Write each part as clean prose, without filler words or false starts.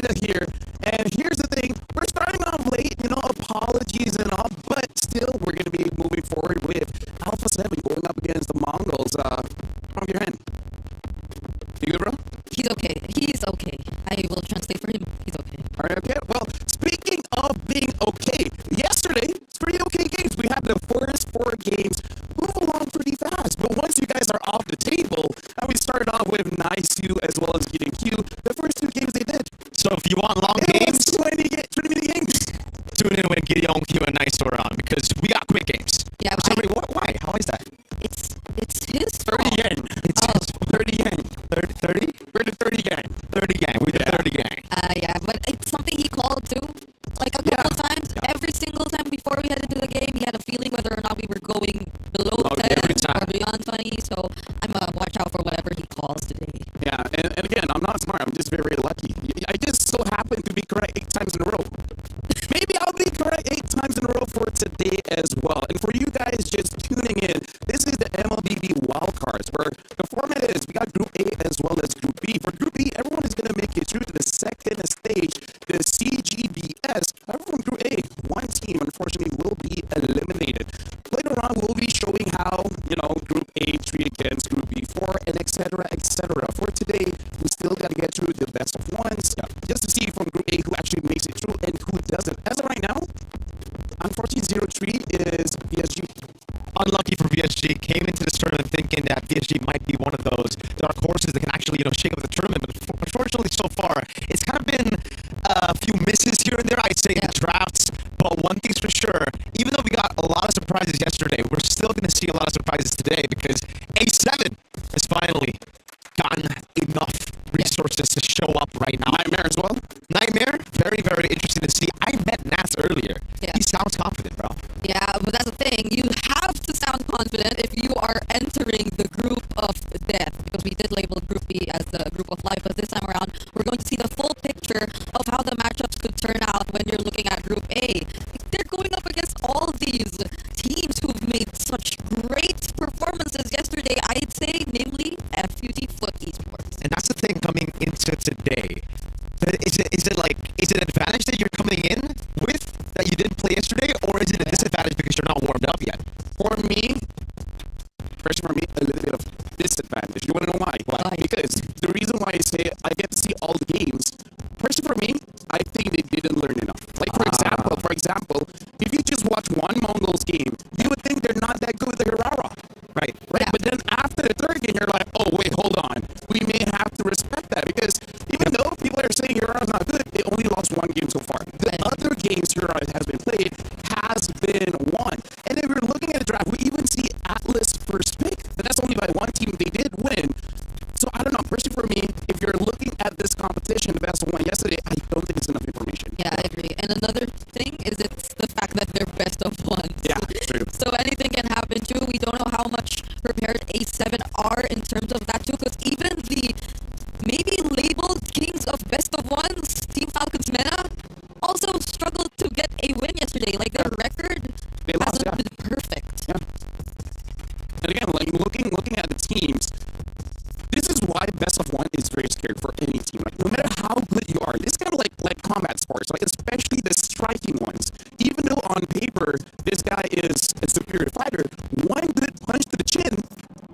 data here. And here's the thing, we're starting off late, apologies and all, but still we're going to be moving forward with Alpha 7 going up against the Mongols. From your hand. You good, bro? He's okay. He's okay. I will translate for him. He's okay. All right, okay. Well, speaking of being okay, yesterday, it's pretty okay games. We had the first 4 games move along pretty fast. But once you guys are off the table, and we started off with Nice U as well as Getting Q, the first 2 games they did. So if you want long games, 20 minute games. Tune in when Gideon Q and Nice U are on because we got quick games. Yeah, sorry, why? How is that? It's his 30 yen. It's 30 yen. 30? We're the 30 yen. 30 gang. We did 30 gang. Yeah, but it's something he called too. Like a couple times, every single time before we headed into the game, he had a feeling whether or not we were going below 10 or beyond 20. So I'm gonna watch out for whatever he calls today. Yeah, and again, I'm not smart. I'm just very lucky. I just so happen to be correct 8 times in a row. Maybe I'll be correct 8 times in a row for today as well. And for you guys just tuning in, this is the MLBB wildcards, where the format is we got Group A as well as Group B. For Group B, everyone is going to make it through to the second stage, the CGBS. However, from Group A, one team, unfortunately, will be eliminated. Later on, we'll be showing how, Group A 3 against Group B 4, and etc., etc. For today, we still got to get through the best of ones, just to see from Group A who actually makes it through and who doesn't. As of right now, unfortunately, 0-3 is PSG. Unlucky for PSG. Came into this tournament thinking that PSG might be one of those dark horses that can actually, shake up the tournament. But unfortunately, so far, it's kind of been a few misses here and there, I'd say, in the drafts. But one thing's for sure, even though we got a lot of surprises yesterday, we're still going to see a lot of surprises today because A7 has finally gotten enough resources to show up right now. Nightmare as well? Nightmare, very, very interesting to see. I met Nats earlier. Yeah. He sounds confident, bro. Yeah, but that's the thing. You have to sound confident if you are entering the group of death, because we did label Group B as the group of life, but this time around, we're going to see the full picture of how the matchups could turn out when you're looking at Group A. They're going up against all these teams who've made such great performances yesterday, I'd say, namely FUT Foot Esports. And that's the thing coming into today. Is it an advantage that you're coming in with that you didn't play yesterday, or is it a disadvantage because you're not warmed up yet? For me, a little bit of disadvantage. You want to know why? Because the reason why I say I get to see all the games, personally for me, I think they didn't learn enough. Like for example, if you just watch one Mongols game, you would think they're not that good with the Hirara. Right? Yeah. But then after the 3rd game, you're like, oh wait, hold on. We may have to respect that because even though people are saying Hirara's not good, they only lost 1 game so far. The other games Hirara has been played has been won. And if we're looking at the draft, we even see Atlas first pick, but that's only by 1 team. They did win. So I don't know, personally for me, if you're looking at this competition, the best of one yesterday, I don't think it's enough information. Yeah, I agree. And another thing is it's the fact that they're best of ones. Yeah, true. So anything can happen too. We don't know how much prepared A7 are in terms of that too, because even the maybe labeled kings of best of ones, Team Falcons Mena, also struggled to get a win yesterday. Like their record hasn't been perfect. Yeah. And again, like looking at the teams, this is why best of one is very scary for any team. Like no matter how good you are, this is kind of like combat sports, like especially the striking ones. Even though on paper this guy is a superior fighter, one good punch to the chin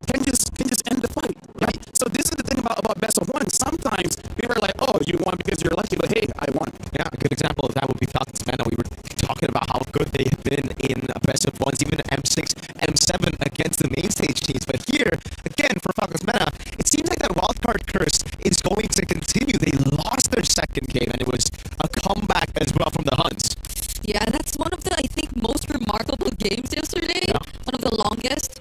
can just end the fight. Right? So this is the thing about best of one. Sometimes people are like, oh, you won because you're lucky, but hey, I won. Yeah, a good example of that would be Falcons Mena. We were talking about how good they have been in best of ones, even M6, M7 against the main stage teams. But here, again, for Falcons Mena, it seems like that wildcard curse is going to continue. They lost their 2nd game, and it was a comeback as well from the Huns. Yeah, that's one of the, I think, most remarkable games yesterday. Yeah. One of the longest,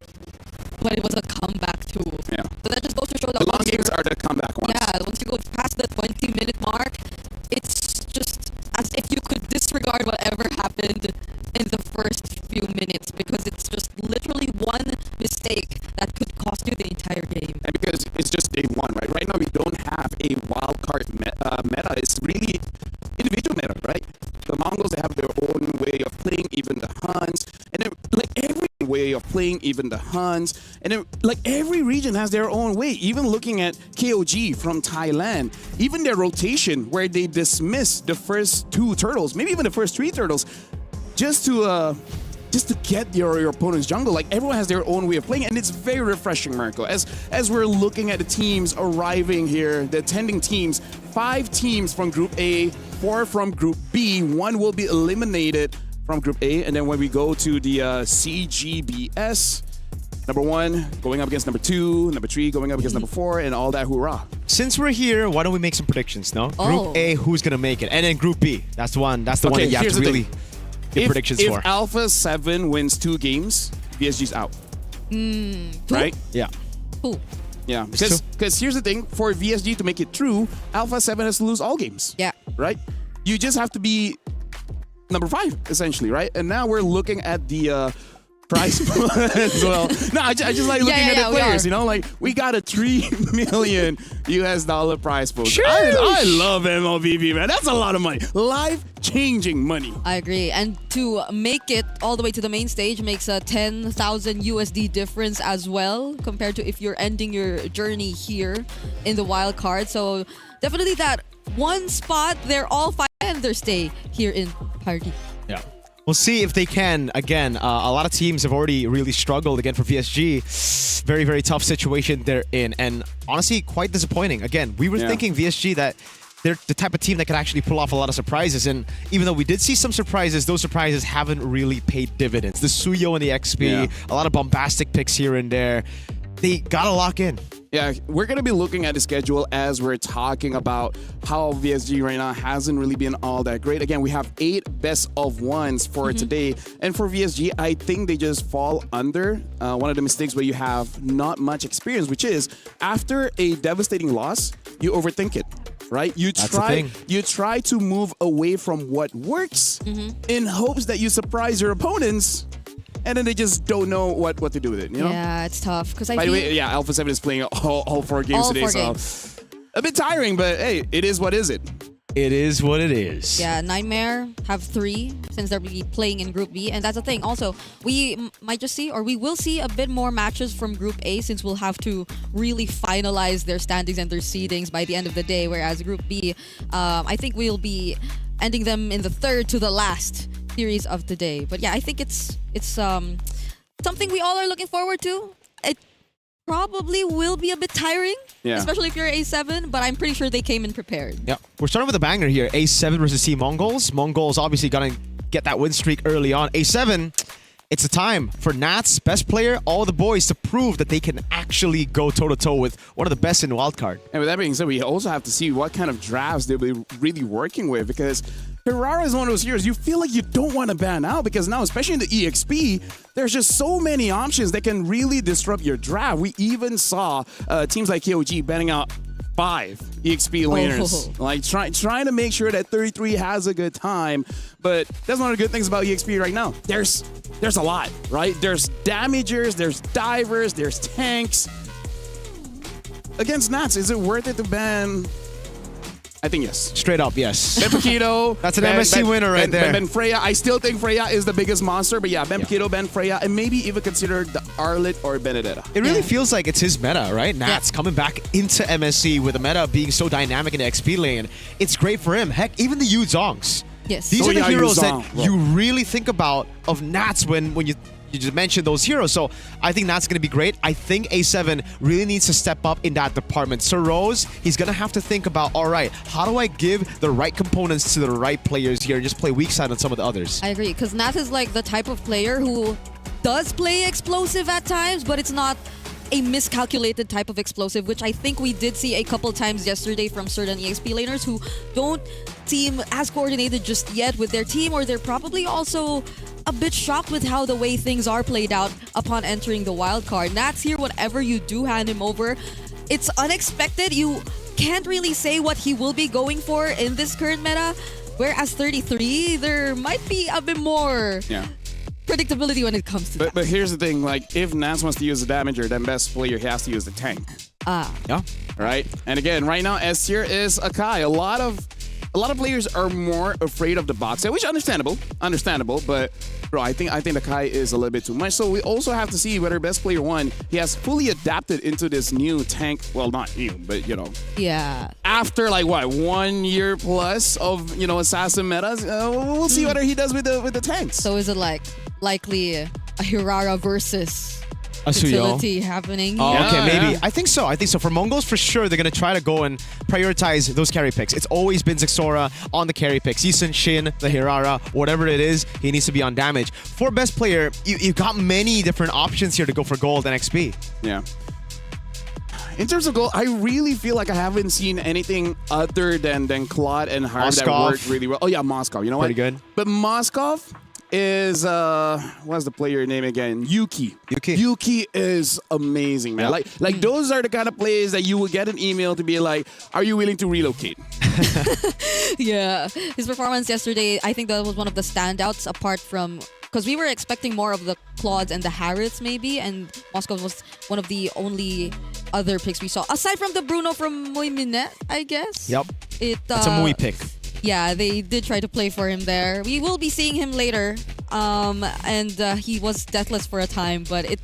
but it was a comeback too. Yeah. But that just goes to show that the long games are the comeback ones. Yeah, once you go past the 20-minute mark, it's just as if you could disregard whatever happened in the first few minutes, because it's just literally one mistake that could cost you the entire game. And because it's just day 1, right? Right now we don't have a wild card meta. It's really individual meta, right? The Mongols, they have their own way of playing, even the Huns, and like every way of playing playing, even the Huns. And then, like, every region has their own way. Even looking at KOG from Thailand, even their rotation where they dismiss the first 2 turtles, maybe even the first 3 turtles, just to get your opponent's jungle. Like, everyone has their own way of playing, and it's very refreshing, Marco. As we're looking at the teams arriving here, the attending teams, 5 teams from Group A, 4 from Group B, 1 will be eliminated from Group A, and then when we go to the CGBS, number 1 going up against number 2, number 3 going up against number 4, and all that hoorah. Since we're here, why don't we make some predictions, no? Oh. Group A, who's going to make it? And then Group B, that's the one that you have to really get predictions for. If Alpha 7 wins 2 games, VSG's out. Right? Yeah. Cool. Yeah, because here's the thing, for VSG to make it through, Alpha 7 has to lose all games. Yeah. Right? You just have to be number 5, essentially, right? And now we're looking at the prize pool as well. No, I just like looking at the players, you know? Like, we got a $3 million US prize pool. I love MLBB, man. That's a lot of money. Life-changing money. I agree. And to make it all the way to the main stage makes a 10,000 USD difference as well compared to if you're ending your journey here in the wild card. So definitely that one spot, they're all 5 and their stay here in Party. Yeah. We'll see if they can. Again, a lot of teams have already really struggled again for VSG. Very, very tough situation they're in. And honestly, quite disappointing. Again, we were thinking VSG that they're the type of team that could actually pull off a lot of surprises. And even though we did see some surprises, those surprises haven't really paid dividends. The Suyo and the XP, a lot of bombastic picks here and there. They gotta lock in. Yeah, we're going to be looking at the schedule as we're talking about how VSG right now hasn't really been all that great. Again, we have 8 best of ones for today. And for VSG, I think they just fall under one of the mistakes where you have not much experience, which is after a devastating loss, you overthink it. Right? You try to move away from what works in hopes that you surprise your opponents, and then they just don't know what to do with it, you know? Yeah, it's tough. By the way, Alpha 7 is playing all 4 games today, so a bit tiring, but hey, it is what is it. It is what it is. Yeah, Nightmare have 3 since they'll be playing in Group B. And that's the thing. Also, we might just see, or we will see a bit more matches from Group A since we'll have to really finalize their standings and their seedings by the end of the day. Whereas Group B, I think we'll be ending them in the 3rd to the last series of the day. But yeah, I think it's something we all are looking forward to. It probably will be a bit tiring, especially if you're A7, but I'm pretty sure they came in prepared. Yeah, we're starting with a banger here. A7 versus Team Mongols. Mongols obviously gonna get that win streak early on. A7, it's a time for Nats, best player, all the boys to prove that they can actually go toe-to-toe with one of the best in wildcard. And with that being said, we also have to see what kind of drafts they'll be really working with, because Ferrara is one of those heroes you feel like you don't want to ban out, because now, especially in the EXP, there's just so many options that can really disrupt your draft. We even saw teams like KOG banning out 5 EXP laners, like trying to make sure that 33 has a good time. But that's one of the good things about EXP right now. There's a lot, right? There's damagers, there's divers, there's tanks. Against Nats, is it worth it to ban? I think yes. Straight up, yes. Ben Paquito. That's an MSC winner right there. Ben Freya. I still think Freya is the biggest monster, but yeah, Ben Paquito, Ben Freya, and maybe even consider the Arlet or Benedetta. It really feels like it's his meta, right? Nats coming back into MSC with the meta being so dynamic in the XP lane. It's great for him. Heck, even the Yu Zongs. Yes. These are the heroes that you really think about of Nats when you just mentioned those heroes. So I think that's going to be great. I think A7 really needs to step up in that department. Sir Rose, he's going to have to think about, all right, how do I give the right components to the right players here and just play weak side on some of the others? I agree, because Nats is like the type of player who does play explosive at times, but it's not a miscalculated type of explosive, which I think we did see a couple times yesterday from certain EXP laners who don't seem as coordinated just yet with their team, or they're probably also a bit shocked with how the way things are played out upon entering the wild card. Nats here, whatever you do hand him over, it's unexpected. You can't really say what he will be going for in this current meta, whereas 33, there might be a bit more predictability when it comes to that. But here's the thing, like, if Nats wants to use the damager, then best player, he has to use the tank. Yeah. Right? And again, right now, S tier is Akai. A lot of a lot of players are more afraid of the box, which is understandable. But bro, I think the Kai is a little bit too much. So we also have to see whether Best Player 1 he has fully adapted into this new tank. Well, not new, but Yeah. after like what 1 year plus of assassin metas, we'll see whether he does with the tanks. So is it likely a Hirara versus Asuyo utility happening here? Oh, okay, maybe. Yeah. I think so. For Mongols, for sure, they're going to try to go and prioritize those carry picks. It's always been Zixora on the carry picks. Yisun Shin, the Hirara, whatever it is, he needs to be on damage. For Best Player, you've got many different options here to go for gold and XP. Yeah. In terms of gold, I really feel like I haven't seen anything other than Claude and Hard that Moskov. worked really well. Oh yeah, Moskov. You know what? Pretty good. But Moskov is what's the player name again? Yuki. Yuki is amazing, man. Yep. Like those are the kind of players that you will get an email to be like, are you willing to relocate? Yeah. His performance yesterday, I think that was one of the standouts apart from... Because we were expecting more of the Claudes and the Harrods maybe, and Moscow was one of the only other picks we saw. Aside from the Bruno from Muy Minette, I guess. Yep. It's a Muy pick. Yeah, they did try to play for him there. We will be seeing him later. And he was deathless for a time, but it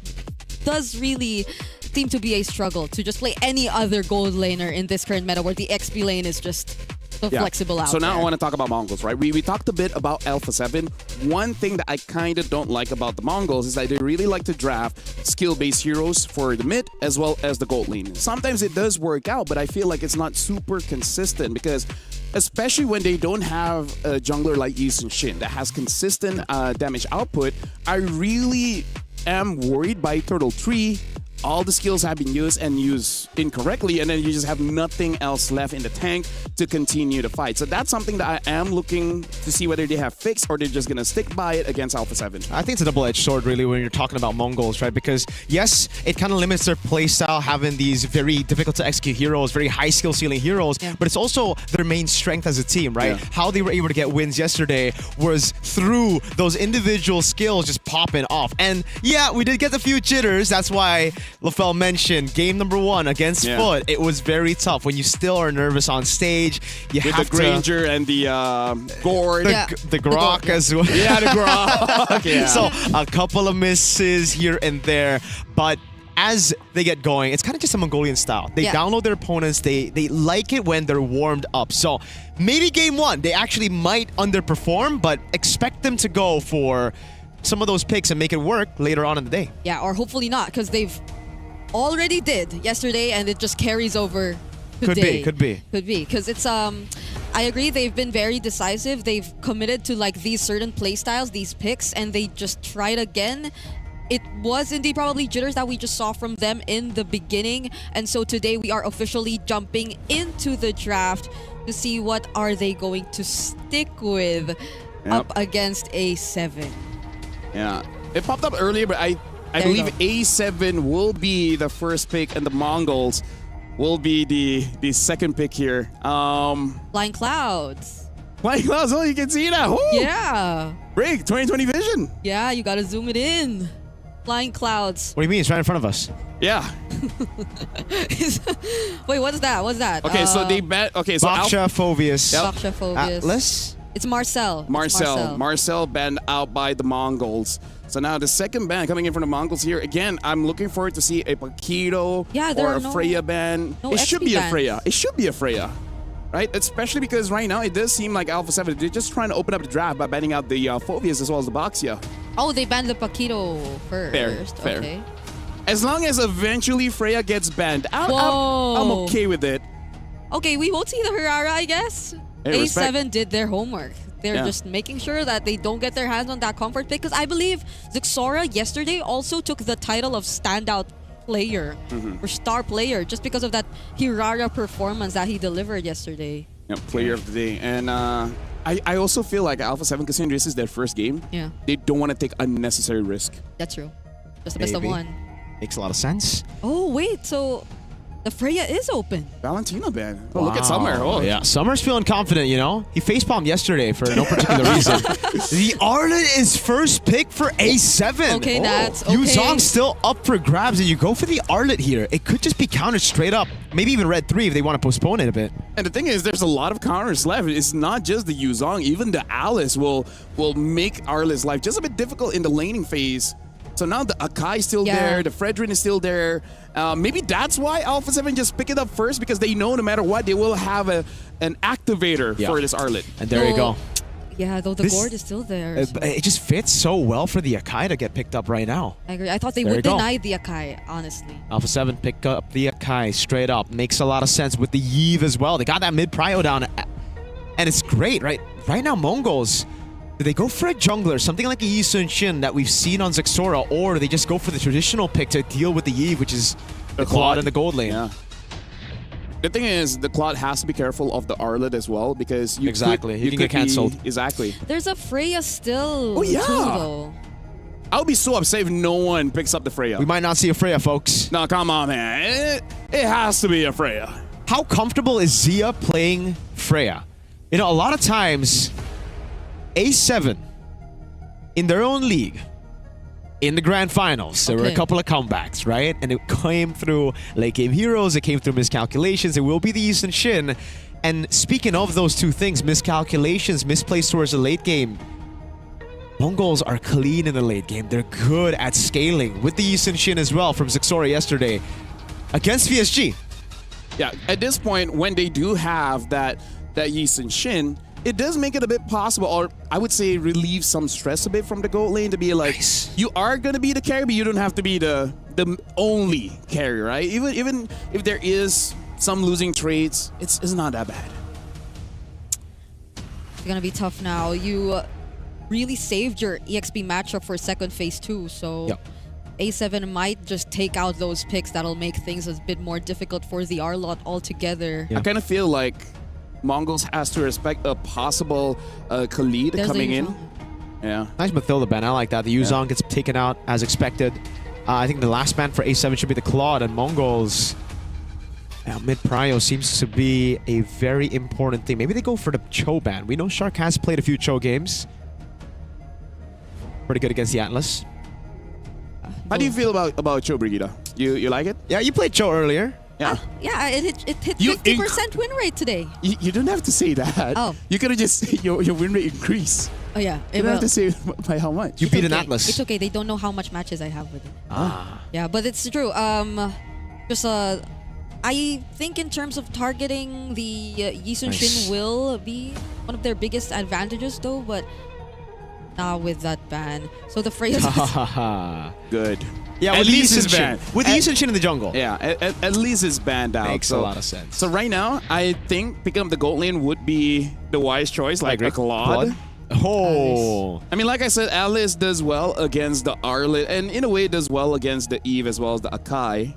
does really seem to be a struggle to just play any other gold laner in this current meta where the XP lane is just so flexible out So now there. I want to talk about Mongols, right? We talked a bit about Alpha 7. One thing that I kind of don't like about the Mongols is that they really like to draft skill-based heroes for the mid as well as the gold lane. Sometimes it does work out, but I feel like it's not super consistent because especially when they don't have a jungler like Yisun Shin that has consistent damage output, I really am worried by Turtle 3. All the skills have been used and used incorrectly, and then you just have nothing else left in the tank to continue the fight. So that's something that I am looking to see whether they have fixed or they're just going to stick by it against Alpha 7. I think it's a double-edged sword, really, when you're talking about Mongols, right? Because, yes, it kind of limits their playstyle, having these very difficult-to-execute heroes, very high skill-ceiling heroes, but it's also their main strength as a team, right? Yeah. How they were able to get wins yesterday was through those individual skills just popping off. And, yeah, we did get a few jitters. That's why LaFell mentioned game number 1 against Foot. It was very tough when you still are nervous on stage. You With have the Granger and the Gord. the Grok as well. Yeah, the Grok. Yeah. So a couple of misses here and there, but as they get going, it's kind of just a Mongolian style. They download their opponents. They like it when they're warmed up. So maybe game 1, they actually might underperform, but expect them to go for some of those picks and make it work later on in the day. Yeah, or hopefully not, because they've already did yesterday, and it just carries over today. Could be. Because it's I agree, they've been very decisive. They've committed to like these certain play styles, these picks, and they just tried again. It was indeed probably jitters that we just saw from them in the beginning, and so today we are officially jumping into the draft to see what are they going to stick with up against A7. Yeah, it popped up earlier, but I believe A7 will be the first pick and the Mongols will be the second pick here. Flying Clouds. Flying Clouds, oh, you can see that. Woo! Yeah. Break, 2020 vision. Yeah, you gotta zoom it in. Flying Clouds. What do you mean? It's right in front of us. Yeah. Wait, what's that? What's that? Okay, so they bet. Okay, so Baksha, Phoveus, Baksha, Phoveus. Atlas. It's Marcel. Marcel banned out by the Mongols. So now the second ban coming in from the Mongols here. Again, I'm looking forward to see a Paquito or a Freya ban. No It should be bans. a Freya. It should be a Freya. Right? Especially because right now it does seem like Alpha 7, they're just trying to open up the draft by banning out the Phoveus as well as the Baxia. Oh, they banned the Paquito first. Fair. Okay. As long as eventually Freya gets banned, I'm okay with it. Okay, we won't see the Hirara, I guess. Hey, respect. A7 did their homework. They're just making sure that they don't get their hands on that comfort pick. Because I believe Zixora yesterday also took the title of standout player or star player just because of that Hirara performance that he delivered yesterday. Yeah, player of the day. And I also feel like Alpha 7, considering this is their first game, they don't want to take unnecessary risk. That's true. Just the best of one. Makes a lot of sense. Oh, wait. So the Freya is open. Valentina ban. Oh, look at Summer. Oh, yeah. Summer's feeling confident, you know? He facepalmed yesterday for no particular reason. The Arlet is first pick for A7. Okay, that's okay. Yuzong's still up for grabs, and you go for the Arlet here. It could just be countered straight up. Maybe even Red 3 if they want to postpone it a bit. And the thing is, there's a lot of counters left. It's not just the Yuzong. Even the Alice will make Arli's life just a bit difficult in the laning phase. So now the Akai is still there. The Fredrin is still there. Maybe that's why Alpha 7 just pick it up first, because they know no matter what, they will have an activator for this Arlet. And there you go. Yeah, though the gourd is still there. So. It just fits so well for the Akai to get picked up right now. I agree. I thought they would deny the Akai, honestly. Alpha 7 pick up the Akai straight up. Makes a lot of sense with the Eve as well. They got that mid prio down, and it's great, right? Right now, Mongols, do they go for a jungler, something like a Yi Sun Shin that we've seen on Zexora, or do they just go for the traditional pick to deal with the Eve, which is the Claude in the gold lane? Yeah. The thing is, the Claude has to be careful of the Arlet as well, because you can get cancelled. Exactly. There's a Freya still. Oh yeah. Too, though. I'll be so upset if no one picks up the Freya. We might not see a Freya, folks. No, come on, man. It has to be a Freya. How comfortable is Zia playing Freya? You know, a lot of times, A7 in their own league, in the grand finals, there were a couple of comebacks, right? And it came through late game heroes, it came through miscalculations, it will be the Eastern Shin. And speaking of those two things, miscalculations, misplays towards the late game, Mongols are clean in the late game. They're good at scaling with the Eastern Shin as well from Zexora yesterday against VSG. Yeah, at this point, when they do have that Eastern Shin, it does make it a bit possible, or I would say relieve some stress a bit from the gold lane to be like, you are going to be the carry, but you don't have to be the only carry, right? Even if there is some losing trades, it's not that bad. It's going to be tough now. You really saved your EXP matchup for second phase 2, so A7 might just take out those picks that'll make things a bit more difficult for the R-Lot altogether. I kind of feel like Mongols has to respect a possible Khalid coming in. Yeah. Nice Mathilda ban. I like that. The Yuzong gets taken out as expected. I think the last ban for A7 should be the Claude, and Mongols mid prio seems to be a very important thing. Maybe they go for the Cho ban. We know Shark has played a few Cho games. Pretty good against the Atlas. How do you feel about Cho, Brigida? You like it? Yeah, you played Cho earlier. Yeah. Yeah, it hit 50% win rate today. You don't have to say that. Oh. You could have just say your win rate increased. Oh, yeah. You don't have to say by how much. You beat an Atlas. It's okay. They don't know how much matches I have with it. Ah. Yeah, but it's true. Just I think in terms of targeting, the Yi Sun Shin will be one of their biggest advantages, though, but not with that ban. So the Freya... Good. Yeah, at least it's banned. With Yi Sun Shin in the jungle. Yeah, at least it's banned out. Makes a lot of sense. So right now, I think picking up the gold lane would be the wise choice, like a Claude. Oh. I mean, like I said, Alice does well against the Arlet, and in a way does well against the Eve as well as the Akai.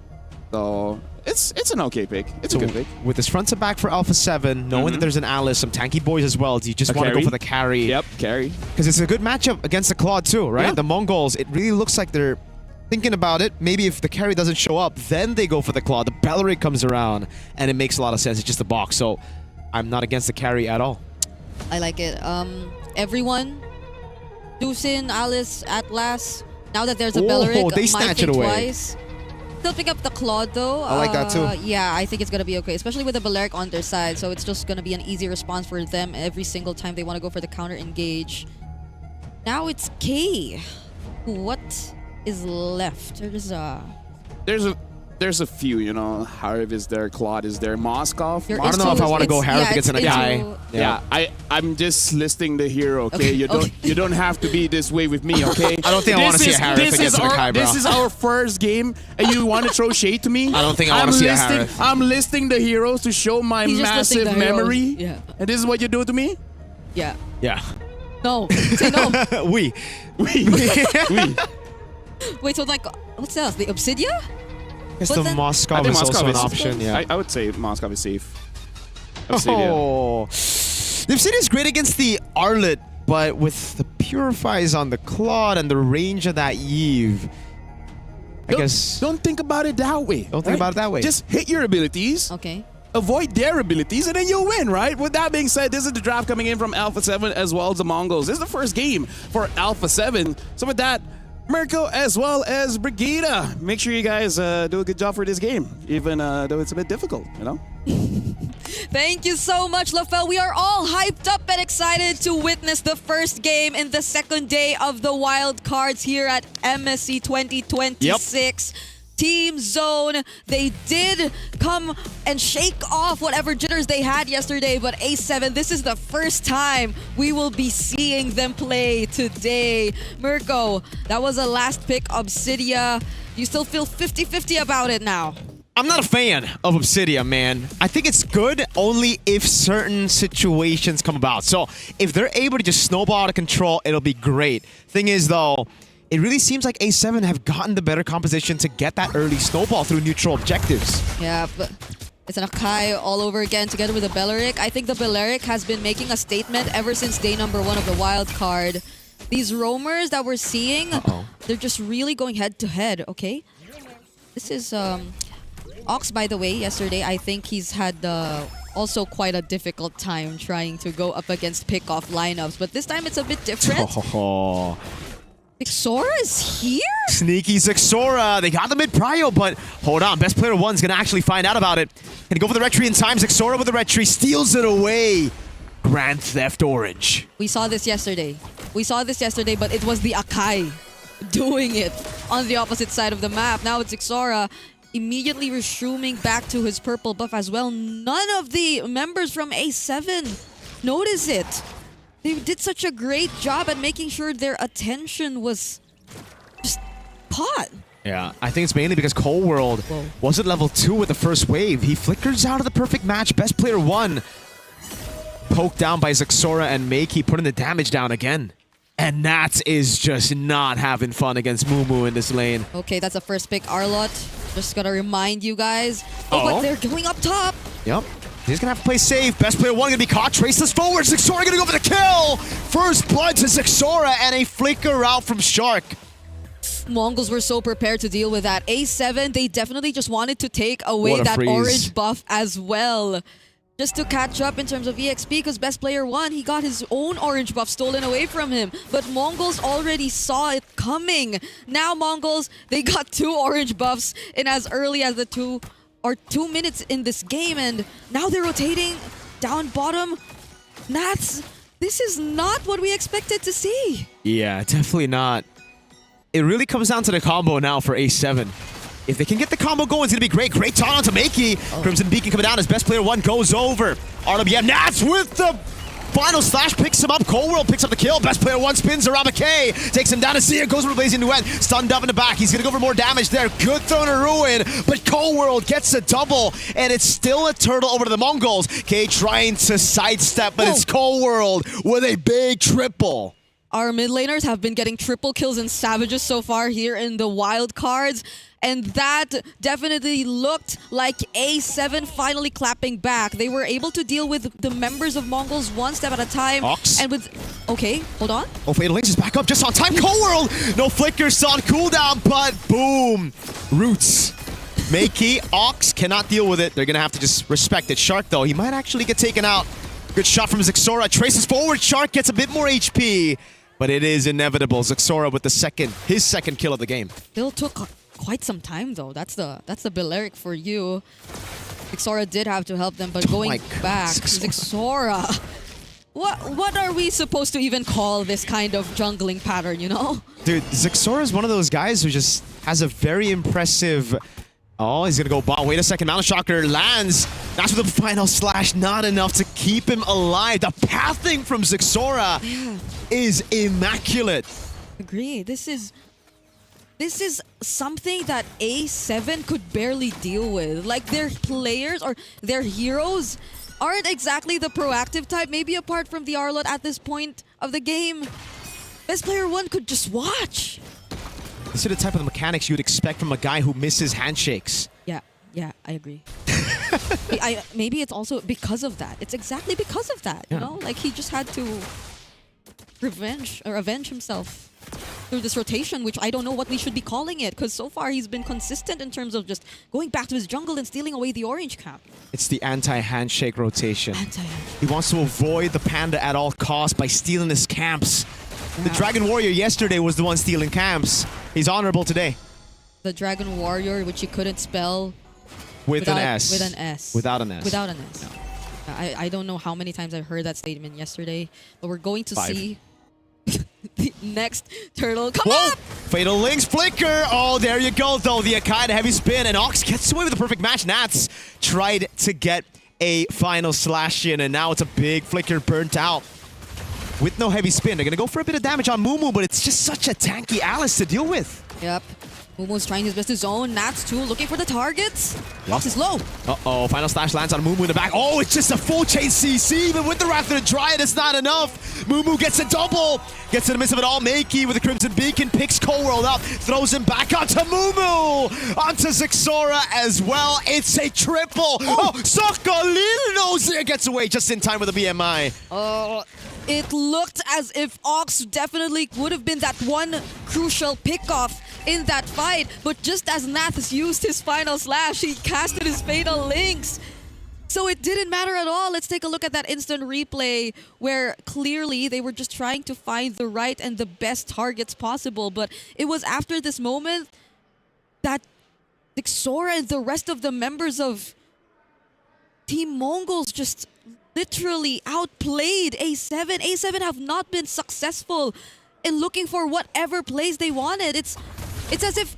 So it's an okay pick. It's a good pick. With this front to back for Alpha 7, knowing that there's an Alice, some tanky boys as well, do you just want to go for the carry? Yep, carry. Because it's a good matchup against the Claude too, right? Yeah. The Mongols, it really looks like they're thinking about it. Maybe if the carry doesn't show up, then they go for the Claude. The Bellery comes around, and it makes a lot of sense. It's just a box, so I'm not against the carry at all. I like it. Everyone, Dusin, Alice, Atlas, now that there's a Beleric, they snatch it away. Twice. Still pick up the Claude though. I like that too. Yeah, I think it's going to be okay, especially with the Beleric on their side. So it's just going to be an easy response for them every single time they want to go for the counter engage. Now it's K. What is left? There's a few, you know. Harv is there, Claude is there, Moskov. I don't know if I want to go Harv against a guy. Yeah, I'm just listing the hero, okay? You don't have to be this way with me, okay? I don't think I want to see a Harv against a guy, bro. This is our first game, and you want to throw shade to me? I don't think I want to see a Harv. I'm listing the heroes to show my massive memory. Yeah. And this is what you do to me? Yeah. Yeah. No. Say no. We. Wait, so like, what's else? The Obsidia? Guess the Moskov is also an option. Yeah. I would say Moskov is safe. Oh. The Obsidian is great against the Arlet, but with the Purifies on the Claude and the range of that Eve, I guess... Don't think about it that way. Don't think about it that way. Just hit your abilities. Okay. Avoid their abilities, and then you'll win, right? With that being said, this is the draft coming in from Alpha 7 as well as the Mongols. This is the first game for Alpha 7. So with that, Mirko as well as Brigida, make sure you guys do a good job for this game, even though it's a bit difficult, you know? Thank you so much, LaFell. We are all hyped up and excited to witness the first game in the second day of the wild cards here at MSC 2026. Yep. Team Zone, they did come and shake off whatever jitters they had yesterday, but A7, this is the first time we will be seeing them play today. Mirko, that was a last pick, Obsidia. You still feel 50-50 about it now? I'm not a fan of Obsidia, man. I think it's good only if certain situations come about. So if they're able to just snowball out of control, it'll be great. Thing is, though, it really seems like A7 have gotten the better composition to get that early snowball through neutral objectives. Yeah, but it's an Akai all over again together with the Belleric. I think the Belleric has been making a statement ever since day number 1 of the wild card. These roamers that we're seeing, they're just really going head to head, okay? This is Ox, by the way, yesterday, I think he's had also quite a difficult time trying to go up against pick-off lineups, but this time it's a bit different. Zixora is here? Sneaky Zixora. They got the mid-prio, but hold on. Best player 1's going to actually find out about it. Gonna go for the red tree in time. Zixora with the red tree steals it away. Grand Theft Orange. We saw this yesterday. But it was the Akai doing it on the opposite side of the map. Now it's Zixora immediately resuming back to his purple buff as well. None of the members from A7 notice it. They did such a great job at making sure their attention was just caught. Yeah, I think it's mainly because Cold World was at level 2 with the first wave. He flickers out of the perfect match. Best player 1 poked down by Zixora and Makey putting the damage down again. And Nats is just not having fun against Mumu in this lane. Okay, that's a first pick, Arlott. Just gotta remind you guys. But they're going up top. Yep. He's gonna have to play safe. Best player 1 gonna be caught. Traceless forward. Zixora gonna go for the kill. First blood to Zixora and a flicker out from Shark. Mongols were so prepared to deal with that. A7, they definitely just wanted to take away that orange buff as well. Just to catch up in terms of EXP, because best player 1, he got his own orange buff stolen away from him. But Mongols already saw it coming. Now Mongols, they got 2 orange buffs in as early as the 2 minutes in this game, and now they're rotating down bottom. Nats, this is not what we expected to see. Yeah, definitely not. It really comes down to the combo now for A7. If they can get the combo going, it's going to be great. Great taunt onto Makey. Crimson Beacon coming down as best player 1 goes over. RWM Nats with the final slash picks him up. Cold World picks up the kill. Best player 1 spins around McKay. Takes him down to see it. Goes for Blazing Duet. Stunned up in the back. He's going to go for more damage there. Good throw to Ruin. But Cold World gets a double. And it's still a turtle over to the Mongols. K trying to sidestep, but it's Cold World with a big triple. Our mid laners have been getting triple kills and savages so far here in the wild cards. And that definitely looked like A7 finally clapping back. They were able to deal with the members of Mongols one step at a time. Ox. And with... Okay, hold on. Oh, Fatal Links is back up just on time. Cold World! No flicker, still on cooldown, but boom! Roots. Makey, Ox cannot deal with it. They're going to have to just respect it. Shark, though, he might actually get taken out. Good shot from Zixora. Traces forward. Shark gets a bit more HP. But it is inevitable. Zixora with his second kill of the game. Still took quite some time though. That's the Belleric for you. Zixora did have to help them, but going back, Zixora. What are we supposed to even call this kind of jungling pattern, you know? Dude, Zixora is one of those guys who just has a very impressive... Oh, he's gonna go bot. Wait a second. Mountain Shocker lands. That's with the final slash. Not enough to keep him alive. The pathing from Zixora is immaculate. Agree. This is something that A7 could barely deal with. Like, their players or their heroes aren't exactly the proactive type. Maybe apart from the Arlott at this point of the game. Best player 1 could just watch. These are the type of mechanics you would expect from a guy who misses handshakes. Yeah, I agree. Maybe it's also because of that. It's exactly because of that, you know? Like, he just had to avenge himself through this rotation, which I don't know what we should be calling it, because so far he's been consistent in terms of just going back to his jungle and stealing away the orange cap. It's the anti-handshake rotation. He wants to avoid the panda at all costs by stealing his camps. The Dragon Warrior yesterday was the one stealing camps. He's honorable today. The Dragon Warrior, which he couldn't spell without an S. With an S. Without an S. Without an S. No. I don't know how many times I've heard that statement yesterday, but we're going to 5. see the next turtle come Whoa! up. Fatal Links flicker. Oh, there you go, though. The Akai, the heavy spin, and Ox gets away with the perfect match. Nats tried to get a final slash in, and now it's a big flicker burnt out. With no heavy spin, they're going to go for a bit of damage on Mumu, but it's just such a tanky Alice to deal with. Yep. Mumu's trying his best to zone. Nats too, looking for the targets. Yep. Ox is low. Uh-oh, final slash lands on Mumu in the back. Oh, it's just a full chase CC. Even with the Wrath of the Dryad, it's not enough. Mumu gets a double. Gets in the midst of it all. Makey with the Crimson Beacon picks Coworld up. Throws him back onto Mumu. Onto Zixora as well. It's a triple. Oh, Sokolil knows it. Gets away just in time with a BMI. It looked as if Ox definitely would have been that one crucial pickoff in that fight, but just as Naths used his final slash, he casted his Fatal Links. So it didn't matter at all. Let's take a look at that instant replay where clearly they were just trying to find the right and the best targets possible. But it was after this moment that Zixora and the rest of the members of Team Mongols just literally outplayed A7. A7 have not been successful in looking for whatever plays they wanted. It's as if,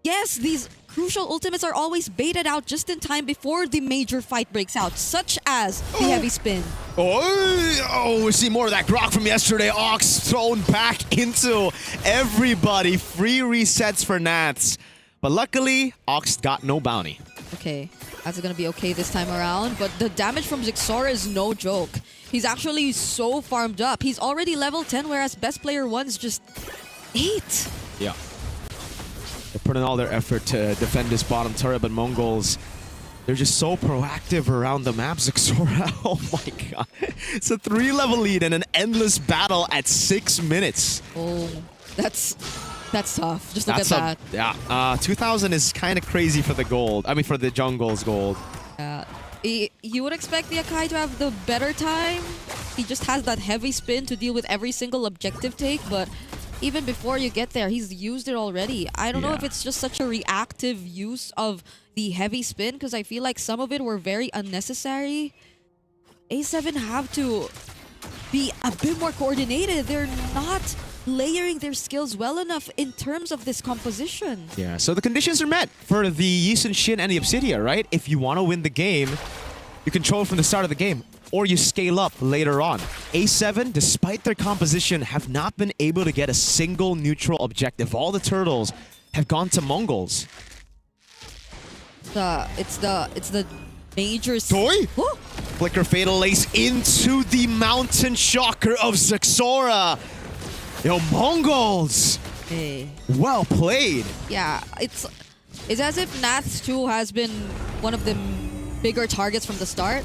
yes, these crucial ultimates are always baited out just in time before the major fight breaks out, such as the heavy spin. Oh, we see more of that grok from yesterday. Ox thrown back into everybody. Free resets for Nats. But luckily, Ox got no bounty. Okay, that's gonna be okay this time around, but the damage from Zixora is no joke. He's actually so farmed up. He's already level 10, whereas best player 1's just 8. Yeah. They're putting all their effort to defend this bottom turret, but Mongols, they're just so proactive around the map. Zixora, oh my god. It's a 3-level lead and an endless battle at 6 minutes. Oh, that's tough. Just look at that. Yeah, 2,000 is kind of crazy for the gold. I mean, for the jungle's gold. You would expect the Akai to have the better time. He just has that heavy spin to deal with every single objective take, but even before you get there, he's used it already. I don't know if it's just such a reactive use of the heavy spin, because I feel like some of it were very unnecessary. A7 have to be a bit more coordinated. They're not layering their skills well enough in terms of this composition. Yeah, so the conditions are met for the Yisun Shin and the Obsidia, right? If you want to win the game, you control from the start of the game, or you scale up later on. A7, despite their composition, have not been able to get a single neutral objective. All the turtles have gone to Mongols. It's the major... Toy? Flicker Fatal Ace into the Mountain Shocker of Zixora. Yo, Mongols! Hey. Well played. Yeah, it's as if Nath 2 has been one of the bigger targets from the start.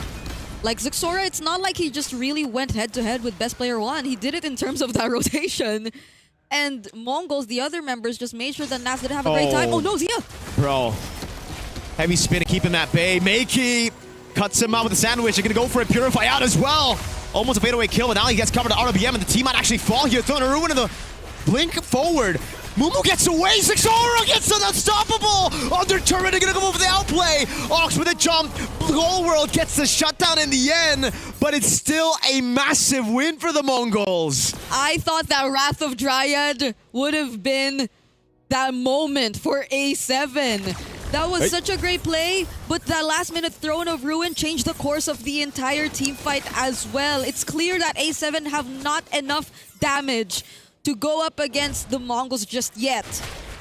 Like Zixora, it's not like he just really went head-to-head with best player 1. He did it in terms of that rotation. And Mongols, the other members, just made sure that Nath didn't have a great time. Oh no, Zia! Bro. Heavy spin to keep him at bay. Makey cuts him out with a sandwich. They're going to go for a Purify out as well. Almost a fadeaway kill, but now he gets covered to RBM, and the team might actually fall here. Throwing a ruin in the blink forward. Mumu gets away. Zixora gets an unstoppable under turret. They're going to go for the outplay. Ox with a jump. Whole World gets the shutdown in the end, but it's still a massive win for the Mongols. I thought that Wrath of Dryad would have been that moment for A7. That was such a great play, but that last-minute Throne of Ruin changed the course of the entire team fight as well. It's clear that A7 have not enough damage to go up against the Mongols just yet.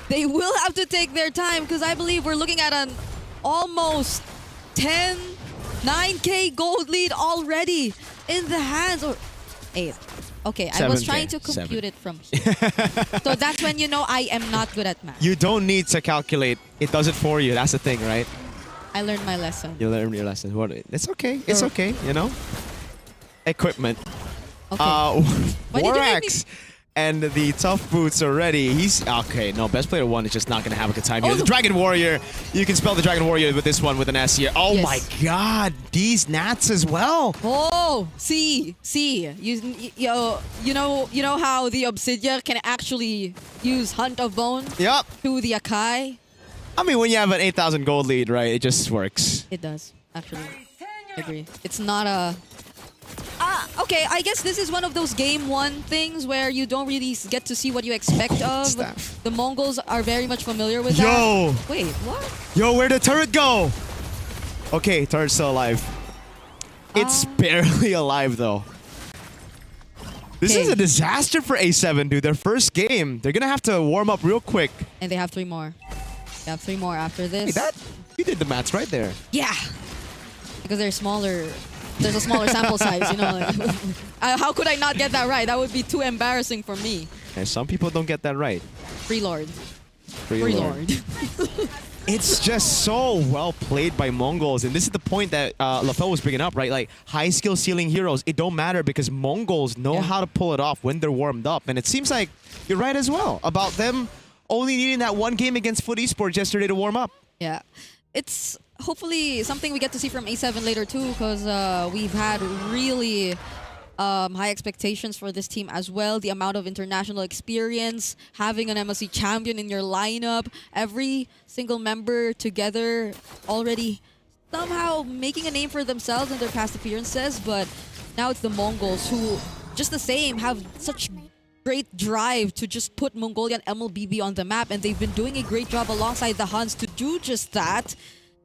They will have to take their time, because I believe we're looking at an almost 9K gold lead already in the hands. Or 8. Okay, I was trying to compute it from here. So that's when you know I am not good at math. You don't need to calculate. It does it for you. That's the thing, right? I learned my lesson. You learned your lesson. It's okay. It's okay, you know? Equipment. Okay. Warax and the tough boots already. He's okay. No, best player 1 is just not gonna have a good time here. The Dragon Warrior. You can spell the Dragon Warrior with this one with an S here. Oh my god, these Nats as well. Oh, see, you know how the Obsidia can actually use Hunt of Bone. Yep. To the Akai. I mean, when you have an 8,000 gold lead, right? It just works. It does actually. Agree. It's not a... okay, I guess this is one of those game one things where you don't really get to see what you expect of. Staff. The Mongols are very much familiar with Yo! that. Wait, what? Yo, where'd the turret go? Okay, turret's still alive. It's barely alive, though. This is a disaster for A7, dude. Their first game. They're going to have to warm up real quick. And they have 3 more. They have 3 more after this. Hey, you did the maths right there. Yeah! Because they're smaller. There's a smaller sample size, you know. Like, how could I not get that right? That would be too embarrassing for me. And some people don't get that right. Free Lord. Free Lord. It's just so well played by Mongols, and this is the point that Lafell was bringing up, right? Like, high skill ceiling heroes, it don't matter because Mongols know how to pull it off when they're warmed up, and it seems like you're right as well about them only needing that one game against Foot Esports yesterday to warm up. Yeah, it's hopefully something we get to see from A7 later too, because we've had really high expectations for this team as well. The amount of international experience, having an MSC champion in your lineup, every single member together already somehow making a name for themselves in their past appearances. But now it's the Mongols who, just the same, have such great drive to just put Mongolian MLBB on the map, and they've been doing a great job alongside the Huns to do just that.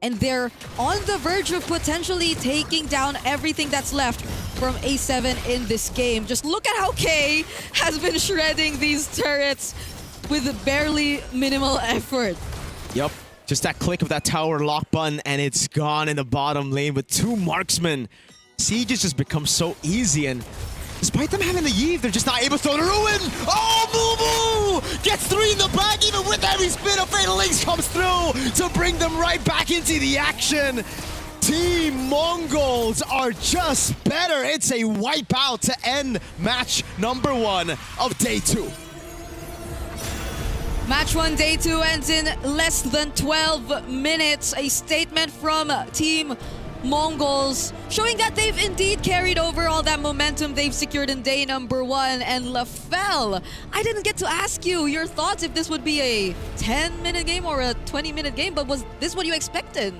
And they're on the verge of potentially taking down everything that's left from A7 in this game. Just look at how K has been shredding these turrets with barely minimal effort. Yep. Just that click of that tower lock button, and it's gone in the bottom lane with 2 marksmen. Siege has just become so easy, and despite them having the Yeve, they're just not able to throw the ruin. Oh, Moo Moo gets 3 in the bag, even with every spin of Fatal Links comes through to bring them right back into the action. Team Mongols are just better. It's a wipeout to end match number 1 of day 2. Match 1, day 2 ends in less than 12 minutes. A statement from Team Mongols showing that they've indeed carried over all that momentum they've secured in day number 1. And Lafell, I didn't get to ask you your thoughts if this would be a 10-minute game or a 20-minute game, but was this what you expected?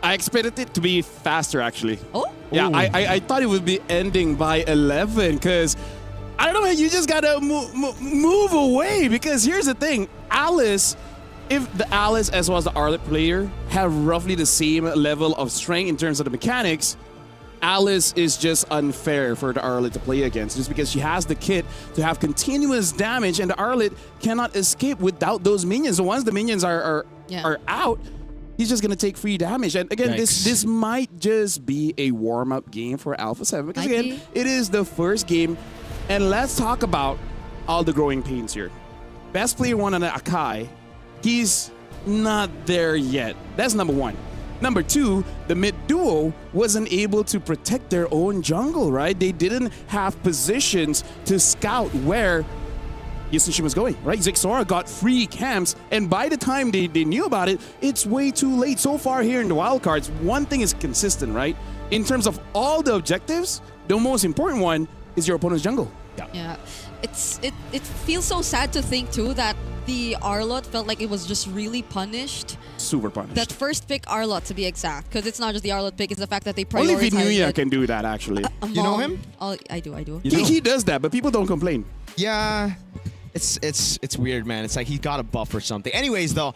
I expected it to be faster, actually. Oh? Yeah, I thought it would be ending by 11, because I don't know, you just gotta move away, because here's the thing. Alice, if the Alice as well as the Arlet player have roughly the same level of strength in terms of the mechanics, Alice is just unfair for the Arlet to play against, just because she has the kit to have continuous damage, and the Arlet cannot escape without those minions. So once the minions are out, he's just gonna take free damage. And again, this might just be a warm-up game for Alpha 7, because again, it is the first game. And let's talk about all the growing pains here. Best player 1 on the Akai, he's not there yet. That's number 1. Number 2, the mid duo wasn't able to protect their own jungle, right? They didn't have positions to scout where Yushin was going, right? Zixora got free camps, and by the time they knew about it, it's way too late. So far here in the wildcards, one thing is consistent, right? In terms of all the objectives, the most important one is your opponent's jungle. Yeah. It feels so sad to think too that the Arlot felt like it was just really punished. Super punished. That first pick Arlot, to be exact, because it's not just the Arlot pick; it's the fact that they prioritized. Only Vinuya can do that, actually. You know him? I do. He does that, but people don't complain. Yeah, it's weird, man. It's like he got a buff or something. Anyways, though,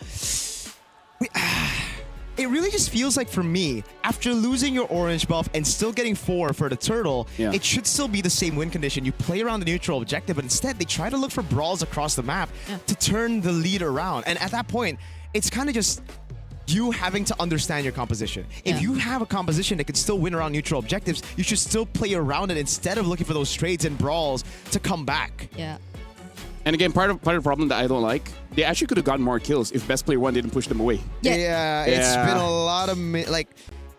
it really just feels like, for me, after losing your orange buff and still getting 4 for the turtle, it should still be the same win condition. You play around the neutral objective, but instead they try to look for brawls across the map to turn the lead around. And at that point, it's kind of just you having to understand your composition. If you have a composition that can still win around neutral objectives, you should still play around it instead of looking for those trades and brawls to come back. Yeah. And again, part of the problem that I don't like, they actually could have gotten more kills if best player 1 didn't push them away. Yeah, it's been a lot of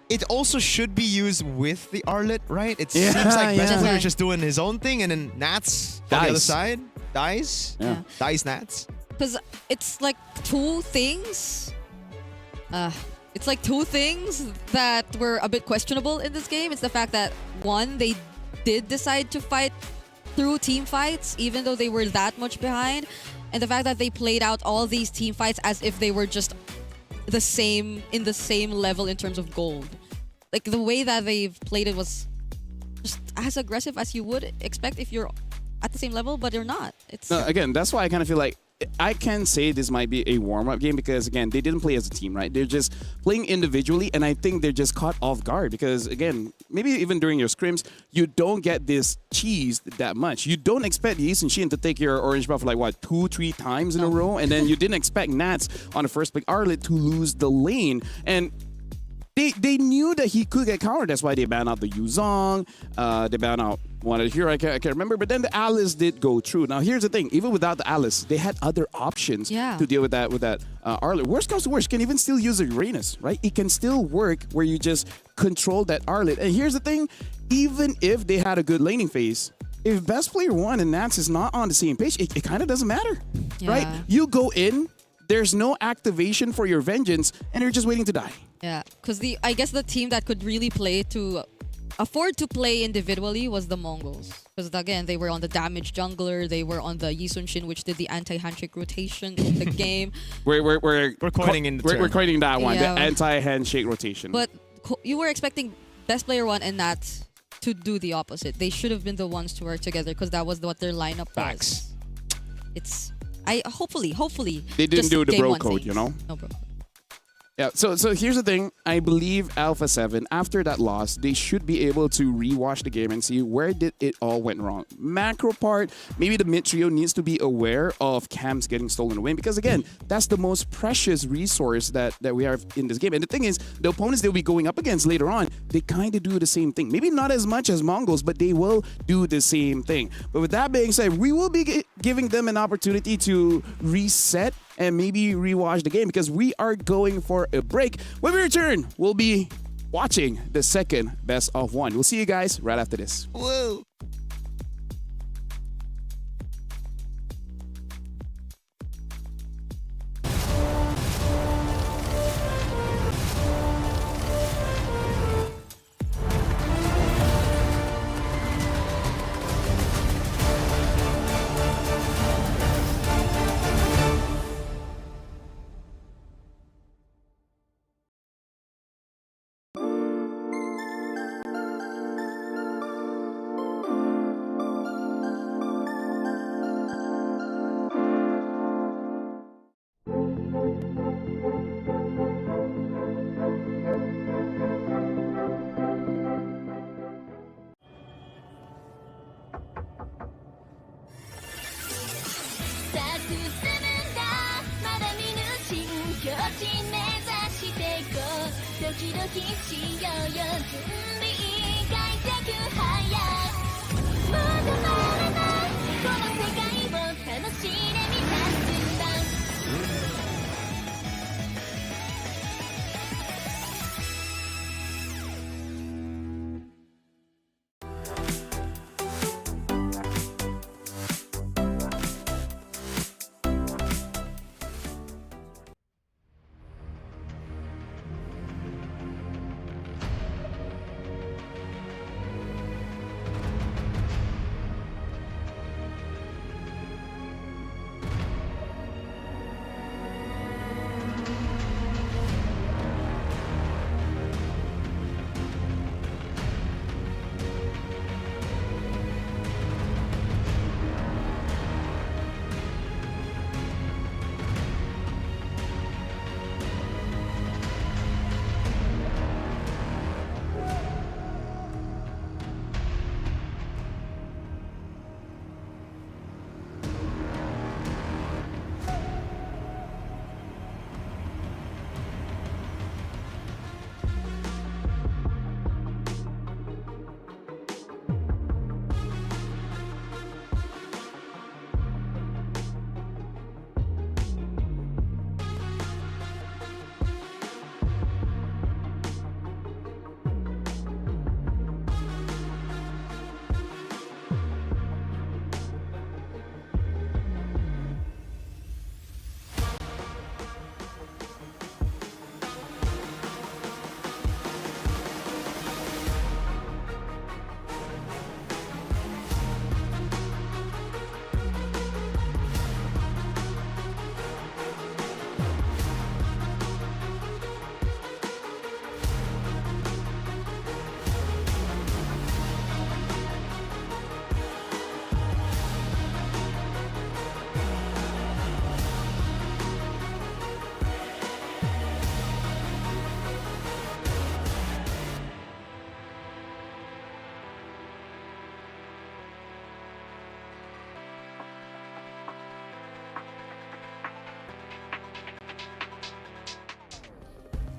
it also should be used with the Arlet, right? It seems like best player is just doing his own thing, and then Nats on the other side dies. Dies Nats. Because it's like 2 things. It's like 2 things that were a bit questionable in this game. It's the fact that 1, they did decide to fight through team fights, even though they were that much behind, and the fact that they played out all these team fights as if they were just in the same level in terms of gold. like the way that they've played it was just as aggressive as you would expect if you're at the same level, but they're not. It's No, again, that's why I kind of feel like I can say this might be a warm-up game because, again, they didn't play as a team, right? They're just playing individually, and I think they're just caught off guard because, again, maybe even during your scrims, you don't get this cheese that much. You don't expect Yi Sun-shin to take your orange buff like, what, 2-3 times in a row? And then you didn't expect Nats on the first pick Arlet to lose the lane. And they knew that he could get countered. That's why they banned out the Yuzong. They banned out one of the hero I can't remember. But then the Alice did go through. Now here's the thing: even without the Alice, they had other options to deal with that Arlet. Worst comes to worst, you can even still use a Uranus, right? It can still work where you just control that Arlet. And here's the thing: even if they had a good laning phase, if best player 1 and Nats is not on the same page, it kind of doesn't matter, right? You go in. There's no activation for your vengeance, and you're just waiting to die. Yeah, because I guess the team that could really play to afford to play individually was the Mongols. Because again, they were on the damage jungler, they were on the Yi Sun-shin, which did the anti-handshake rotation in the game. We're coining we're coining that one, the anti-handshake rotation. But you were expecting best player 1 and Nats to do the opposite. They should have been the ones to work together because that was what their lineup was. It's hopefully they didn't do the bro code, things. you know. No bro. Yeah, so here's the thing. I believe Alpha 7, after that loss, they should be able to rewatch the game and see where did it all went wrong. Macro part, maybe the mid trio needs to be aware of camps getting stolen away because, again, that's the most precious resource that we have in this game. And the thing is, the opponents they'll be going up against later on, they kind of do the same thing. Maybe not as much as Mongols, but they will do the same thing. But with that being said, we will be giving them an opportunity to reset and maybe rewatch the game because we are going for a break. When we return, we'll be watching the second best of 1. We'll see you guys right after this. Whoa.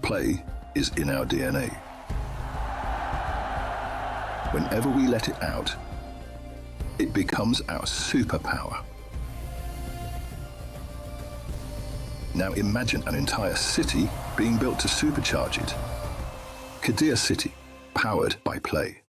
Play is in our DNA. Whenever we let it out, it becomes our superpower. Now imagine an entire city being built to supercharge it. Kadir City, powered by Play.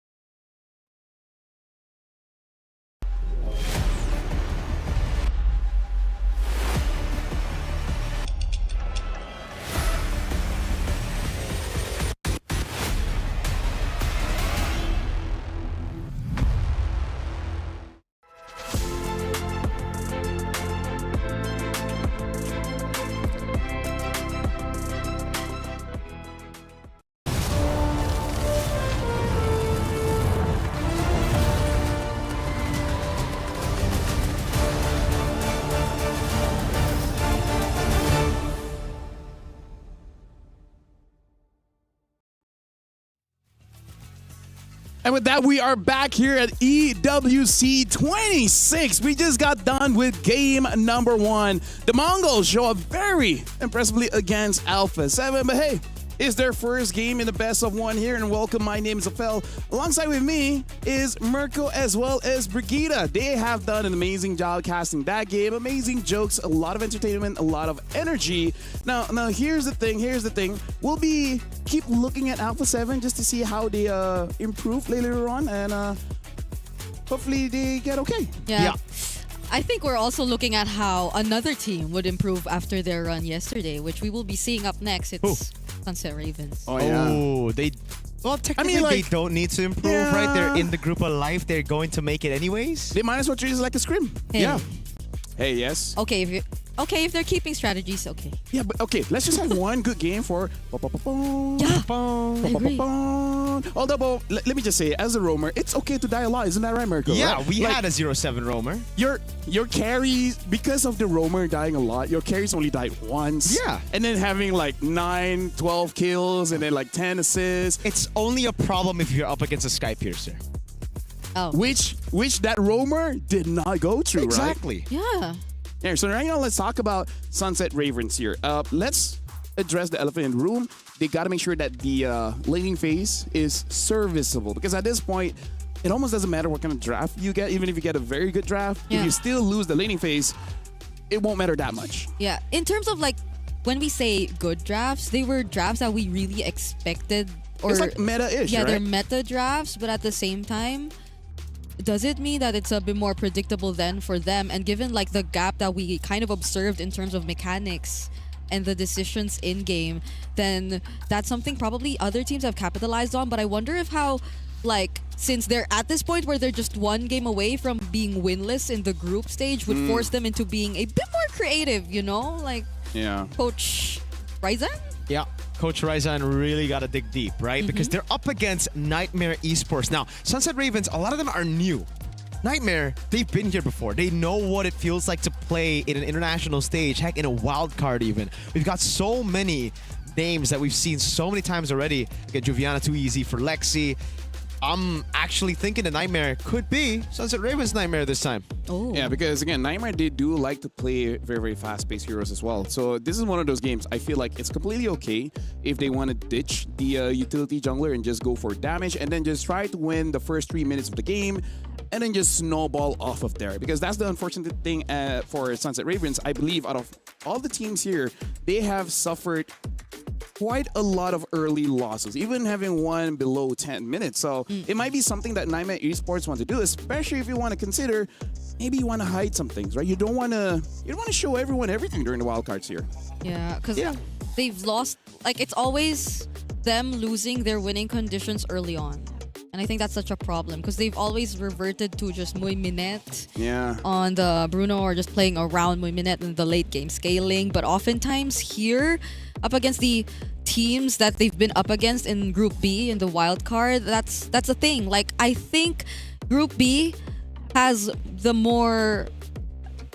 And with that, we are back here at EWC 26. We just got done with game number 1. The Mongols show up very impressively against Alpha 7. But hey, it's their first game in the best of 1 here. And welcome, my name is Afel. Alongside with me is Mirko as well as Brigitte. They have done an amazing job casting that game. Amazing jokes, a lot of entertainment, a lot of energy. Now here's the thing. We'll be keep looking at Alpha 7 just to see how they improve later on, and hopefully they get okay. Yeah. I think we're also looking at how another team would improve after their run yesterday, which we will be seeing up next. It's Sunset Ravens. Oh, yeah. Oh, technically they don't need to improve, right? They're in the group of life. They're going to make it anyways. They might as well treat it like a scrim. Hey. Yeah. Hey, yes. Okay, if they're keeping strategies, okay. Yeah, but okay, let's just have one good game for... Yeah, I agree. Although, let me just say, as a roamer, it's okay to die a lot. Isn't that right, Mirko? Yeah, right? we had a 0-7 roamer. Your carries, because of the roamer dying a lot, your carries only died once. Yeah. And then having like 9, 12 kills and then like 10 assists. It's only a problem if you're up against a Sky Piercer. Oh. Which that roamer did not go through, Exactly. Yeah. Yeah, so right now let's talk about Sunset Ravens here. Let's address the elephant in the room. They got to make sure that the laning phase is serviceable, because at this point, it almost doesn't matter what kind of draft you get. Even if you get a very good draft, if you still lose the laning phase, it won't matter that much. Yeah, in terms of like, when we say good drafts, they were drafts that we really expected. Or, it's like meta-ish, yeah, right? they're meta drafts, but at the same time, does it mean that it's a bit more predictable then for them? And given like the gap that we kind of observed in terms of mechanics and the decisions in game, then that's something probably other teams have capitalized on. But I wonder if how, like, since they're at this point where they're just one game away from being winless in the group stage, would force them into being a bit more creative, you know? Like, Coach Ryzen? Yeah, Coach Ryzen really got to dig deep, right? Because they're up against Nightmare Esports. Now, Sunset Ravens, a lot of them are new. Nightmare, they've been here before. They know what it feels like to play in an international stage, heck, in a wild card even. We've got so many names that we've seen so many times already. Again, Juviana Too Easy for Lexi. I'm actually thinking the Nightmare could be Sunset Ravens Nightmare this time. Oh. Yeah, because again, Nightmare, they do like to play very, very fast-paced heroes as well. So this is one of those games, I feel like it's completely okay if they want to ditch the utility jungler and just go for damage and then just try to win the first 3 minutes of the game and then just snowball off of there. Because that's the unfortunate thing for Sunset Ravens. I believe out of all the teams here, they have suffered quite a lot of early losses, even having won below 10 minutes. So it might be something that Nightmare Esports want to do, especially if you want to consider maybe you want to hide some things, right? You don't want to show everyone everything during the wildcards here. Yeah, because they've lost, like, it's always them losing their winning conditions early on. And I think that's such a problem because they've always reverted to just Muy Minette on the Bruno, or just playing around Muy Minette in the late game scaling. But oftentimes here, up against the teams that they've been up against in Group B in the wild card, that's a thing. Like, I think Group B has the more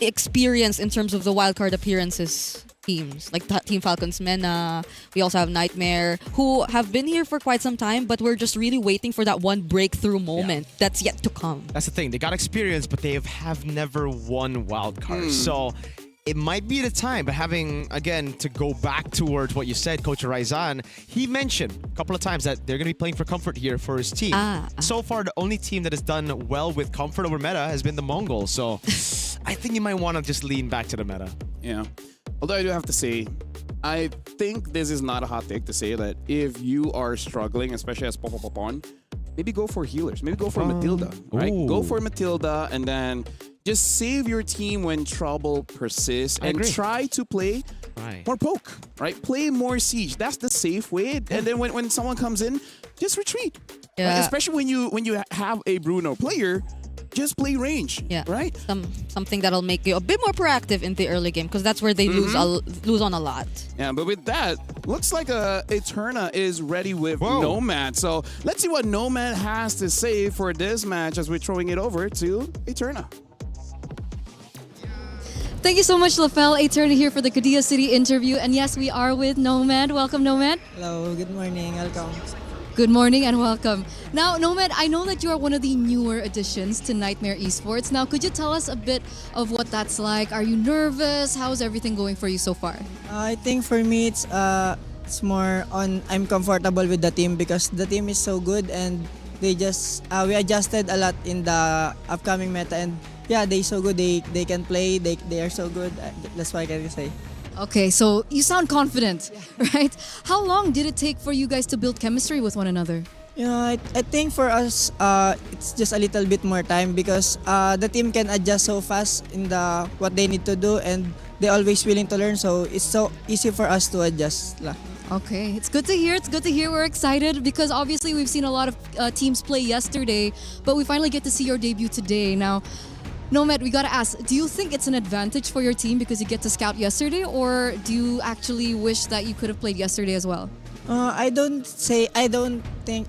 experience in terms of the wild card appearances teams, like Team Falcons Mena. We also have Nightmare, who have been here for quite some time, but we're just really waiting for that one breakthrough moment that's yet to come. That's the thing. They got experience, but they have never won wildcards. So it might be the time, but having, again, to go back towards what you said, Coach Raizan, he mentioned a couple of times that they're going to be playing for comfort here for his team. So far, the only team that has done well with comfort over meta has been the Mongols. So I think you might want to just lean back to the meta. Yeah. Although I do have to say, I think this is not a hot take to say that if you are struggling, especially as Popopopon, maybe go for healers. Maybe go for Matilda, right? Ooh. Go for Matilda and then just save your team when trouble persists and try to play more poke, right? Play more siege. That's the safe way. And then when someone comes in, just retreat. Yeah. Right? Especially when you have a Bruno player, just play range, right? Something that'll make you a bit more proactive in the early game because that's where they lose on a lot. Yeah, but with that, looks like Eterna is ready with Nomad. So let's see what Nomad has to say for this match as we're throwing it over to Eterna. Thank you so much, Lafel. Eterna here for the Kadia City interview. And yes, we are with Nomad. Welcome, Nomad. Hello, good morning. Welcome. Good morning and welcome. Now, Nomad, I know that you are one of the newer additions to Nightmare Esports. Now, could you tell us a bit of what that's like? Are you nervous? How's everything going for you so far? I think for me, it's more on I'm comfortable with the team because the team is so good and they just we adjusted a lot in the upcoming meta and yeah, they so good. They can play. They are so good. That's what I can say. Okay, so you sound confident, right? How long did it take for you guys to build chemistry with one another? You know, I think for us, it's just a little bit more time because the team can adjust so fast in the what they need to do and they're always willing to learn. So it's so easy for us to adjust. Okay, it's good to hear. It's good to hear. We're excited because obviously we've seen a lot of teams play yesterday, but we finally get to see your debut today. Now, Nomad, we gotta ask, do you think it's an advantage for your team because you get to scout yesterday, or do you actually wish that you could have played yesterday as well? I don't think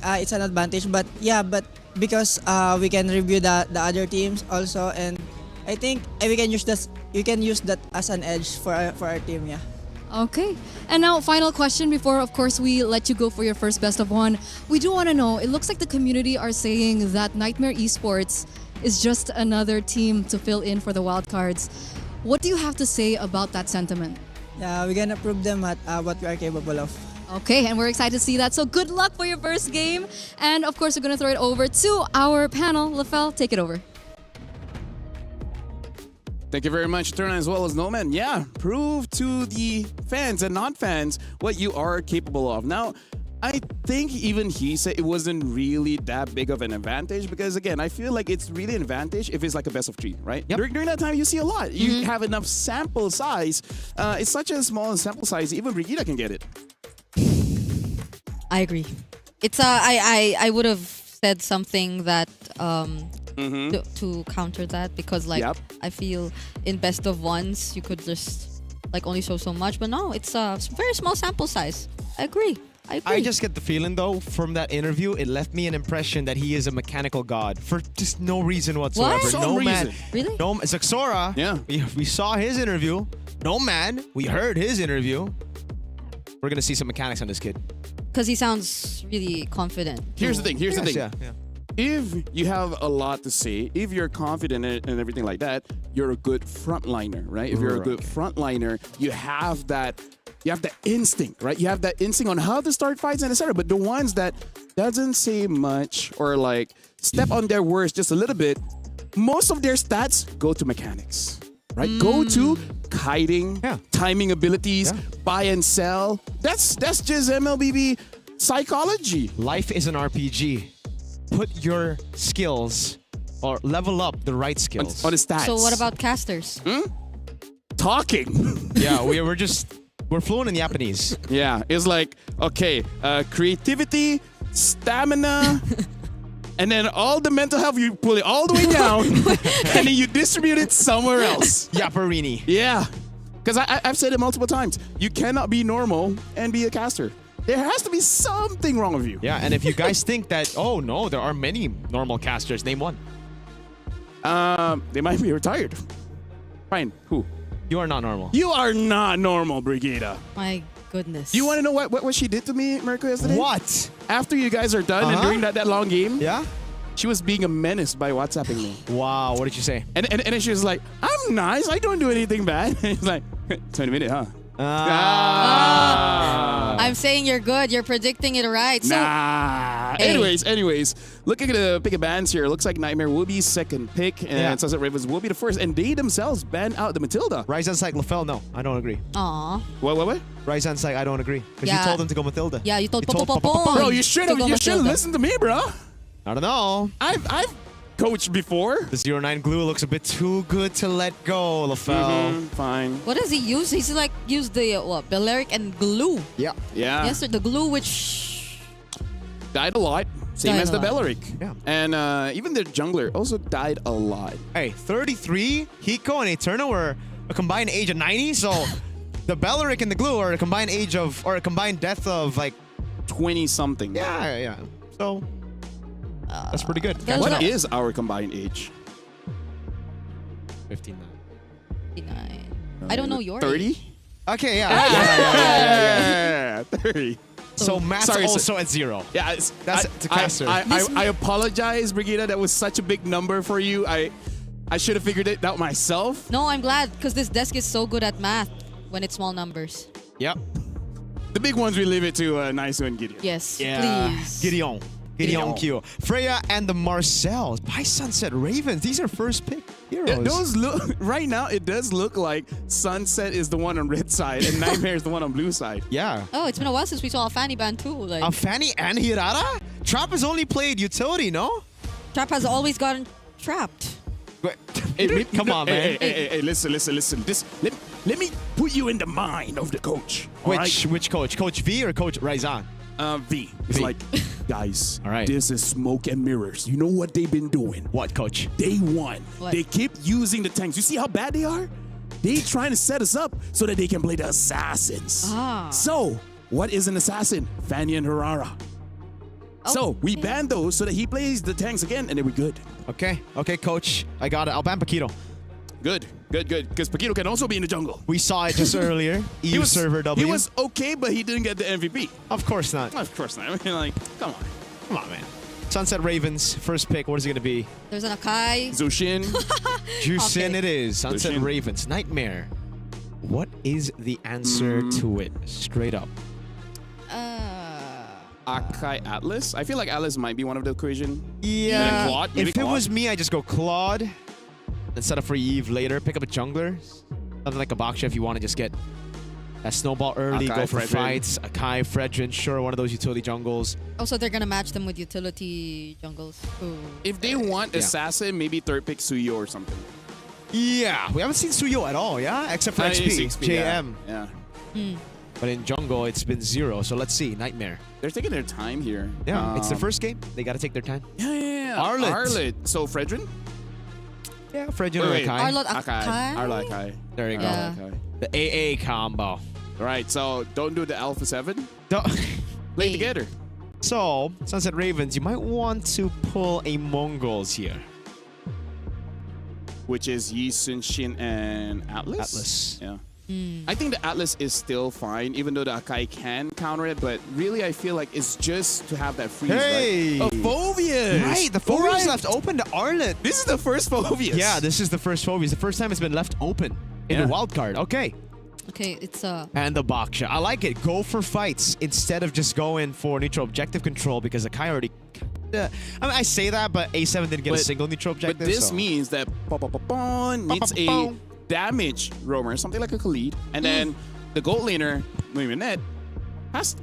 it's an advantage, but yeah, but because we can review the other teams also, and I think we can use that as an edge for our team, yeah. Okay. And now, final question before, of course, we let you go for your first best of one. We do want to know, it looks like the community are saying that Nightmare Esports is just another team to fill in for the wildcards. What do you have to say about that sentiment? Yeah, we're gonna prove them what we are capable of. Okay, and we're excited to see that. So good luck for your first game. And of course, we're going to throw it over to our panel. Lafel, take it over. Thank you very much, Eterna, as well as Nomad. Yeah, prove to the fans and non-fans what you are capable of. Now, I think even he said it wasn't really that big of an advantage because, again, I feel like it's really an advantage if it's like a best of 3, right? Yep. During that time, you see a lot. You have enough sample size. It's such a small sample size, even Brigitte can get it. I agree. It's I would have said something that to counter that because I feel in best of ones you could just only show so much, but no, it's a very small sample size. I agree. I just get the feeling though from that interview, it left me an impression that he is a mechanical god for just no reason whatsoever. What? No reason. Really? No, Zaxora. Yeah. We saw his interview. Nomad. We heard his interview. We're gonna see some mechanics on this kid. Because he sounds really confident. Here's the thing. Yeah. If you have a lot to say, if you're confident and everything like that, you're a good frontliner, right? If you're a good frontliner, you have that instinct, right? You have that instinct on how to start fights and etc. But the ones that doesn't say much or step on their words just a little bit, most of their stats go to mechanics, right? Go to kiting, timing abilities, buy and sell. That's just MLBB psychology. Life is an RPG. Put your skills or level up the right skills on the stats. So what about casters? Talking. Yeah, we're fluent in Japanese. Yeah, it's creativity, stamina, and then all the mental health, you pull it all the way down, and then you distribute it somewhere else. Yaparini. Yeah, because I've said it multiple times. You cannot be normal and be a caster. There has to be something wrong with you. Yeah, and if you guys think that, oh no, there are many normal casters, name one. They might be retired. Fine, who? You are not normal. You are not normal, Brigitte. My goodness. You want to know what she did to me, Mirko, yesterday? What? After you guys are done and during that long game, She was being a menace by WhatsApping me. Wow, what did you say? And then she was like, I'm nice. I don't do anything bad. He's like, 20 minutes, huh? I'm saying you're good. You're predicting it right. So, Nah. Hey. Anyways, looking at the pick of bands here, looks like Nightmare will be second pick, and Sunset Ravens will be the first, and they themselves ban out the Matilda. Rise and Psych, LaFell, no, I don't agree. aw. What? Rise and Psych, I don't agree. Because Yeah. you told them to go Matilda. Yeah, you told told Popopopon. Bro, you should have Matilda. listened to me, bro. I don't know. I've coached before. The 09 glue looks a bit too good to let go, LaFell. Fine. What does he use? He's like used the Balearic and glue. Yeah. Yeah. Yes, sir. The glue which Died a lot. Same Died as a the lot. Belleric. Yeah. And even the jungler also died a lot. Hey, 33, Hiko and Eterna were a combined age of 90, so the Belleric and the glue are a combined age of, or a combined death of like, 20 something. yeah. So, that's pretty good. there's What a- is our combined age? 59. 59. I don't know your 30? age. Okay, Yeah, 30. So Matt's Sorry, also at 0. Yeah, That's to caster. I apologize, Brigida. That was such a big number for you. I should have figured it out myself. No, I'm glad because this desk is so good at math when it's small numbers. Yep. The big ones we leave it to Naisu and Gideon. Yes, Yeah. please. Gideon Q. Freya and the Marcells by Sunset Ravens. These are first pick heroes. Those look right now. It does look like Sunset is the one on red side and Nightmare is the one on blue side. Yeah. Oh, it's been a while since we saw a Fanny band too. Like Fanny and Hirara? Trap has only played utility, no? Trap has always gotten trapped. Come on, man. Hey, listen. This let me put you in the mind of the coach. all right? Which coach? Coach V or Coach Raizan? V. It's V. like, guys, All right. this is smoke and mirrors. You know what they've been doing? What, Coach? Day one, What? they keep using the tanks. You see how bad they are? They trying to set us up so that they can play the assassins. Ah. So, what is an assassin? Fanny and Harara. So, we ban those so that he plays the tanks again, and then we're good. Okay, Coach. I got it. I'll ban Paquito. Good. Because Paquito can also be in the jungle. We saw it just earlier. EU server W. He was okay, but he didn't get the MVP. Of course not. Of course not. I mean, like, come on. Come on, man. Sunset Ravens, first pick. What is it going to be? There's an Akai. Zushin. Juicin Okay. it is. Sunset Jushin. Ravens. Nightmare. What is the answer to it? Straight up. Akai Atlas. I feel like Atlas might be one of the equation. Yeah. Maybe Claude. Maybe If it Claude. was me, I just go Claude. Then set up for Eve later. Pick up a jungler. Something like a Baksha if you want to just get that snowball early. Akai, go for Fredrin. fights. Akai, Fredrin. Sure, one of those utility jungles. Also, they're gonna match them with utility jungles. Ooh. If they want Yeah. assassin, maybe third pick Suyo or something. Yeah. We haven't seen Suyo at all, yeah? Except for XP, JM. Yeah. But in jungle, it's been 0. So let's see. Nightmare. They're taking their time here. Yeah. It's the first game. They got to take their time. Yeah. Arlet. So Fredrin? Yeah, Fredrin or Wait. Akai. Arlot Akai. Arla Akai. There you go. Yeah. Okay. The AA combo. All right. So don't do the Alpha 7. Don't- Play Hey. together. So, Sunset Ravens, you might want to pull a Mongols here. Which is Yi Sun Shin and Atlas. Atlas. Yeah. I think the Atlas is still fine, even though the Akai can counter it. But really, I feel like it's just to have that freeze. Hey! Right? Phobias! Right, the Phobius left open to Arlet. This is the first Phobias. Yeah, this is the first Phobius. The first time it's been left open in Yeah. the wild card. Okay. Okay, it's And the Baksha. I like it. Go for fights instead of just going for neutral objective control because Akai already... I mean, I say that, but A7 didn't get a But- single neutral objective. But this so. means that needs a damage roamer, something like a Khalid, and then the gold laner, Muminette, has.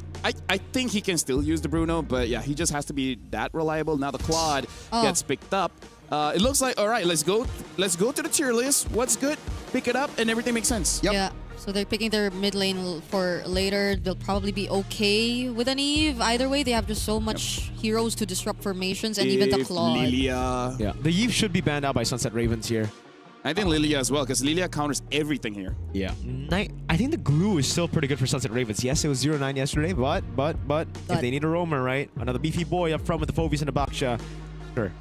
I think he can still use the Bruno, but yeah, he just has to be that reliable. Now the Claude gets picked up. It looks like all right. Let's go to the tier list. What's good? Pick it up, and everything makes sense. Yep. yeah. So they're picking their mid lane for later. They'll probably be okay with an Eve. Either way, they have just so much heroes to disrupt formations, and even the If Claw. Lilia. Yeah. The Eve should be banned out by Sunset Ravens here. I think Lilia as well, because Lilia counters everything here. Yeah. I think the glue is still pretty good for Sunset Ravens. Yes, it was 0-9 yesterday, but if they need a roamer, right? Another beefy boy up front with the Phobius and the Baksha. Sure.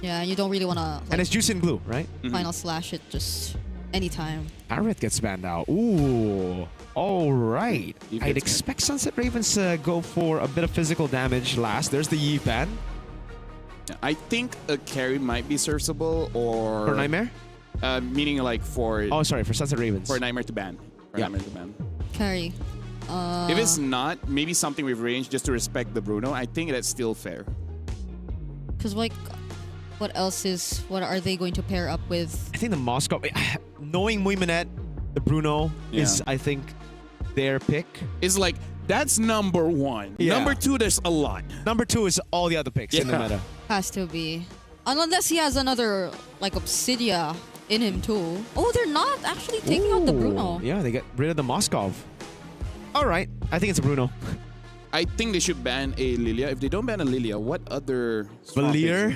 Yeah, you don't really want to And it's Juice in Glue, right? final slash it just anytime. Parrot gets banned out. Ooh. All right. Eve I'd gets expect Sunset Ravens to go for a bit of physical damage last. There's the Eve ban. I think a carry might be serviceable or For Nightmare? meaning like for Oh, sorry, for Sunset Ravens. for Nightmare to ban. For Yeah. Nightmare to ban. Carry. If it's not, maybe something with range just to respect the Bruno. I think that's still fair. Because like, what are they going to pair up with? I think the Moscow, knowing Muimanet, the Bruno is, I think, their pick. It's like that's number one. Yeah. Number two, there's a lot. Number 2 is all the other picks in the Yeah. meta. Has to be. Unless he has another like Obsidia in him too. Oh, they're not actually taking out the Bruno. Yeah, they get rid of the Moskov. All right, I think it's a Bruno. I think they should ban a Lilia. If they don't ban a Lilia, what other swamp Valier? is-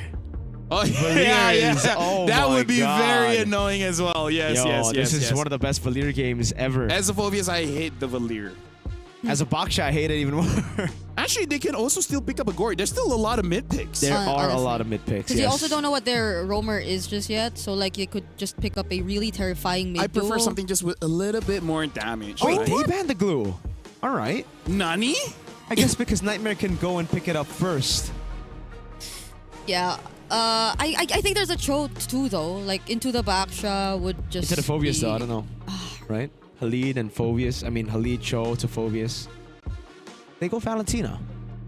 Oh Valier yeah, yeah. is- oh that my would be very God. annoying as well. Yes, Yo, yes, yes. this is yes. one of the best Valier games ever. As a Phobias, I hate the Valier. As a Baksha, I hate it even more. Actually, they can also still pick up a Gory. There's still a lot of mid picks. There are a Honestly. lot of mid picks. Because Yes. you also don't know what their roamer is just yet. So like you could just pick up a really terrifying mid I prefer duo. something just with a little bit more damage. Wait, right? they banned the glue. All right. Nani? I guess because Nightmare can go and pick it up first. Yeah. I think there's a Cho too though. Like Into the Baksha would just Into the Phobias be- though, I don't know. Right? Halid and Phobias. I mean, Halid, Cho to Phobias. They go Valentina.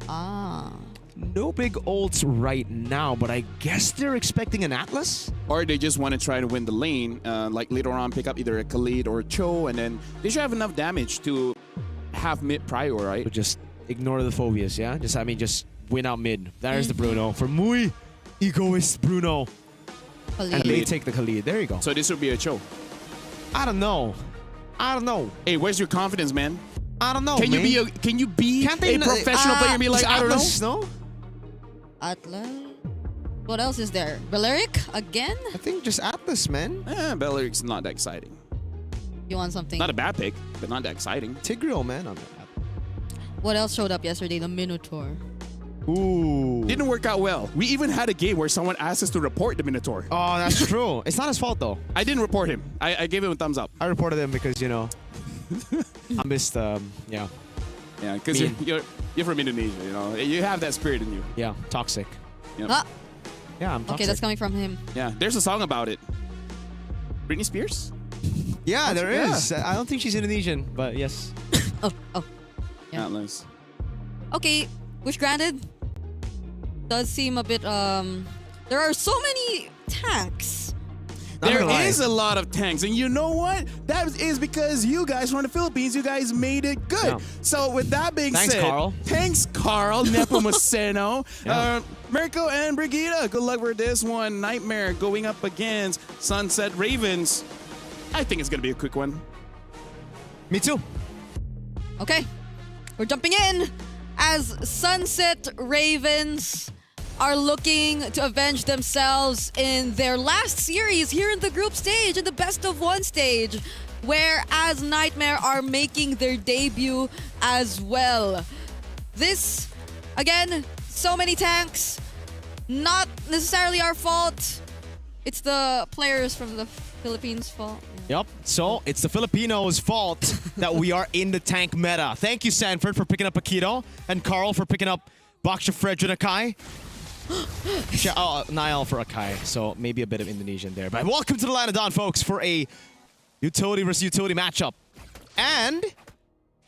Ah. No big ults right now, but I guess they're expecting an Atlas? Or they just want to try to win the lane, like later on pick up either a Khalid or a Cho, and then they should have enough damage to have mid prior, right? Or just ignore the Phobias, yeah? Just win out mid. There's the Bruno. For Mui, egoist Bruno. Khalid. And they take the Khalid. There you go. So this would be a Cho. I don't know. Hey, where's your confidence, man? I don't know, Can man. you be Can't they a professional player and be like, just I don't know? Atlas, no? Atlas. What else is there? Valeric again? I think just Atlas, man. Belleric's not that exciting. You want something? Not a bad pick, but not that exciting. Tigreal, man. What else showed up yesterday? The Minotaur. Ooh. Didn't work out well. We even had a game where someone asked us to report the Minotaur. Oh, that's true. It's not his fault, though. I didn't report him. I gave him a thumbs up. I reported him because, you know, I missed, yeah, Yeah, because Mean. you're from Indonesia, you know. You have that spirit in you. yeah, toxic. Yep. Ah, Yeah, I'm toxic. okay, that's coming from him. Yeah, there's a song about it. Britney Spears? Yeah, there Yeah. is. I don't think she's Indonesian, but yes. Oh. Yeah. Atlas. Okay, wish granted. Does seem a bit, there are so many tanks. Not There gonna lie. is a lot of tanks, and you know what? That is because you guys from the Philippines, you guys made it good. Yeah. So with that being Thanks, said, Carl. Thanks, Carl, Nepomuceno, Yeah. Mirko, and Brigida. Good luck for this one. Nightmare going up against Sunset Ravens. I think it's gonna be a quick one. Me too. Okay, we're jumping in as Sunset Ravens are looking to avenge themselves in their last series here in the group stage, in the best of one stage, whereas Nightmare are making their debut as well. This, again, so many tanks, not necessarily our fault. It's the players from the Philippines' fault. Yep. So it's the Filipinos' fault that we are in the tank meta. Thank you, Sanford, for picking up Akito, and Carl for picking up Baksha Fredrin Akai. Niall for Akai. So maybe a bit of Indonesian there. But welcome to the Line of Dawn, folks, for a utility versus utility matchup. And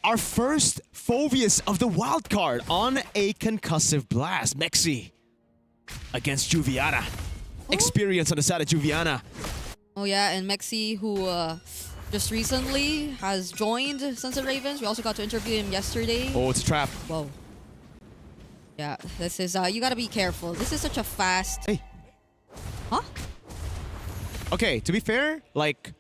our first Phobias of the wild card on a concussive blast. Mexi against Juviana. Experience on the side of Juviana. Oh yeah, and Mexi, who just recently has joined Sunset Ravens. We also got to interview him yesterday. Oh, it's a trap. Whoa. Yeah, this is, you gotta be careful. This is such a fast... Hey. Huh? Okay, to be fair, like,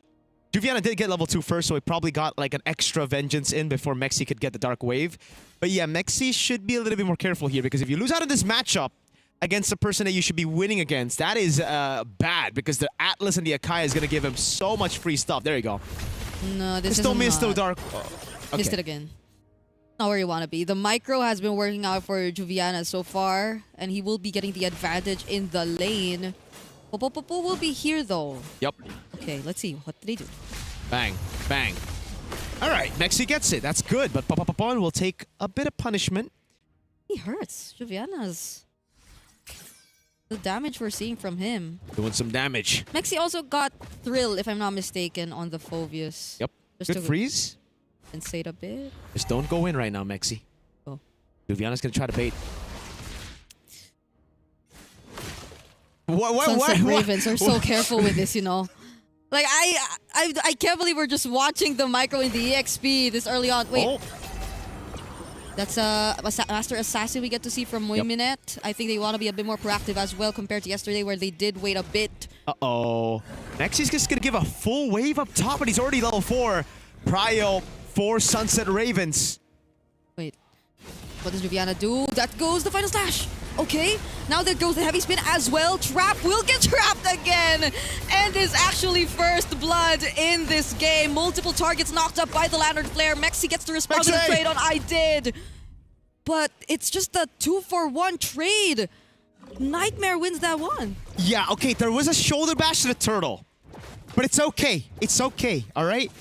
Juviana did get level 2 first, so he probably got like an extra vengeance in before Mexi could get the Dark Wave. But yeah, Mexi should be a little bit more careful here, because if you lose out in this matchup against the person that you should be winning against, that is bad, because the Atlas and the Akai is going to give him so much free stuff. There you go. No, this is Still missed the not. Dark... Missed it again. Not where you want to be. The micro has been working out for Juviana so far, and he will be getting the advantage in the lane. Popo will be here though. Yep. Okay, let's see. What did they do? Bang. Bang. All right, Mexi gets it. That's good, but Papapapon will take a bit of punishment. He hurts. Juviana's... The damage we're seeing from him. Doing some damage. Mexi also got Thrill, if I'm not mistaken, on the Phoveus. Yep. Just Good to freeze. compensate a bit. Just don't go in right now, Mexi. Oh. Juviana's gonna try to bait. What? Sunset Ravens are so careful with this, you know. Like I can't believe we're just watching the micro in the EXP this early on. Wait. Oh. That's a Master Assassin we get to see from Moiminet. I think they want to be a bit more proactive as well compared to yesterday where they did wait a bit. Uh-oh. Mexi's just gonna give a full wave up top, and he's already level 4. Prio for Sunset Ravens. Wait. What does Juviana do? That goes the final slash. Okay. Now there goes the heavy spin as well. Trap will get trapped again. And is actually first blood in this game. Multiple targets knocked up by the Lantern Flare. Mexi gets to respond to the Mexi! trade on I did. But it's just a 2-for-1 trade. Nightmare wins that one. Yeah, okay, there was a shoulder bash to the turtle. But it's okay. It's okay, all right?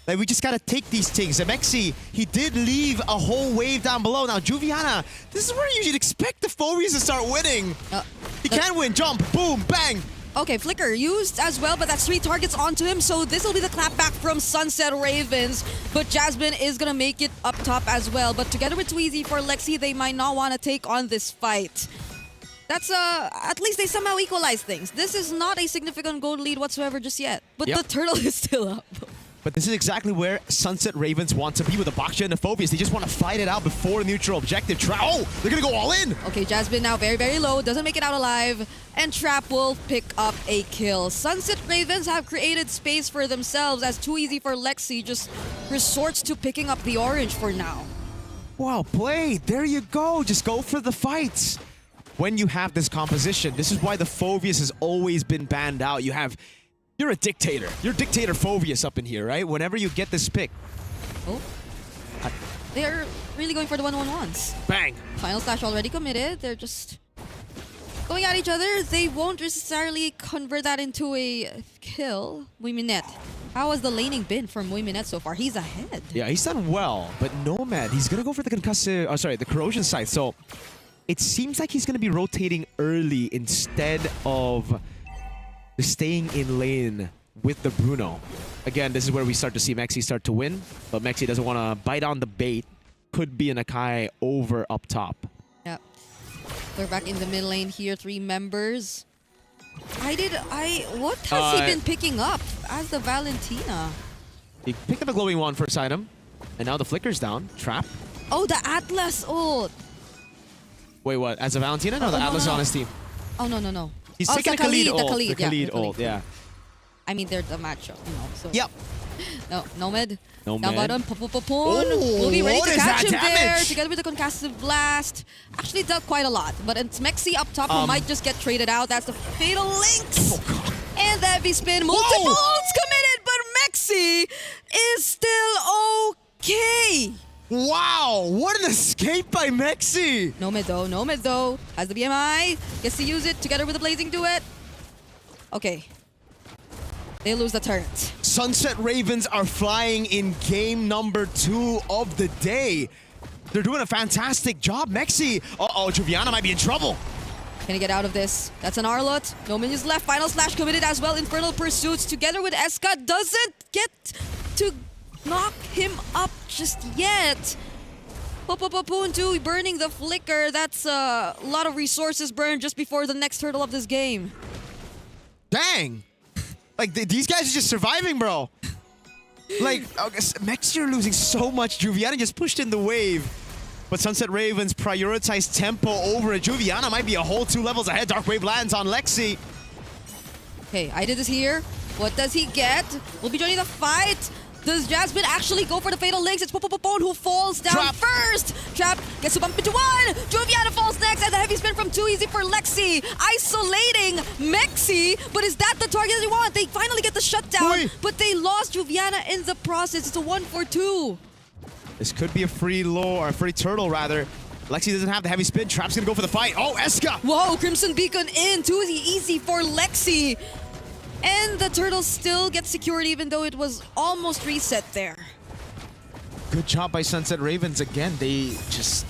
Like, we just gotta take these things. And Mexi, he did leave a whole wave down below. Now, Juviana, this is where you should expect the Phoveus to start winning. He can win. Jump, boom, bang. Okay, Flicker used as well, but that's 3 targets onto him, so this will be the clapback from Sunset Ravens. But Jasmine is gonna make it up top as well. But together with Tweezy for Lexi, they might not want to take on this fight. That's at least they somehow equalize things. This is not a significant gold lead whatsoever just yet. But the turtle is still up. But this is exactly where Sunset Ravens want to be with the Baksha and the Phoveus. They just want to fight it out before the neutral objective. Oh, they're going to go all in. Okay, Jasmine now very, very low. Doesn't make it out alive. And Trap will pick up a kill. Sunset Ravens have created space for themselves as Too Easy for Lexi just resorts to picking up the orange for now. Wow, play. There you go. Just go for the fights. When you have this composition, this is why the Phoveus has always been banned out. You're a dictator. You're Dictator Phoveus up in here, right? Whenever you get this pick. Oh. They're really going for the 1-1-1s. Bang. Final slash already committed. They're just going at each other. They won't necessarily convert that into a kill. Moiminet. How has the laning been for Moiminet so far? He's ahead. Yeah, he's done well, but Nomad, he's going to go for the concussive, the corrosion side. So it seems like he's going to be rotating early instead of staying in lane with the Bruno. Again, this is where we start to see Mexi start to win, but Mexi doesn't want to bite on the bait. Could be an Akai over up top. Yeah. They're back in the mid lane here, 3 members. What has he been picking up as the Valentina? He picked up a glowing wand first item, and now the flicker's down. Trap. Oh, the Atlas ult. Wait, what? As a Valentina? No, the Atlas is on his team. Oh, no. He's taking the a Khalid ult. The Khalid ult, yeah. I mean, they're the matchup, you know. So. Yep. No, Nomad. Nomad. Down bottom, will be ready what to is catch that him there, damage? together with the concussive blast. Actually dealt quite a lot, but it's Mexi up top who might just get traded out. That's the Fatal Links. Oh, God. And the heavy spin, multiple ults committed, but Mexi is still okay. Wow, what an escape by Mexi! Nomad though, has the BMI, gets to use it together with the Blazing Duet. Okay. They lose the turret. Sunset Ravens are flying in game number 2 of the day. They're doing a fantastic job. Mexi, Juviana might be in trouble. Can he get out of this? That's an Arlot. No minions left. Final slash committed as well. Infernal Pursuits together with Eska doesn't get to knock him up just yet. Poon burning the flicker. That's a lot of resources burned just before the next hurdle of this game. Dang! Like, these guys are just surviving, bro. Like, Mexi are losing so much. Juviana just pushed in the wave. But Sunset Ravens prioritize tempo over it. Juviana might be a whole 2 levels ahead. Dark Wave lands on Lexi. Okay, I did this here. What does he get? Will be joining the fight. Does Jasmine actually go for the Fatal Links? It's Popopopone who falls down Trap. first. Trap gets to bump into 1. Juviana falls next, and the heavy spin from Too Easy for Lexi. Isolating Mexi, but is that the target they want? They finally get the shutdown, Oi. but they lost Juviana in the process. It's a 1-for-2. This could be a free lure, or a free turtle, rather. Lexi doesn't have the heavy spin. Trap's gonna go for the fight. Oh, Eska! Whoa, Crimson Beacon in. Too easy for Lexi. And the turtle still gets secured even though it was almost reset there. Good job by Sunset Ravens again. They just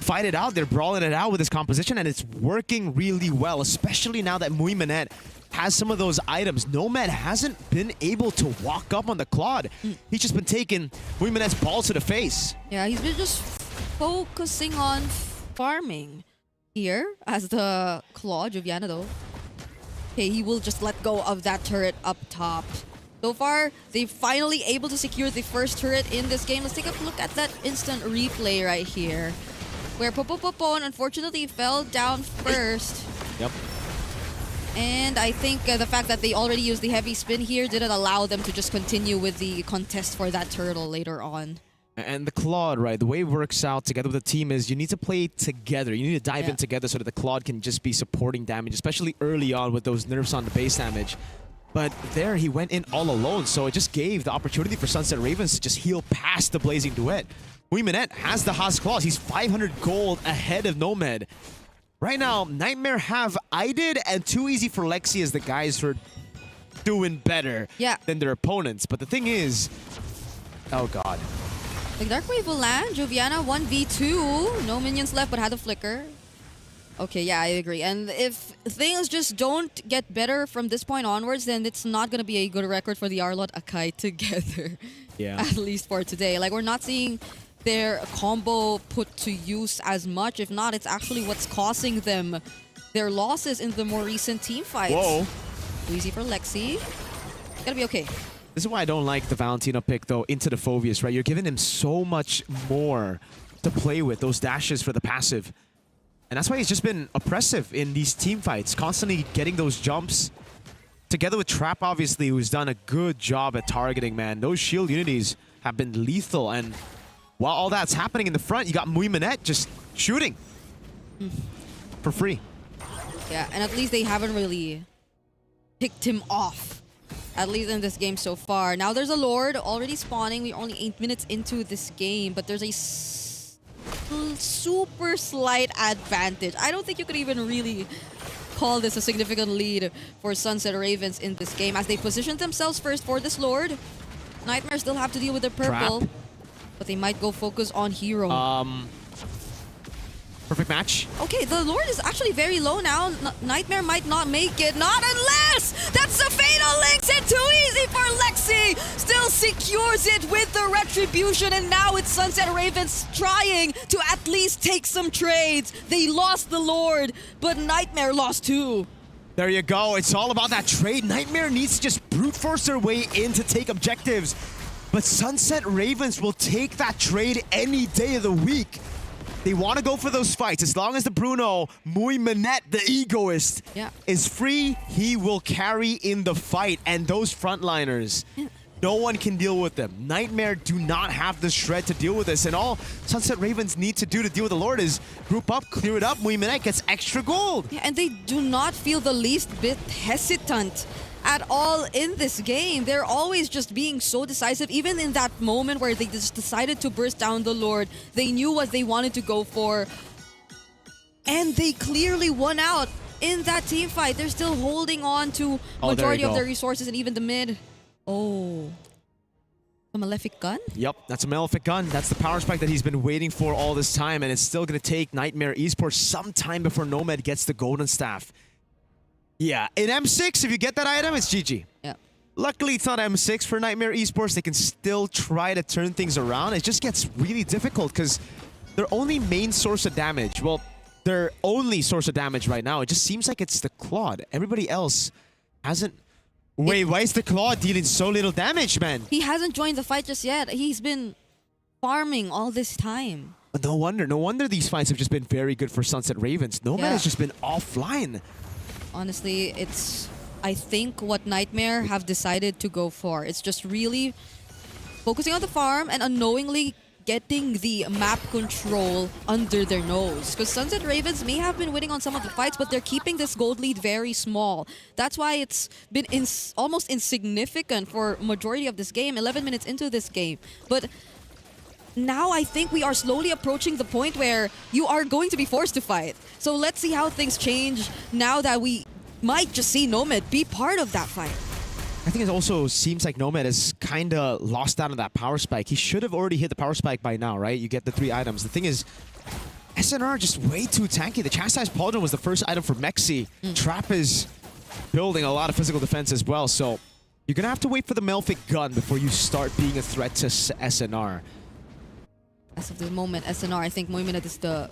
fight it out. They're brawling it out with this composition, and it's working really well, especially now that MLBB has some of those items. Nomad hasn't been able to walk up on the Claude. He's just been taking MLBB's balls to the face. Yeah, he's been just focusing on farming here as the Claude. Joviana, though. Okay, he will just let go of that turret up top. So far, they're finally able to secure the first turret in this game. Let's take a look at that instant replay right here, where Popopopon unfortunately fell down first. Yep. And I think the fact that they already used the heavy spin here didn't allow them to just continue with the contest for that turtle later on. And the Claude, right, the way it works out together with the team is you need to play together. You need to dive in together so that the Claude can just be supporting damage, especially early on with those nerfs on the base damage. But there, he went in all alone, so it just gave the opportunity for Sunset Ravens to just heal past the Blazing Duet. MLBB has the Haas Claws. He's 500 gold ahead of Nomad. Right now, Nightmare have IDed and Too Easy for Lexi as the guys who are doing better than their opponents. But the thing is, oh god. The Dark Wave will land. Joviana 1v2. No minions left, but had a flicker. Okay, yeah, I agree. And if things just don't get better from this point onwards, then it's not going to be a good record for the Arlott Akai together. Yeah. At least for today. Like, we're not seeing their combo put to use as much. If not, it's actually what's causing them their losses in the more recent team fights. Whoa. Too easy for Lexi. Gotta be okay. This is why I don't like the Valentino pick, though, into the Phoveus, right? You're giving him so much more to play with, those dashes for the passive. And that's why he's just been oppressive in these team fights, constantly getting those jumps. Together with Trap, obviously, who's done a good job at targeting, man. Those shield unities have been lethal. And while all that's happening in the front, you got MLBB just shooting for free. Yeah, and at least they haven't really picked him off. At least in this game so far. Now there's a Lord already spawning. We're only 8 minutes into this game, but there's a super slight advantage. I don't think you could even really call this a significant lead for Sunset Ravens in this game as they position themselves first for this Lord. Nightmare still have to deal with their purple, Trap. but they might go focus on Hero. Perfect match. Okay, the Lord is actually very low now. Nightmare might not make it. Not unless! That's the Fatal Links and Too Easy for Lexi! Still secures it with the Retribution, and now it's Sunset Ravens trying to at least take some trades. They lost the Lord, but Nightmare lost too. There you go. It's all about that trade. Nightmare needs to just brute force their way in to take objectives. But Sunset Ravens will take that trade any day of the week. They want to go for those fights. As long as the Bruno, MLBB, the egoist, is free, he will carry in the fight. And those frontliners, no one can deal with them. Nightmare do not have the shred to deal with this. And all Sunset Ravens need to do to deal with the Lord is group up, clear it up. MLBB gets extra gold. Yeah, and they do not feel the least bit hesitant at all in this game. They're always just being so decisive. Even in that moment where they just decided to burst down the Lord, they knew what they wanted to go for. And they clearly won out in that team fight. They're still holding on to majority of their resources and even the mid. Oh. A Malefic Gun? Yep, that's a Malefic Gun. That's the power spike that he's been waiting for all this time. And it's still going to take Nightmare Esports some time before Nomad gets the Golden Staff. Yeah, in M6, if you get that item, it's GG. Yeah. Luckily, it's not M6 for Nightmare Esports. They can still try to turn things around. It just gets really difficult because their only main source of damage, well, their only source of damage right now, it just seems like it's the Claude. Everybody else hasn't... Wait, why is the Claude dealing so little damage, man? He hasn't joined the fight just yet. He's been farming all this time. No wonder these fights have just been very good for Sunset Ravens. Nomad has just been offline. Honestly, it's, I think, what Nightmare have decided to go for. It's just really focusing on the farm and unknowingly getting the map control under their nose. Because Sunset Ravens may have been winning on some of the fights, but they're keeping this gold lead very small. That's why it's been almost insignificant for majority of this game, 11 minutes into this game. But now I think we are slowly approaching the point where you are going to be forced to fight. So let's see how things change now that we might just see Nomad be part of that fight. I think it also seems like Nomad has kind of lost out on that power spike. He should have already hit the power spike by now, right? You get the 3 items. The thing is, SNR just way too tanky. The Chastised Pauldron was the first item for MSC. Trap is building a lot of physical defense as well, so you're gonna have to wait for the Melfic gun before you start being a threat to SNR. As of the moment, SNR, I think Moiminat is the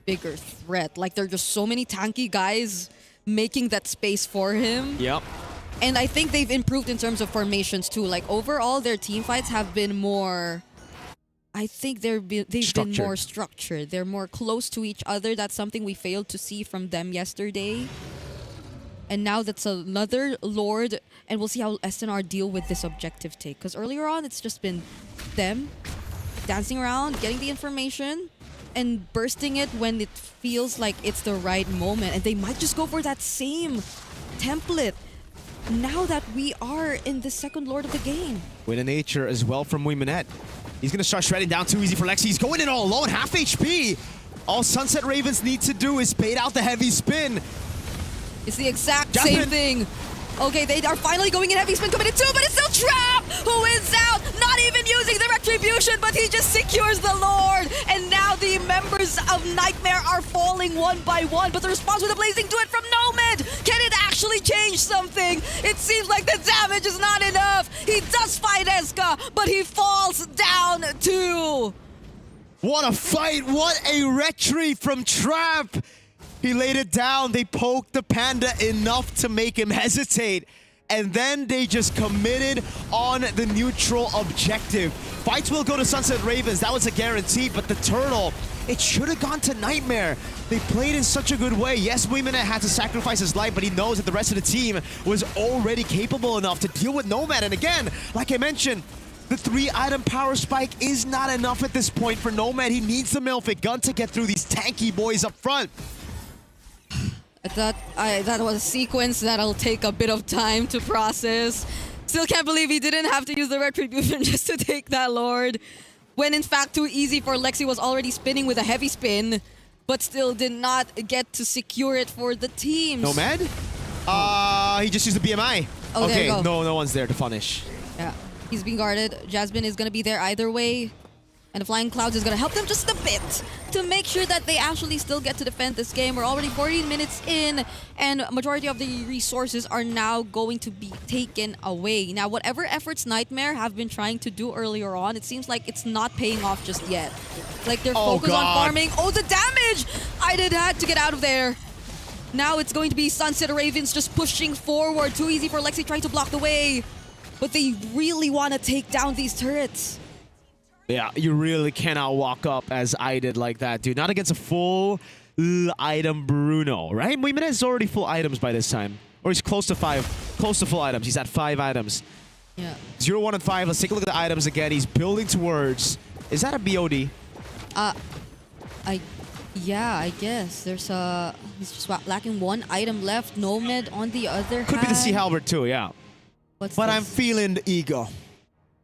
bigger threat. Like, there are just so many tanky guys making that space for him. Yep. And I think they've improved in terms of formations too. Like, overall, their team fights have been more... I think they've been more structured. They're more close to each other. That's something we failed to see from them yesterday. And now that's another Lord. And we'll see how SNR deal with this objective take. Because earlier on, it's just been them dancing around, getting the information, and bursting it when it feels like it's the right moment. And they might just go for that same template now that we are in the second Lord of the game. With a nature as well from Moiminat. He's going to start shredding down too easy for Lexi. He's going in all alone, half HP. All Sunset Ravens need to do is bait out the heavy spin. It's the exact same thing. Okay, they are finally going in heavy spin committed too, but it's still Trap who wins out, not even using the Retribution, but he just secures the Lord. And now the members of Nightmare are falling one by one, but the response with the Blazing Do It from Nomad, can it actually change something? It seems like the damage is not enough. He does fight Eska, but he falls down too. What a fight, what a retry from Trap. He laid it down, they poked the Panda enough to make him hesitate. And then they just committed on the neutral objective. Fights will go to Sunset Ravens, that was a guarantee, but the Turtle, it should have gone to Nightmare. They played in such a good way. Yes, Moiminat had to sacrifice his life, but he knows that the rest of the team was already capable enough to deal with Nomad. And again, like I mentioned, the 3-item power spike is not enough at this point for Nomad. He needs the Melfic gun to get through these tanky boys up front. That was a sequence that'll take a bit of time to process. Still can't believe he didn't have to use the Retribution just to take that Lord. When in fact too easy for Lexi was already spinning with a heavy spin, but still did not get to secure it for the teams. Nomad? He just used the BMI. Oh, okay, there you go. no one's there to punish. Yeah, he's being guarded. Jasmine is gonna be there either way. And the Flying Clouds is going to help them just a bit to make sure that they actually still get to defend this game. We're already 14 minutes in, and majority of the resources are now going to be taken away. Now, whatever efforts Nightmare have been trying to do earlier on, it seems like it's not paying off just yet. Like, they're focused on farming. Oh, the damage! I had to get out of there. Now it's going to be Sunset Ravens just pushing forward. Too easy for Lexi trying to block the way. But they really want to take down these turrets. Yeah, you really cannot walk up as I did like that, dude. Not against a full item Bruno, right? Moiminat is already full items by this time. Or he's close to full items. He's at 5 items. Yeah. 0, 1, and 5. Let's take a look at the items again. He's building towards... Is that a BOD? Yeah, I guess. He's just lacking 1 item left. Nomad on the other Could hand. be the Sea Halberd too, yeah. But I'm feeling the ego.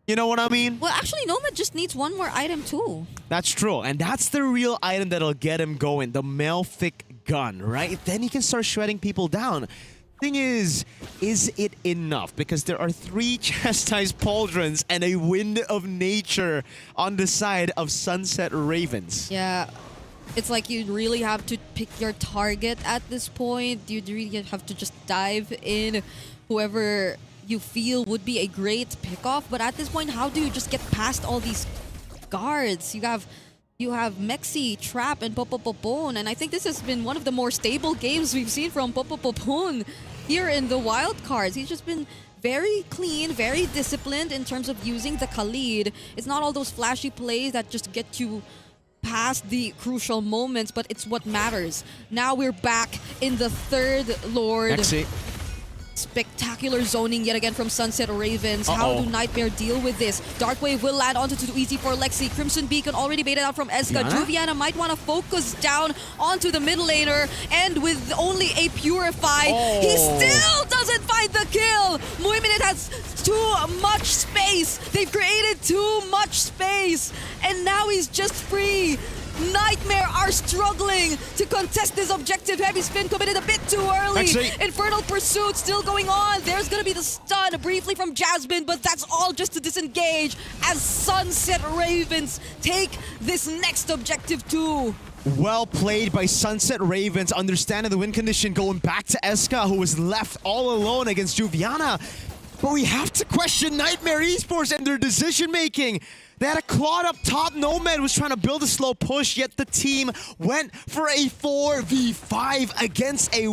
You know what I mean? Well, actually, Nomad just needs 1 more item too. That's true. And that's the real item that'll get him going. The Melfic gun, right? Then he can start shredding people down. Thing is it enough? Because there are 3 Chastised Pauldrons and a Wind of Nature on the side of Sunset Ravens. Yeah. It's like you really have to pick your target at this point. You really have to just dive in whoever you feel would be a great pickoff, but at this point, how do you just get past all these guards? You have Mexi, Trap, and Popopopon, and I think this has been one of the more stable games we've seen from Popopopon here in the wild cards. He's just been very clean, very disciplined in terms of using the Khalid. It's not all those flashy plays that just get you past the crucial moments, but it's what matters. Now we're back in the 3rd Lord. Mexi. Spectacular zoning yet again from Sunset Ravens. How do Nightmare deal with this? Darkwave will land onto too easy for Lexi. Crimson Beacon already baited out from Eska. Juviana might want to focus down onto the mid laner, and with only a Purify, he still doesn't find the kill. Moiminat has too much space. They've created too much space, and now he's just free. Nightmare are struggling to contest this objective. Heavy spin committed a bit too early. Infernal Pursuit still going on. There's going to be the stun briefly from Jasmine, but that's all just to disengage as Sunset Ravens take this next objective too. Well played by Sunset Ravens, understanding the win condition, going back to Eska, who was left all alone against Juviana. But we have to question Nightmare Esports and their decision-making. They had a Claude up top. Nomad was trying to build a slow push, yet the team went for a 4v5 against a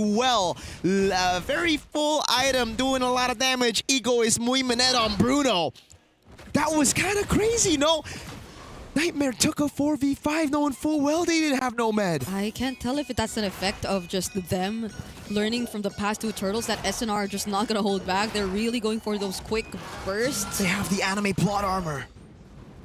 very full item, doing a lot of damage. Ego is muy manette on Bruno. That was kind of crazy, no? Nightmare took a 4v5 knowing full well they didn't have Nomad. I can't tell if that's an effect of just them learning from the past two turtles that SNR are just not going to hold back. They're really going for those quick bursts. They have the anime plot armor.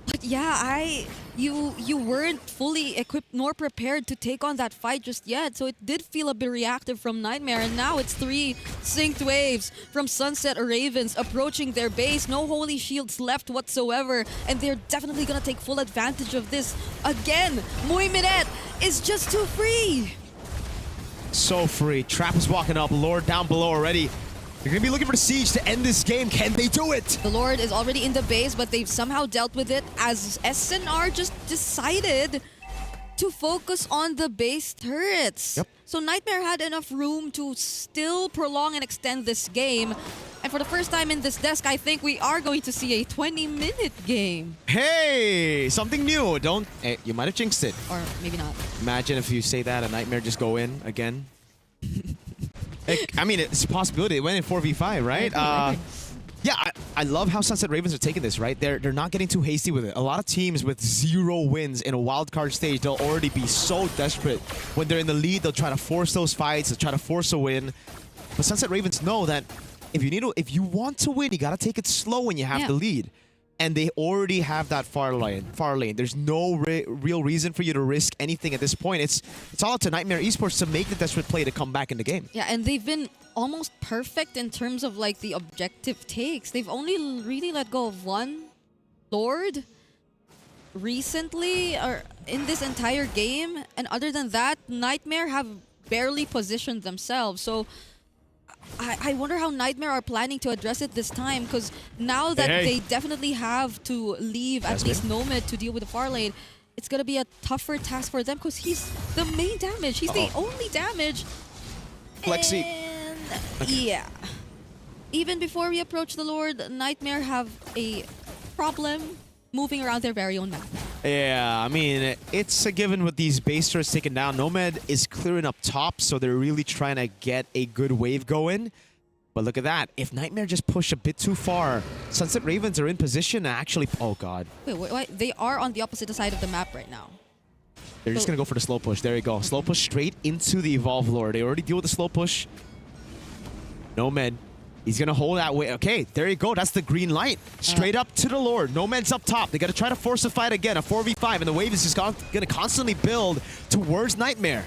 But yeah, you weren't fully equipped nor prepared to take on that fight just yet, so it did feel a bit reactive from Nightmare, and now it's 3 synced waves from Sunset Ravens approaching their base. No holy shields left whatsoever, and they're definitely gonna take full advantage of this. Again, Muy Minette is just too free. So free. Trap is walking up. Lord down below already. They're going to be looking for the Siege to end this game. Can they do it? The Lord is already in the base, but they've somehow dealt with it as SNR just decided to focus on the base turrets. Yep. So Nightmare had enough room to still prolong and extend this game. And for the first time in this desk, I think we are going to see a 20-minute game. Hey, something new. Hey, you might have jinxed it. Or maybe not. Imagine if you say that, a Nightmare just go in again. I mean, it's a possibility. It went in 4v5, right? Yeah, I love how Sunset Ravens are taking this, right? They're not getting too hasty with it. A lot of teams with 0 wins in a wildcard stage, they'll already be so desperate. When they're in the lead, they'll try to force those fights, they'll try to force a win. But Sunset Ravens know that if you want to win, you gotta take it slow when you have the lead. And they already have that far lane. There's no real reason for you to risk anything at this point. It's all up to Nightmare Esports to make the desperate play to come back in the game. Yeah, and they've been almost perfect in terms of like the objective takes. They've only really let go of one Lord recently, or in this entire game. And other than that, Nightmare have barely positioned themselves. So I wonder how Nightmare are planning to address it this time, because now that they definitely have to leave at least Nomad to deal with the far lane, it's going to be a tougher task for them because he's the main damage. He's the only damage. Flexi. And yeah. Even before we approach the Lord, Nightmare have a problem moving around their very own map. Yeah, I mean, it's a given with these base turrets taken down. Nomad is clearing up top, so they're really trying to get a good wave going. But look at that. If Nightmare just push a bit too far, Sunset Ravens are in position to actually... Oh, God. Wait, they are on the opposite side of the map right now. They're just going to go for the slow push. There you go. Slow push straight into the Evolve Lord. They already deal with the slow push. Nomad. He's going to hold that way. Okay, there you go. That's the green light. Straight up to the Lord. Nomad's up top. They got to try to force a fight again, a 4v5, and the wave is just going to constantly build towards Nightmare.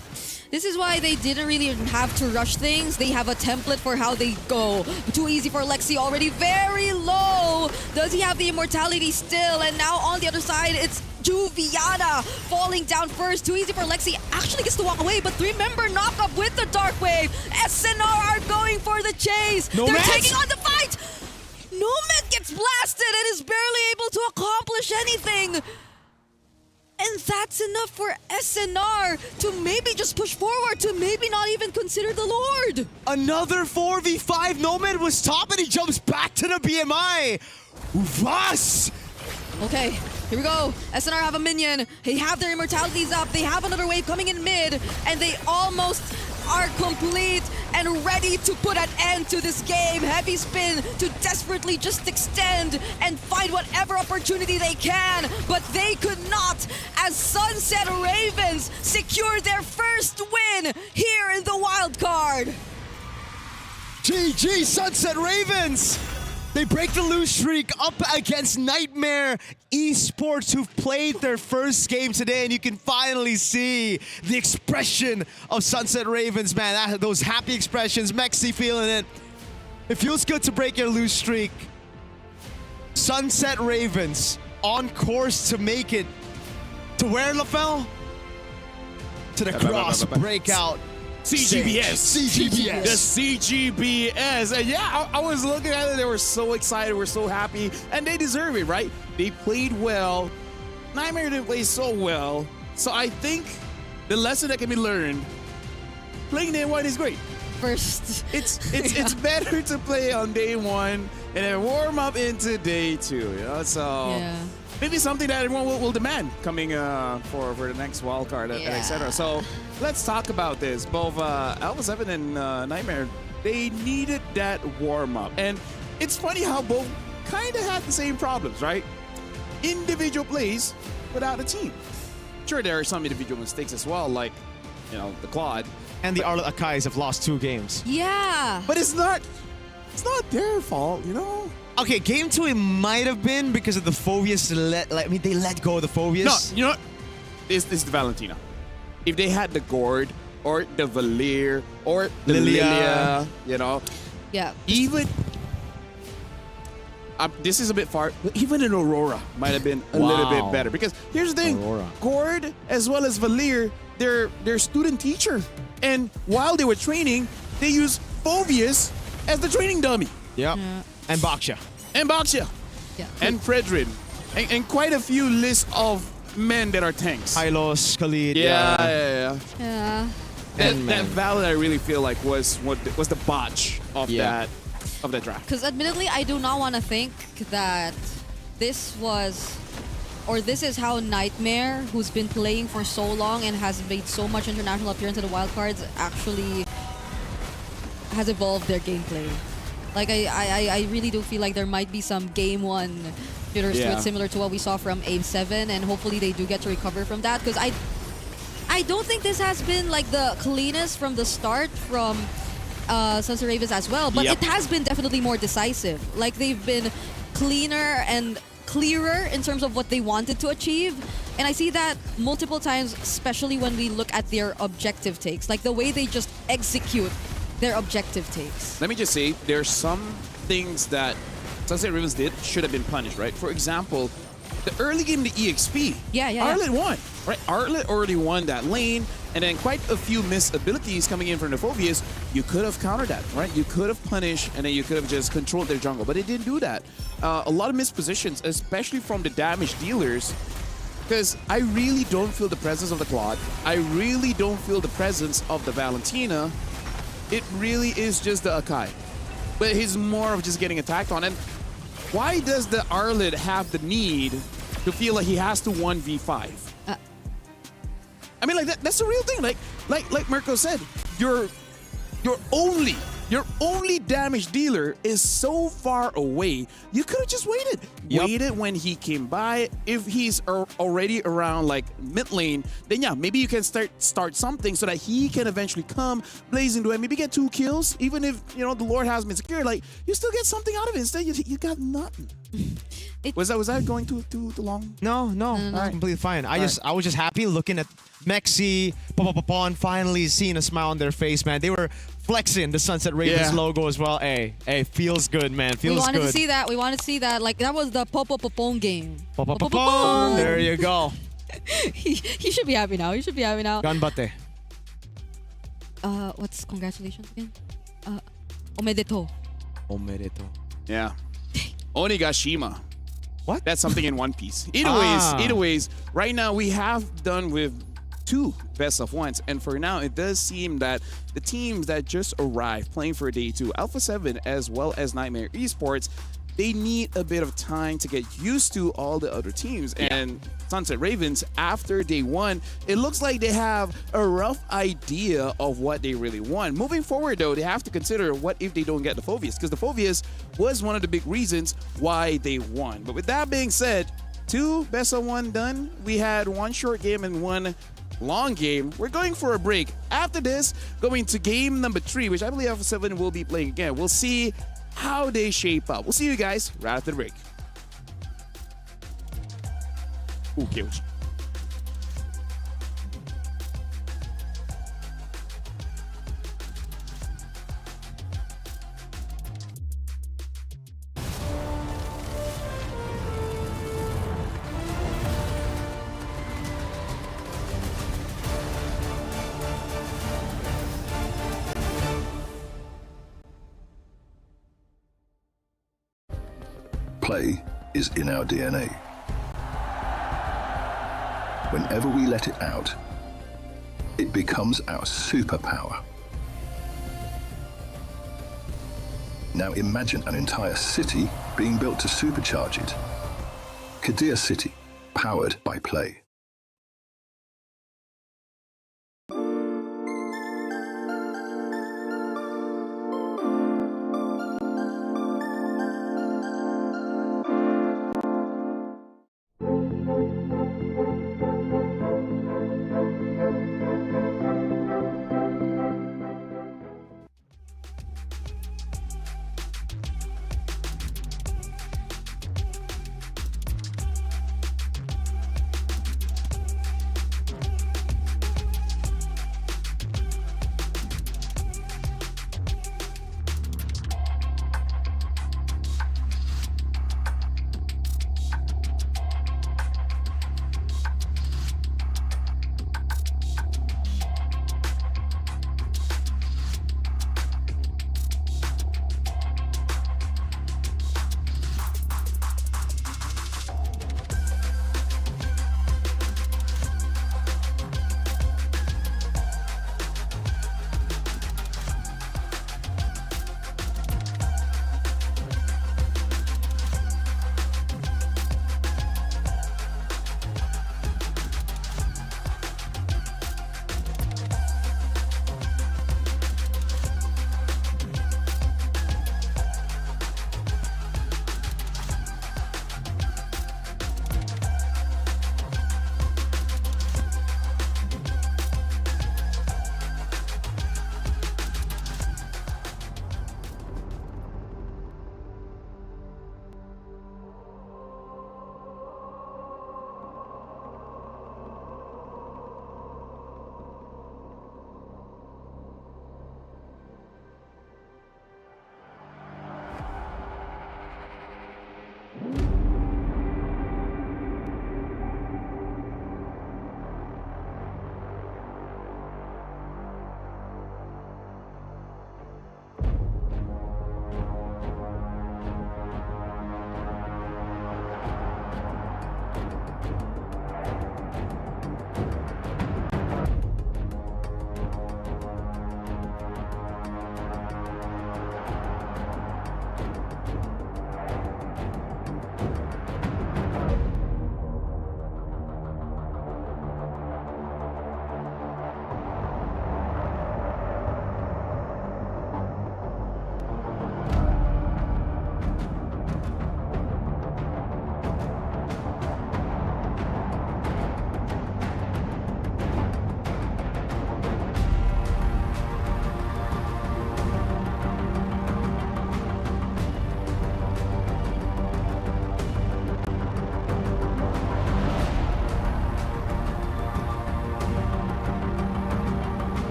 This is why they didn't really have to rush things. They have a template for how they go. Too easy for Lexi, already very low. Does he have the immortality still? And now on the other side, it's Juviana falling down first. Too easy for Lexi. Actually gets to walk away, but remember, knock up with the Dark Wave. SNR are going for the chase. They're taking on the fight. Nomad gets blasted and is barely able to accomplish anything. And that's enough for SNR to maybe just push forward, to maybe not even consider the Lord. Another 4v5. Nomad was top and he jumps back to the BMI. Uvas! Okay, here we go. SNR have a minion. They have their immortalities up. They have another wave coming in mid. And they almost are complete and ready to put an end to this game. Heavy spin to desperately just extend and find whatever opportunity they can. But they could not, as Sunset Ravens secure their first win here in the wild card. GG Sunset Ravens! They break the lose streak up against Nightmare Esports, who've played their first game today, and you can finally see the expression of Sunset Ravens, man. Those happy expressions, Mexi feeling it. It feels good to break your lose streak. Sunset Ravens on course to make it to where, LaFell? To the cross breakout. CGBS. CGBS. The CGBS. And yeah, I was looking at it. They were so excited. We're so happy. And they deserve it, right? They played well. Nightmare didn't play so well. So I think the lesson that can be learned, playing day one is great. First. It's better to play on day one and then warm up into day two. You know, so maybe something that everyone will demand coming for the next wild card and etc. So let's talk about this. Both Alpha 7 and Nightmare, they needed that warm up, and it's funny how both kind of had the same problems, right? Individual plays without a team. Sure, there are some individual mistakes as well, like the Claude. And the Arlet Akais have lost 2 games. Yeah. But it's not their fault, Okay, game 2 it might have been because of the Phobius. They let go of the Phobius. No, you know what? This is the Valentina. If they had the Gord or the Valir or the Lilia, Yeah. even this is a bit far, but even an Aurora might have been a little bit better. Because here's the thing, Aurora. Gord as well as Valir, they're student teacher. And while they were training, they used Phobius as the training dummy. Yep. And Baksha. And Baksha. Yeah. And Fredrin. And quite a few lists of men that are tanks. Hylos, Khalid. Yeah. That Valid, I really feel like was the botch of that draft. Because admittedly, I do not want to think that this is how Nightmare, who's been playing for so long and has made so much international appearance in the wildcards, actually has evolved their gameplay. Like, I really do feel like there might be some game 1 jitters to it, similar to what we saw from Aim 7, and hopefully they do get to recover from that. Because I don't think this has been like the cleanest from the start from Sunset Ravens as well, but it has been definitely more decisive. Like, they've been cleaner and clearer in terms of what they wanted to achieve, and I see that multiple times, especially when we look at their objective takes, like the way they just execute their objective takes. Let me just say, there's some things that Sunset Ravens did should have been punished, right? For example, the early game, the EXP. Arlet won, right? Arlet already won that lane, and then quite a few missed abilities coming in from the Phobias. You could have countered that, right? You could have punished, and then you could have just controlled their jungle, but it didn't do that. A lot of missed positions, especially from the damage dealers, because I really don't feel the presence of the Claude. I really don't feel the presence of the Valentina. It really is just the Akai. But he's more of just getting attacked on. And why does the Arlet have the need to feel like he has to 1v5? I mean, like that's the real thing. Like Mirko said, your only damage dealer is so far away. You could have just waited. Waited when he came by. If he's already around like mid lane, then yeah, maybe you can start something so that he can eventually come, blaze into it, maybe get 2 kills. Even if the Lord has been secured, like you still get something out of it. Instead, you got nothing. Was that going too long? No, that's completely fine. I was just happy looking at Mexi, Popopopon finally seeing a smile on their face, man. They were flexing the Sunset Ravens logo as well. Hey, feels good, man. Feels good. We wanted to see that. We wanted to see that. Like, that was the Popopopon game. Popopopon. There you go. he should be happy now. He should be happy now. Ganbate. What's congratulations again? Omedeto. Yeah. Onigashima. What? That's something in One Piece. Either ways, right now we have done with 2 best of ones, and for now it does seem that the teams that just arrived playing for day 2, Alpha 7 as well as Nightmare Esports, they need a bit of time to get used to all the other teams. And Sunset Ravens, after day 1, it looks like they have a rough idea of what they really want. Moving forward, though, they have to consider what if they don't get the Phobius, because the Phobius was one of the big reasons why they won. But with that being said, 2 best of 1 done. We had 1 short game and 1 long game. We're going for a break. After this, going to game number 3, which I believe Alpha 7 will be playing again. We'll see how they shape up. We'll see you guys right after the break. Ooh, kills. Play is in our DNA. Whenever we let it out, it becomes our superpower. Now imagine an entire city being built to supercharge it. Kadir City, powered by play.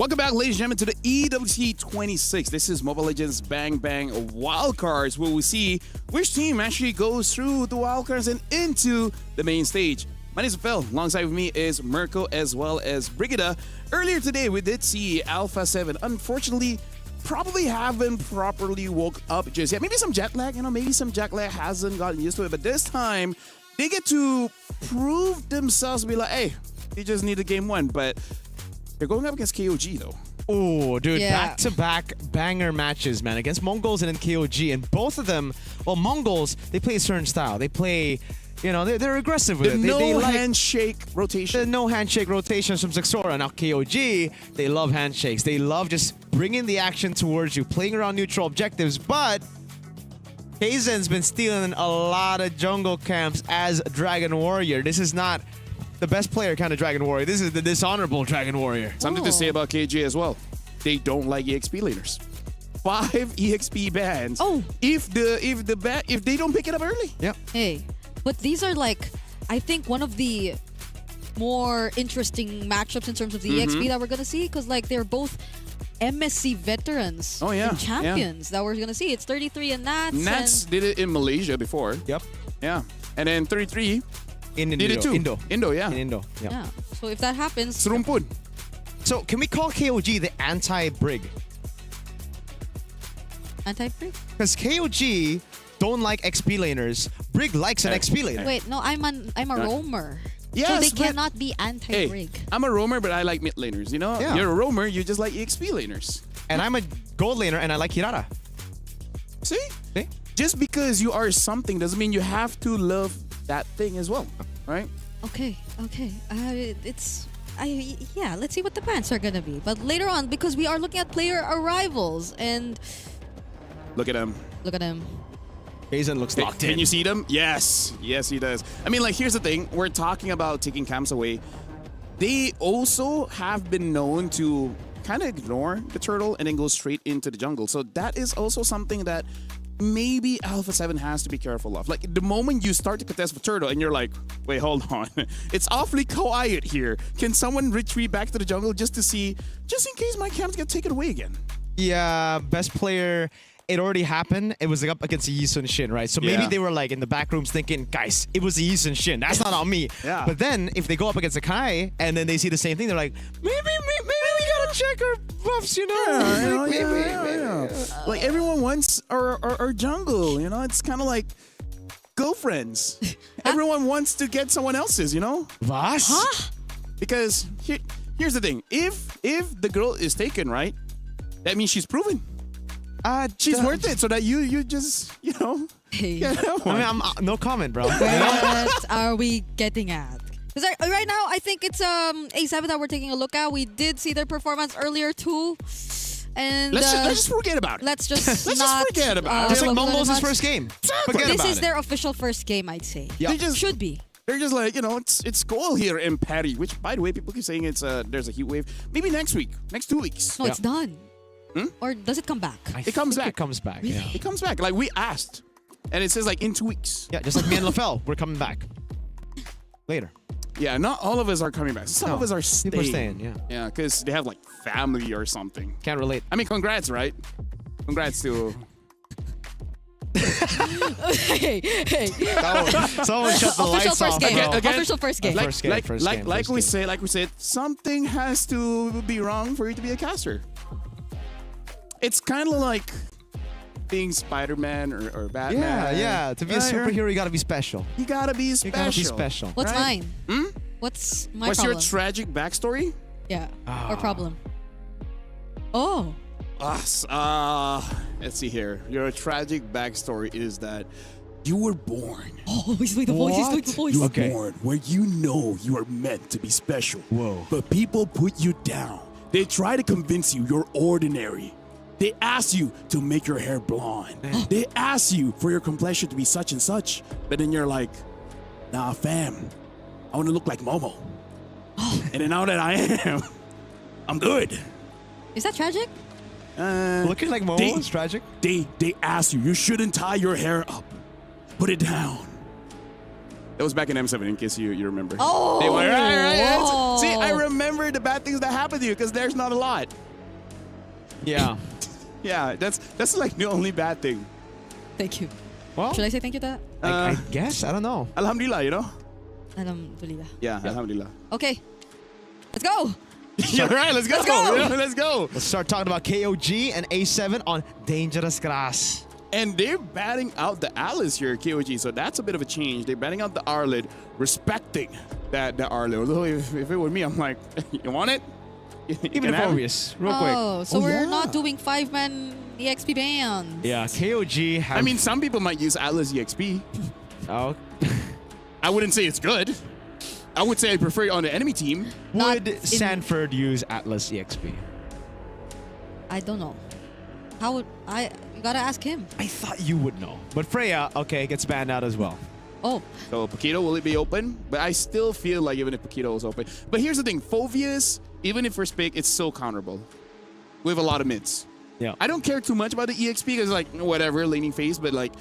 Welcome back, ladies and gentlemen, to the EWC 26. This is Mobile Legends Bang Bang Wildcards, where we see which team actually goes through the wildcards and into the main stage. My name is Phil. Alongside with me is Mirko as well as Brigida. Earlier today, we did see Alpha 7. Unfortunately, probably haven't properly woke up just yet. Maybe some jet lag, maybe some jet lag hasn't gotten used to it. But this time, they get to prove themselves to be like, hey, you just need a game one. But they're going up against KOG, though. Oh, dude, Yeah. back-to-back banger matches, man, against Mongols and then KOG. And both of them, well, Mongols, they play a certain style. They play, they're aggressive with The it. They like handshake rotation. the no handshake rotations from Zexora. Now, KOG, they love handshakes. They love just bringing the action towards you, playing around neutral objectives. But Kaizen's been stealing a lot of jungle camps as Dragon Warrior. This is not the best player kind of Dragon Warrior. This is the dishonorable Dragon Warrior. Something to say about KG as well. They don't like EXP laners. 5 EXP bans. Oh. If they don't pick it up early. Yep. Hey, but these are like, I think one of the more interesting matchups in terms of the EXP that we're gonna see, because like they're both MSC veterans Oh, yeah, and champions that we're gonna see. It's 33 and Nats and did it in Malaysia before. Yep. Yeah. And then 33 In did it too. Indo, yeah. In Indo. Yep. yeah. So if that happens, Serumpun. So, can we call KOG the anti-Brig? anti-Brig. Because KOG don't like XP laners. Brig likes an XP laner. Wait, no, I'm a roamer. So Yes, they but- cannot be anti-Brig. Hey, I'm a roamer, but I like mid laners. Yeah. You're a roamer, you just like EXP laners. And I'm a gold laner and I like Hirara. See? See? Just because you are something doesn't mean you have to love that thing as well, right? Okay. Yeah, let's see what the bans are gonna be. But later on, because we are looking at player arrivals, and Look at him. look at him. Kaizen looks locked in. Can you see them? Yes. Yes, he does. I mean, like, here's the thing. We're talking about taking camps away. They also have been known to kind of ignore the turtle and then go straight into the jungle. So that is also something that maybe Alpha 7 has to be careful of. Like, the moment you start to contest with turtle and you're like, wait, hold on. It's awfully quiet here. Can someone retreat back to the jungle just to see, just in case my camps get taken away again? Yeah, best player. It already happened. It was like up against Yi Sun Shin, right? So maybe Yeah. they were like in the back rooms thinking, guys, it was Yi Sun Shin. That's not on me. Yeah. But then if they go up against a Kai and then they see the same thing, they're like, maybe we gotta check our buffs, Like, everyone wants our jungle, It's kind of like girlfriends. Everyone wants to get someone else's, Was? Huh? Because here's the thing. If the girl is taken, right, that means she's proven. She's worth it, so that you just, Hey, get that I one. mean, I'm no comment, bro. what are we getting at? Because right now, I think it's A7 that we're taking a look at. We did see their performance earlier too, and let's just forget about it. let's just Let's not just forget about it. Just like look at it Mongols' much. first game. Forget This about is it. their official first game, I'd say. Yeah. They just- Should be. They're just like, it's cold here in Patty, which, by the way, people keep saying there's a heat wave. Maybe next week, next 2 weeks. No, Yeah. it's done. Or does it come back? It comes think back. It comes back. Yeah. It comes back. Like, we asked, and it says like in 2 weeks. Yeah, just like me and LaFell, we're coming back later. Yeah, not all of us are coming back. Some of us are staying. People are staying. Yeah. Yeah, because they have like family or something. Can't relate. I mean, congrats, right? Congrats to. hey. Someone shut the Official lights first off. game. bro. Again- Official first game. Like- First game, first game, like first we game. said, something has to be wrong for you to be a caster. It's kind of like being Spider-Man or Batman. Yeah. To be a Right? superhero, you gotta be special. You gotta be special. You gotta be special. What's Right? mine? What's my What's problem? your tragic backstory? Yeah. Or problem? Oh. Let's see here. Your tragic backstory is that you were born. Oh, he's doing the voice. He's doing the voice. You were Okay. born where you know you are meant to be special. Whoa. But people put you down. They try to convince you you're ordinary. They ask you to make your hair blonde. They ask you for your complexion to be such and such. But then you're like, nah, fam, I want to look like Momo. And then now that I am, I'm good. Is that tragic? Looking like Momo They- is tragic. They ask you shouldn't tie your hair up. Put it down. That was back in M7, in case you remember. Oh! They were, right. Whoa. See, I remember the bad things that happened to you because there's not a lot. Yeah. Yeah, that's like the only bad thing. Thank you. Well, Should I say thank you to that? I guess. I don't know. Alhamdulillah, you know? Alhamdulillah. Yeah, Alhamdulillah. Okay. Let's go. You're right, let's go. Let's go. Yeah, let's go. Let's start talking about KOG and A7 on dangerous grass. And they're batting out the Alice here, KOG, so that's a bit of a change. They're batting out the Arlid, respecting that Arlid. Although if it were me, I'm like, you want it? Even if obvious, real quick. Oh, so we're yeah. not doing 5-man EXP bands. Yeah, KOG have... I mean, some people might use Atlas EXP. Oh. I wouldn't say it's good. I would say I prefer it on the enemy team. Would Sanford use Atlas EXP? I don't know. How would I? You gotta ask him. I thought you would know. But Freya, okay, gets banned out as well. Oh, So Paquito, will it be open? But I still feel like even if Paquito is open. But here's the thing, Phovius, even if first pick, it's so counterable. We have a lot of mids. Yeah. I don't care too much about the EXP because like whatever, laning phase, but like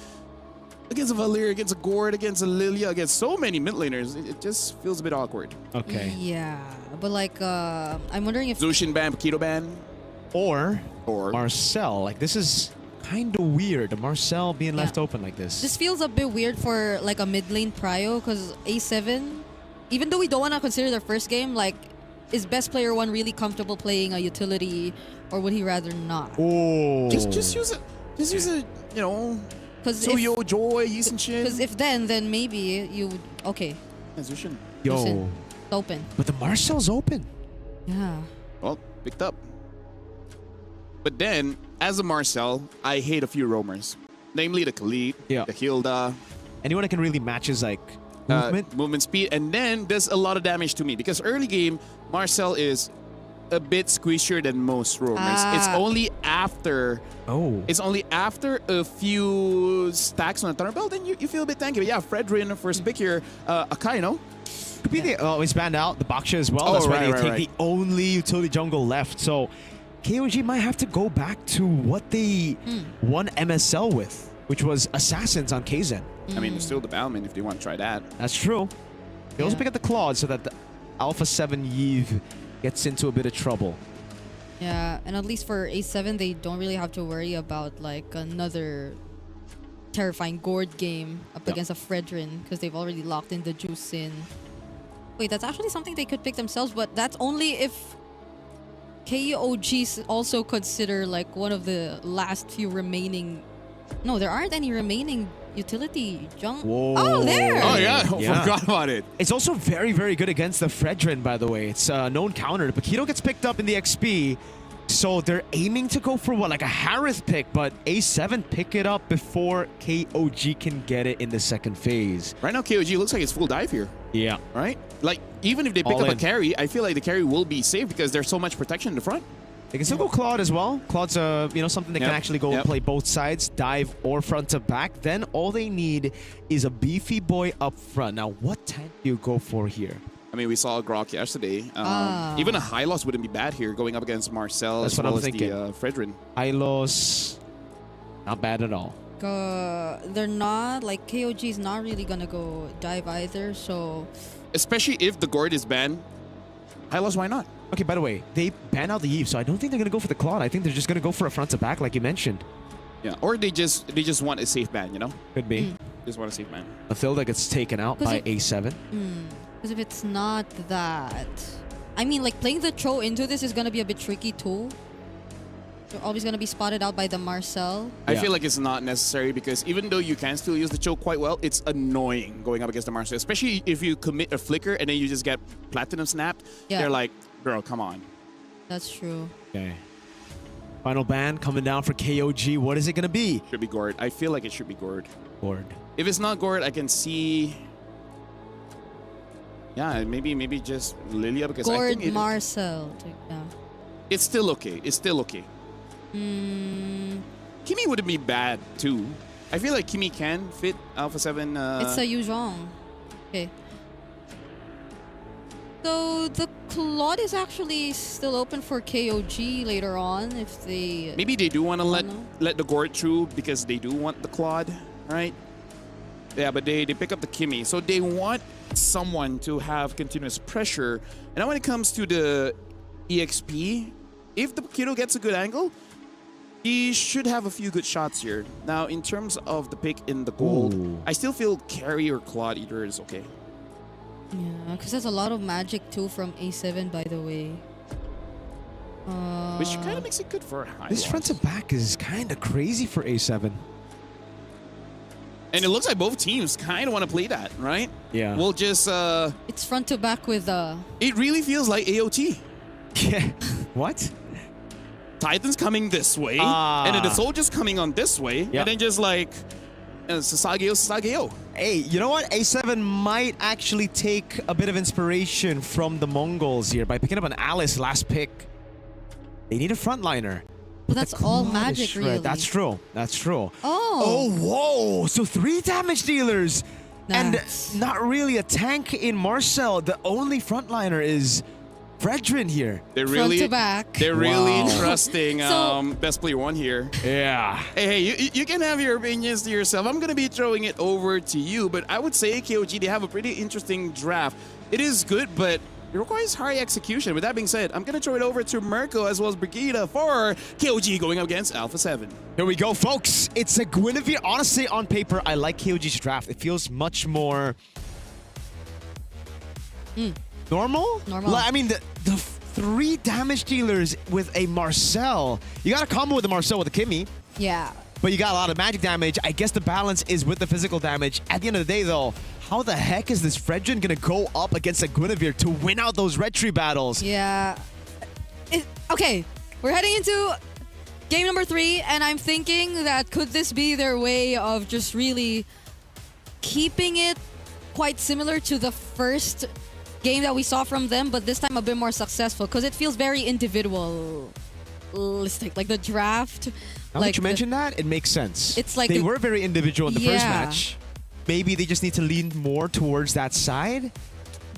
against a Valir, against a Gord, against a Lilia, against so many mid laners, it just feels a bit awkward. Okay. yeah. But like, I'm wondering if Zushin ban, Paquito ban, Or or Marcel. Like, this is kind of weird. Marcel being left open like this. this feels a bit weird for like a mid lane prio because A7, even though we don't want to consider their first game, like, is best player one really comfortable playing a utility, or would he rather not? Oh. just use it. Just use it, you know. Because Soyo, Joy, Yi Shin. if then maybe you would. Okay, Yeah, Zushin. Yo. Listen. it's open. But the Marcel's open. Yeah. Well, picked up. But then, as a Marcel, I hate a few roamers. Namely the Khalid, Yeah. the Hilda, Anyone that can really match his, like, movement. movement speed, and then does a lot of damage to me. Because early game, Marcel is a bit squishier than most roamers. It's only after Oh. it's only after a few stacks on the thunder belt, then you feel a bit tanky. But yeah, Fredrin, first pick here, Akaino. Could be the he's banned out, the Baksha as well. Oh, That's why right, they take the only utility jungle left. So KOG might have to go back to what they won MSL with, which was Assassins on KZen. I mean, there's still the Bowman if they want to try that. That's true. They also pick up the Claude so that the Alpha 7 Yves gets into a bit of trouble. Yeah, and at least for A7, they don't really have to worry about like another terrifying Gord game up against a Fredrin because they've already locked in the Juice in. Wait, that's actually something they could pick themselves, but that's only if KOGs also consider like one of the last few remaining. No, there aren't any remaining utility Whoa. Oh, there! Oh yeah, Yeah. forgot about it. It's also very, very good against the Fredrin, by the way. It's a known counter. Paquito gets picked up in the XP, so they're aiming to go for what, like a Harith pick, but A7 pick it up before KOG can get it in the second phase. Right now, KOG looks like it's full dive here. Yeah. Right? Like, even if they pick All up a in. carry, I feel like the carry will be safe because there's so much protection in the front. They can still go Claude as well. Claude's something that can Yep, actually go yep. play both sides, dive or front to back. Then all they need is a beefy boy up front. Now, what tank do you go for here? I mean, we saw Grok yesterday. Even a high loss wouldn't be bad here going up against Marcel That's as what well I'm as thinking. the Fredrin. Ilos, not bad at all. They're not like KOG's not really gonna go dive either, so Especially if the Gord is banned. High loss, why not? Okay, by the way, they ban out the Eve, so I don't think they're going to go for the Claude. I think they're just going to go for a front to back, like you mentioned. Yeah, or they just want a safe ban, you know? Could be. Just want a safe ban. Mathilda gets taken out by A7. because if it's not that, I mean, like playing the Cho into this is gonna be a bit tricky too. You're always gonna be spotted out by the Marcel. I Yeah. feel like it's not necessary because even though you can still use the choke quite well, it's annoying going up against the Marcel, especially if you commit a flicker and then you just get platinum snapped. Yeah. They're like, girl, come on. That's true. Okay. Final ban coming down for KOG. What is it going to be? Should be Gord. I feel like it should be Gord. Gord. If it's not Gord, I can see. Yeah, maybe just Lilia because I Gord think Marcel. Yeah. it's still okay. It's still okay. Kimi wouldn't be bad too. I feel like Kimi can fit Alpha 7. It's a Yuzhong. Okay. So the Claude is actually still open for KOG later on if they... Maybe they do want to know. let the Gord through because they do want the Claude, right? Yeah, but they pick up the Kimmy. So they want someone to have continuous pressure. And now when it comes to the EXP, if the Paquito gets a good angle, he should have a few good shots here. Now, in terms of the pick in the gold, I still feel Carry or Claude either is okay. Yeah, because there's a lot of magic too from A7, by the way. Which kind of makes it good for high This loss. front to back is kind of crazy for A7. And it looks like both teams kind of want to play that, right? Yeah. We'll just... It's front to back with... It really feels like AOT. Yeah. What? Titan's coming this way, and then the Soldier's coming on this way, Yeah. and then just like... Sasageo. Hey, you know what? A7 might actually take a bit of inspiration from the Mongols here by picking up an Alice last pick. They need a frontliner. But that's all magic, really. That's true. That's true. Oh. Whoa. So 3 damage dealers. Nice. And not really a tank in Marcel. The only frontliner is Fredrin here. They're Front really... to back. They're really Wow. trusting So- best player 1 here. Yeah. Hey, you can have your opinions to yourself. I'm going to be throwing it over to you, but I would say KOG, they have a pretty interesting draft. It is good, but it requires high execution. With that being said, I'm going to throw it over to Mirko as well as Brigida for KOG going up against Alpha 7. Here we go, folks. It's a Guinevere. Honestly, on paper, I like KOG's draft. It feels much more... Normal? Normal. I mean, the 3 damage dealers with a Marcel. You got a combo with the Marcel with a Kimmy, Yeah. but you got a lot of magic damage. I guess the balance is with the physical damage. At the end of the day, though, how the heck is this Fredrin going to go up against a Guinevere to win out those red tree battles? Yeah. Okay, we're heading into game number 3, and I'm thinking that could this be their way of just really keeping it quite similar to the first game that we saw from them, but this time a bit more successful because it feels very individualistic, like the draft. Now that you mentioned that, it makes sense. It's like they were very individual in the first Yeah. match. Maybe they just need to lean more towards that side.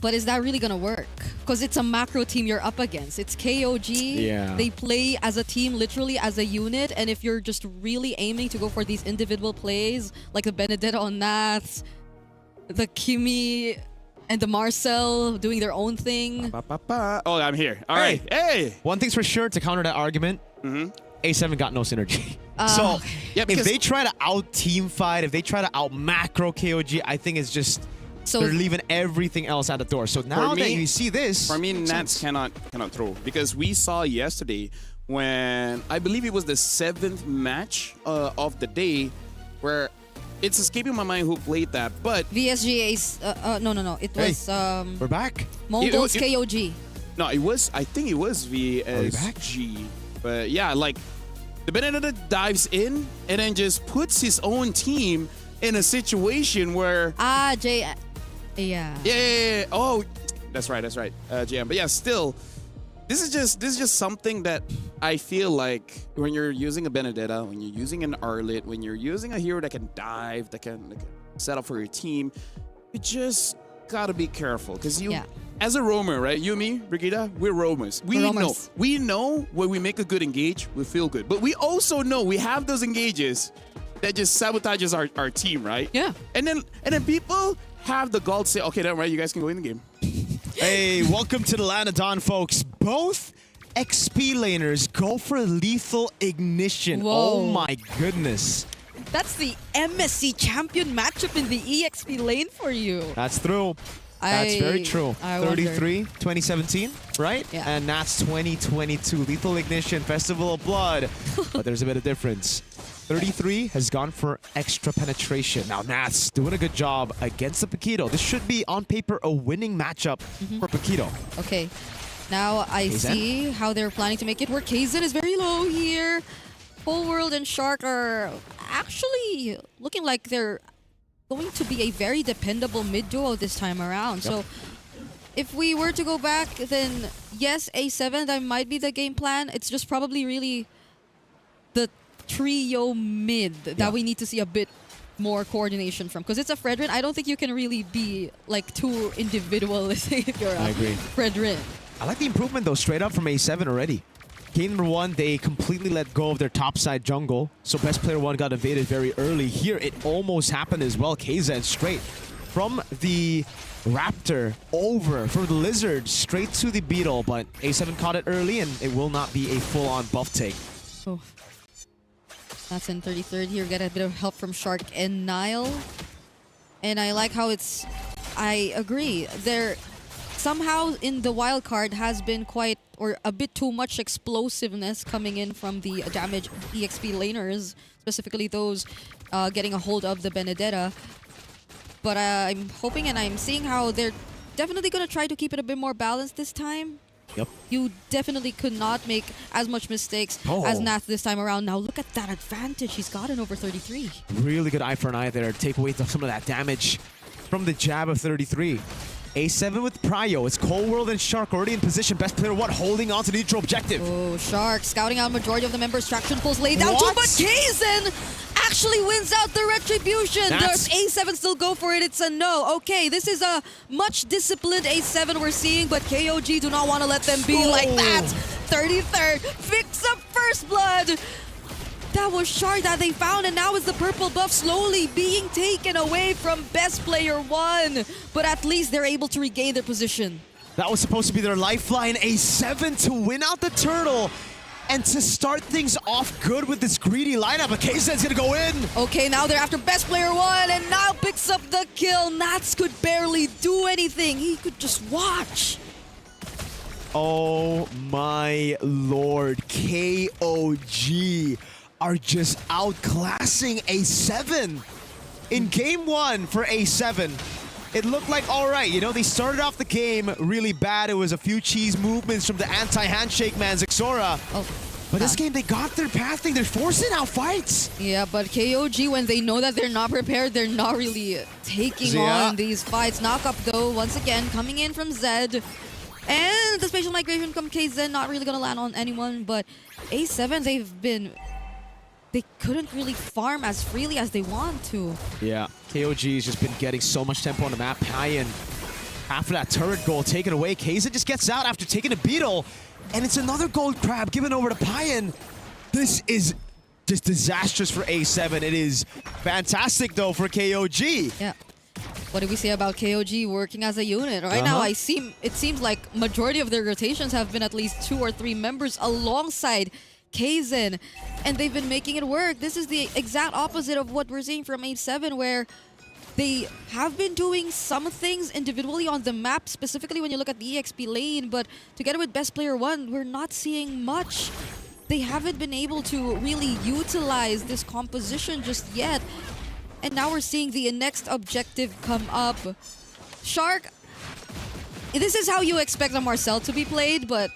But is that really gonna work? Because it's a macro team you're up against. It's KOG. Yeah. They play as a team, literally as a unit. And if you're just really aiming to go for these individual plays, like the Benedetta on Naths, the Kimmy, and the Marcel doing their own thing. Oh, I'm here. All right. Hey! One thing's for sure, to counter that argument, A7 got no synergy. So Yeah, if because- they try to out-team fight, if they try to out-macro KOG, I think it's just So they're leaving everything else at the door. So now that you see this... For me, makes Nats sense. cannot throw, because we saw yesterday when I believe it was the 7th match of the day, where it's escaping my mind who played that, but VSGA's, no. It was We're back. Mongols it- KOG. no, I think it was VSG. But yeah, like the Benedetta dives in and then just puts his own team in a situation where yeah. Oh, that's right. JM. But yeah, still, this is just something that I feel like when you're using a Benedetta, when you're using an Arlet, when you're using a hero that can dive, that can set up for your team, you just gotta be careful, because as a roamer, right? You and me, Brigida, we're roamers. We know when we make a good engage, we feel good. But we also know we have those engages that just sabotages our team, right? Yeah. And then people have the gall to say, okay, then right, you guys can go in the game. Hey, welcome to the Land of Dawn, folks. Both XP laners go for lethal ignition. Whoa. Oh my goodness. That's the MSC champion matchup in the EXP lane for you. That's true. That's very true. I 33, 2017, right? Yeah. And that's 2022. Lethal Ignition, Festival of Blood. But there's a bit of difference. 33 has gone for extra penetration. Now Nats doing a good job against the Paquito. This should be, on paper, a winning matchup for Paquito. Okay. Now I see how they're planning to make it work. Kaizen is very low here. Whole World and Shark are actually looking like they're going to be a very dependable mid duo this time around. So if we were to go back, then yes, A7, that might be the game plan. It's just probably really the trio mid that we need to see a bit more coordination from, because it's a Fredrin. I don't think you can really be like too individualistic if you're a I agree. Fredrin. I like the improvement, though, straight up from A7 already. Game number 1, they completely let go of their topside jungle. So best player 1 got evaded very early. Here, it almost happened as well. KZ straight from the Raptor over from the Lizard straight to the Beetle. But A7 caught it early, and it will not be a full-on buff take. Oh. That's in 33rd here. Get a bit of help from Shark and Nile. And I like how it's... I agree. There... Somehow in the wild card has been quite or a bit too much explosiveness coming in from the damage EXP laners, specifically those getting a hold of the Benedetta. But I'm hoping and I'm seeing how they're definitely going to try to keep it a bit more balanced this time. Yep. You definitely could not make as much mistakes as Nath this time around. Now look at that advantage he's gotten over 33. Really good eye for an eye there. Take away some of that damage from the jab of 33. A7 with Prio. It's Cold World and Shark already in position. Best player 1 holding on to the neutral objective. Oh, Shark scouting out majority of the members. Traction pulls laid down too, but Kaizen actually wins out the retribution. Does A7 still go for it? It's a no. Okay, this is a much disciplined A7 we're seeing, but KOG do not want to let them be like that. 33rd picks up first blood. That was Shark that they found, and now is the purple buff slowly being taken away from best player 1. But at least they're able to regain their position. That was supposed to be their lifeline. A7 to win out the turtle and to start things off good with this greedy lineup. But KZ's gonna go in. Okay, now they're after best player 1, and now picks up the kill. Nats could barely do anything. He could just watch. Oh my lord. KOG are just outclassing A7. In game 1 for A7, it looked like all right. You know, they started off the game really bad. It was a few cheese movements from the anti-handshake man, Zixora. But this game, they got their pathing. They're forcing out fights. Yeah, but KOG, when they know that they're not prepared, they're not really taking on these fights. Knockup, though, once again, coming in from Zed. And the spatial migration from KZ, not really going to land on anyone. But A7, they couldn't really farm as freely as they want to. Yeah, KOG has just been getting so much tempo on the map. Payan, after that turret goal taken away, KZ just gets out after taking a Beetle. And it's another gold crab given over to Payan. This is just disastrous for A7. It is fantastic, though, for KOG. Yeah. What did we say about KOG working as a unit? Right now, it seems like majority of their rotations have been at least 2 or 3 members alongside Kaizen, and they've been making it work. This is the exact opposite of what we're seeing from A7, where they have been doing some things individually on the map, specifically when you look at the EXP lane, but together with best player 1, we're not seeing much. They haven't been able to really utilize this composition just yet. And now we're seeing the next objective come up. Shark, this is how you expect a Marcel to be played, but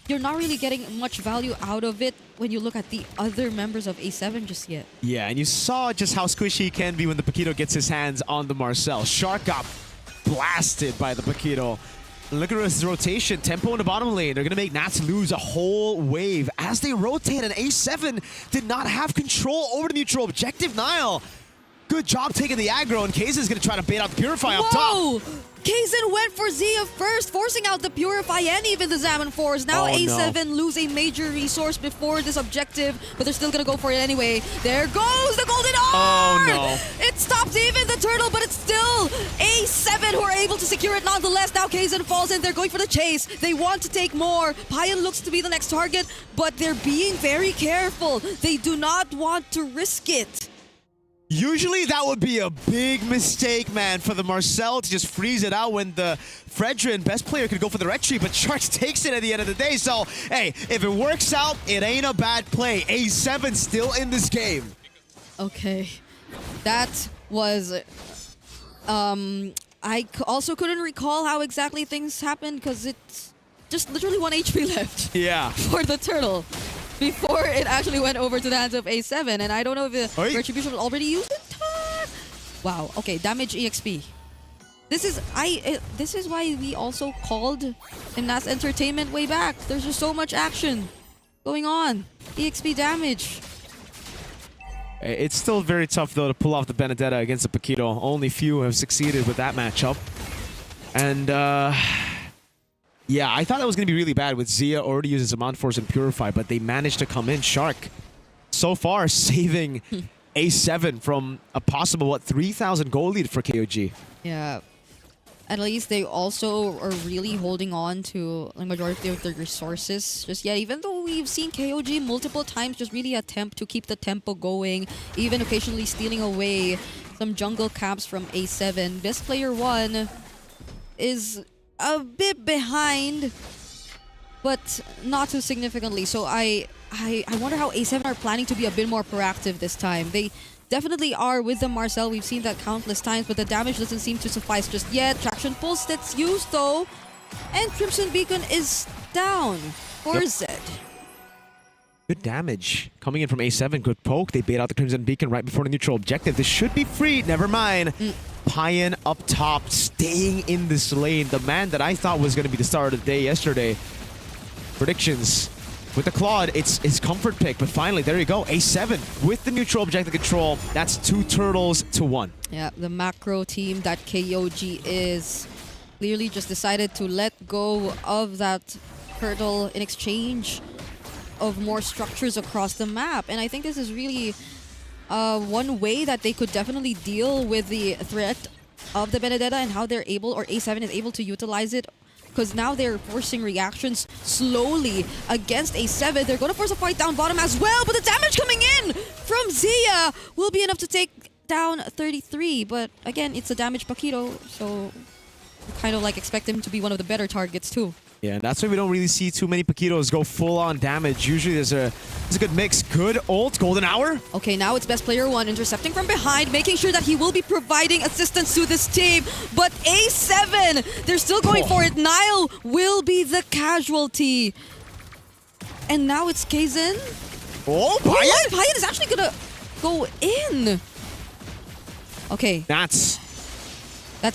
you're not really getting much value out of it when you look at the other members of A7 just yet. Yeah, and you saw just how squishy he can be when the Paquito gets his hands on the Marcel. Shark got blasted by the Paquito. Look at his rotation. Tempo in the bottom lane. They're going to make Nats lose a whole wave. As they rotate, and A7 did not have control over the neutral objective. Nile, good job taking the aggro, and Kaizen is going to try to bait out the Purify up top. Kaizen went for Zia first, forcing out the Purify and even the Zaman Force. Now A7 lose a major resource before this objective, but they're still going to go for it anyway. There goes the Golden Orb! Oh no. It stops even the turtle, but it's still A7 who are able to secure it nonetheless. Now Kaizen falls in. They're going for the chase. They want to take more. Payan looks to be the next target, but they're being very careful. They do not want to risk it. Usually that would be a big mistake, man, for the Marcel to just freeze it out when the Fredrin, best player, could go for the retry, but Sharks takes it at the end of the day. So, hey, if it works out, it ain't a bad play. A7 still in this game. Okay. That was... I also couldn't recall how exactly things happened because it's just literally 1 HP left. Yeah. For the turtle. Before it actually went over to the hands of A7, and I don't know if the Retribution was already used. Wow. Okay, damage EXP. This is why we also called Imnas Entertainment way back. There's just so much action going on. EXP damage. It's still very tough though to pull off the Benedetta against the Paquito. Only few have succeeded with that matchup, and Yeah, I thought that was going to be really bad with Zia already using Zaman Force and Purify, but they managed to come in. Shark, so far, saving A7 from a possible, 3,000 goal lead for KOG. Yeah. At least they also are really holding on to the majority of their resources just yet. Even though we've seen KOG multiple times just really attempt to keep the tempo going, even occasionally stealing away some jungle camps from A7. Best Player 1 is a bit behind, but not too significantly. So I wonder how A7 are planning to be a bit more proactive this time. They definitely are with the Marcel. We've seen that countless times, but the damage doesn't seem to suffice just yet. Traction Pulse that's used though. And Crimson Beacon is down for Zed. Good damage coming in from A7. Good poke. They bait out the Crimson Beacon right before the neutral objective. This should be free. Never mind. Payan up top, staying in this lane. The man that I thought was going to be the star of the day yesterday. Predictions. With the Claude, it's his comfort pick, but finally, there you go. A7 with the neutral objective control. That's 2 turtles to 1. Yeah, the macro team that KOG is clearly just decided to let go of that turtle in exchange of more structures across the map. And I think this is really one way that they could definitely deal with the threat of the Benedetta and how they're able, or A7 is able to utilize it. Because now they're forcing reactions slowly against A7. They're going to force a fight down bottom as well, but the damage coming in from Zia will be enough to take down 33. But again, it's a damaged Paquito, so kind of like expect him to be one of the better targets too. Yeah, that's why we don't really see too many Paquitos go full-on damage. Usually there's a good mix. Good ult, Golden Hour. Okay, now it's Best Player 1 intercepting from behind, making sure that he will be providing assistance to this team. But A7, they're still going for it. Nile will be the casualty. And now it's Kaizen. Oh, Payan? Payan is actually gonna go in. Okay. That's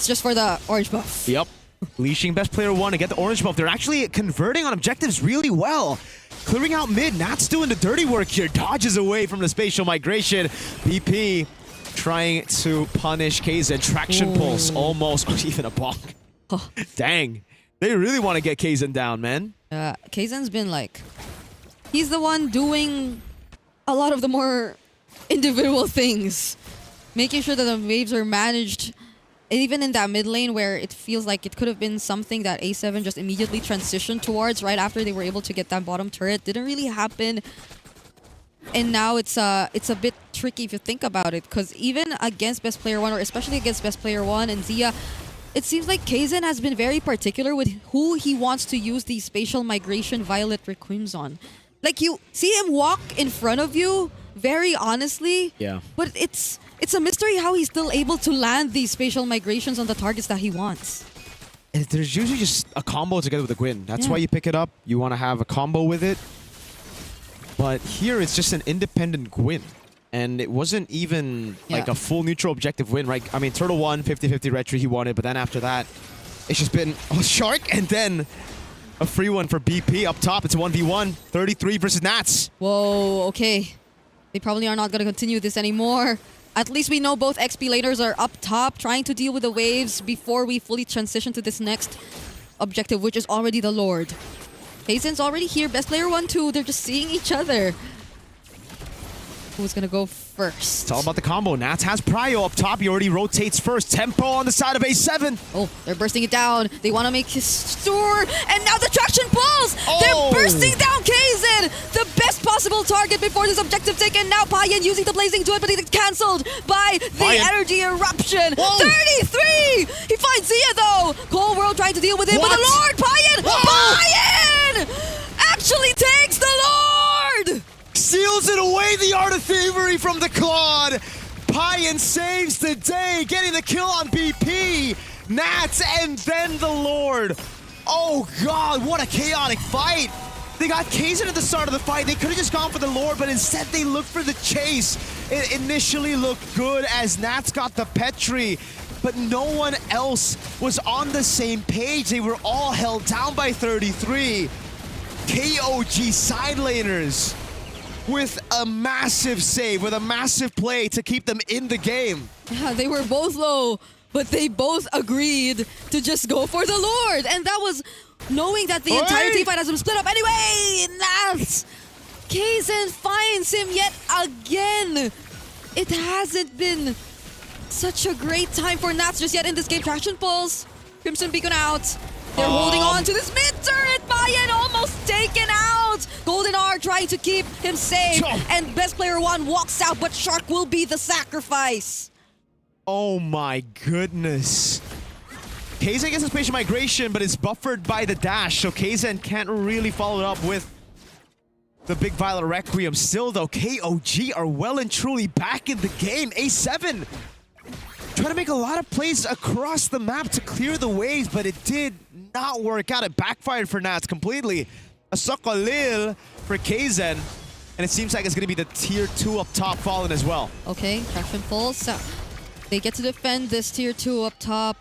just for the orange buff. Yep. Leashing Best Player 1 to get the orange buff. They're actually converting on objectives really well. Clearing out mid. Nat's doing the dirty work here. Dodges away from the spatial migration. BP trying to punish Kaizen. Traction Pulse almost. Even a bonk. Oh. Dang. They really want to get Kaizen down, man. Kaizen's been like... He's the one doing a lot of the more individual things. Making sure that the waves are managed. And even in that mid lane where it feels like it could have been something that A7 just immediately transitioned towards right after they were able to get that bottom turret. Didn't really happen. And now it's a bit tricky if you think about it. Because even against Best Player 1, or especially against Best Player 1 and Zia, it seems like Kaizen has been very particular with who he wants to use the spatial migration Violet Requims on. Like, you see him walk in front of you very honestly. Yeah. But it's a mystery how he's still able to land these spatial migrations on the targets that he wants. And there's usually just a combo together with a Gwyn. That's why you pick it up. You want to have a combo with it. But here it's just an independent Gwyn. And it wasn't even like a full neutral objective win, right? I mean, Turtle won, 50-50 retry he wanted, but then after that, it's just been a Shark and then a free one for BP up top. It's a 1v1, 33 versus Nats. Whoa, okay. They probably are not going to continue this anymore. At least we know both XP laners are up top trying to deal with the waves before we fully transition to this next objective, which is already the Lord. Kaizen's already here. Best Player 1, 2. They're just seeing each other. Who's going to go first? It's all about the combo. Nats has Prio up top. He already rotates first. Tempo on the side of A7. Oh, they're bursting it down. They want to make his store. And now the traction pulls. Oh. They're bursting down Kaizen. The best possible target before this objective taken. Now Payan using the blazing duet, but it's cancelled by the energy eruption. Whoa. 33. He finds Zia though. Cold World trying to deal with him. But the Lord, Payan. Payan actually takes the Lord. Seals it away, the Art of Thievery from the Claude. Payan saves the day, getting the kill on BP. Nats and then the Lord. Oh God, what a chaotic fight. They got Kaizen at the start of the fight. They could have just gone for the Lord, but instead they looked for the chase. It initially looked good as Nats got the Petri, but no one else was on the same page. They were all held down by 33. KOG side laners with a massive save, with a massive play to keep them in the game. Yeah, they were both low, but they both agreed to just go for the Lord. And that was knowing that the entire team fight has been split up anyway. Nats, Kaizen finds him yet again. It hasn't been such a great time for Nats just yet in this game. Traction pulls. Crimson Beacon out. They're holding on to this mid-turret. Mayan almost taken out. Golden R trying to keep him safe. And best player one walks out, but Shark will be the sacrifice. Oh my goodness. Kaizen gets his patient migration, but it's buffered by the dash, so Kaizen can't really follow it up with the big Violet Requiem. Still though, KOG are well and truly back in the game. A7 trying to make a lot of plays across the map to clear the waves, but it did not work out. It backfired for Nats completely. A Sokolil for Kaizen, and it seems like it's going to be the tier 2 up top fallen as well. Okay, traction pulls. So they get to defend this tier 2 up top,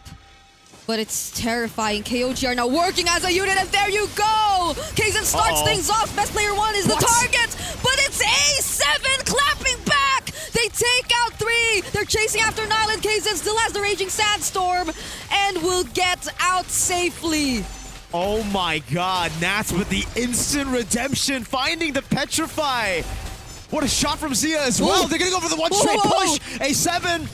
but it's terrifying. KOG are now working as a unit, and there you go! Kaizen starts things off. Best player one is the target, but it's A7 clapping back! They take out 3. They're chasing after Nile, and Kaizen still has the Raging Sandstorm and will get out safely. Oh my god, Nats with the instant redemption, finding the Petrify. What a shot from Zia as well. They're gonna go for the one straight push. A7.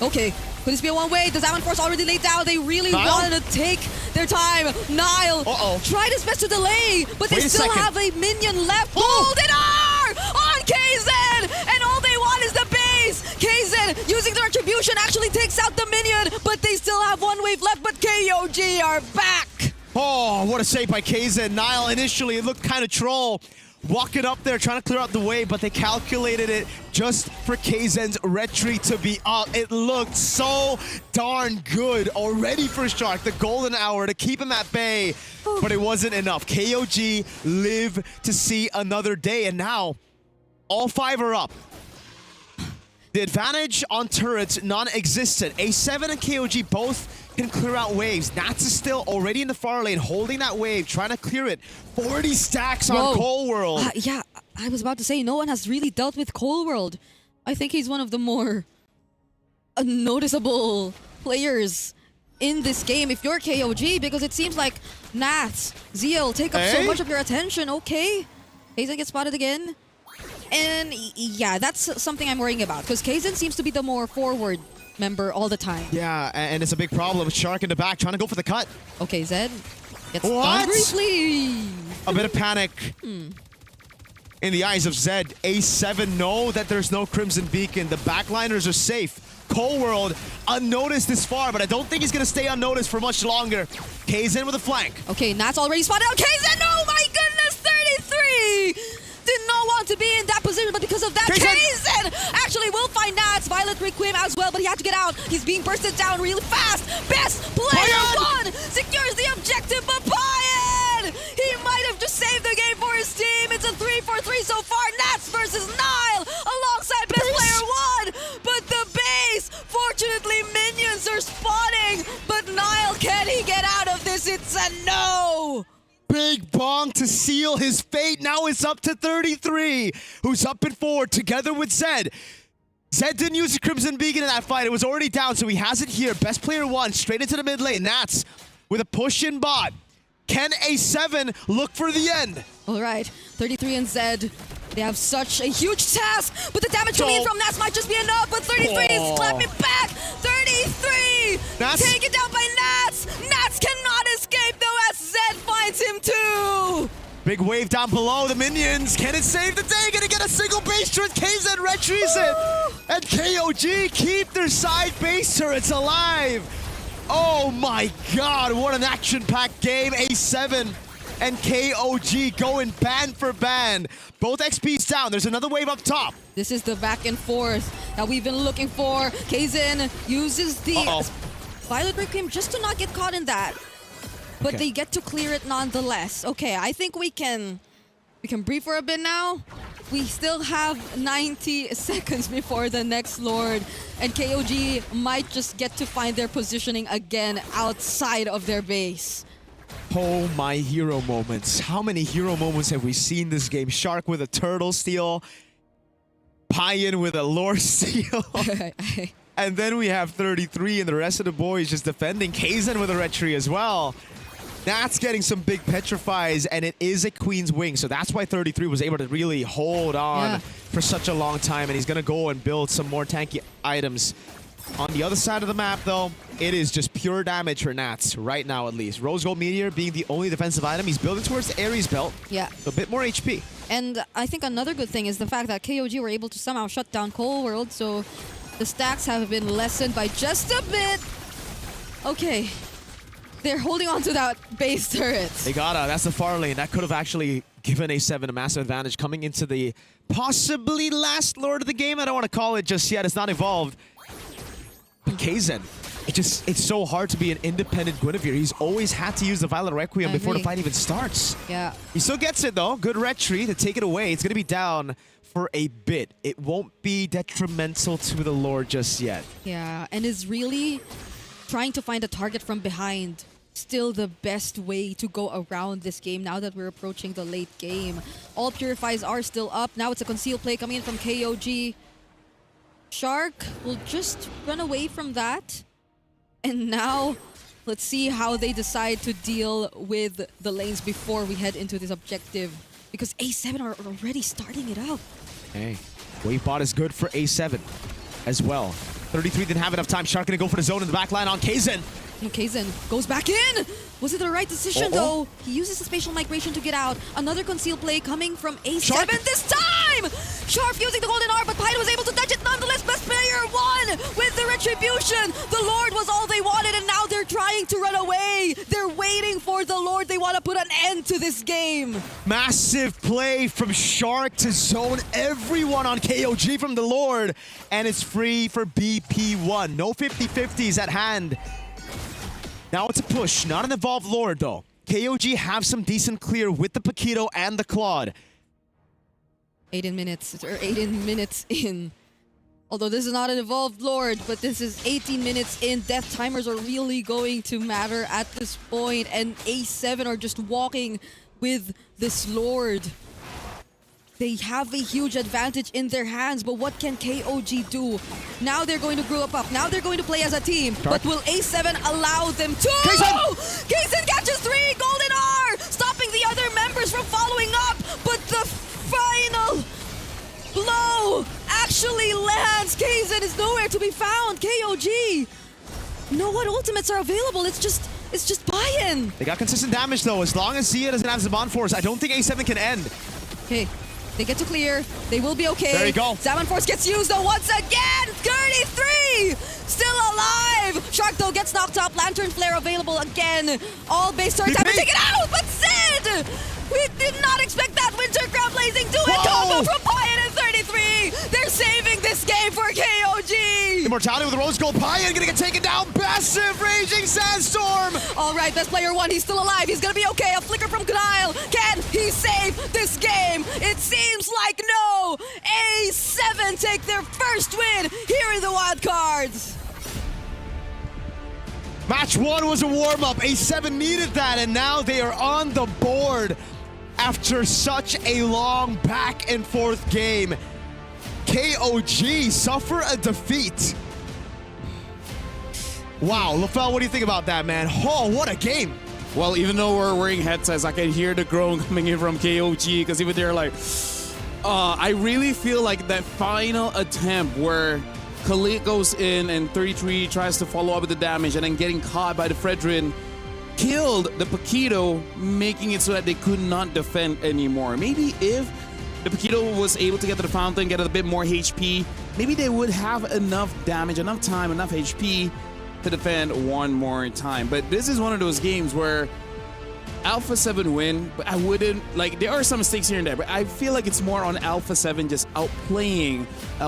Okay, could this be a one-way? The Diamond Force already laid down. They really wanted to take their time. Nile tried his best to delay, but they still have a minion left. Golden R on Kaizen! And all they want is the base! Kaizen, using the Retribution, actually takes out the minion, but they still have one wave left, but KOG are back! Oh, what a save by Kaizen. Nile initially, it looked kind of troll. Walking up there, trying to clear out the way, but they calculated it just for Kaizen's retreat to be up. It looked so darn good already for Shark. The golden hour to keep him at bay, but it wasn't enough. KOG live to see another day, and now all 5 are up. The advantage on turrets non-existent. A7 and KOG both can clear out waves. Nats is still already in the far lane, holding that wave, trying to clear it. 40 stacks on Cold World. Yeah, I was about to say, no one has really dealt with Cold World. I think he's one of the more noticeable players in this game if you're KOG, because it seems like Nats, Zia will take up so much of your attention. Okay, Kaizen gets spotted again. And yeah, that's something I'm worrying about, because Kaizen seems to be the more forward member all the time. Yeah, and it's a big problem. Shark in the back trying to go for the cut. Okay, Zed gets stunned briefly. A bit of panic in the eyes of Zed. A7 know that there's no Crimson Beacon. The backliners are safe. Cold World unnoticed this far, but I don't think he's going to stay unnoticed for much longer. Kaizen with a flank. Okay, Nat's already spotted out. Kaizen, oh my goodness, 33! Did not want to be in that position, but because of that, Kaizen actually will find Nats. Violet Requiem as well, but he had to get out. He's being bursted down really fast. Best player one secures the objective, but Payan! He might have just saved the game for his team. It's a 3-for-3 so far. Nats versus Nile alongside best player one. But the base, fortunately, minions are spawning. But Nile, can he get out of this? It's a no. Big Bong to seal his fate. Now it's up to 33, who's up and forward together with Zed. Zed didn't use the Crimson Beacon in that fight. It was already down, so he has it here. Best player one, straight into the mid lane. Nats with a push in bot. Can A7 look for the end? All right, 33 and Zed. They have such a huge task, but the damage coming in from Nats might just be enough, but 33 is clapping back. 33! Taken down by Nats! Nats cannot escape though as Zed finds him too! Big wave down below, the minions. Can it save the day? Gonna get a single base turret. KZ retrieves it. And KOG keep their side base turrets alive. Oh my god, what an action-packed game. A7 and KOG going ban for ban. Both XPs down. There's another wave up top. This is the back and forth that we've been looking for. Kaizen uses the Violet Requiem just to not get caught in that. But they get to clear it nonetheless. Okay, I think we can breathe for a bit now. We still have 90 seconds before the next Lord, and KOG might just get to find their positioning again outside of their base. Oh, my hero moments. How many hero moments have we seen this game? Shark with a turtle steal, Payan with a lore steal. And then we have 33 and the rest of the boys just defending. Kaizen with a retreat as well. That's getting some big petrifies, and it is a Queen's Wing, so that's why 33 was able to really hold on for such a long time, and he's going to go and build some more tanky items. On the other side of the map, though, it is just pure damage for Nats right now, at least. Rose Gold Meteor being the only defensive item. He's building towards the Ares belt. Yeah. So a bit more HP. And I think another good thing is the fact that KOG were able to somehow shut down Cold World, so the stacks have been lessened by just a bit. Okay. They're holding on to that base turret. They gotta. That's the far lane. That could have actually given A7 a massive advantage coming into the possibly last Lord of the game. I don't want to call it just yet. It's not evolved. But Kaizen, it's so hard to be an independent Guinevere. He's always had to use the Violet Requiem before the fight even starts. Yeah. He still gets it, though. Good retry to take it away. It's going to be down for a bit. It won't be detrimental to the Lord just yet. Yeah, and is really trying to find a target from behind still the best way to go around this game now that we're approaching the late game. All Purifies are still up. Now it's a concealed play coming in from KOG. Shark will just run away from that. And now, let's see how they decide to deal with the lanes before we head into this objective. Because A7 are already starting it up. Hey, wave bot is good for A7 as well. 33 didn't have enough time. Shark gonna go for the zone in the back line on Kaizen. And Kaizen goes back in! Was it the right decision though? He uses the spatial migration to get out. Another concealed play coming from A7 Shark. this time! Sharp using the golden R, but Pine was able to dodge it nonetheless. Best player won with the retribution. The Lord was all they wanted, and now they're trying to run away. They're waiting for the Lord. They want to put an end to this game. Massive play from Shark to zone everyone on KOG from the Lord. And it's free for BP1. No 50-50s at hand. Now it's a push, not an evolved Lord though. KOG have some decent clear with the Paquito and the Claude. 18 minutes in. Although this is not an evolved Lord, but this is 18 minutes in. Death timers are really going to matter at this point, and A7 are just walking with this Lord. They have a huge advantage in their hands, but what can KOG do? Now they're going to grow up. Now they're going to play as a team. Shark. But will A7 allow them to? Kaizen! Kaizen catches 3! Golden R! Stopping the other members from following up. But the final blow actually lands. Kaizen is nowhere to be found. KOG. No what ultimates are available. It's just buy-in. They got consistent damage though. As long as Zia doesn't have Zaman Force, I don't think A7 can end. Okay. They get to clear. They will be okay. There you go. Zaman Force gets used though once again. 33! Still alive. Shark though gets knocked up. Lantern Flare available again. All base turrets have been taken out. But Sid! We did not expect that Winter Crown Blazing do-hit combo from Pyan and 33. They're saving this game for KOG. Immortality with Rose Gold. Pyan gonna get taken down. Massive Raging Sandstorm. All right, best player won. He's still alive. He's gonna be okay. A flicker from Guile. Can he save this game? It seems like no. A7 take their first win here in the wild cards. Match 1 was a warm-up. A7 needed that, and now they are on the board after such a long back-and-forth game. KOG suffer a defeat. Wow, LaFell, what do you think about that, man? Oh, what a game. Well, even though we're wearing headsets, I can hear the groan coming in from KOG because even they're like, I really feel like that final attempt where Khalid goes in and 33 tries to follow up with the damage and then getting caught by the Fredrin killed the Paquito, making it so that they could not defend anymore. Maybe if the Paquito was able to get to the fountain, get a bit more HP, maybe they would have enough damage, enough time, enough HP to defend one more time. But this is one of those games where Alpha 7 win, but I wouldn't, like, there are some mistakes here and there, but I feel like it's more on Alpha 7 just outplaying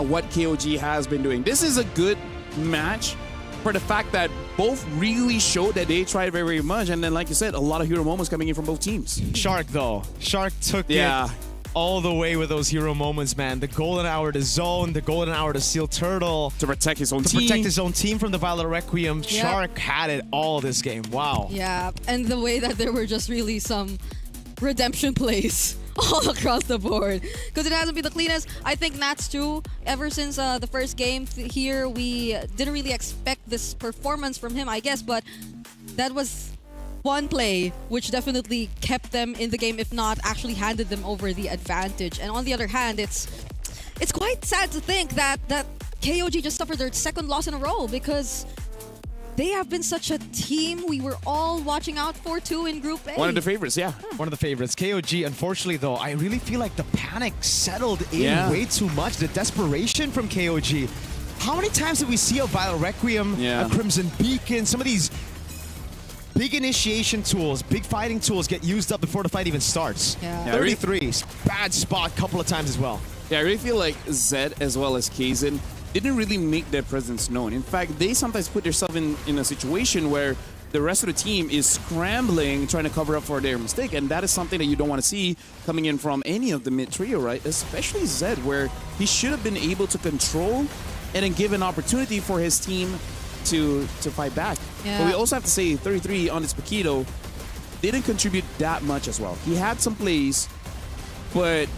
what KOG has been doing. This is a good match for the fact that both really showed that they tried very, very much, and then, like you said, a lot of hero moments coming in from both teams. Shark, though. Shark took it all the way with those hero moments, man. The golden hour to zone, the golden hour to seal turtle. To protect his own to team. protect his own team from the Violet Requiem. Yep. Shark had it all this game. Wow. Yeah, and the way that there were just really some redemption plays all across the board. Because it hasn't been the cleanest. I think Nats too, ever since the first game here, we didn't really expect this performance from him, I guess, but that was one play which definitely kept them in the game, if not actually handed them over the advantage. And on the other hand, it's quite sad to think that KOG just suffered their second loss in a row, because they have been such a team we were all watching out for too in Group A. One of the favorites, yeah. One of the favorites. KOG, unfortunately, though, I really feel like the panic settled in way too much. The desperation from KOG. How many times did we see a Violet Requiem, a Crimson Beacon, some of these big initiation tools, big fighting tools get used up before the fight even starts? Yeah. 33, bad spot couple of times as well. Yeah, I really feel like Zed as well as Kaizen didn't really make their presence known. In fact, they sometimes put themselves in a situation where the rest of the team is scrambling, trying to cover up for their mistake, and that is something that you don't want to see coming in from any of the mid trio, right? Especially Zed, where he should have been able to control and then give an opportunity for his team to fight back. Yeah. But we also have to say 33 on this Paquito didn't contribute that much as well. He had some plays, but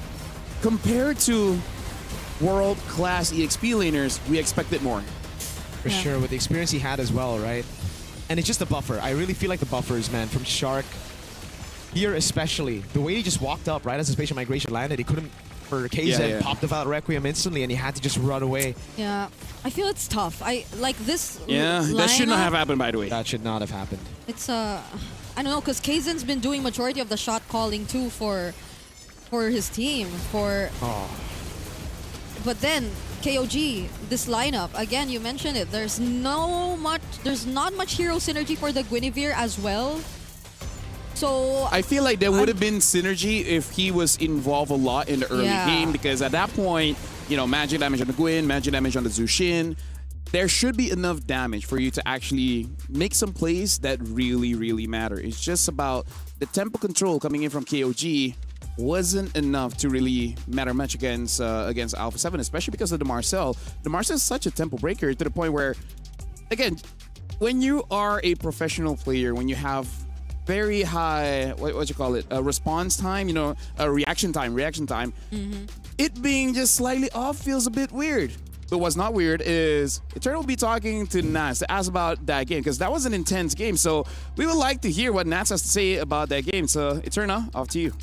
compared to world-class EXP laners, we expected more. For sure, with the experience he had as well, right? And it's just the buffer. I really feel like the buffers, man, from Shark. Here especially, the way he just walked up right as the spatial migration landed, he couldn't, for KZ, pop the Violet Requiem instantly, and he had to just run away. Yeah, I feel it's tough. I like this. Yeah, that should not have happened, by the way. That should not have happened. It's I don't know, because Kaizen's been doing majority of the shot calling too for his team. But then KOG, this lineup again, you mentioned it. There's not much hero synergy for the Guinevere as well. So I feel like there would have been synergy if he was involved a lot in the early game, because at that point, you know, magic damage on the Gwyn, magic damage on the Zushin, there should be enough damage for you to actually make some plays that really, really matter. It's just about the tempo control coming in from KOG wasn't enough to really matter much against Alpha 7, especially because of the Marcel. The Marcel is such a tempo breaker to the point where, again, when you are a professional player, when you have very high, what you call it, response time, you know, reaction time, it being just slightly off feels a bit weird. But what's not weird is Eternal will be talking to Nats to ask about that game, because that was an intense game. So we would like to hear what Nats has to say about that game. So Eternal, off to you.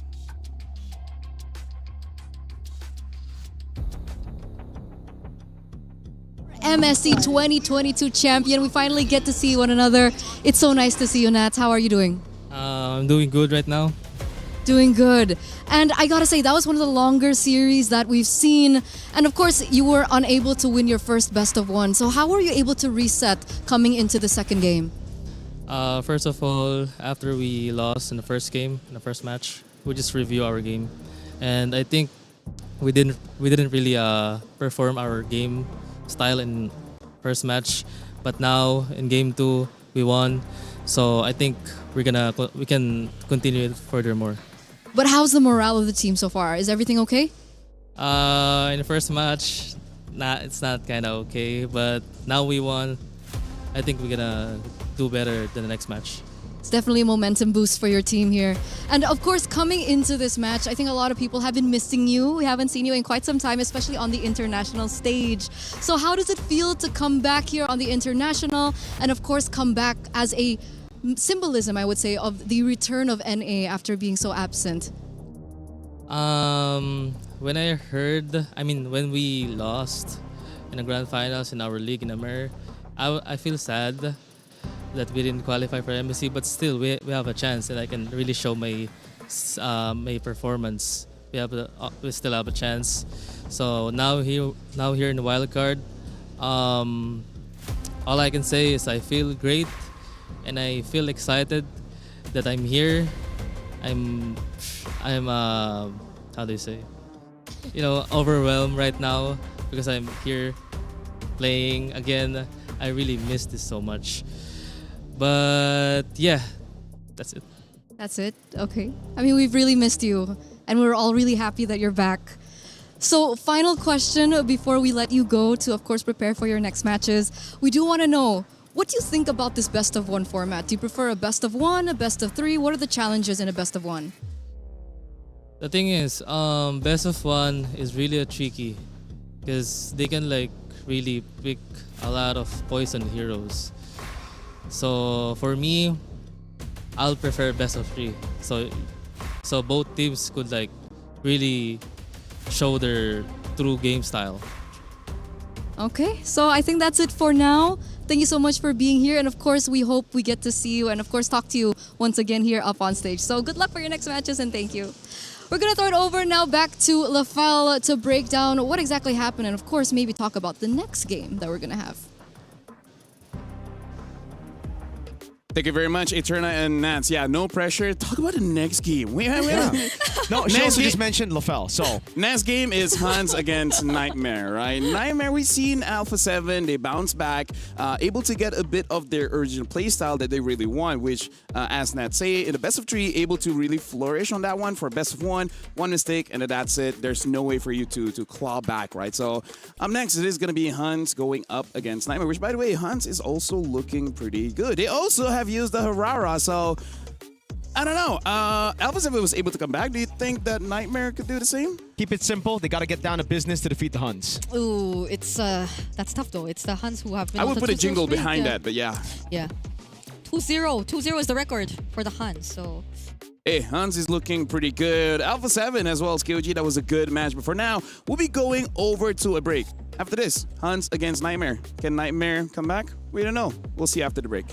MSC 2022 champion. We finally get to see one another. It's so nice to see you, Nats. How are you doing? I'm doing good right now. Doing good. And I gotta say, that was one of the longer series that we've seen. And of course, you were unable to win your first best of one. So how were you able to reset coming into the second game? First of all, after we lost in the first game, in the first match, we just review our game. And I think we didn't really perform our game style in first match, but now in game 2 we won, so I think we can continue it furthermore. But how's the morale of the team so far? Is everything okay? In the first match, it's not kind of okay, but now we won. I think we're gonna do better than the next match. It's definitely a momentum boost for your team here. And of course, coming into this match, I think a lot of people have been missing you. We haven't seen you in quite some time, especially on the international stage. So how does it feel to come back here on the international, and of course come back as a symbolism, I would say, of the return of NA after being so absent? When when we lost in the grand finals in our league in America, I feel sad that we didn't qualify for MSC, but still we have a chance, and I can really show my performance. We still have a chance. So now here in the wild card, all I can say is I feel great, and I feel excited that I'm here. I'm how do you say, overwhelmed right now because I'm here playing again. I really miss this so much. But yeah, that's it. That's it? Okay. I mean, we've really missed you, and we're all really happy that you're back. So, final question before we let you go to, of course, prepare for your next matches. We do want to know, what do you think about this best of one format? Do you prefer a best of one, a best of three? What are the challenges in a best of one? The thing is, best of one is really tricky because they can really pick a lot of poison heroes. So for me, I'll prefer best of 3. So both teams could like really show their true game style. Okay, so I think that's it for now. Thank you so much for being here, and of course, we hope we get to see you and of course talk to you once again here up on stage. So good luck for your next matches, and thank you. We're gonna throw it over now back to Lafel to break down what exactly happened, and of course, maybe talk about the next game that we're gonna have. Thank you very much, Eterna and Nats. Yeah, no pressure. Talk about the next game. No, she also just mentioned LaFell, so. Next game is Hans against Nightmare, right? Nightmare, we've seen Alpha 7. They bounce back, able to get a bit of their original playstyle that they really want, which, as Nat say, in the best of 3, able to really flourish on that one for best of 1 mistake, and that's it. There's no way for you to claw back, right? So, up next, it is going to be Hans going up against Nightmare, which, by the way, Hans is also looking pretty good. They also have used the Harara, so I don't know. Alpha 7 was able to come back. Do you think that Nightmare could do the same? Keep it simple. They got to get down to business to defeat the Huns. Ooh, it's that's tough though. It's the Huns who have been. I would put a jingle streak. behind that, but yeah. Yeah. 2-0. 2-0 is the record for the Huns. So. Hey, Hans is looking pretty good. Alpha 7 as well as KOG, that was a good match. But for now, we'll be going over to a break. After this, Hans against Nightmare. Can Nightmare come back? We don't know. We'll see after the break.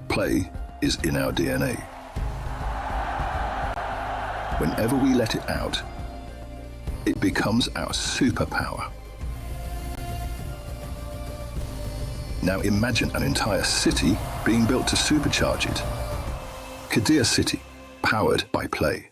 Play is in our DNA. Whenever we let it out, it becomes our superpower. Now imagine an entire city being built to supercharge it. Kadir City, powered by play.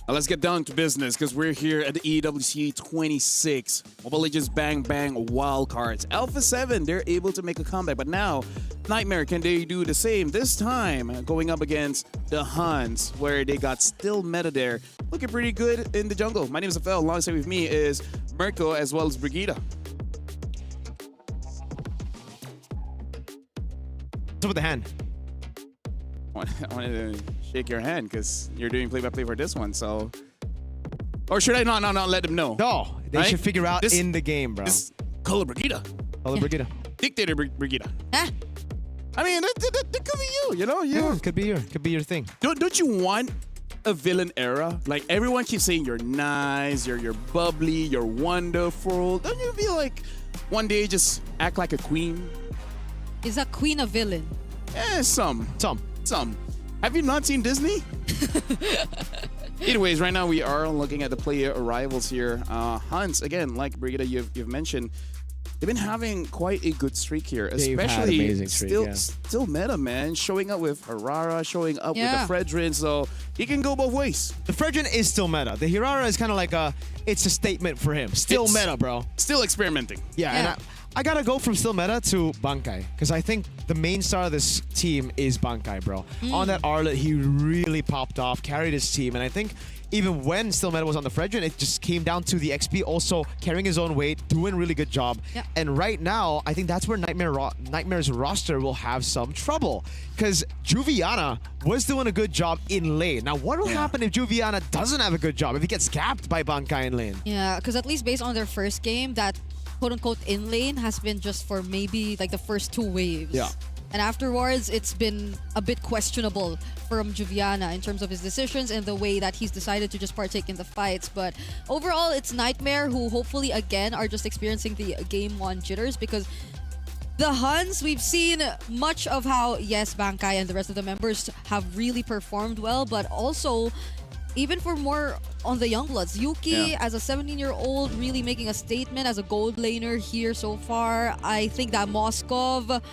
Let's get down to business because we're here at the EWC 26. Mobile Legends Bang Bang Wildcards. Alpha 7, they're able to make a comeback. But now, Nightmare, can they do the same? This time, going up against the Huns, where they got still meta there. Looking pretty good in the jungle. My name is Afel. Alongside with me is Mirko as well as Brigida. What's up with the hand? I wanted to shake your hand because you're doing play-by-play for this one, so... Or should I not let them know? No, they Right? should figure out This- in the game, bro. This Color Brigida. Hello, Brigida. Dictator Brigida. Huh? I mean, that could be you know? Yeah, could be your thing. Don't you want a villain era? Like, everyone keeps saying you're nice, you're bubbly, you're wonderful. Don't you feel like one day just act like a queen? Is a queen a villain? Some. Some. Have you not seen Disney? Anyways, right now we are looking at the player arrivals here. Hunts, again, like Brigida, you've mentioned, they've been having quite a good streak here. They've had Especially amazing streak, still meta, man. Showing up with Harara, showing up Yeah. with the Fredrin, so he can go both ways. The Fredrin is still meta. The Hirara is kind of like it's a statement for him. Still It's- meta, bro. Still experimenting. Yeah, Yeah. and I gotta go from still meta to Bankai because I think the main star of this team is Bankai, bro. On that Arlet, he really popped off, carried his team, and I think even when still meta was on the Fredrin, it just came down to the XP also carrying his own weight, doing a really good job. Yeah. And right now, I think that's where Nightmare's roster will have some trouble because Juviana was doing a good job in lane. Now, what will happen if Juviana doesn't have a good job, if he gets capped by Bankai in lane? Yeah, because at least based on their first game, that quote-unquote in lane has been just for maybe like the first 2 waves. Yeah. And afterwards, it's been a bit questionable from Juviana in terms of his decisions and the way that he's decided to just partake in the fights. But overall, it's Nightmare who hopefully, again, are just experiencing the Game 1 jitters because the Huns, we've seen much of how, yes, Bankai and the rest of the members have really performed well, but also even for more on the Youngbloods, Yuki as a 17-year-old really making a statement as a gold laner here so far. I think that Moskov,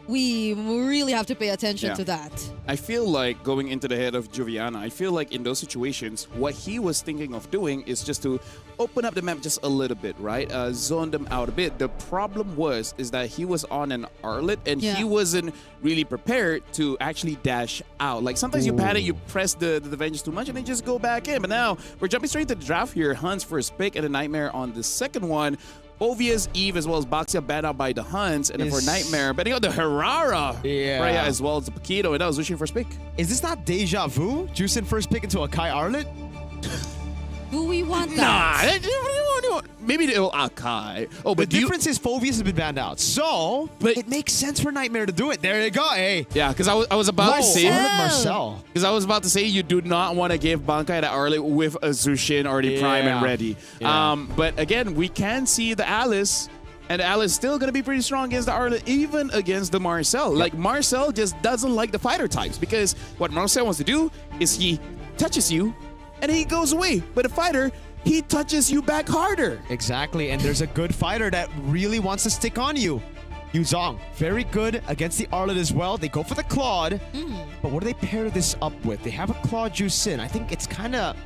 we really have to pay attention to that. I feel like going into the head of Juviana, I feel like in those situations, what he was thinking of doing is just to open up the map just a little bit, right? Zone them out a bit. The problem is that he was on an Arlet and he wasn't really prepared to actually dash out. Like sometimes you panic, you press the Vengeance too much and they just go back in. But now we're jumping straight to the draft here. Hunt's first pick and a Nightmare on the second one. Ovia's Eve as well as Baxia banned out by the Huns, and then for Nightmare, betting out the Harara, Freya as well as the Paquito, and that was Lucian first pick. Is this not deja vu? Juicing first pick into a Kai Arlet? Do we want that? Maybe they'll Akai. Oh, The but difference is Phoveus has been banned out, so it makes sense for Nightmare to do it. There you go, hey. Yeah, because I was about to say, Arlet Marcel. because I was about to say you do not want to give Bankai the Arlet with a Zushin already prime and ready. Yeah. But again, we can see the Alice. And Alice is still going to be pretty strong against the Arlet, even against the Marcel. Like, Marcel just doesn't like the fighter types because what Marcel wants to do is he touches you and he goes away. But a fighter, he touches you back harder. Exactly, and there's a good fighter that really wants to stick on you. Yuzong, very good against the Arlet as well. They go for the Claude, but what do they pair this up with? They have a Claude Juicin. I think it's kind of...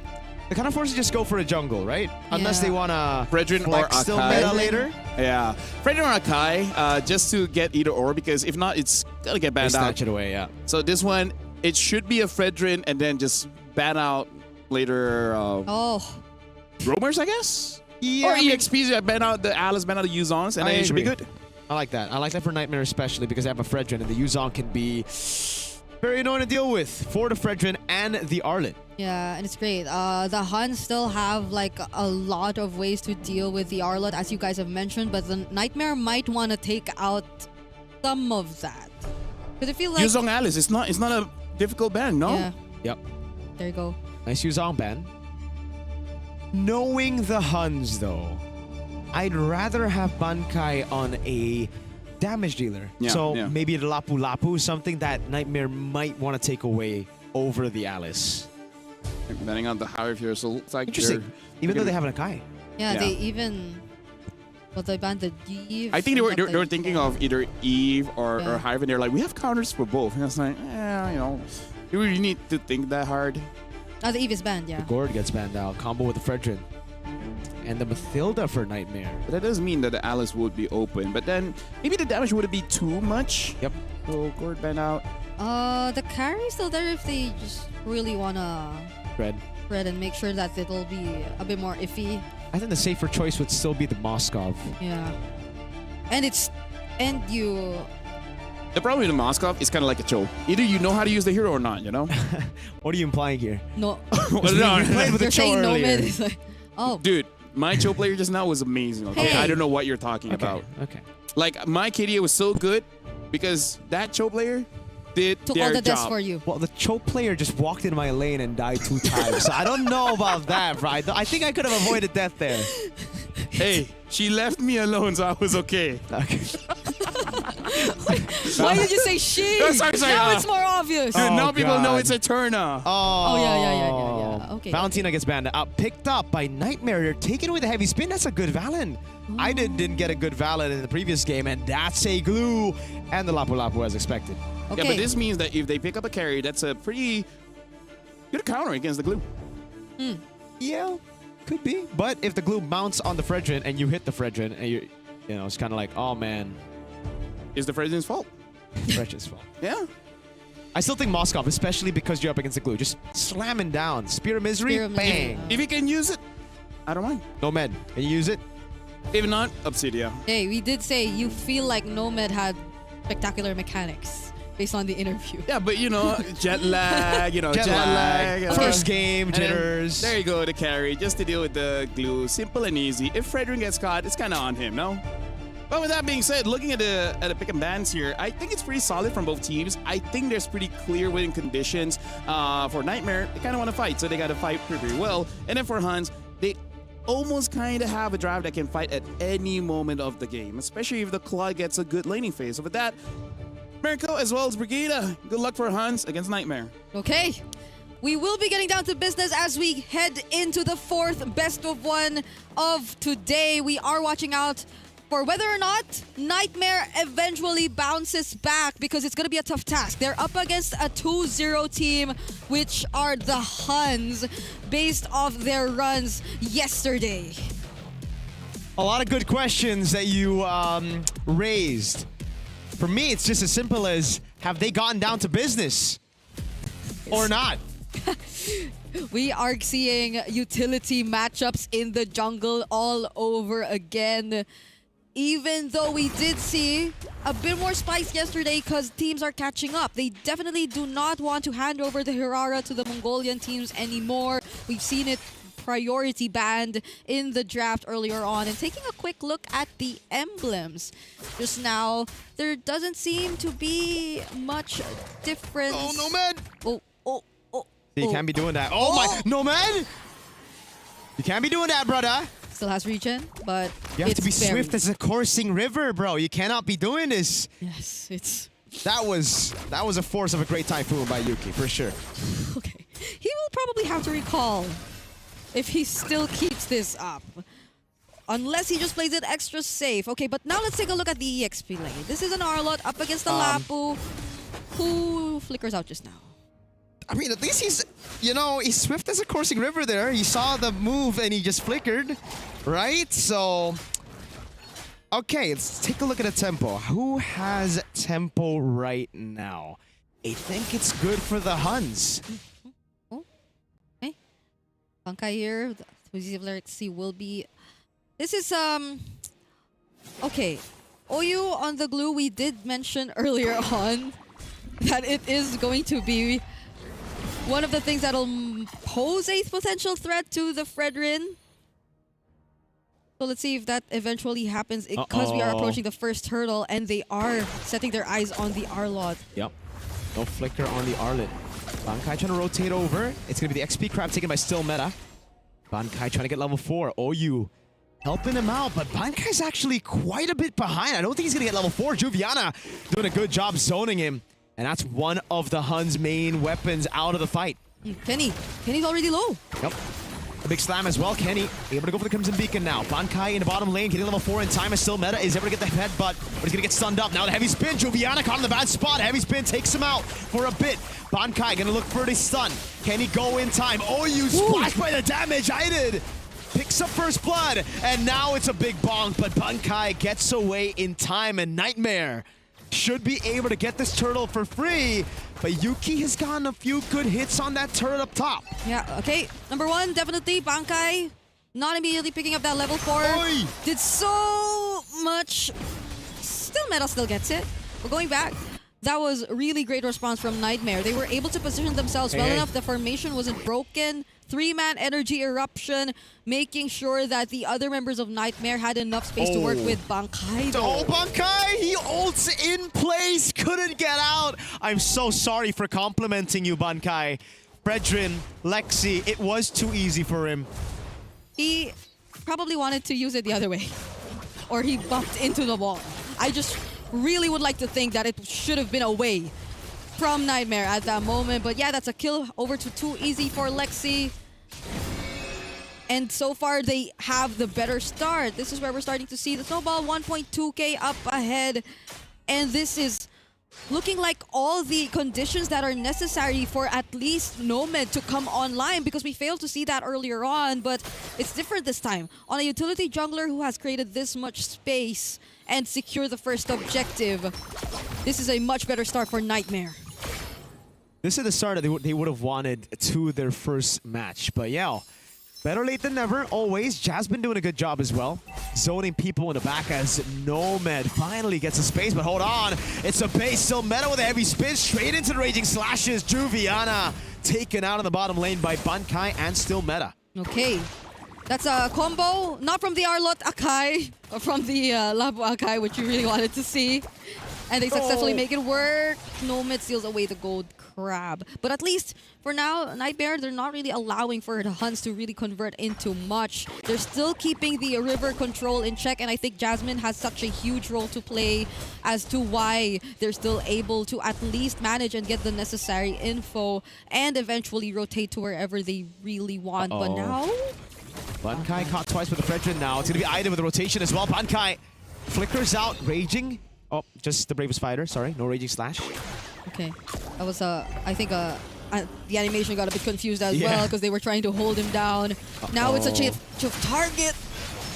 They're kind of forced to just go for a jungle, right? Unless they want to Fredrin or flex still Akai. meta later. Yeah. Fredrin or Akai, just to get either or, because if not, it's going to get They banned out. snatch it away, yeah. So this one, it should be a Fredrin and then just ban out later roamers, I guess? Yeah, Or I mean- EXPs that ban out the Alice, ban out the Yuzons, and I then it should be agree. good. I like that. I like that for Nightmare especially because they have a Fredrin and the Yuzong can be very annoying to deal with for the Fredrin and the Arlet. Yeah, and it's great. The Huns still have like a lot of ways to deal with the Arlet, as you guys have mentioned, but the Nightmare might want to take out some of that. Because I feel like... Yuzong Alice, it's not a difficult ban, no? Yeah, Yep. there you go. Nice Yuzong ban. Knowing the Huns though, I'd rather have Bankai on a damage dealer. Yeah, so yeah. maybe the Lapu Lapu, something that Nightmare might want to take away over the Alice. Depending on the higher if you're so it's like Interesting. Even though they have an Akai. Yeah, Yeah. they even... Well, they banned the Eve. I think they not were the- thinking of either Eve or Yeah. Hyven. They're like, we have counters for both. And I was like, you know, you really need to think that hard. Oh, the Eve is banned, yeah. The Gord gets banned out. Combo with the Fredrin. And the Mathilda for Nightmare. But that doesn't mean that the Alice would be open. But then maybe the damage wouldn't be too much. Yep. So Gord ban out. The carry's still there if they just really wanna Red. and make sure that it'll be a bit more iffy. I think the safer choice would still be the Moskov. Yeah. And you... The problem with the Moskov is kind of like a choke. Either you know how to use the hero or not, you know? What are you implying here? No. Well, We played with the You're Cho saying earlier. Nomad is like... Oh. Dude, my Cho player just now was amazing, okay? Hey. I don't know what you're talking about. Okay. Like, my KDA was so good because that Cho player did Took their all the deaths job. for you. Well, the Cho player just walked in my lane and died 2 times. So I don't know about that, bro. I think I could have avoided death there. Hey, she left me alone, so I was okay. Okay. Why did you say she? Oh, sorry, Now it's more obvious. Dude, now people know God. it's Eterna. Oh, yeah. Okay. Valentina gets banned. Picked up by Nightmare. They're taking away the heavy spin. That's a good Valen. I didn't get a good Valen in the previous game, and that's a glue. And the Lapu Lapu as expected. Okay. Yeah, but this means that if they pick up a carry, that's a pretty good counter against the glue. Yeah, could be. But if the glue mounts on the Fredrin and you hit the Fredrin, and you know, it's kind of like, oh man, It's the Fredrin's fault. Fredrin's fault. Yeah. I still think Moskov, especially because you're up against the glue, just slamming down. Spear of Misery, Spear of Misery. bang. If you can use it, I don't mind. Nomad, can you use it? If not, Obsidia. Hey, we did say you feel like Nomad had spectacular mechanics based on the interview. Yeah, but you know, jet lag, jet lag. you know. First game, And then jitters. there you go, the carry, just to deal with the glue. Simple and easy. If Fredrin gets caught, it's kind of on him, no? But with that being said, looking at the pick and bans here, I think it's pretty solid from both teams. I think there's pretty clear winning conditions. For Nightmare, they kind of want to fight, so they got to fight pretty well. And then for Hans, they almost kind of have a drive that can fight at any moment of the game, especially if the Claw gets a good laning phase. So with that, Miracle as well as Brigida, good luck for Hans against Nightmare. Okay. We will be getting down to business as we head into the 4th best of 1 of today. We are watching out for whether or not Nightmare eventually bounces back, because it's going to be a tough task. They're up against a 2-0 team, which are the Huns, based off their runs yesterday. A lot of good questions that you raised. For me, it's just as simple as, have they gotten down to business or not? We are seeing utility matchups in the jungle all over again. Even though we did see a bit more spikes yesterday because teams are catching up. They definitely do not want to hand over the Hirara to the Mongolian teams anymore. We've seen it priority banned in the draft earlier on. And taking a quick look at the emblems just now, there doesn't seem to be much difference. Oh, Nomad! You Oh. can't be doing that. Oh my, Nomad! You can't be doing that, brother. Still has regen, but You have it's to be very- swift as a coursing river, bro. You cannot be doing this. Yes, it's... That was a force of a great typhoon by Yuki, for sure. Okay. He will probably have to recall if he still keeps this up. Unless he just plays it extra safe. Okay, but now let's take a look at the EXP lane. This is an Arlot up against the Lapu, who flickers out just now. I mean, at least he's swift as a coursing river there. He saw the move and he just flickered, right? So, okay, let's take a look at the tempo. Who has tempo right now? I think it's good for the Huns. Oh, okay. Bankai here. The will be... This is, okay. Oyu on the glue, we did mention earlier on that it is going to be one of the things that'll pose a potential threat to the Fredrin. So let's see if that eventually happens, because we are approaching the first hurdle and they are setting their eyes on the Arlot. Yep. No flicker on the Arlet. Bankai trying to rotate over. It's going to be the XP crab taken by Still Meta. Bankai trying to get level 4. OU helping him out, but Bankai's actually quite a bit behind. I don't think he's going to get level 4. Juviana doing a good job zoning him. And that's one of the Huns' main weapons out of the fight. Kenny's already low. Yep. A big slam as well. Kenny able to go for the Crimson Beacon now. Bankai in the bottom lane, getting level 4 in time is still meta. Is able to get the headbutt, but he's gonna get stunned up. Now the heavy spin. Juviana caught in the bad spot. Heavy spin takes him out for a bit. Bankai gonna look for the stun. Can he go in time? Oh, you splashed by the damage. I did. Picks up first blood, and now it's a big bonk, but Bankai gets away in time, and Nightmare should be able to get this turtle for free, but Yuki has gotten a few good hits on that turret up top. Yeah, okay. Number one, definitely Bankai. Not immediately picking up that level 4. Oi! Did so much. Still Meta still gets it. But going back, that was a really great response from Nightmare. They were able to position themselves well enough. The formation wasn't broken. 3-man energy eruption, making sure that the other members of Nightmare had enough space to work with Bankai. Oh, Bankai! He ults in place, couldn't get out. I'm so sorry for complimenting you, Bankai. Fredrin, Lexi, it was too easy for him. He probably wanted to use it the other way. Or he bumped into the wall. I just really would like to think that it should have been away from Nightmare at that moment. But yeah, that's a kill over to too easy for Lexi. And so far, they have the better start. This is where we're starting to see the snowball. 1.2k up ahead. And this is looking like all the conditions that are necessary for at least Nomad to come online, because we failed to see that earlier on, but it's different this time. On a utility jungler who has created this much space and secure the first objective, this is a much better start for Nightmare. This is the start that they would have wanted to their first match. But yeah, better late than never, always. Jasmine doing a good job as well. Zoning people in the back as Nomad finally gets a space, but hold on. It's a base, still meta with a heavy spin, straight into the Raging Slashes. Juviana taken out on the bottom lane by Bankai and still meta. Okay. That's a combo, not from the Arlot Akai, but from the Labu Akai, which you really wanted to see. And they successfully make it work. Nomad steals away the gold crab. But at least for now, Nightmare, they're not really allowing for the Huns to really convert into much. They're still keeping the river control in check, and I think Jasmine has such a huge role to play as to why they're still able to at least manage and get the necessary info and eventually rotate to wherever they really want. But now... Bankai caught twice with the Fredrin now. It's going to be Ida with the rotation as well. Bankai flickers out, Raging. Oh, just the Bravest Fighter, sorry. No Raging Slash. Okay. That was, I think, the animation got a bit confused as well because they were trying to hold him down. Now it's a change of target.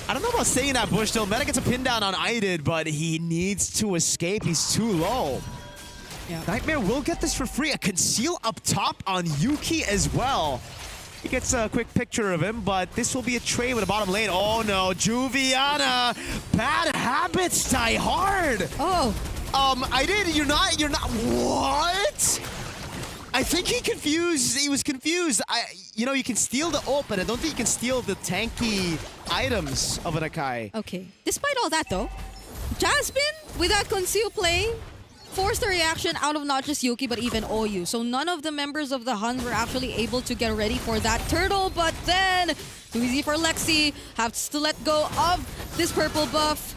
I don't know about staying in that bush though. Meta gets a pin down on Idid, but he needs to escape. He's too low. Yeah. Nightmare will get this for free. A conceal up top on Yuki as well. He gets a quick picture of him, but this will be a trade with a bottom lane. Oh no, Juviana! Bad habits die hard! Oh. Idid, you're not, what? I think he was confused. You know, you can steal the ult, but I don't think you can steal the tanky items of an Akai. Okay. Despite all that though, Jasmine, without conceal play, forced a reaction out of not just Yuki, but even Oyu. So none of the members of the Hun were actually able to get ready for that turtle, but then too easy for Lexi, has to let go of this purple buff.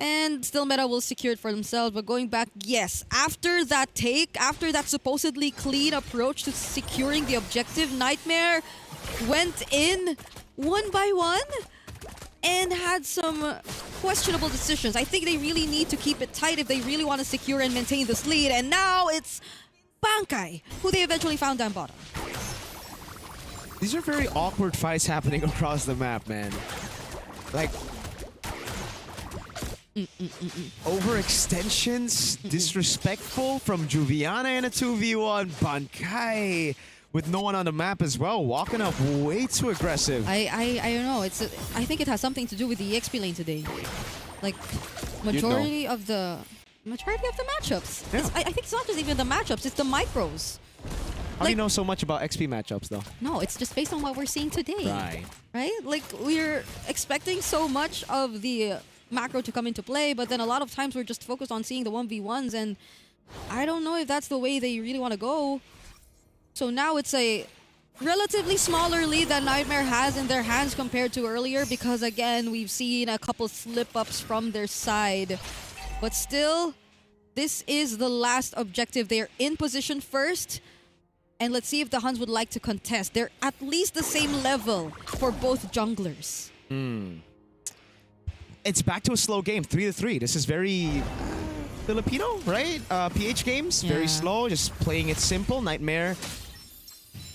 And still Meta will secure it for themselves, but going back, yes, after that take, after that supposedly clean approach to securing the objective, Nightmare went in one by one and had some questionable decisions. I think they really need to keep it tight if they really want to secure and maintain this lead. And now it's Bankai, who they eventually found down bottom. These are very awkward fights happening across the map, man. Like, overextensions, disrespectful from Juviana in a 2v1. Bankai with no one on the map as well, walking up way too aggressive. I don't know. I think it has something to do with the EXP lane today. Like majority of the matchups. Yeah. I think it's not just even the matchups. It's the micros. How do you know so much about XP matchups though? No, it's just based on what we're seeing today. Right. Right? Like we're expecting so much of the macro to come into play, but then a lot of times we're just focused on seeing the 1v1s, and I don't know if that's the way they really want to go. So now it's a relatively smaller lead that Nightmare has in their hands compared to earlier, because again, we've seen a couple slip-ups from their side. But still, this is the last objective. They're in position first. And let's see if the Huns would like to contest. They're at least the same level for both junglers. It's back to a slow game, 3-3. This is very Filipino, right? PH games, very slow, just playing it simple. Nightmare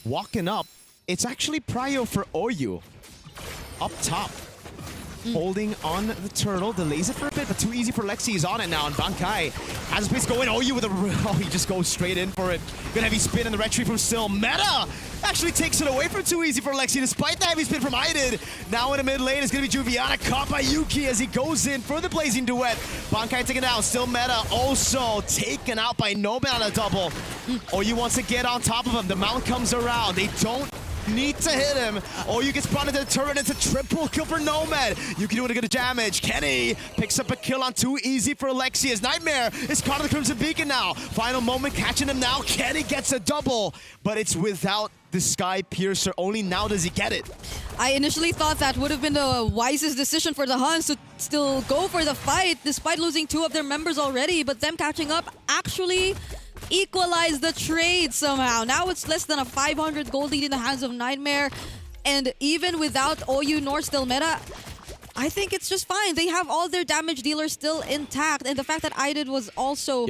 walking up. It's actually prio for Oyu up top. Holding on the turtle, delays it for a bit, but too easy for Lexi. He's on it now, and Bankai has space going. Oyu with a... Oh, he just goes straight in for it. Good heavy spin in the retreat from Still. Meta actually takes it away from too easy for Lexi, despite the heavy spin from Idid. Now in the mid lane, it's going to be Juviana, caught by Yuki as he goes in for the Blazing Duet. Bankai taken down. Still Meta also taken out by Nomad on a double. Oyu wants to get on top of him. The mount comes around. They don't need to hit him. Oyu gets brought into the turret. It's a triple kill for Nomad. Yuki doing a good damage. Kenny picks up a kill on too easy for Alexi as Nightmare is caught in the Crimson Beacon now. Final moment catching him now. Kenny gets a double, but it's without the Sky Piercer. Only now does he get it. I initially thought that would have been the wisest decision for the Huns to still go for the fight despite losing 2 of their members already, but them catching up actually equalize the trade somehow. Now it's less than a 500 gold lead in the hands of Nightmare, and even without Oyu nor Still Meta, I think it's just fine. They have all their damage dealers still intact, and the fact that Idid was also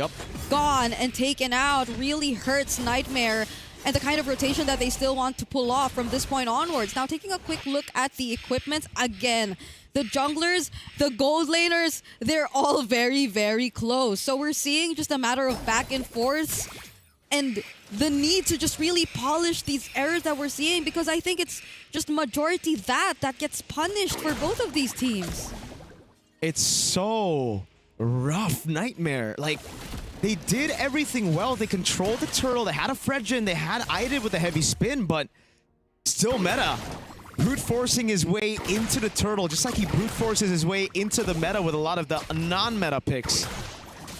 gone and taken out really hurts Nightmare and the kind of rotation that they still want to pull off from this point onwards. Now taking a quick look at the equipment again. The junglers, the gold laners, they're all very, very close. So we're seeing just a matter of back and forth and the need to just really polish these errors that we're seeing, because I think it's just majority that gets punished for both of these teams. It's so rough. Nightmare. Like, they did everything well. They controlled the turtle. They had a Fredgen. They had Idid with a heavy spin, but Still Meta brute forcing his way into the turtle, just like he brute forces his way into the meta with a lot of the non-meta picks.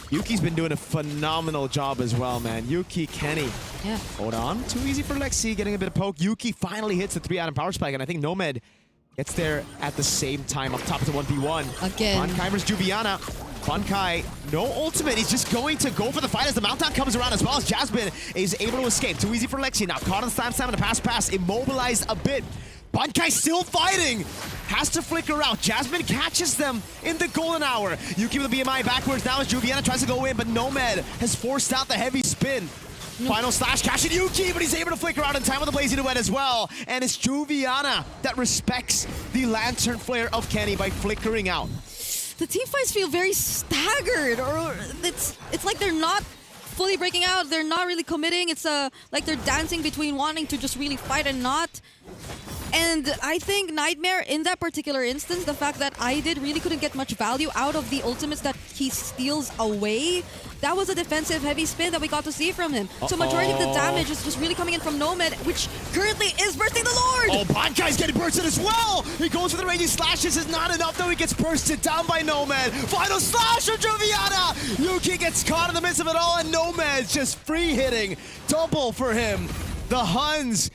Yuki's been doing a phenomenal job as well, man. Yuki, Kenny. Yeah. Hold on. Too easy for Lexi, getting a bit of poke. Yuki finally hits the 3-atom power spike, and I think Nomad gets there at the same time up top to 1v1. Again. Bankai versus Juviana. Bankai, no ultimate. He's just going to go for the fight as the Mountain comes around, as well as Jasmine is able to escape. Too easy for Lexi. Now caught on the slam in the pass, immobilized a bit. Bankai still fighting. Has to flicker out. Jasmine catches them in the golden hour. Yuki with the BMI backwards. Now as Juviana tries to go in, but Nomad has forced out the heavy spin. Final slash catching Yuki, but he's able to flicker out in time with the Blazing Duet as well. And it's Juviana that respects the Lantern Flare of Kenny by flickering out. The team fights feel very staggered, or it's like they're not fully breaking out. They're not really committing. It's like they're dancing between wanting to just really fight and not. And I think Nightmare, in that particular instance, the fact that Idid really couldn't get much value out of the ultimates that he steals away, that was a defensive heavy spin that we got to see from him. So majority of the damage is just really coming in from Nomad, which currently is bursting the Lord! Oh, Bankai's getting bursted as well! He goes for the raging slash. This is not enough, though. He gets bursted down by Nomad. Final slash from Juviana! Yuki gets caught in the midst of it all, and Nomad's just free hitting. Double for him. The Huns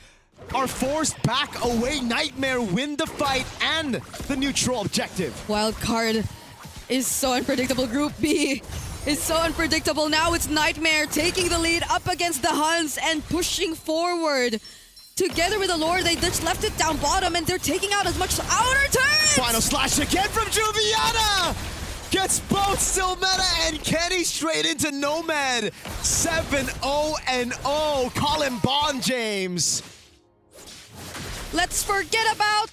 are forced back away. Nightmare win the fight and the neutral objective. Wildcard is so unpredictable. Group B is so unpredictable. Now it's Nightmare taking the lead up against the Huns and pushing forward. Together with the Lord, they just left it down bottom and they're taking out as much outer turrets! Final slash again from Juviana! Gets both Still Meta and Kenny straight into Nomad. 7-0-0. Call him Bond James. Let's forget about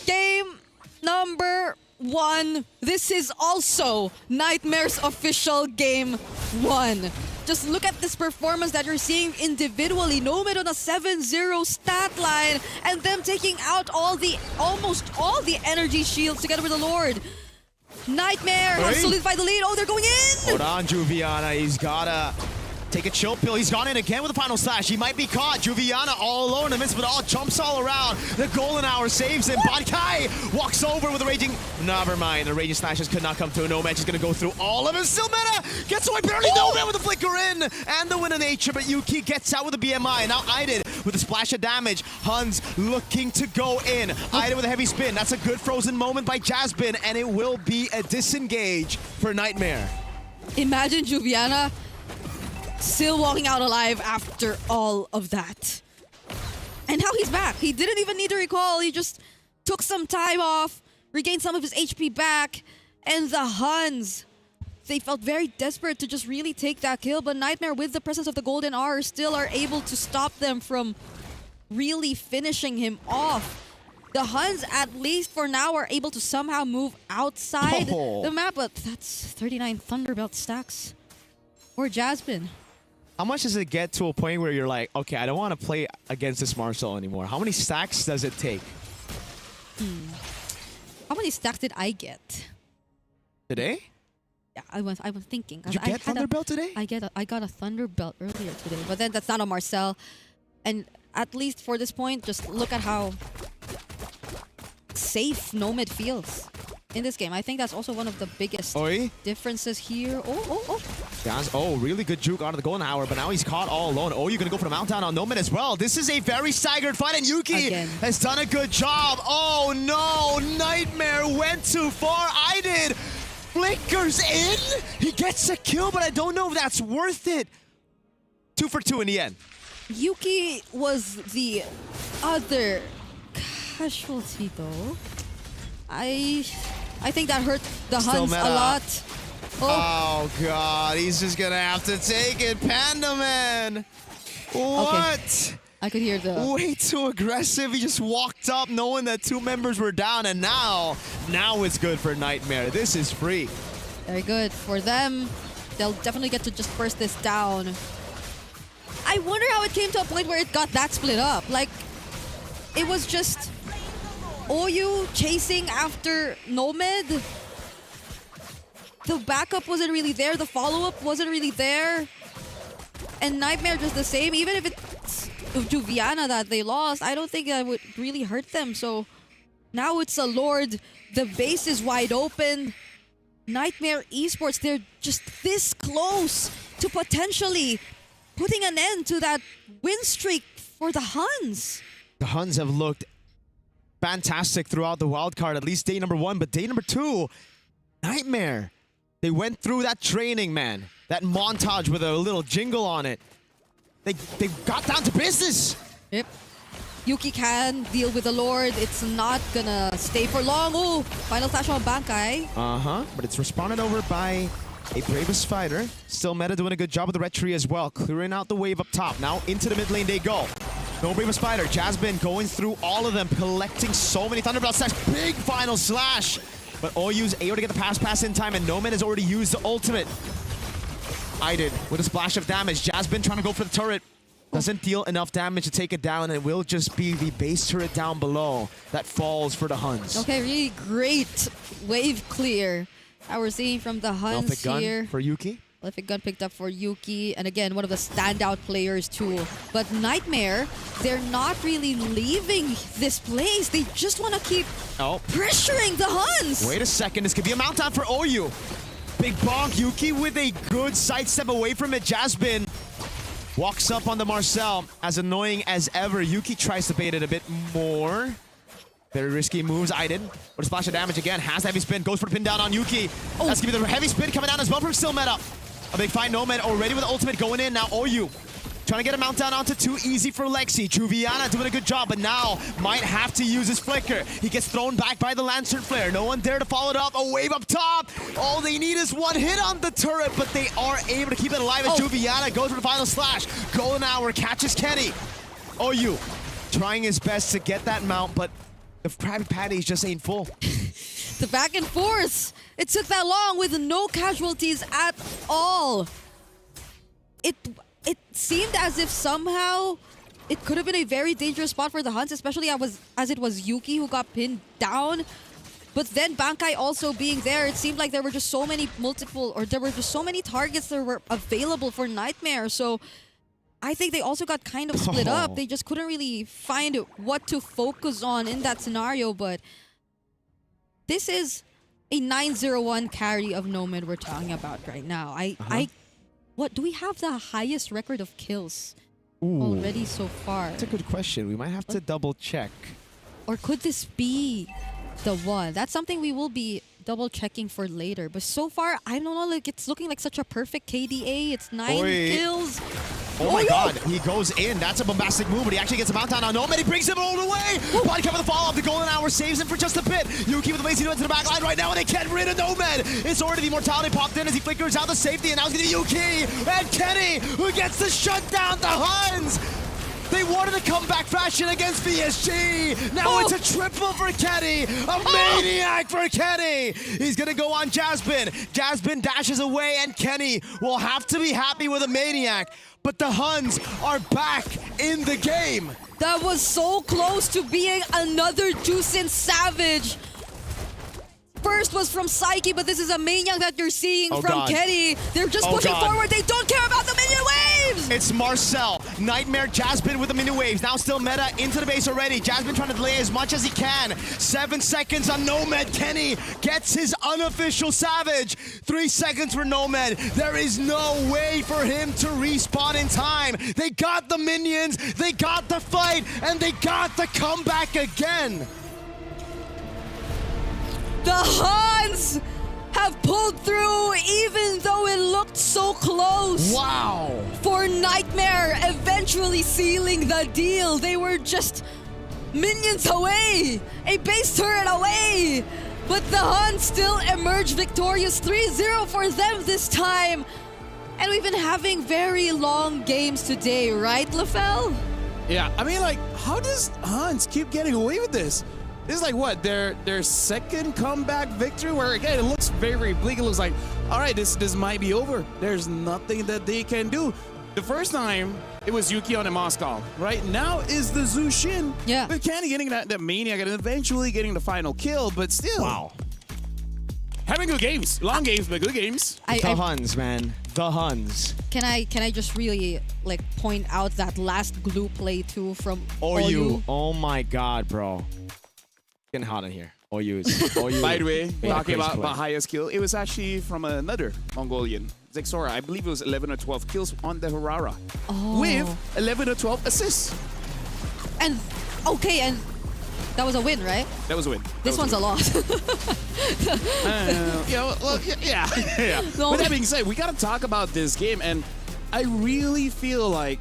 game number 1. This is also Nightmare's official game 1. Just look at this performance that you're seeing individually. Nomad on a 7-0 stat line and them taking out almost all the energy shields together with the Lord. Nightmare has solidified the lead. Oh, they're going in! Hold on, Juviana. He's gotta take a chill pill. He's gone in again with the final slash. He might be caught. Juviana all alone in the midst of it all. Jumps all around. The golden hour saves him. Bankai walks over with a raging... Never mind. The raging slashes could not come through. Nomad just gonna go through all of them. Still Meta gets away barely. Nomad with the flicker in. And the win of nature. But Yuki gets out with a BMI. Now Idid with a splash of damage. Huns looking to go in. Idid with a heavy spin. That's a good frozen moment by Jasmine. And it will be a disengage for Nightmare. Imagine Juviana still walking out alive after all of that. And now he's back. He didn't even need to recall. He just took some time off, regained some of his HP back, and the Huns, they felt very desperate to just really take that kill, but Nightmare, with the presence of the Golden R, still are able to stop them from really finishing him off. The Huns, at least for now, are able to somehow move outside the map, but that's 39 Thunderbelt stacks for Jasmine. How much does it get to a point where you're like, okay, I don't want to play against this Marcel anymore? How many stacks does it take? How many stacks did I get? Today? Yeah, I was thinking. Did you get Thunderbelt today? I got a Thunderbelt earlier today, but then that's not a Marcel. And at least for this point, just look at how safe Nomad feels in this game. I think that's also one of the biggest differences here. Oh, really good juke out of the golden hour, but now he's caught all alone. Oh, you're going to go for the mountdown on Nomad as well. This is a very staggered fight, and Yuki has done a good job. Oh no, Nightmare went too far. I did. Flickers in. He gets a kill, but I don't know if that's worth it. 2 for 2 in the end. Yuki was the other casualty though. I think that hurt the Huns a lot. Oh god, he's just gonna have to take it. Panda Man! What? Okay. I could hear the... Way too aggressive. He just walked up knowing that 2 members were down, and now it's good for Nightmare. This is free. Very good for them. They'll definitely get to just burst this down. I wonder how it came to a point where it got that split up. Like, it was just Oyu chasing after Nomad. The backup wasn't really there. The follow-up wasn't really there. And Nightmare just the same. Even if it's Juviana that they lost, I don't think that would really hurt them. So now it's a Lord. The base is wide open. Nightmare Esports, they're just this close to potentially putting an end to that win streak for the Huns. The Huns have looked fantastic throughout the wildcard, at least day number 1, but day number 2, Nightmare. They went through that training, man. That montage with a little jingle on it. They got down to business. Yep. Yuki can deal with the Lord. It's not gonna stay for long. Oh, final slash on Bankai. But it's responded over by a Bravest Fighter. Still Meta doing a good job with the red tree as well. Clearing out the wave up top. Now into the mid lane they go. No Bravest Fighter. Jasmine going through all of them, collecting so many Thunderbelt stacks. Big final slash. But Oyu's able to get the pass in time, and Nomad has already used the ultimate. Aiden with a splash of damage. Jasmine trying to go for the turret. Doesn't deal enough damage to take it down, and it will just be the base turret down below that falls for the Huns. Okay, really great wave clear that we're seeing from the Huns here. Gun for Yuki. Electric gun picked up for Yuki, and again, one of the standout players too. But Nightmare, they're not really leaving this place. They just want to keep pressuring the Huns. Wait a second, this could be a mountdown for Oyu. Big bonk, Yuki with a good sidestep away from it. Jasmine walks up on the Marcel, as annoying as ever. Yuki tries to bait it a bit more. Very risky moves. Aiden with a splash of damage again. Has the heavy spin. Goes for the pin down on Yuki. That's going to be the heavy spin coming down as well from Still Meta. A big fight. Nomad already with the ultimate going in. Now Oyu trying to get a mount down onto 2. Easy for Lexi. Juviana doing a good job, but now might have to use his flicker. He gets thrown back by the Lantern Flare. No one there to follow it up. A wave up top. All they need is 1 hit on the turret, but they are able to keep it alive as Juviana goes for the final slash. Golden Hour catches Kenny. Oyu trying his best to get that mount, but the Krabby Patties just ain't full. The back and forth. It took that long with no casualties at all. It seemed as if somehow it could have been a very dangerous spot for the Huns, especially as it was Yuki who got pinned down. But then Bankai also being there, it seemed like there were just so many targets that were available for Nightmare. So I think they also got kind of split up. They just couldn't really find what to focus on in that scenario. But this is a 9-0-1 carry of Nomad we're talking about right now. What do we have the highest record of kills already so far? That's a good question. We might have to double check. Or could this be the one? That's something we will be double checking for later. But so far, I don't know, like it's looking like such a perfect KDA. It's 9 Oi. kills. Oh my yeah. god, he goes in. That's a bombastic move, but he actually gets him out on Nomad. He brings him all the way. Body cover the fall off. The golden hour saves him for just a bit. Yuki with the base, he went to the back line right now, and they get rid of Nomad. It's already the immortality popped in as he flickers out the safety, and now it's going to be Yuki and Kenny who gets to shut down the Huns. They wanted to come back fashion against VSG. Now it's a triple for Kenny. A maniac for Kenny. He's going to go on Jasmine. Jasmine dashes away, and Kenny will have to be happy with a maniac. But the Huns are back in the game. That was so close to being another Juicin Savage. First was from Psyche, but this is a maniac that you're seeing from God. Kenny. They're just pushing forward. They don't care about the minion waves. It's Marcel, Nightmare, Jasmine with the mini waves. Now still meta into the base already. Jasmine trying to delay as much as he can. 7 seconds on Nomad. Kenny gets his unofficial Savage. 3 seconds for Nomad. There is no way for him to respawn in time. They got the minions, they got the fight, and they got the comeback again. The Huns have pulled through even though it looked so close. Wow. For Nightmare eventually sealing the deal. They were just minions away, a base turret away. But the Huns still emerge victorious. 3-0 for them this time. And we've been having very long games today, right, LaFell? Yeah, I mean, like, how does Hans keep getting away with this? This is like what, their second comeback victory, where again it looks very bleak. It looks like, all right, this might be over. There's nothing that they can do. The first time it was Yuki on a Moscow, right? Now is the Zushin. Yeah. But Kenny getting that maniac and eventually getting the final kill, but still. Wow. Having good games. Long games, but good games. The Huns, man. The Huns. Can I just really like point out that last glue play too from OU. Oh my god, bro. Getting hot in here. OU's. By the way, talking crazy about highest kill, it was actually from another Mongolian, Zexora. I believe it was 11 or 12 kills on the Harara. Oh. With 11 or 12 assists. And okay, and that was a win, right? That was a win. This one's a loss. Yeah. No. With that being said, we got to talk about this game, and I really feel like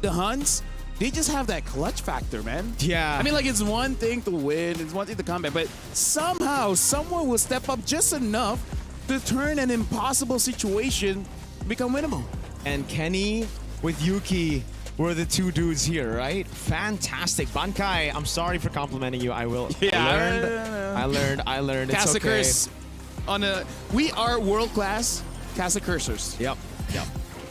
the Huns, they just have that clutch factor, man. Yeah. I mean, like, it's one thing to win, it's one thing to come back, but somehow someone will step up just enough to turn an impossible situation become winnable. And Kenny with Yuki were the two dudes here, right? Fantastic. Bankai, I'm sorry for complimenting you. I will. Yeah. I learned. It's okay. Cassacurs we are world-class Cassacursors. Yep.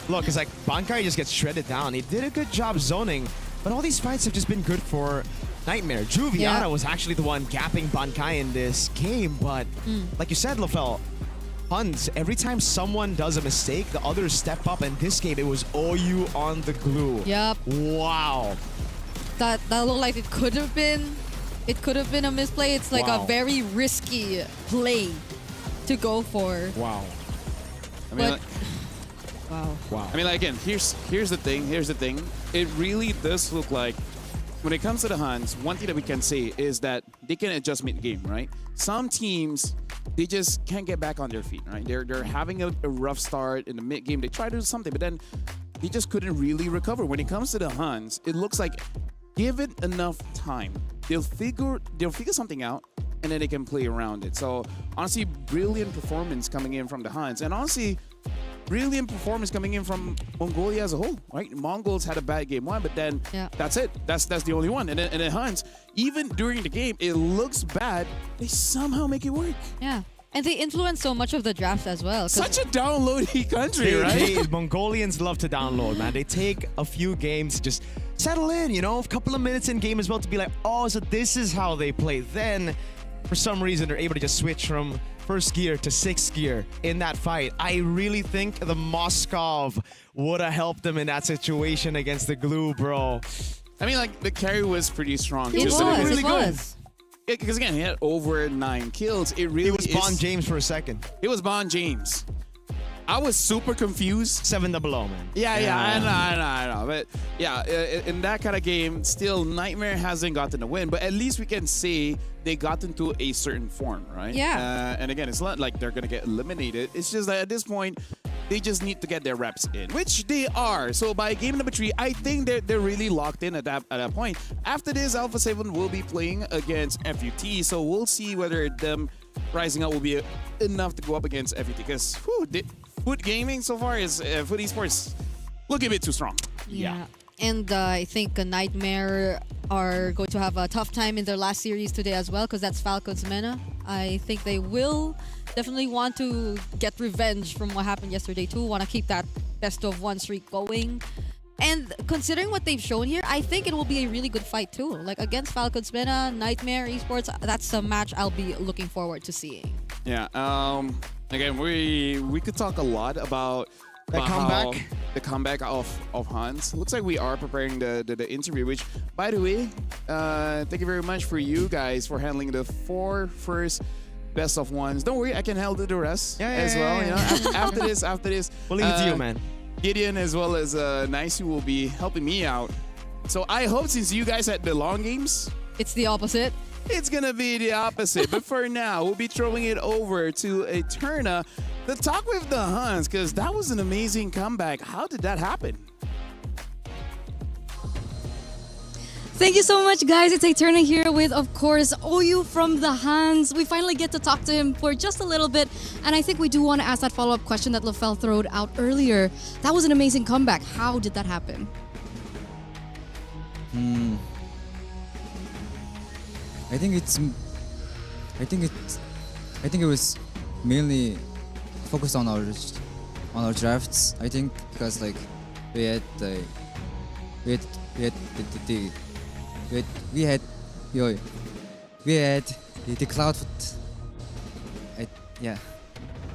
Look, it's like Bankai just gets shredded down. He did a good job zoning, but all these fights have just been good for Nightmare. Juviana was actually the one gapping Bankai in this game, but like you said, LaFell, Huns, every time someone does a mistake, the others step up, and this game, it was OU on the glue. Yep. Wow. That looked like it could have been a misplay. It's like a very risky play to go for. Wow. I mean, But- Wow. I mean, like, again, here's the thing. It really does look like, when it comes to the Huns, one thing that we can say is that they can adjust mid-game, right? Some teams, they just can't get back on their feet, right? They're having a rough start in the mid-game. They try to do something, but then they just couldn't really recover. When it comes to the Huns, it looks like, give it enough time, they'll figure something out, and then they can play around it. So, honestly, brilliant performance coming in from the Huns. And honestly, brilliant performance coming in from Mongolia as a whole, right? Mongols had a bad game one, but then that's it. That's the only one. And then Huns, even during the game, it looks bad. They somehow make it work. Yeah. And they influence so much of the draft as well. Such a downloady country, right? Mongolians love to download, man. They take a few games to just settle in, you know, a couple of minutes in game as well to be like, oh, so this is how they play. Then, for some reason, they're able to just switch from first gear to sixth gear in that fight. I really think the Moskov would have helped them in that situation against the glue, bro. I mean, like, the carry was pretty strong. It Just was. really It good. was. Because again, he had over 9 kills. It really It was Bond James for a second. It was Bond James. I was super confused. 7-0, man. Yeah, I know. But yeah, in that kind of game, still Nightmare hasn't gotten a win. But at least we can say they got into a certain form, right? Yeah. And again, it's not like they're gonna get eliminated. It's just that at this point, they just need to get their reps in, which they are. So by game number 3, I think they're really locked in at that point. After this, Alpha 7 will be playing against FUT. So we'll see whether them rising up will be enough to go up against FUT. Because Foot Gaming so far is Foot Esports looking a bit too strong. Yeah. And I think Nightmare are going to have a tough time in their last series today as well, because that's Falcons Mena. I think they will definitely want to get revenge from what happened yesterday too. Want to keep that best of 1 streak going. And considering what they've shown here, I think it will be a really good fight too. Like against Falcons Mena, Nightmare Esports, that's a match I'll be looking forward to seeing. Yeah. Again, we could talk a lot about The comeback? The comeback of Hans. Looks like we are preparing the interview, which, by the way, thank you very much for you guys for handling the 4 first best of ones. Don't worry, I can handle the rest as well. You know, after this, We'll leave it to you, man. Gideon as well as Nice will be helping me out. So I hope since you guys had the long games, It's the opposite. it's gonna be the opposite. But for now, we'll be throwing it over to Eterna to talk with the Huns, because that was an amazing comeback. How did that happen? Thank you so much, guys. It's Eterna here with, of course, OU from the Hans. We finally get to talk to him for just a little bit, and I think we do want to ask that follow-up question that LaFell throwed out earlier. That was an amazing comeback. How did that happen? I think it was mainly focused on our drafts. I think because like we had the cloud. Yeah.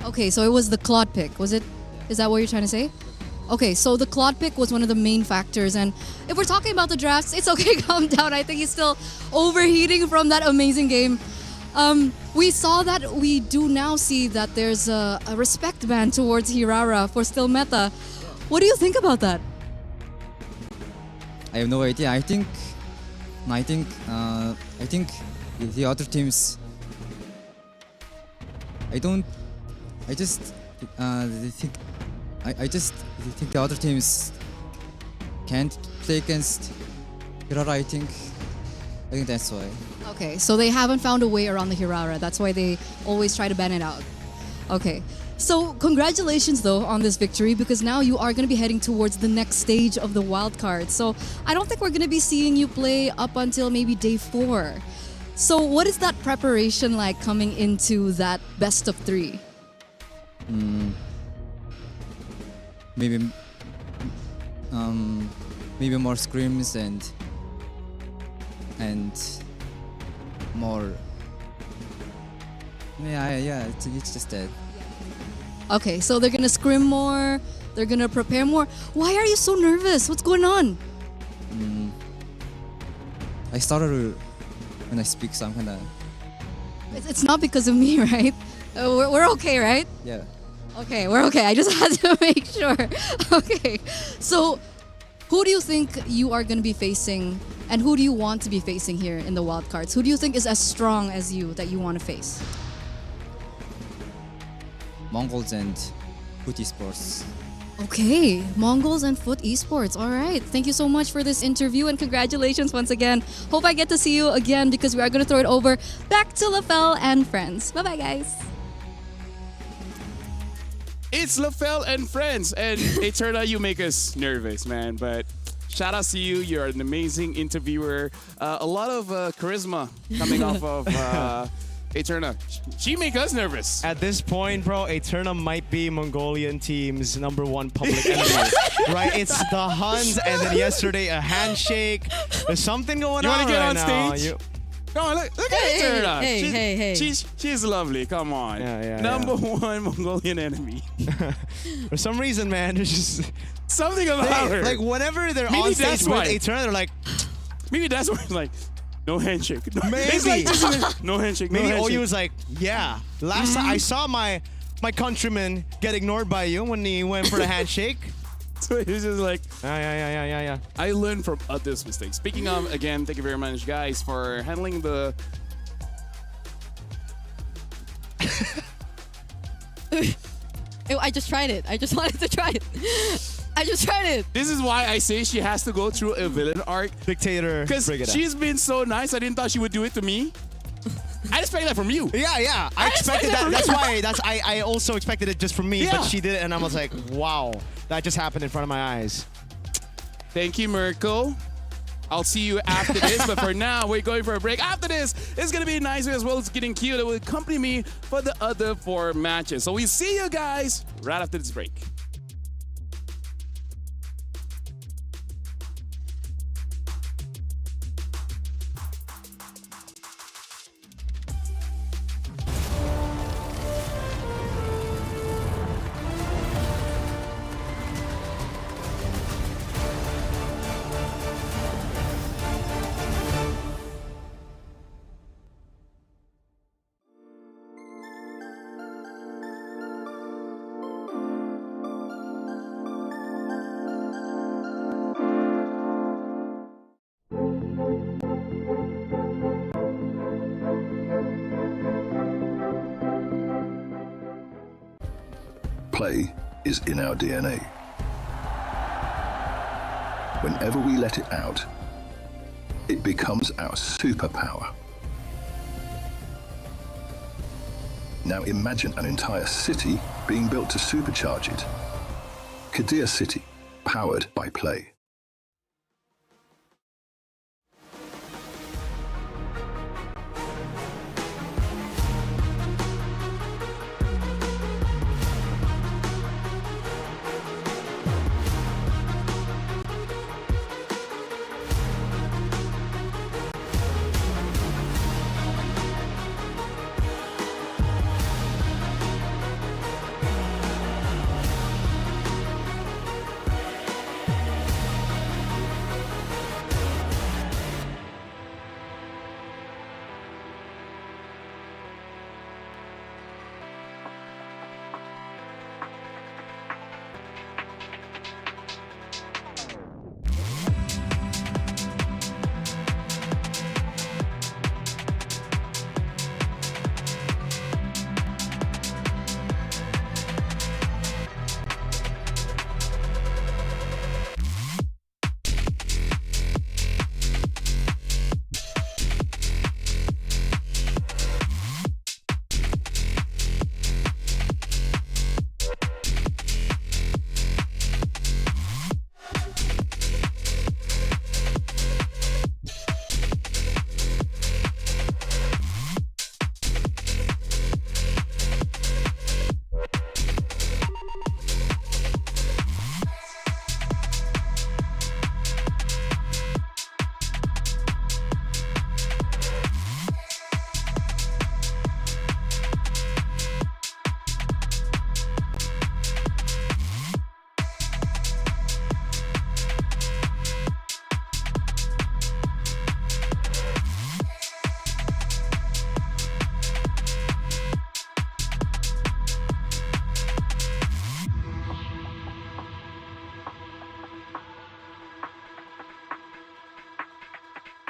Okay, so it was the Claude pick, was it? Is that what you're trying to say? Okay, so the Claude pick was one of the main factors, and if we're talking about the drafts, it's okay, calm down. I think he's still overheating from that amazing game. We saw that, we do now see that there's a respect ban towards Hirara for still meta. What do you think about that? I have no idea. I think the other teams. I just think the other teams can't play against Hirara. I think that's why. Okay, so they haven't found a way around the Hirara. That's why they always try to ban it out. Okay, so congratulations though on this victory, because now you are going to be heading towards the next stage of the wild card. So I don't think we're going to be seeing you play up until maybe day 4. So what is that preparation like coming into that best of 3? Maybe more scrims and more. Yeah. It's just that. Okay, so they're gonna scrim more, they're gonna prepare more. Why are you so nervous? What's going on? I started when I speak, so I'm kinda. It's not because of me, right? We're okay, right? Yeah. Okay, we're okay. I just had to make sure. Okay, so who do you think you are going to be facing, and who do you want to be facing here in the wildcards? Who do you think is as strong as you that you want to face? Mongols and Foot Esports. Okay, Mongols and Foot Esports. All right. Thank you so much for this interview, and congratulations once again. Hope I get to see you again, because we are going to throw it over back to LaFell and friends. Bye-bye, guys. It's LaFell and friends, and Eterna, you make us nervous, man. But shout out to you. You're an amazing interviewer. A lot of charisma coming off of Eterna. She make us nervous. At this point, bro, Eterna might be Mongolian team's #1 public enemy. Right? It's the Huns, and then yesterday a handshake. There's something going You on want to get right on now. stage? Come on, look at Eterna. Hey. She's lovely. Come on. Yeah. #1 Mongolian enemy. For some reason, man, there's just Something about her. like whenever they're Maybe on stage that's with why. Eterna, they're like, Maybe that's why it's like, no handshake. No, Maybe. It's like just no handshake. maybe no handshake. OU was like, yeah. Last time I saw my my countryman get ignored by you when he went for the handshake. So it's just like, Yeah. I learned from others' mistakes. Speaking of, again, thank you very much, guys, for handling the. I just tried it. I just wanted to try it. I just tried it. This is why I say she has to go through a villain arc. Dictator. Because bring it up. she's been so nice, I didn't thought she would do it to me. I expect that from you. Yeah. I expected that. That's why. I also expected it just from me, Yeah. but she did it, and I was like, wow, that just happened in front of my eyes. Thank you, Mirko. I'll see you after this, but for now, we're going for a break. After this, it's going to be nicer as well as getting cute that will accompany me for the other 4 matches. So we see you guys right after this break. Play is in our DNA. Whenever we let it out, it becomes our superpower. Now imagine an entire city being built to supercharge it. Kadir City, powered by play.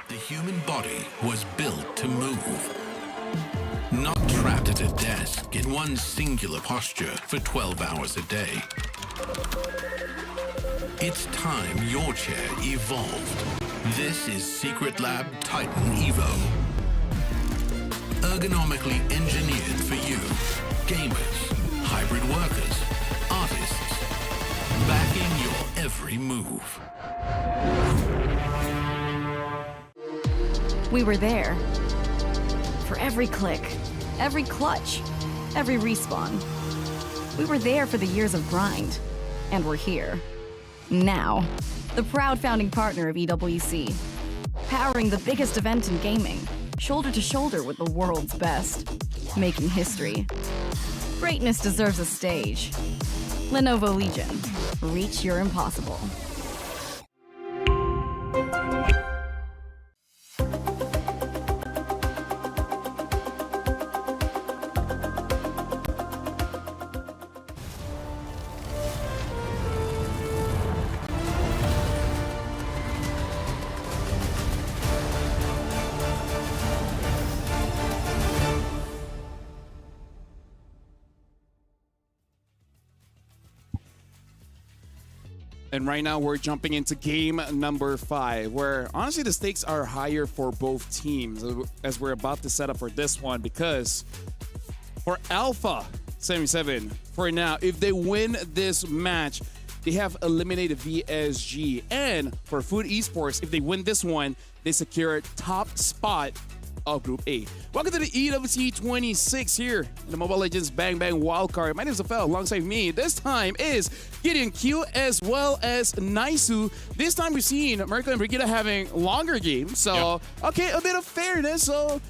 The human body was built to move. Not trapped at a desk in one singular posture for 12 hours a day. It's time your chair evolved. This is Secret Lab Titan Evo. Ergonomically engineered for you. Gamers, hybrid workers, artists. Backing your every move. We were there. For every click, every clutch, every respawn. We were there for the years of grind. And we're here. Now. The proud founding partner of EWC. Powering the biggest event in gaming. Shoulder to shoulder with the world's best. Making history. Greatness deserves a stage. Lenovo Legion. Reach your impossible. And right now we're jumping into game number 5, where honestly the stakes are higher for both teams as we're about to set up for this one, because for Alpha 77, for now, if they win this match, they have eliminated VSG. And for Food Esports, if they win this one, they secure top spot of Group A. Welcome to the EWC 26 here in the Mobile Legends Bang Bang Wildcard. My name is Afel. Alongside me this time is Gideon Q as well as Naisu. This time we've seen Merkel and Brigitte having longer games. So, okay, a bit of fairness. So,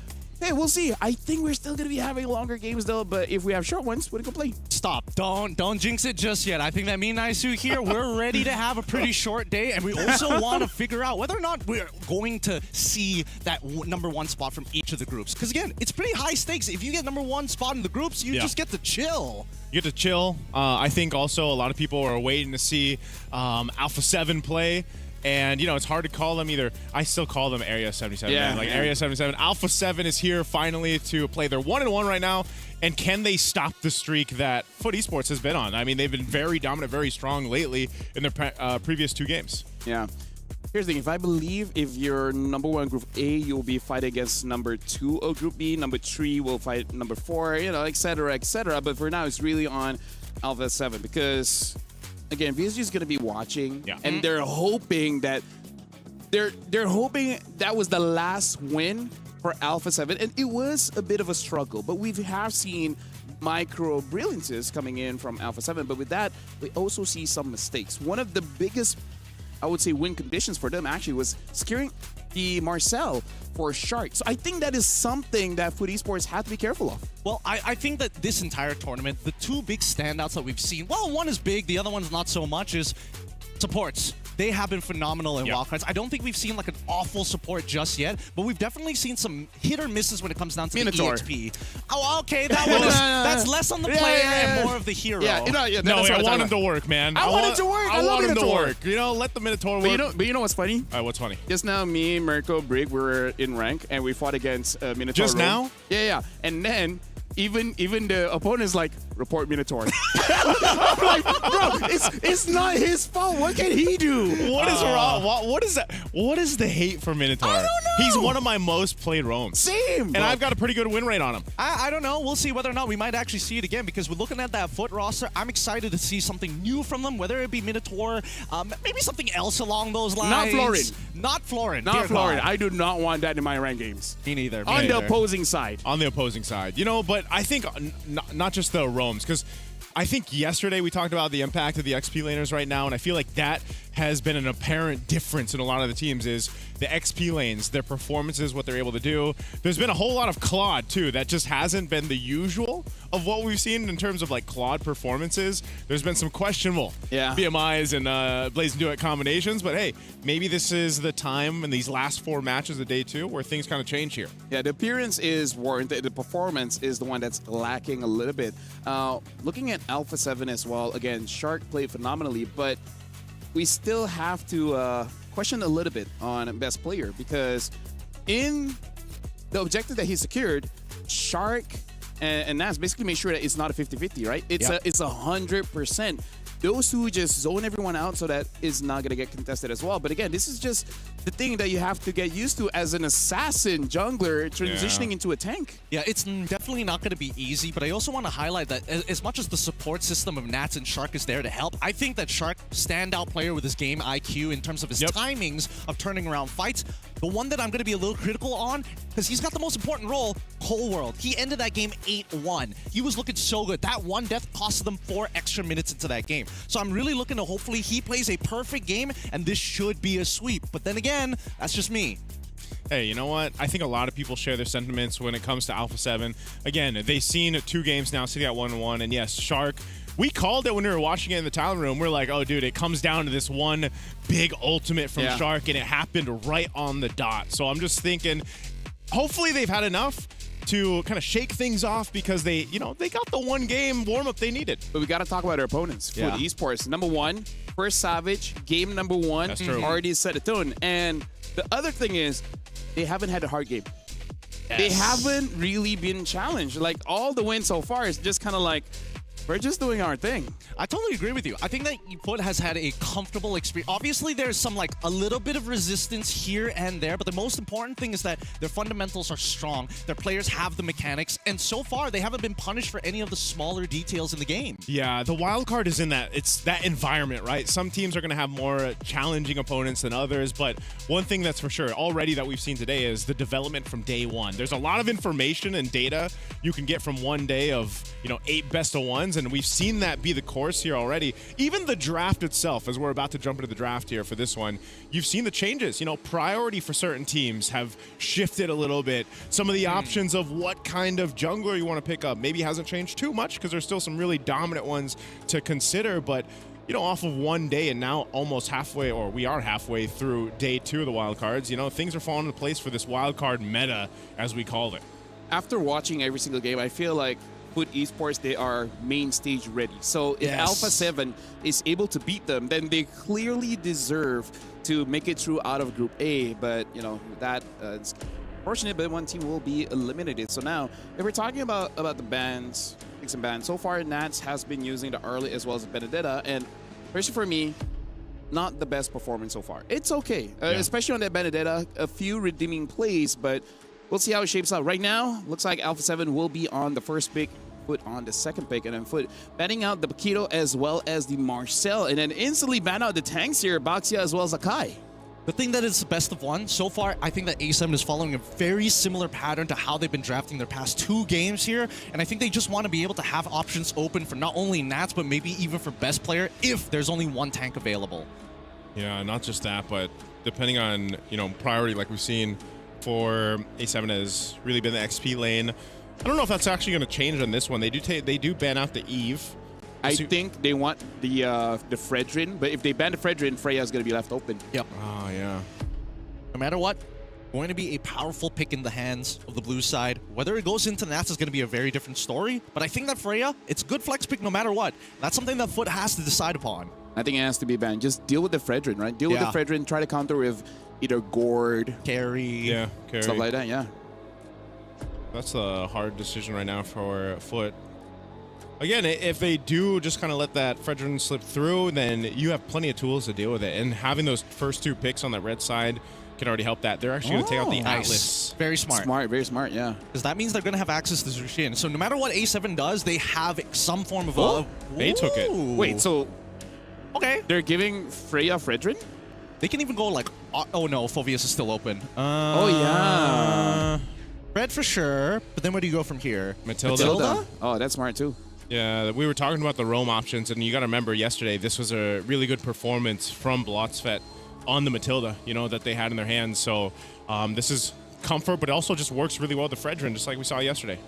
hey, we'll see. I think we're still going to be having longer games though, but if we have short ones, what do you complain? Stop. Don't jinx it just yet. I think that me and Naisu here, we're ready to have a pretty short day, and we also want to figure out whether or not we're going to see that number 1 spot from each of the groups. Because again, it's pretty high stakes. If you get number 1 spot in the groups, you just get to chill. You get to chill. I think also a lot of people are waiting to see Alpha 7 play. And, you know, it's hard to call them either. I still call them Area 77. Yeah. Man. Like Area 77. Alpha 7 is here finally to play. They're 1-1 right now. And can they stop the streak that Foot Esports has been on? I mean, they've been very dominant, very strong lately in their previous 2 games. Yeah. Here's the thing. If I believe if you're number 1 Group A, you'll be fighting against number 2 of Group B. Number 3 will fight number 4, you know, et cetera, et cetera. But for now, it's really on Alpha 7 because... Again, VSG is going to be watching, and they're hoping that they're hoping that was the last win for Alpha 7, and it was a bit of a struggle. But we have seen micro brilliances coming in from Alpha 7, but with that, we also see some mistakes. One of the biggest, I would say, win conditions for them actually was securing the Marcel for Shark. So I think that is something that Food Esports have to be careful of. Well, I think that this entire tournament, the 2 big standouts that we've seen, well, one is big, the other one's not so much, is supports. They have been phenomenal in wildcards. I don't think we've seen like an awful support just yet, but we've definitely seen some hit or misses when it comes down to Minotaur. the EXP. Oh, okay, that's less on the player and more of the hero. I want him to work, man. I want him to work. I love him to Minotaur. work. You know, let the Minotaur work. But you know what's funny? What's funny? Just now, me, Mirko, Brig, we were in rank, and we fought against Minotaur. Just Rome. now? Yeah. And then, even the opponent's like, report Minotaur. I'm like, bro, it's not his fault. What can he do? What is wrong? What is that? What is the hate for Minotaur? I don't know. He's one of my most played roams. Same. And I've got a pretty good win rate on him. I don't know. We'll see whether or not we might actually see it again, because we're looking at that Foot roster. I'm excited to see something new from them, whether it be Minotaur, maybe something else along those lines. Not Florin. Not Florin. Not Florin. I do not want that in my rank games. Me neither. On the opposing side. On the opposing side. You know, but I think not just the roams, because I think yesterday we talked about the impact of the XP laners right now, and I feel like that has been an apparent difference in a lot of the teams is the XP lanes, their performances, what they're able to do. There's been a whole lot of Claude, too. That just hasn't been the usual of what we've seen in terms of, like, Claude performances. There's been some questionable BMIs and Blaze and Duet combinations, but hey, maybe this is the time in these last 4 matches of day 2 where things kind of change here. Yeah, the appearance is warranted. The performance is the one that's lacking a little bit. Looking at Alpha 7 as well, again, Shark played phenomenally, but we still have to question a little bit on best player, because in the objective that he secured, Shark and Nas basically made sure that it's not a 50-50, right? It's it's 100%. Those who just zone everyone out, so that is not going to get contested as well. But again, this is just the thing that you have to get used to as an assassin jungler transitioning into a tank. Yeah, it's definitely not going to be easy, but I also want to highlight that as much as the support system of Nats and Shark is there to help, I think that Shark, standout player with his game IQ in terms of his timings of turning around fights, the one that I'm going to be a little critical on, because he's got the most important role, Cold World. He ended that game 8-1. He was looking so good. That one death costed them 4 extra minutes into that game. So I'm really looking to hopefully he plays a perfect game, and this should be a sweep. But then again, that's just me. Hey, you know what? I think a lot of people share their sentiments when it comes to Alpha 7. Again, they've seen 2 games now sitting at 1-1, and yes, Shark, we called it when we were watching it in the talent room. We're like, oh, dude, it comes down to this one big ultimate from Shark, and it happened right on the dot. So I'm just thinking, hopefully they've had enough to kind of shake things off, because they got the 1 game warm-up they needed. But we got to talk about our opponents. Food Esports, number 1, first Savage, game number 1. That's true. Already set a tone. And the other thing is, they haven't had a hard game. They haven't really been challenged. Like, all the wins so far is just kind of like, We're just doing our thing. I totally agree with you. I think that FUT has had a comfortable experience. Obviously, there's some like a little bit of resistance here and there, but the most important thing is that their fundamentals are strong. Their players have the mechanics, and so far they haven't been punished for any of the smaller details in the game. Yeah, the wild card is in it's that environment, right? Some teams are going to have more challenging opponents than others, but one thing that's for sure already that we've seen today is the development from day one. There's a lot of information and data you can get from one day of, 8 best of ones, and we've seen that be the course here already. Even the draft itself, as we're about to jump into the draft here for this one, you've seen the changes. Priority for certain teams have shifted a little bit. Some of the options of what kind of jungler you want to pick up maybe hasn't changed too much because there's still some really dominant ones to consider, but off of one day and now almost halfway, or we are halfway through day 2 of the wild cards, things are falling into place for this wild card meta, as we call it. After watching every single game, I feel like FUT Esports, they are main stage ready. So if Alpha 7 is able to beat them, then they clearly deserve to make it through out of Group A. But, that is fortunate, but one team will be eliminated. So now, if we're talking about the bans, picks and bans, so far Nats has been using the Early as well as Benedetta, and especially for me, not the best performance so far. It's okay, especially on that Benedetta, a few redeeming plays, but we'll see how it shapes out. Right now, looks like Alpha 7 will be on the first pick, FUT on the second pick, and then FUT banning out the Paquito as well as the Marcel, and then instantly ban out the tanks here, Baxia as well as Akai. The thing that is the best of one, so far, I think that A7 is following a very similar pattern to how they've been drafting their past 2 games here, and I think they just want to be able to have options open for not only Nats, but maybe even for best player if there's only one tank available. Yeah, not just that, but depending on, priority, like we've seen for A7 has really been the XP lane. I don't know if that's actually going to change on this one. They do ban out the Eve. I think they want the Fredrin, but if they ban the Fredrin, Freya's going to be left open. Yep. Oh, yeah. No matter what, going to be a powerful pick in the hands of the blue side. Whether it goes into Nats is going to be a very different story, but I think that Freya, it's a good flex pick no matter what. That's something that FUT has to decide upon. I think it has to be banned. Just deal with the Fredrin, right? Deal with the Fredrin, try to counter with either Gord, Carry, stuff like that, yeah. That's a hard decision right now for FUT. Again, if they do just kind of let that Fredrin slip through, then you have plenty of tools to deal with it. And having those first 2 picks on that red side can already help that. They're actually going to take out the Atlas. Very smart. Very smart, yeah. Because that means they're going to have access to Zushin. So no matter what A7 does, they have some form of They took it. Wait, so... Okay. They're giving Freya Fredrin? They can even go like... Oh no, Phoveus is still open. Oh yeah. Red for sure, but then where do you go from here? Matilda? Oh, that's smart too. Yeah, we were talking about the roam options, and you got to remember yesterday, this was a really good performance from Blotzfett on the Matilda, that they had in their hands. So this is comfort, but it also just works really well with the Fredrin, just like we saw yesterday.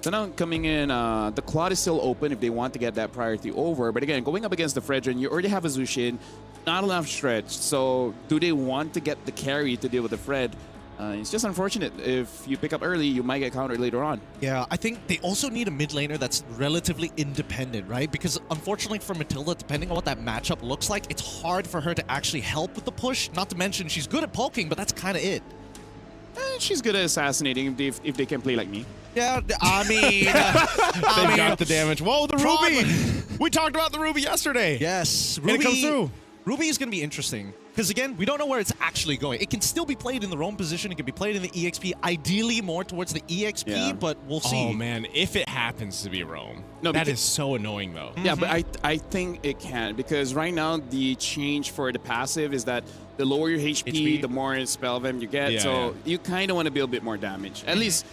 So now coming in, the Claude is still open if they want to get that priority over. But again, going up against the Fredrin, you already have a Zushin, not enough stretch. So do they want to get the carry to deal with the Fred? It's just unfortunate. If you pick up early, you might get countered later on. Yeah, I think they also need a mid laner that's relatively independent, right? Because unfortunately for Matilda, depending on what that matchup looks like, it's hard for her to actually help with the push. Not to mention she's good at poking, but that's kind of it. She's good at assassinating if they can play like me. Yeah, I mean... They got the damage. Whoa, the Ruby! We talked about the Ruby yesterday. Yes. Ruby, and it comes through. Ruby is going to be interesting. Because again, we don't know where it's actually going. It can still be played in the roam position. It can be played in the EXP. Ideally more towards the EXP, but we'll see. Oh man, if it happens to be roam. No, that is so annoying though. Yeah, but I think it can, because right now the change for the passive is that the lower your HP, the more spell them you get. You kind of want to be a bit more damage. At least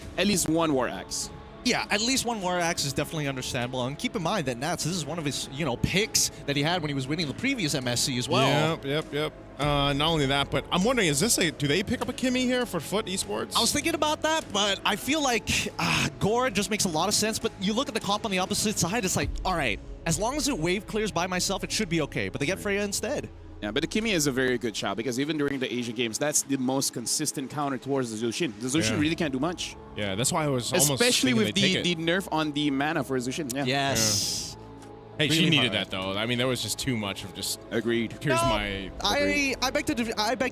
one War Axe. Yeah, at least one War Axe is definitely understandable. And keep in mind that Nats, this is one of his, picks that he had when he was winning the previous MSC as well. Yep. Not only that, but I'm wondering, do they pick up a Kimmy here for FUT Esports? I was thinking about that, but I feel like Gore just makes a lot of sense. But you look at the comp on the opposite side, it's like, all right, as long as it wave clears by myself, it should be okay. But they get Freya instead. Yeah, but the Kimmy is a very good shot, because even during the Asia games, that's the most consistent counter towards the Zushin. The Zushin really can't do much. Yeah, that's why I was almost especially with the nerf on the mana for Zushin. Yeah. Yes. Hey, she Really needed hard. that though. I mean, there was just too much of just. Agreed. Here's No, my. I beg to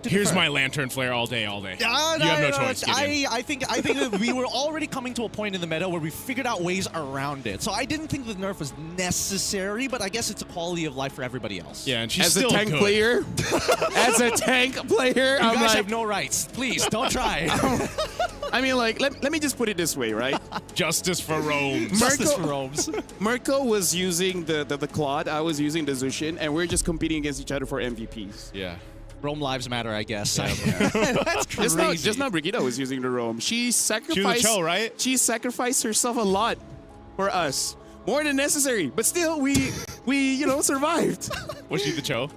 Here's differ. my lantern flare all day, all day. No, you have no no, choice. Gideon. I think that we were already coming to a point in the meta where we figured out ways around it. So I didn't think the nerf was necessary, but I guess it's a quality of life for everybody else. Yeah, and she's As still a tank good. player, as a tank player, You I'm guys like, have no rights. Please don't try. I mean, like, let me just put it this way, right? Justice for Rome. Justice for Rome's. Mirko was using the Claude, I was using the Zushin, and we're just competing against each other for MVPs. Yeah. Rome lives matter, I guess. That's crazy. Just not Brigitte was using the Rome. She sacrificed. Cho, right? She sacrificed herself a lot for us, more than necessary. But still, we survived. Was she the Cho?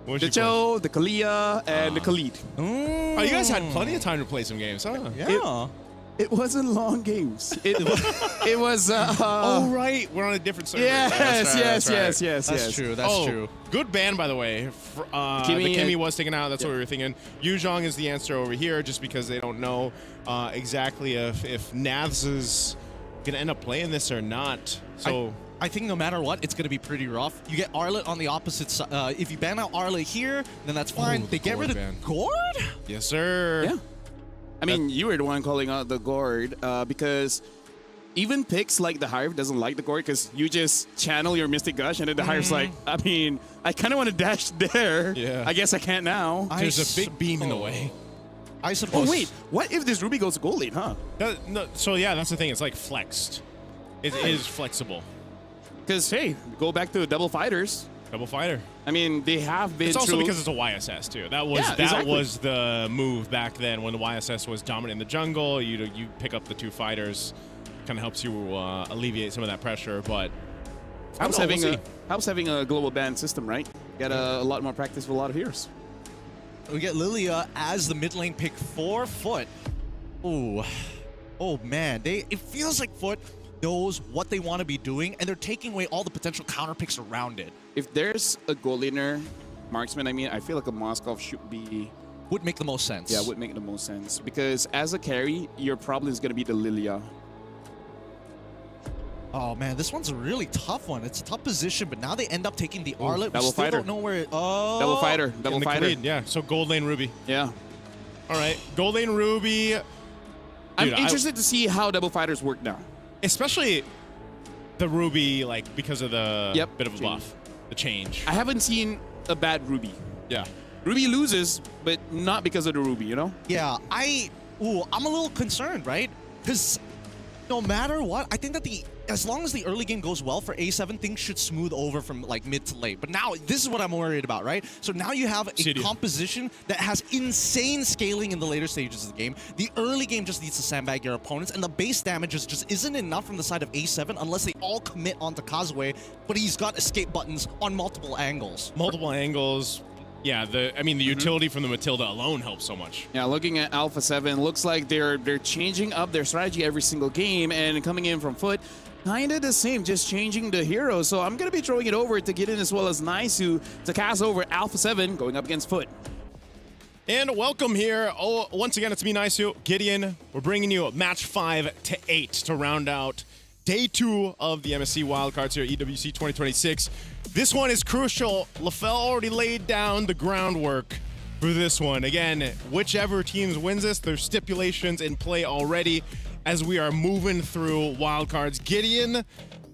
What was The she playing? Cho, the Kalia, and the Khalid. Oh, you guys had plenty of time to play some games, huh? Yeah. It wasn't long games. It was. Oh, right. We're on a different server. Yes, That's right, yes, that's right. yes, yes, That's yes. true. That's true. Good ban, by the way. The Kimmy was taken out. That's what we were thinking. Yuzhong is the answer over here, just because they don't know exactly if Navs is going to end up playing this or not. So I think no matter what, it's going to be pretty rough. You get Arlet on the opposite side. If you ban out Arlet here, then that's fine. They get rid of ban. Gord? Yes, sir. Yeah. I mean, you were the one calling out the Gord because even picks like the Hive doesn't like the Gord because you just channel your Mystic Gush and then the Hive's like, I mean, I kind of want to dash there. Yeah. I guess I can't now. There's a big beam in the way. I suppose. Oh, wait. What if this Ruby goes to gold lane, huh? No, so, yeah, that's the thing. It's like flexed. It is flexible. Because, hey, go back to double fighters. Double fighter. I mean, they have been It's also through- because it's a YSS too. That was Yeah, that exactly. was the move back then when the YSS was dominant in the jungle. You pick up the two fighters, kind of helps you alleviate some of that pressure. But helps we'll having see. having a global ban system, right? Got a lot more practice with a lot of heroes. We get Lilia as the mid lane pick for Foot. Ooh. Oh, man. It feels like Foot knows what they want to be doing, and they're taking away all the potential counter picks around it. If there's a gold laner marksman, I mean, I feel like a Moskov should be... Would make the most sense. Yeah, would make the most sense. Because as a carry, your problem is going to be the Lilia. Oh, man, this one's a really tough one. It's a tough position, but now they end up taking the Arlet. double We still fighter. don't know where it... Oh! Double fighter. Double in the fighter. Khalid, yeah. So gold lane Ruby. Yeah. All right, gold lane Ruby. I'm Dude, interested to see how double fighters work now. Especially the Ruby, like because of the bit of a change. buff, the change. I haven't seen a bad Ruby. Yeah. Ruby loses, but not because of the Ruby, you know? Yeah, I'm a little concerned, right? Because no matter what, I think that as long as the early game goes well for A7, things should smooth over from like mid to late. But now, this is what I'm worried about, right? So now you have a composition that has insane scaling in the later stages of the game. The early game just needs to sandbag your opponents, and the base damage just isn't enough from the side of A7 unless they all commit onto Kazue, but he's got escape buttons on multiple angles. Multiple angles. Yeah, the utility from the Matilda alone helps so much. Yeah, looking at Alpha 7, looks like they're changing up their strategy every single game, and coming in from Foot, kind of the same, just changing the hero. So I'm going to be throwing it over to Gideon as well as Naisu to cast over Alpha 7 going up against Foot. And welcome here. Oh, once again, it's me, Naisu. Gideon, we're bringing you match 5 to 8 to round out day 2 of the MSC wildcards here at EWC 2026. This one is crucial. LaFell already laid down the groundwork for this one. Again, whichever teams wins this, there's stipulations in play already as we are moving through wildcards. Gideon,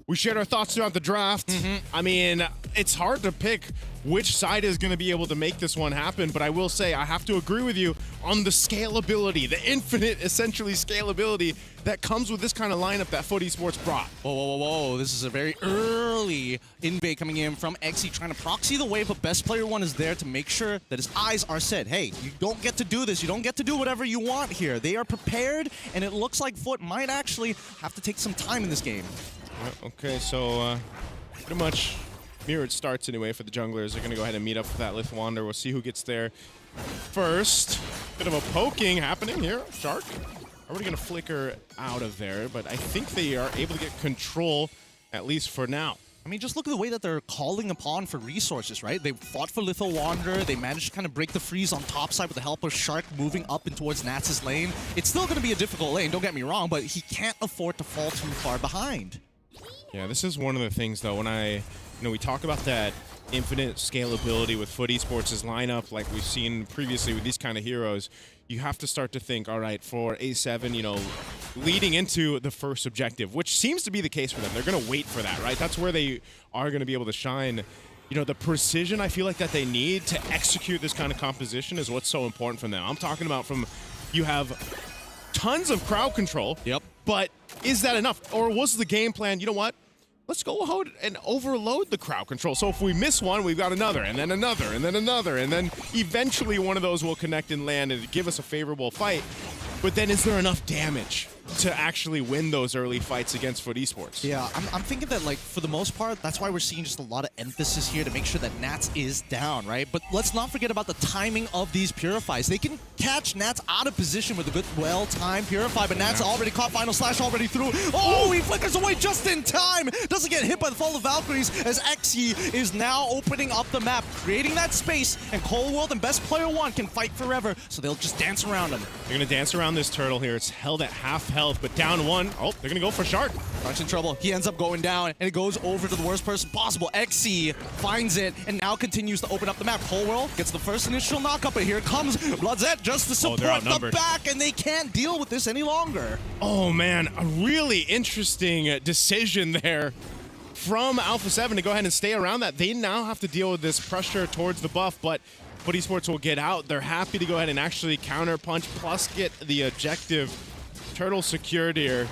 we shared our thoughts throughout the draft. I mean, it's hard to pick which side is going to be able to make this one happen, but I will say I have to agree with you on the scalability, the infinite, essentially, scalability that comes with this kind of lineup that Foot Esports brought. Whoa, whoa, whoa, whoa. This is a very early invade coming in from Exy trying to proxy the wave, but Best Player 1 is there to make sure that his eyes are set. Hey, you don't get to do this. You don't get to do whatever you want here. They are prepared, and it looks like Foot might actually have to take some time in this game. Okay, so pretty much mirrored starts anyway for the junglers. They're going to go ahead and meet up with that Lithuander. We'll see who gets there first. Bit of a poking happening here. Shark already going to flicker out of there, but I think they are able to get control, at least for now. I mean, just look at the way that they're calling upon for resources, right? They fought for Little Wanderer. They managed to kind of break the freeze on top side with the help of Shark moving up in towards Nats' lane. It's still going to be a difficult lane, don't get me wrong, but he can't afford to fall too far behind. Yeah, this is one of the things, though, when we talk about that infinite scalability with Foot Esports' lineup, like we've seen previously with these kind of heroes, you have to start to think, all right, for A7, leading into the first objective, which seems to be the case for them. They're going to wait for that, right? That's where they are going to be able to shine. The precision I feel like that they need to execute this kind of composition is what's so important from them. I'm talking about you have tons of crowd control. Yep. But is that enough? Or was the game plan, you know what? Let's go ahead and overload the crowd control. So if we miss one, we've got another, and then another, and then another, and then eventually one of those will connect and land and give us a favorable fight. But then is there enough damage to actually win those early fights against Foot Esports? Yeah, I'm thinking that, like, for the most part, that's why we're seeing just a lot of emphasis here to make sure that Nats is down, right? But let's not forget about the timing of these Purifies. They can catch Nats out of position with a good, well-timed Purify, but Nats already caught Final Slash already through. Oh, he flickers away just in time! Doesn't get hit by the Fall of Valkyries as XE is now opening up the map, creating that space, and Cold World and Best Player 1 can fight forever, so they'll just dance around him. They're going to dance around this turtle here. It's held at half health, but down one. Oh, they're going to go for Shark. Shark's in trouble. He ends up going down, and it goes over to the worst person possible. XE finds it, and now continues to open up the map. Cold World gets the first initial knockup, but here comes Bloodzette just to support the back, and they can't deal with this any longer. Oh, man. A really interesting decision there from Alpha 7 to go ahead and stay around that. They now have to deal with this pressure towards the buff, but Foot Esports will get out. They're happy to go ahead and actually counter punch plus get the objective. Turtle secured here.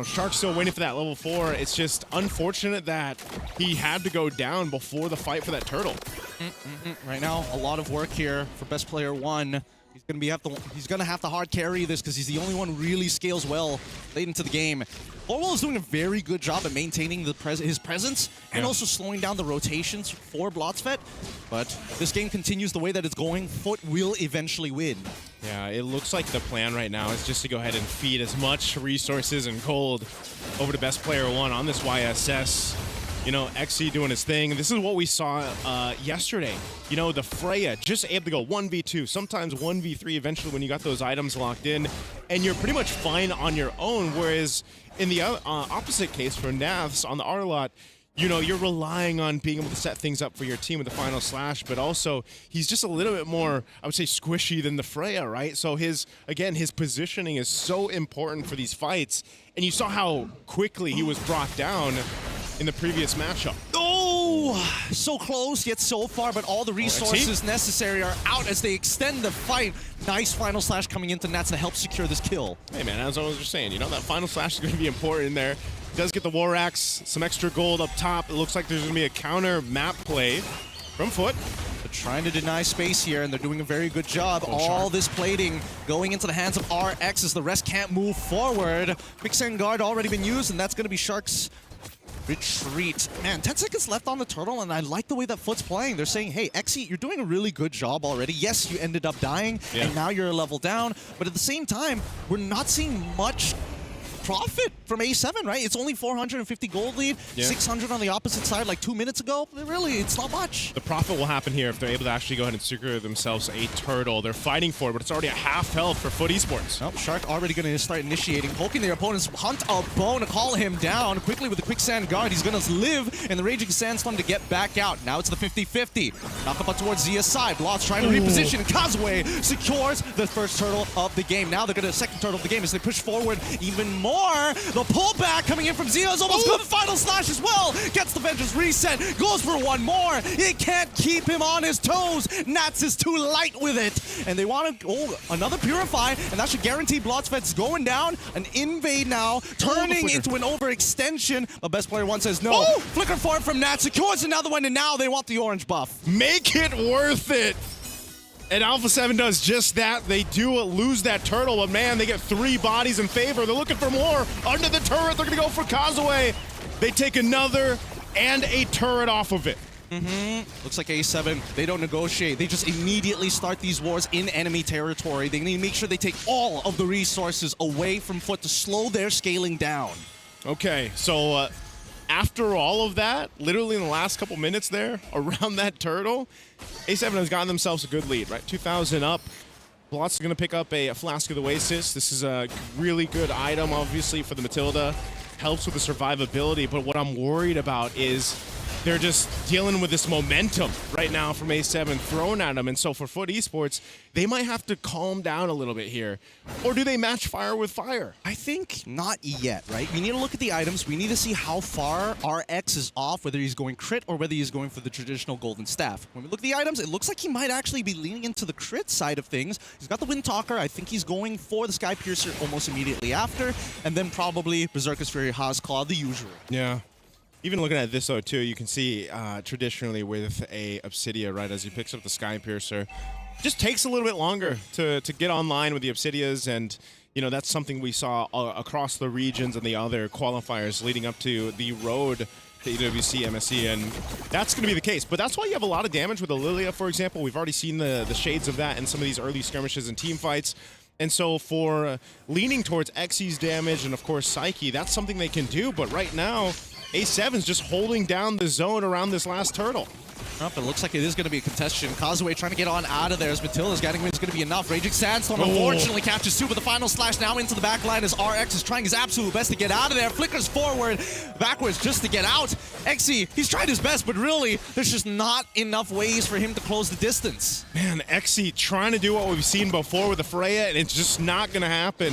Shark's still waiting for that level 4. It's just unfortunate that he had to go down before the fight for that turtle. Right now, a lot of work here for Best Player 1. He's gonna have to hard carry this because he's the only one who really scales well late into the game. Orwell is doing a very good job at maintaining his presence and also slowing down the rotations for Bloodzette. But if this game continues the way that it's going, Foot will eventually win. Yeah, it looks like the plan right now is just to go ahead and feed as much resources and gold over to Best Player 1 on this YSS. XE doing his thing. This is what we saw yesterday. The Freya just able to go 1v2, sometimes 1v3 eventually when you got those items locked in, and you're pretty much fine on your own, whereas in the opposite case for Navs on the R-Lot, you're relying on being able to set things up for your team with the Final Slash, but also he's just a little bit more, I would say, squishy than the Freya, right? So his positioning is so important for these fights, and you saw how quickly he was brought down in the previous matchup. Oh, so close yet so far, but all the resources necessary are out as they extend the fight. Nice Final Slash coming into Nats to help secure this kill. Hey man, as I was just saying, that Final Slash is going to be important in there. Does get the War Axe, some extra gold up top. It looks like there's going to be a counter map play from Foot. They're trying to deny space here, and they're doing a very good job. All this plating going into the hands of RX as the rest can't move forward. Quicksand Guard already been used, and that's going to be Shark's retreat. Man, 10 seconds left on the turtle, and I like the way that Foot's playing. They're saying, hey, XE, you're doing a really good job already. Yes, you ended up dying, and now you're a level down, but at the same time, we're not seeing much profit from A7, right? It's only 450 gold lead, 600 on the opposite side like 2 minutes ago. Really, it's not much. The profit will happen here if they're able to actually go ahead and secure themselves a turtle. They're fighting for it, but it's already at half health for Foot Esports. Oh, Shark already going to start initiating, poking their opponents, hunt a bone to call him down quickly with the Quicksand Guard. He's going to live in the Raging Sandstorm to get back out. Now it's the 50-50. Knock up towards Zia's side. Blotz trying to reposition. Kazue secures the first turtle of the game. Now they're going to second turtle of the game as they push forward even more. The pullback coming in from Zio is almost good. The Final Slash as well. Gets the Vengeance reset. Goes for one more. It can't keep him on his toes. Nats is too light with it. And they want to another Purify, and that should guarantee Bloodzette's going down. An invade now, turning into an overextension. But Best Player 1 says no. Flicker for it from Nats. Secures another one, and now they want the orange buff. Make it worth it. And Alpha 7 does just that. They do lose that turtle, but man, they get 3 bodies in favor. They're looking for more. Under the turret, they're going to go for Kazue. They take another and a turret off of it. Looks like A7, they don't negotiate. They just immediately start these wars in enemy territory. They need to make sure they take all of the resources away from Foot to slow their scaling down. Okay, so after all of that, literally in the last couple minutes there, around that turtle, A7 has gotten themselves a good lead, right? 2,000 up. Blotz is going to pick up a Flask of the Oasis. This is a really good item, obviously, for the Matilda. helps with the survivability, but what I'm worried about is they're just dealing with this momentum right now from A7 thrown at them. And so for Foot Esports, they might have to calm down a little bit here. Or do they match fire with fire? I think not yet, right? We need to look at the items. We need to see how far RX is off, whether he's going crit or whether he's going for the traditional golden staff. When we look at the items, it looks like he might actually be leaning into the crit side of things. He's got the Wind Talker. I think he's going for the Sky Piercer almost immediately after. And then probably Berserker's Fury, Haas Claw, the usual. Yeah. Even looking at this, though, too, you can see traditionally with a Obsidia, right, as he picks up the Sky Piercer, just takes a little bit longer to get online with the Obsidias, and, you know, that's something we saw across the regions and the other qualifiers leading up to the road to EWC, MSC, and that's going to be the case. But that's why you have a lot of damage with the Lilia, for example. We've already seen the shades of that in some of these early skirmishes and team fights. And so for leaning towards Xy's damage and, of course, Psyche, that's something they can do. But right now, A7's just holding down the zone around this last turtle. It looks like it is going to be a contestation. Kazuya trying to get on out of there as Matilda's getting is going to be enough. Raging Sandstorm unfortunately captures two, but the final slash now into the back line as RX is trying his absolute best to get out of there. Flickers forward, backwards just to get out. Xy, he's tried his best, but really, there's just not enough ways for him to close the distance. Man, Xy trying to do what we've seen before with the Freya, and it's just not going to happen.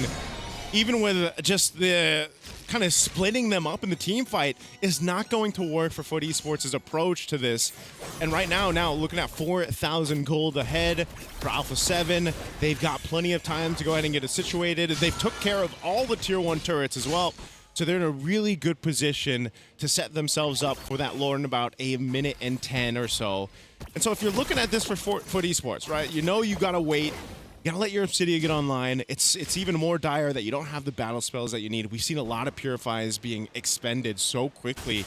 Even with just the kind of splitting them up in the team fight is not going to work for Foot Esports' approach to this. And right now looking at 4,000 gold ahead for Alpha 7. They've got plenty of time to go ahead and get it situated. They've took care of all the tier 1 turrets as well. So they're in a really good position to set themselves up for that lore in about a minute and 10 or so. And so if you're looking at this for Foot Esports, right, you know you gotta wait. You gotta let your Obsidia get online. It's even more dire that you don't have the battle spells that you need. We've seen a lot of Purifies being expended so quickly.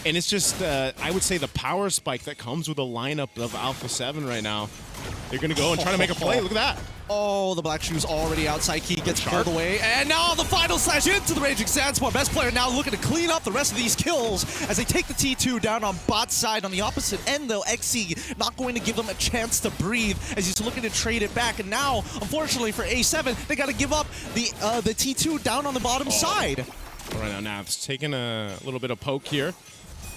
And it's just, I would say, the power spike that comes with a lineup of Alpha 7 right now. They're gonna go and try to make a play. Look at that. Oh, the Black Shoe's already outside. Key gets pulled away. And now the final slash into the Raging Sandstorm. Best player now looking to clean up the rest of these kills as they take the T2 down on bot side. On the opposite end, though, Xy not going to give them a chance to breathe as he's looking to trade it back. And now, unfortunately for A7, they got to give up the T2 down on the bottom side. Right now, Nav's taking a little bit of poke here.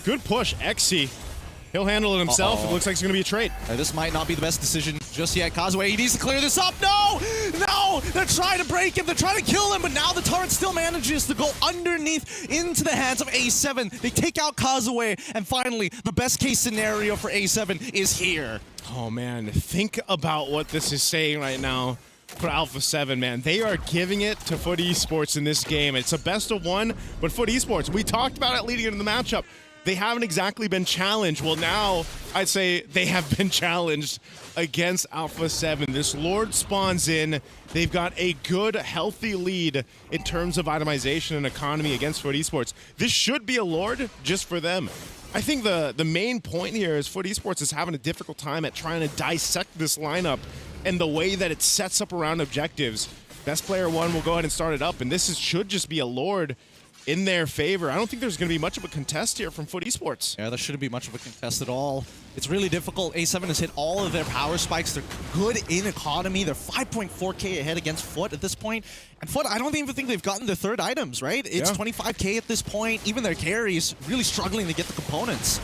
Good push, Xy. He'll handle it himself. It looks like it's going to be a trade. This might not be the best decision just yet. Kazuya, he needs to clear this up. No! No! They're trying to break him. They're trying to kill him, but now the turret still manages to go underneath into the hands of A7. They take out Kazuya, and finally, the best case scenario for A7 is here. Oh, man. Think about what this is saying right now for Alpha 7, man. They are giving it to Foot Esports in this game. It's a best of one, but Foot Esports, we talked about it leading into the matchup. They haven't exactly been challenged. Well, now I'd say they have been challenged against Alpha 7. This Lord spawns in. They've got a good, healthy lead in terms of itemization and economy against Foot Esports. This should be a Lord just for them. I think the main point here is Foot Esports is having a difficult time at trying to dissect this lineup and the way that it sets up around objectives. Best player 1 will go ahead and start it up, and this should just be a Lord in their favor. I don't think there's going to be much of a contest here from Foot Esports. Yeah, there shouldn't be much of a contest at all. It's really difficult. A7 has hit all of their power spikes. They're good in economy. They're 5.4k ahead against Foot at this point. And Foot, I don't even think they've gotten their third items, right? It's 25k at this point. Even their carries really struggling to get the components.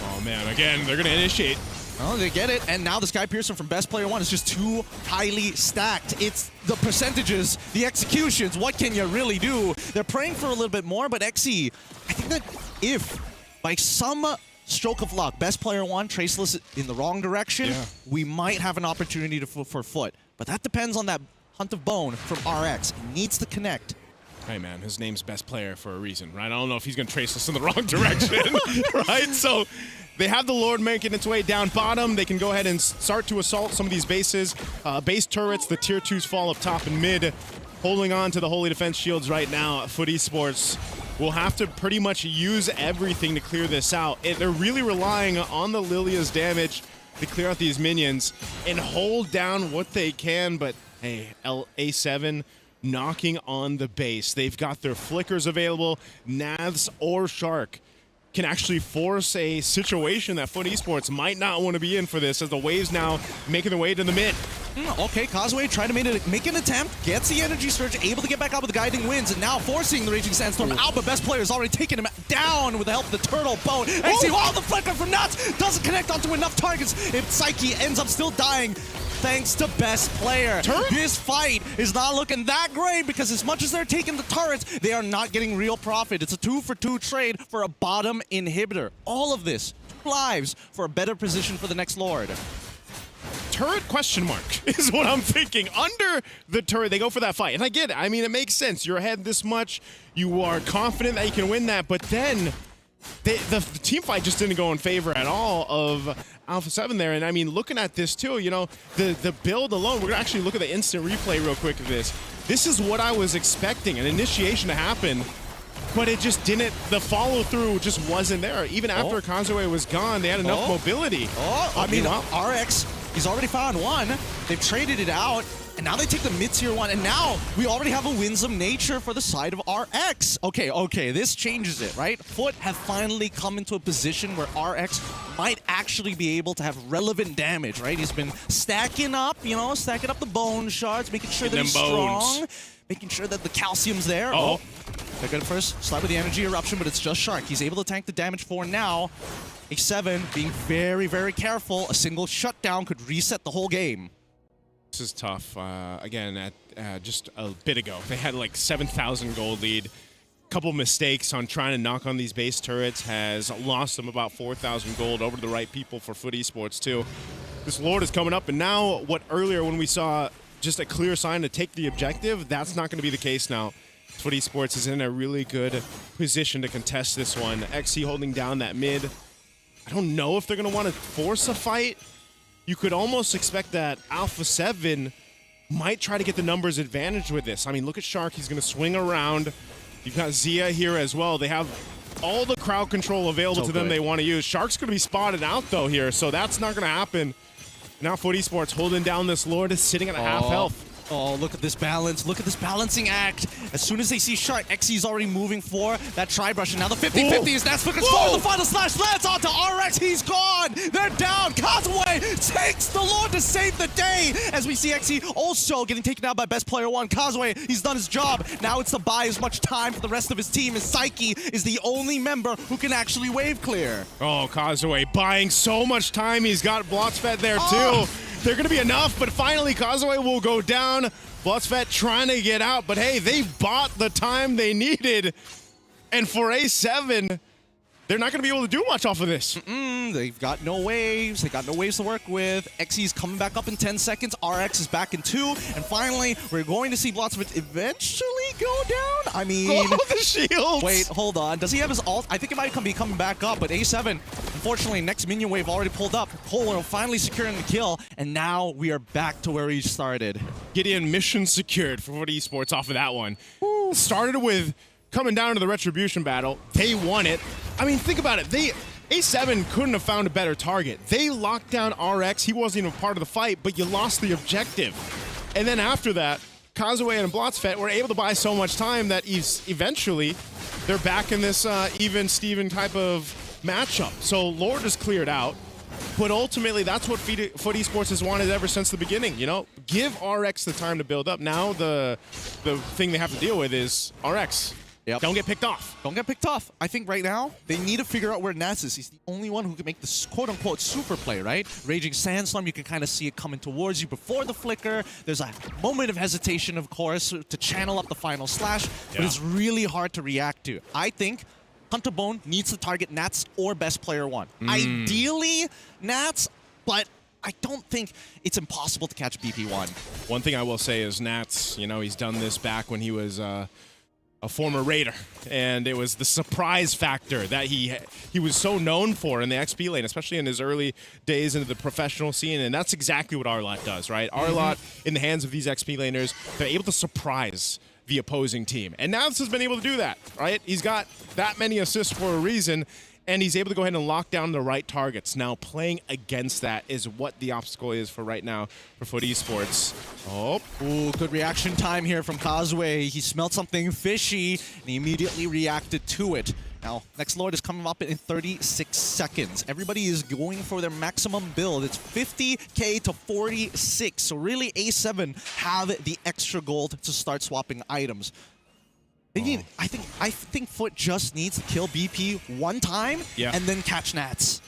Oh man, again, they're going to initiate. Oh, they get it, and now the Sky Piercer from Best Player 1 is just too highly stacked. It's the percentages, the executions, what can you really do? They're praying for a little bit more, but Xy, I think that if, by some stroke of luck, Best Player 1 traceless in the wrong direction, we might have an opportunity for Foot. But that depends on that Hunt of Bone from RX. It needs to connect. Hey man, his name's Best Player for a reason, right? I don't know if he's going to trace us in the wrong direction, right? So they have the Lord making its way down bottom. They can go ahead and start to assault some of these bases. Base turrets, the tier 2s fall up top and mid. Holding on to the Holy Defense Shields right now, Foot Esports will have to pretty much use everything to clear this out. They're really relying on the Lilia's damage to clear out these minions and hold down what they can, but hey, A7 knocking on the base. They've got their flickers available. Naths or Shark can actually force a situation that Foot Esports might not want to be in for this, as the waves now making their way to the mid. Okay, Causeway trying to make an attempt, gets the energy surge, able to get back out with the guiding winds, and now forcing the Raging Sandstorm out, but best player has already taken him down with the help of the Turtle Bow. And see, the flicker from Nuts doesn't connect onto enough targets. If Psyche ends up still dying, thanks to best player. This fight is not looking that great because as much as they're taking the turrets, they are not getting real profit. It's a 2-for-2 trade for a bottom inhibitor. All of this, 2 lives for a better position for the next Lord. Turret question mark is what I'm thinking. Under the turret, they go for that fight. And I get it. I mean, it makes sense. You're ahead this much. You are confident that you can win that. But then the team fight just didn't go in favor at all of Alpha 7 there. And I mean, looking at this too, you know, the build alone, we're going to actually look at the instant replay real quick of this. This is what I was expecting, an initiation to happen. But it just didn't, the follow-through just wasn't there. Even after Causeway was gone, they had enough mobility. I mean, RX, he's already found one. They've traded it out, and now they take the mid-tier one, and now we already have a Winsome Nature for the side of RX. Okay, this changes it, right? Foot have finally come into a position where RX might actually be able to have relevant damage, right? He's been stacking up, you know, stacking up the bone shards, making sure that he's strong, making sure that the calcium's there. They're good first. Slide with the energy eruption, but it's just Shark. He's able to tank the damage for now. A7 being very, very careful. A single shutdown could reset the whole game. This is tough. Again, just a bit ago, they had like 7,000 gold lead. Couple mistakes on trying to knock on these base turrets has lost them about 4,000 gold over to the right people for Foot Esports too. This Lord is coming up, and now what earlier when we saw just a clear sign to take the objective, that's not going to be the case now. Foot Esports is in a really good position to contest this one. XC holding down that mid. I don't know if they're going to want to force a fight. You could almost expect that Alpha 7 might try to get the numbers advantage with this. I mean, look at Shark. He's going to swing around. You've got Zia here as well. They have all the crowd control available to them they want to use. Shark's going to be spotted out, though, here, so that's not going to happen. Now Foot Esports holding down this Lord is sitting at a half health. Oh, look at this balance. Look at this balancing act. As soon as they see Shark, XC is already moving for that tri-brush. And now the 50-50s. That's looking for the final slash. Lands onto RX. He's gone. They're down. Causeway takes the Lord to save the day. As we see XC also getting taken out by best player 1. Causeway, he's done his job. Now it's to buy as much time for the rest of his team as Psyche is the only member who can actually wave clear. Oh, Causeway buying so much time. He's got Blotsfet there too. They're going to be enough, but finally Causeway will go down. Blotsfet trying to get out, but hey, they bought the time they needed. And for A7, they're not going to be able to do much off of this. They've got no waves. They got no waves to work with. XC's coming back up in 10 seconds. RX is back in 2. And finally, we're going to see Blotsfet eventually go down. I mean... Oh, the shields! Wait, hold on. Does he have his ult? I think it might be coming back up, but A7, unfortunately, next minion wave already pulled up. Polo finally securing the kill, and now we are back to where we started. Gideon mission secured for Foot Esports off of that one. Started with coming down to the Retribution battle. They won it. I mean, think about it. A7 couldn't have found a better target. They locked down RX. He wasn't even part of the fight, but you lost the objective. And then after that, Causeway and Blotsfet were able to buy so much time that eventually they're back in this even-Steven type of matchup. So Lord is cleared out, but ultimately that's what Foot Esports has wanted ever since the beginning. You know, give RX the time to build up. Now the thing they have to deal with is RX. Yep. Don't get picked off. Don't get picked off. I think right now, they need to figure out where Nats is. He's the only one who can make this quote-unquote super play, right? Raging Sandstorm, you can kind of see it coming towards you before the flicker. There's a moment of hesitation, of course, to channel up the final slash, but it's really hard to react to. I think Hunter Bone needs to target Nats or best player 1. Ideally, Nats, but I don't think it's impossible to catch BP1. One thing I will say is Nats, you know, he's done this back when he was a former Raider, and it was the surprise factor that he was so known for in the XP lane, especially in his early days into the professional scene, and that's exactly what Arlott does, right? Arlott, in the hands of these XP laners, they're able to surprise the opposing team, and Nats has been able to do that, right? He's got that many assists for a reason, and he's able to go ahead and lock down the right targets. Now, playing against that is what the obstacle is for right now for Foot Esports. Ooh, good reaction time here from Causeway. He smelled something fishy, and he immediately reacted to it. Now, next Lord is coming up in 36 seconds. Everybody is going for their maximum build. It's 50k to 46. So really, A7 have the extra gold to start swapping items. I think Foot just needs to kill BP one time and then catch Nats.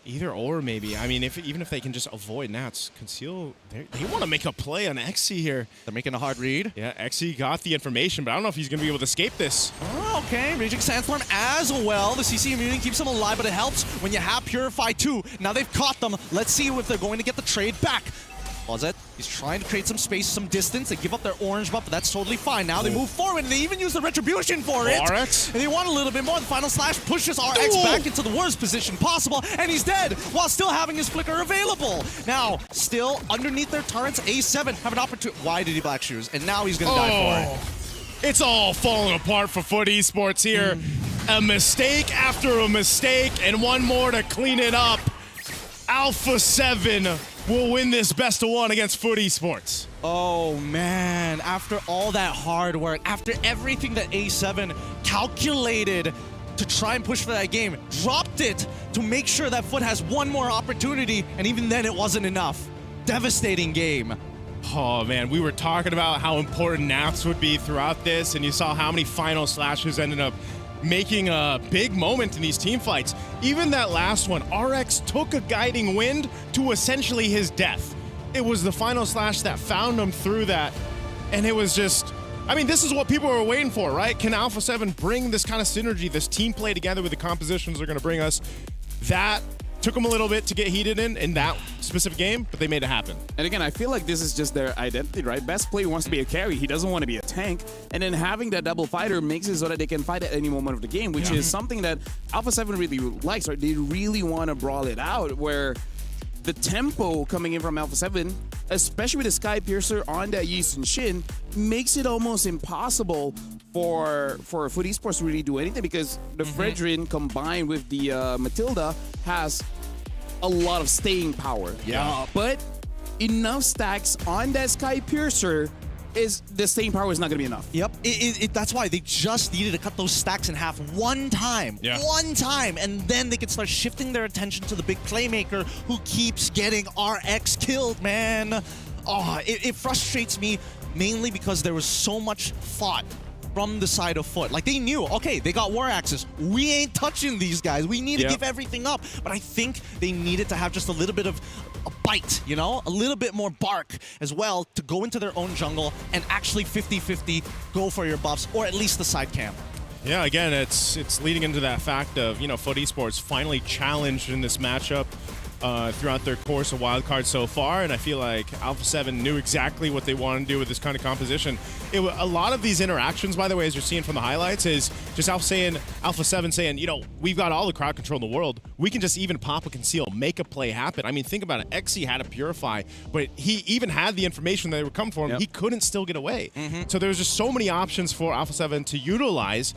Either or, maybe. I mean, even if they can just avoid Nats, Conceal, they want to make a play on Xe here. They're making a hard read. Yeah, Xe got the information, but I don't know if he's going to be able to escape this. Oh, okay, Raging Sandstorm as well. The CC immunity keeps them alive, but it helps when you have Purify too. Now they've caught them. Let's see if they're going to get the trade back. Ozet, he's trying to create some space, some distance. They give up their orange buff, but that's totally fine. Now they move forward, and they even use the Retribution for it. RX? And they want a little bit more. The final slash pushes RX back into the worst position possible, and he's dead while still having his flicker available. Now, still underneath their turrets, A7 have an opportunity. Why did he Black Shoes? And now he's going to die for it. It's all falling apart for Foot Esports here. A mistake after a mistake, and one more to clean it up. Alpha 7 will win this best of one against Foot Esports. Oh man, after all that hard work, after everything that A7 calculated to try and push for that game, dropped it to make sure that Foot has one more opportunity, and even then it wasn't enough. Devastating game. Oh man, we were talking about how important Naps would be throughout this, and you saw how many final slashes ended up making a big moment in these team fights. Even that last one, RX took a guiding wind to essentially his death. It was the final slash that found him through that, and it was just, I mean, this is what people were waiting for, right? Can Alpha 7 bring this kind of synergy, this team play together with the compositions they're going to bring us? That took them a little bit to get heated in that specific game, but they made it happen. And again, I feel like this is just their identity, right? Best player wants to be a carry. He doesn't want to be a tank. And then having that double fighter makes it so that they can fight at any moment of the game, which is something that Alpha 7 really likes, right? They really want to brawl it out, where the tempo coming in from Alpha 7, especially with the Sky Piercer on that Yeast Shin, makes it almost impossible for Foot Esports to really do anything, because the Fredrin combined with the Matilda has a lot of staying power. But enough stacks on that Sky Piercer is the staying power is not going to be enough. Yep, that's why they just needed to cut those stacks in half one time. One time, and then they could start shifting their attention to the big playmaker who keeps getting RX killed, man. Oh, it frustrates me mainly because there was so much thought from the side of Foot. Like, they knew, okay, they got War Axes. We ain't touching these guys. We need to give everything up. But I think they needed to have just a little bit of a bite, you know? A little bit more bark as well to go into their own jungle and actually 50-50 go for your buffs, or at least the side camp. Yeah, again, it's leading into that fact of, you know, Foot Esports finally challenged in this matchup throughout their course of wildcards so far, and I feel like Alpha 7 knew exactly what they wanted to do with this kind of composition. A lot of these interactions, by the way, as you're seeing from the highlights, is just Alpha 7 saying, you know, we've got all the crowd control in the world. We can just even pop a conceal, make a play happen. I mean, think about it. Xe had a Purify, but he even had the information that they were coming for him. He couldn't still get away. So there was just so many options for Alpha 7 to utilize,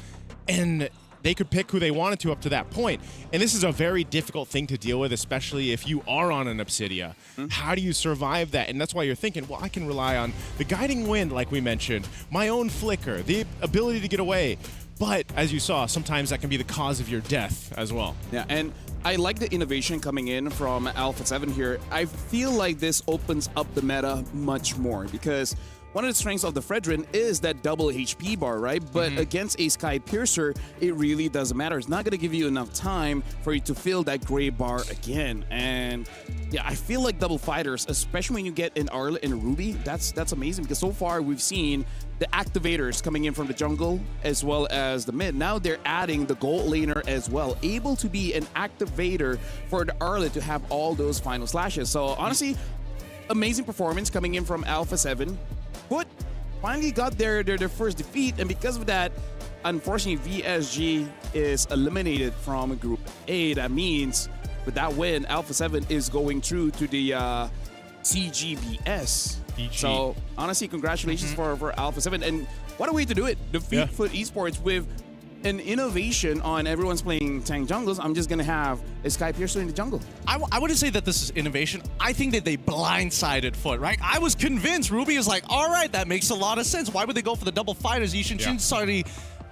and they could pick who they wanted to up to that point. And this is a very difficult thing to deal with, especially if you are on an Obsidia. How do you survive that? And that's why you're thinking, well, I can rely on the guiding wind, like we mentioned, my own flicker, the ability to get away. But as you saw, sometimes that can be the cause of your death as well. Yeah, and I like the innovation coming in from Alpha 7 here. I feel like this opens up the meta much more, because one of the strengths of the Fredrin is that double HP bar, right? But against a Sky Piercer, it really doesn't matter. It's not going to give you enough time for you to fill that gray bar again. And yeah, I feel like double fighters, especially when you get an Arlet and a Ruby, that's amazing, because so far we've seen the activators coming in from the jungle as well as the mid. Now they're adding the gold laner as well, able to be an activator for the Arlet to have all those final slashes. So honestly, amazing performance coming in from Alpha 7. Foot finally got their first defeat, and because of that, unfortunately, VSG is eliminated from Group A. That means with that win, Alpha 7 is going through to the CGBS. So honestly, congratulations for Alpha 7, and what a way to do it. Defeat Foot Esports with an innovation on everyone's playing tank jungles. I'm just going to have a Sky Piercer in the jungle. I wouldn't say that this is innovation. I think that they blindsided Foot, right? I was convinced. Ruby is like, all right, that makes a lot of sense. Why would they go for the double fighters? Yishin Shin's already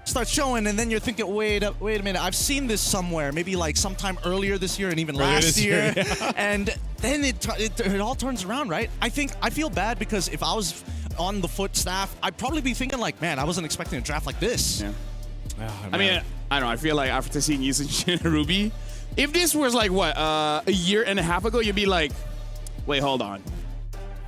starts showing, and then you're thinking, wait a minute, I've seen this somewhere, maybe like sometime earlier this year and even last year. And then it all turns around, right? I feel bad because if I was on the Foot staff, I'd probably be thinking like, man, I wasn't expecting a draft like this. Yeah. Oh, I mean, I don't know. I feel like after seeing Yusin and Ruby, if this was like what a year and a half ago, you'd be like, wait, hold on.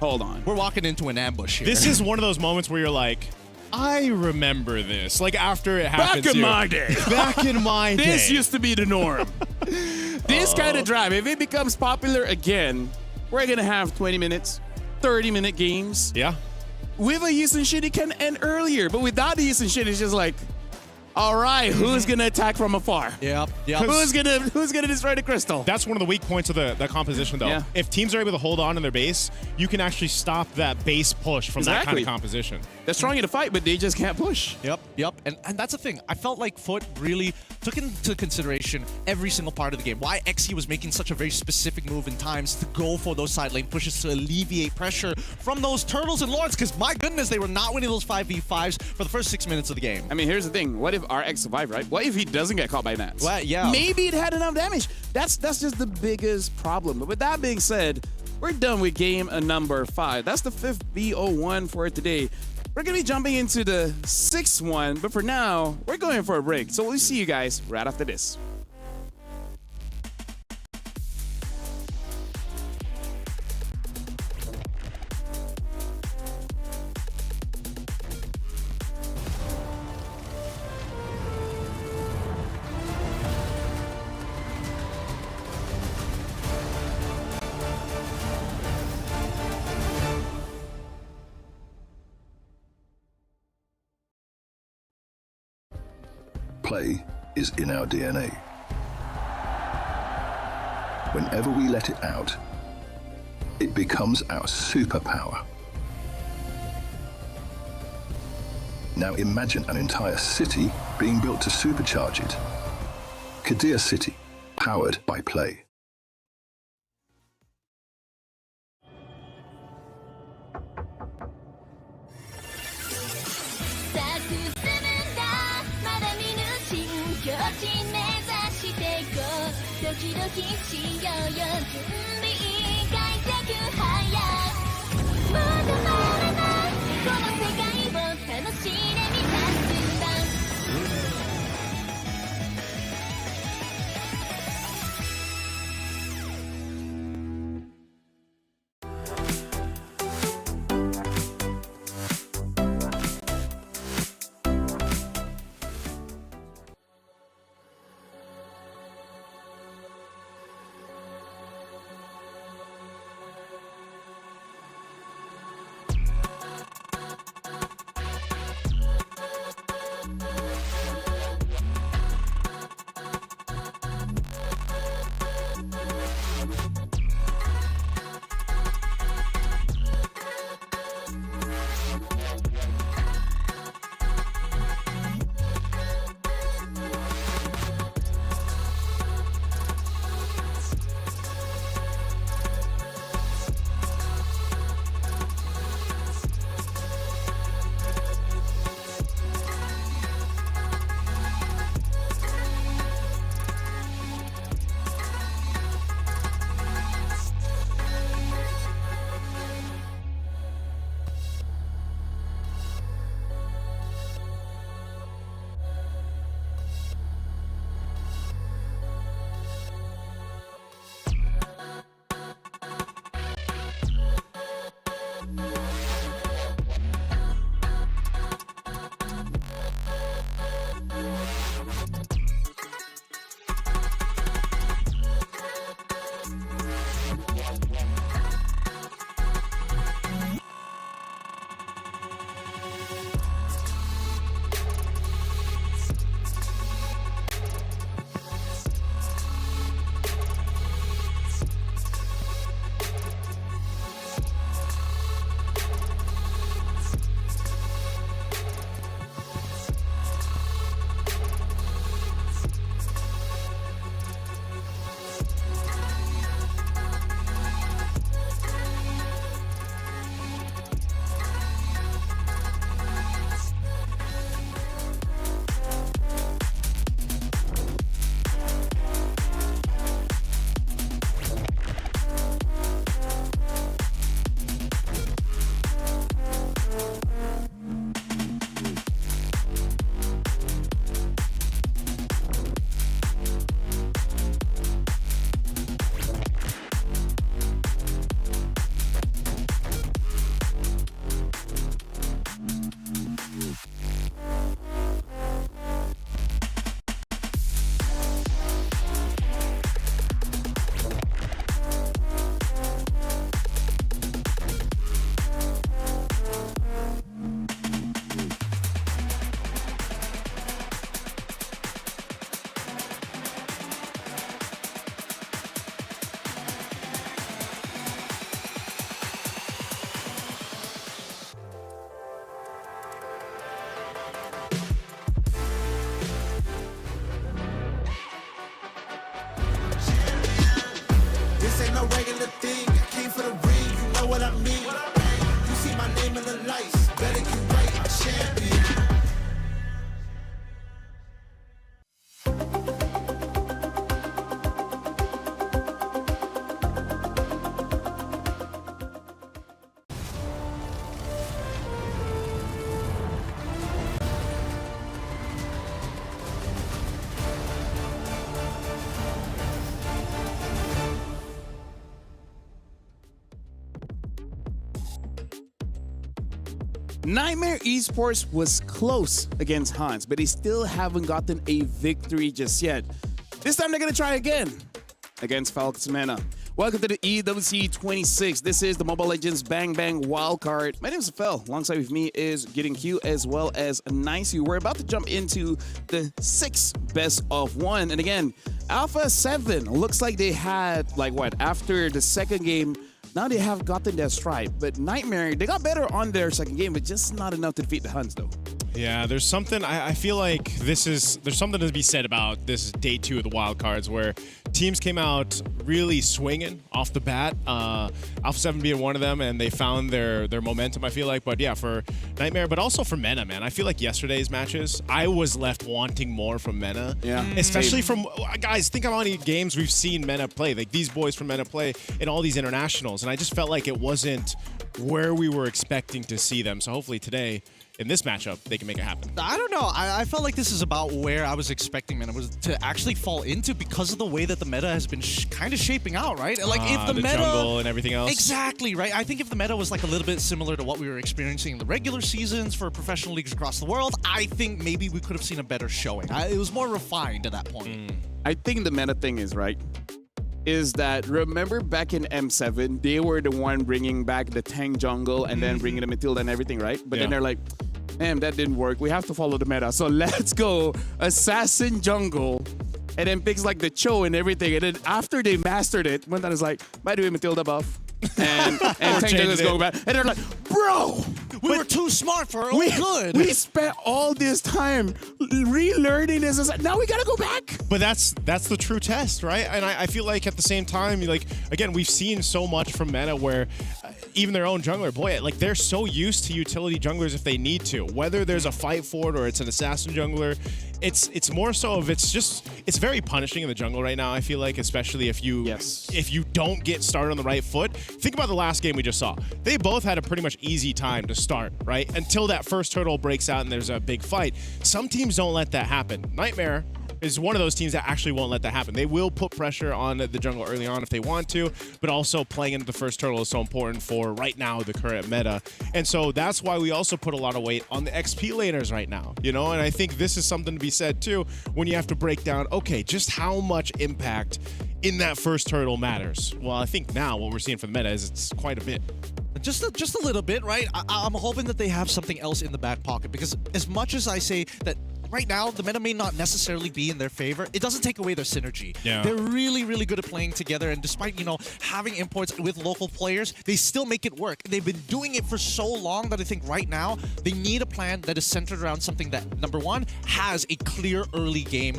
We're walking into an ambush here. This is one of those moments where you're like, I remember this. Like after it happens. Back in my day. Back in my day. This used to be the norm. This kind of drive, if it becomes popular again, we're gonna have 20 minutes, 30-minute games. Yeah. With a Yusin shit, it can end earlier, but without the Yusin shit, it's just like, all right, who's gonna attack from afar? Yep. Who's gonna destroy the crystal? That's one of the weak points of the composition, though. Yeah. If teams are able to hold on to their base, you can actually stop that base push from that kind of composition. They're strong in the fight, but they just can't push. Yep. And that's the thing. I felt like Foot really took into consideration every single part of the game. Why XE was making such a very specific move in times to go for those side lane pushes to alleviate pressure from those Turtles and Lords, because my goodness, they were not winning those 5v5s for the first 6 minutes of the game. I mean, here's the thing. What if RX survived, right? What if he doesn't get caught by Nats? Well, yeah. Maybe it had enough damage. That's just the biggest problem. But with that being said, we're done with game number 5. That's the 5th BO1 for today. We're going to be jumping into the 6th one, but for now, we're going for a break. So we'll see you guys right after this. Play is in our DNA. Whenever we let it out, it becomes our superpower. Now imagine an entire city being built to supercharge it. Kadir City, powered by play. Nightmare Esports was close against Hans, but they still haven't gotten a victory just yet. This time they're going to try again against Falcons Mena. Welcome to the EWC 26. This is the Mobile Legends Bang Bang Wildcard. My name is Fel. Alongside with me is Getting Q as well as Nicey. We're about to jump into the 6th best of 1. And again, Alpha 7 looks like they had, after the second game, now they have gotten their stride. But Nightmare, they got better on their second game, but just not enough to defeat the Huns, though. Yeah, there's something, I feel like there's something to be said about this day 2 of the wild cards where teams came out really swinging off the bat. Alpha 7 being one of them, and they found their momentum, I feel like. But yeah, for Nightmare, but also for Mena, man. I feel like yesterday's matches, I was left wanting more from Mena. Yeah. Especially from, guys, think of how many games we've seen Mena play. Like these boys from Mena play in all these internationals. And I just felt like it wasn't where we were expecting to see them. So hopefully today, in this matchup, they can make it happen. I don't know. I felt like this is about where I was expecting Meta was to actually fall into because of the way that the meta has been kind of shaping out, right? Like if the meta jungle and everything else. Exactly, right? I think if the meta was like a little bit similar to what we were experiencing in the regular seasons for professional leagues across the world, I think maybe we could have seen a better showing. It was more refined at that point. I think the meta thing is that remember back in M7, they were the one bringing back the tank jungle and then bringing the Matilda and everything, right? But then they're like, man, that didn't work. We have to follow the meta. So let's go assassin jungle and then picks like the Cho and everything. And then after they mastered it, one time is like, by the way, Matilda buff. And tank jungle's going back. And they're like, bro! We were too smart for our own good. We spent all this time relearning this. Now we gotta go back. But that's the true test, right? And I feel like at the same time, like again, we've seen so much from Meta where even their own jungler, boy, like they're so used to utility junglers if they need to. Whether there's a fight for it or it's an assassin jungler, it's more so of it's very punishing in the jungle right now. I feel like, especially if you don't get started on the right foot. Think about the last game we just saw. They both had a pretty much easy time to start, right? Until that first turtle breaks out and there's a big fight. Some teams don't let that happen. Nightmare is one of those teams that actually won't let that happen. They will put pressure on the jungle early on if they want to, but also playing into the first turtle is so important for right now the current meta. And so that's why we also put a lot of weight on the XP laners right now, you know? And I think this is something to be said too when you have to break down, okay, just how much impact in that first turtle matters. Well, I think now what we're seeing for the meta is it's quite a bit. Just a little bit, right? I'm hoping that they have something else in the back pocket because as much as I say that right now, the meta may not necessarily be in their favor. It doesn't take away their synergy. Yeah. They're really, really good at playing together, and despite, having imports with local players, they still make it work. They've been doing it for so long that I think right now, they need a plan that is centered around something that, number one, has a clear early game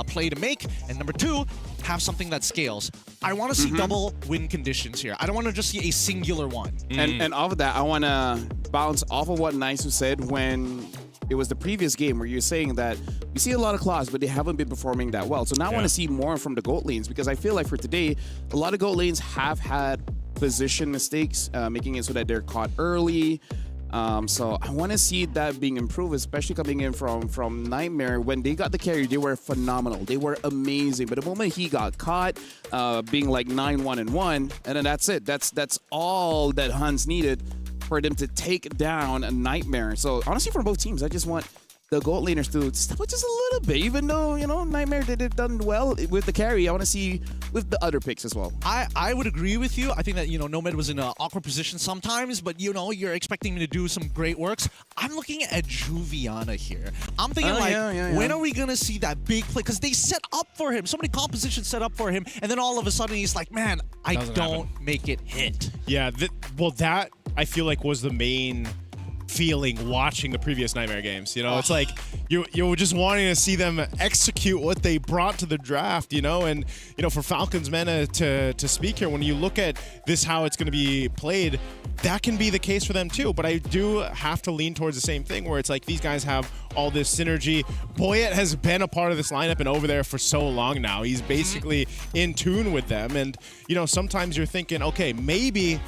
play to make, and number two, have something that scales. I want to see double win conditions here. I don't want to just see a singular one. And off of that, I want to bounce off of what Nisu said when it was the previous game where you're saying that we see a lot of claws, but they haven't been performing that well. So now I want to see more from the GOAT lanes because I feel like for today, a lot of GOAT lanes have had position mistakes, making it so that they're caught early. So I want to see that being improved, especially coming in from Nightmare. When they got the carry, they were phenomenal. They were amazing. But the moment he got caught, being like 9-1-1, and then that's it. That's all that Hans needed for them to take down a Nightmare. So honestly, for both teams, I just want the GOAT laners to step up just a little bit. Even though, Nightmare they've done well with the carry, I want to see with the other picks as well. I would agree with you. I think that, Nomad was in an awkward position sometimes, but, you're expecting him to do some great works. I'm looking at Juviana here. I'm thinking when are we going to see that big play? Because they set up for him. So many compositions set up for him, and then all of a sudden he's like, man, I don't make it hit. Yeah, that I feel like was the main feeling watching the previous Nightmare games. It's like you're just wanting to see them execute what they brought to the draft, and for Falcons Mena to speak here, when you look at this, how it's going to be played, that can be the case for them too. But I do have to lean towards the same thing where it's like these guys have all this synergy. Boyet has been a part of this lineup and over there for so long now. He's basically in tune with them. And, sometimes you're thinking, okay, maybe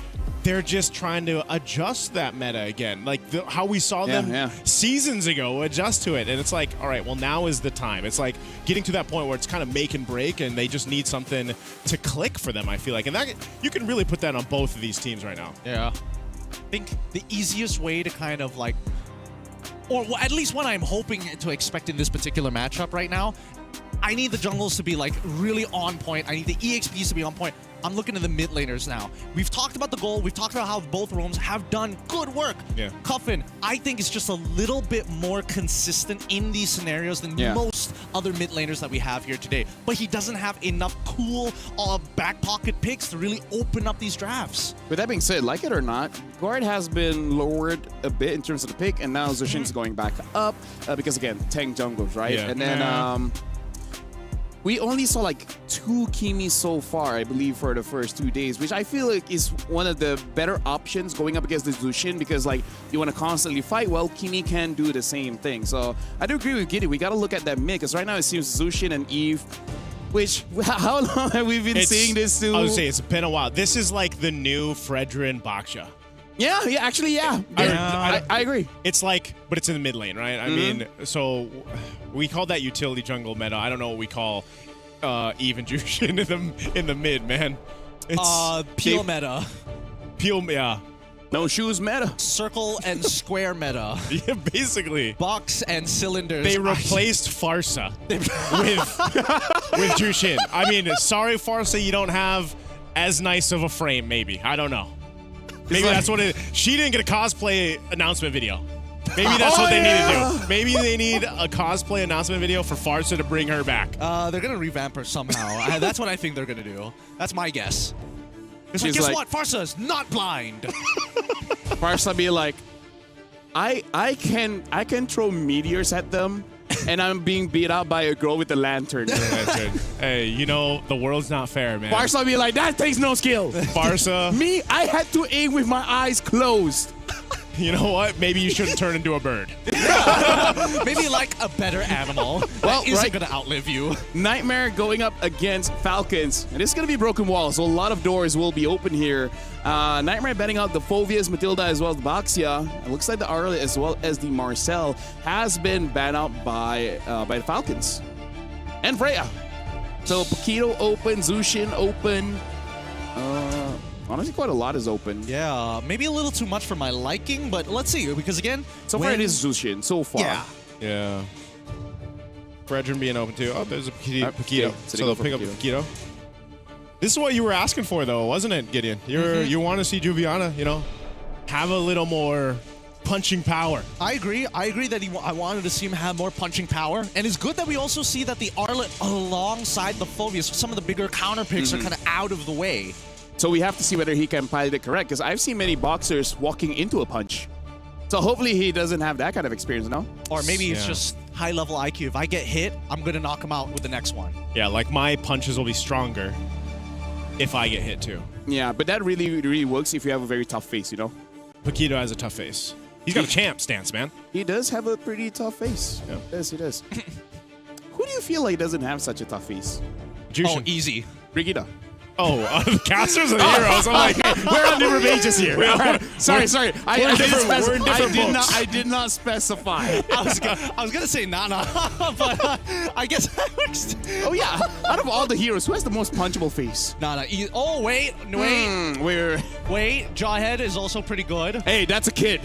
they're just trying to adjust that meta again. Like how we saw them seasons ago adjust to it. And it's like, all right, well, now is the time. It's like getting to that point where it's kind of make and break and they just need something to click for them, I feel like. And that you can really put that on both of these teams right now. Yeah. think the easiest way to kind of like, or at least what I'm hoping to expect in this particular matchup right now, I need the jungles to be like really on point. I need the EXPs to be on point. I'm looking at the mid laners now. We've talked about the goal. We've talked about how both roams have done good work. Yeah. Cuffin, I think, is just a little bit more consistent in these scenarios than most other mid laners that we have here today. But he doesn't have enough cool back pocket picks to really open up these drafts. With that being said, like it or not, Guard has been lowered a bit in terms of the pick, and now Zushin's going back up because, again, tank jungles, right? Yeah. And then we only saw like 2 Kimi so far, I believe, for the first 2 days, which I feel like is one of the better options going up against the Zushin, because like you want to constantly fight. Well, Kimi can do the same thing. So I do agree with Giddy. We got to look at that mid, because right now it seems Zushin and Eve, which, how long have we been seeing this too? I would say it's been a while. This is like the new Fredrin Baksha. Yeah, actually, yeah. I agree. It's like, but it's in the mid lane, right? I mean, so we call that utility jungle meta. I don't know what we call Eve and Jushin in the mid, man. It's Peel meta. Peel, yeah. No shoes meta. Circle and square meta. Yeah, basically. Box and cylinders. They replaced Farsa with Jushin. I mean, sorry, Farsa, you don't have as nice of a frame, maybe. I don't know. Maybe that's what it is. She didn't get a cosplay announcement video. Maybe that's what they need to do. Maybe they need a cosplay announcement video for Farsa to bring her back. They're going to revamp her somehow. That's what I think they're going to do. That's my guess. It's like, guess what? Farsa's not blind. Farsa be like, I can throw meteors at them, and I'm being beat out by a girl with a lantern. Hey, you know, the world's not fair, man. Farsa be like, that takes no skill. Farsa. Me, I had to aim with my eyes closed. You know what? Maybe you shouldn't turn into a bird. Maybe like a better animal that isn't going to outlive you. Nightmare going up against Falcons. And it's going to be broken walls, so a lot of doors will be open here. Nightmare betting out the Phovias, Matilda, as well as the Baxia. It looks like the Arla as well as the Marcel has been banned out by the Falcons. And Freya. So Paquito open, Zushin open. Honestly, quite a lot is open. Yeah, maybe a little too much for my liking, but let's see. Because again, so far it is Zushin. So far. Yeah. Fredrin being open too. Oh, there's a Paquito. So they'll pick up Paquito. This is what you were asking for, though, wasn't it, Gideon? You want to see Juviana, you know, have a little more punching power. I agree. I agree that I wanted to see him have more punching power. And it's good that we also see that the Arlet alongside the Phobias, some of the bigger counter picks are kind of out of the way. So we have to see whether he can pilot it correct, because I've seen many boxers walking into a punch. So hopefully he doesn't have that kind of experience, no? Or maybe it's just high-level IQ. If I get hit, I'm going to knock him out with the next one. Yeah, like my punches will be stronger if I get hit too. Yeah, but that really works if you have a very tough face, you know? Paquito has a tough face. He's got a champ stance, man. He does have a pretty tough face. Yeah. Yes, he does. Who do you feel like doesn't have such a tough face? Jushin. Oh, easy. Brigida. Oh, the casters and the heroes. I'm like, we're on different pages here. Sorry. I did not specify. I was gonna say Nana, but I guess. Oh yeah. Out of all the heroes, who has the most punchable face? Nana. Oh wait. Wait. Jawhead is also pretty good. Hey, that's a kid.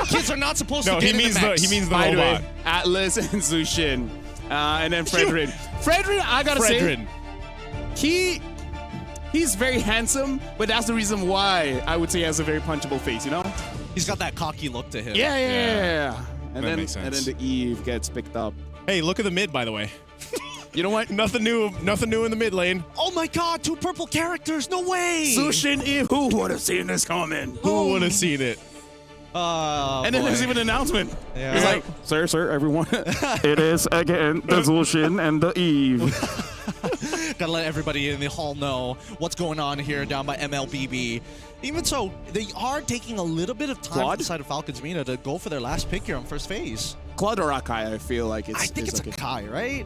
Kids are not supposed to. No, he means the By robot. Way, Atlas and Zushin, and then Fredrin. Fredrin, I gotta say. He's very handsome, but that's the reason why I would say he has a very punchable face, you know? He's got that cocky look to him. Yeah. And that makes sense. And then the Eve gets picked up. Hey, look at the mid, by the way. You know what? Nothing new in the mid lane. Oh my god, 2 purple characters, no way! Zushin Eve, who would have seen this coming? Who would have seen it? And then there's even an announcement. Yeah. It's like, sir, everyone. It is again the Zushin and the Eve. Gotta let everybody in the hall know what's going on here down by MLBB. Even so, they are taking a little bit of time inside of Falcons Arena to go for their last pick here on first phase. Claude or Akai, I feel like it's... I think it's like Akai, right?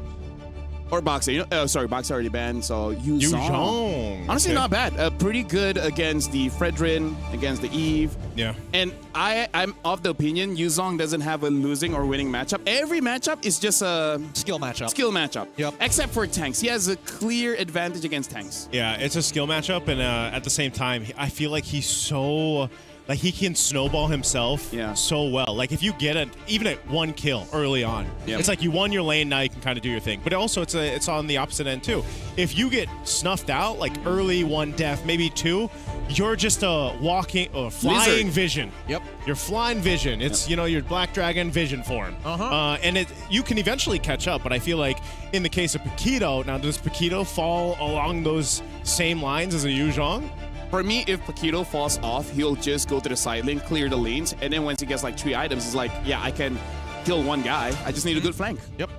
Or Boxer. Sorry, Boxer already banned. So Yuzhong. Honestly, Okay. not bad. Pretty good against the Fredrin, against the Eve. Yeah. And I'm of the opinion Yuzhong doesn't have a losing or winning matchup. Every matchup is just a skill matchup. Skill matchup. Yep. Except for tanks. He has a clear advantage against tanks. Yeah, it's a skill matchup, and at the same time, I feel like he's so... Like, he can snowball himself so well. Like, if you get even at one kill early on, it's like you won your lane, now you can kind of do your thing. But also, it's on the opposite end, too. If you get snuffed out, like early one death, maybe two, you're just a flying vision. Yep. You're flying vision. It's, your Black Dragon vision form. And you can eventually catch up, but I feel like in the case of Paquito, now does Paquito fall along those same lines as a Yuzhong? For me, if Paquito falls off, he'll just go to the side lane, clear the lanes, and then once he gets like 3 items, he's like, yeah, I can kill one guy. I just need a good flank. Yep.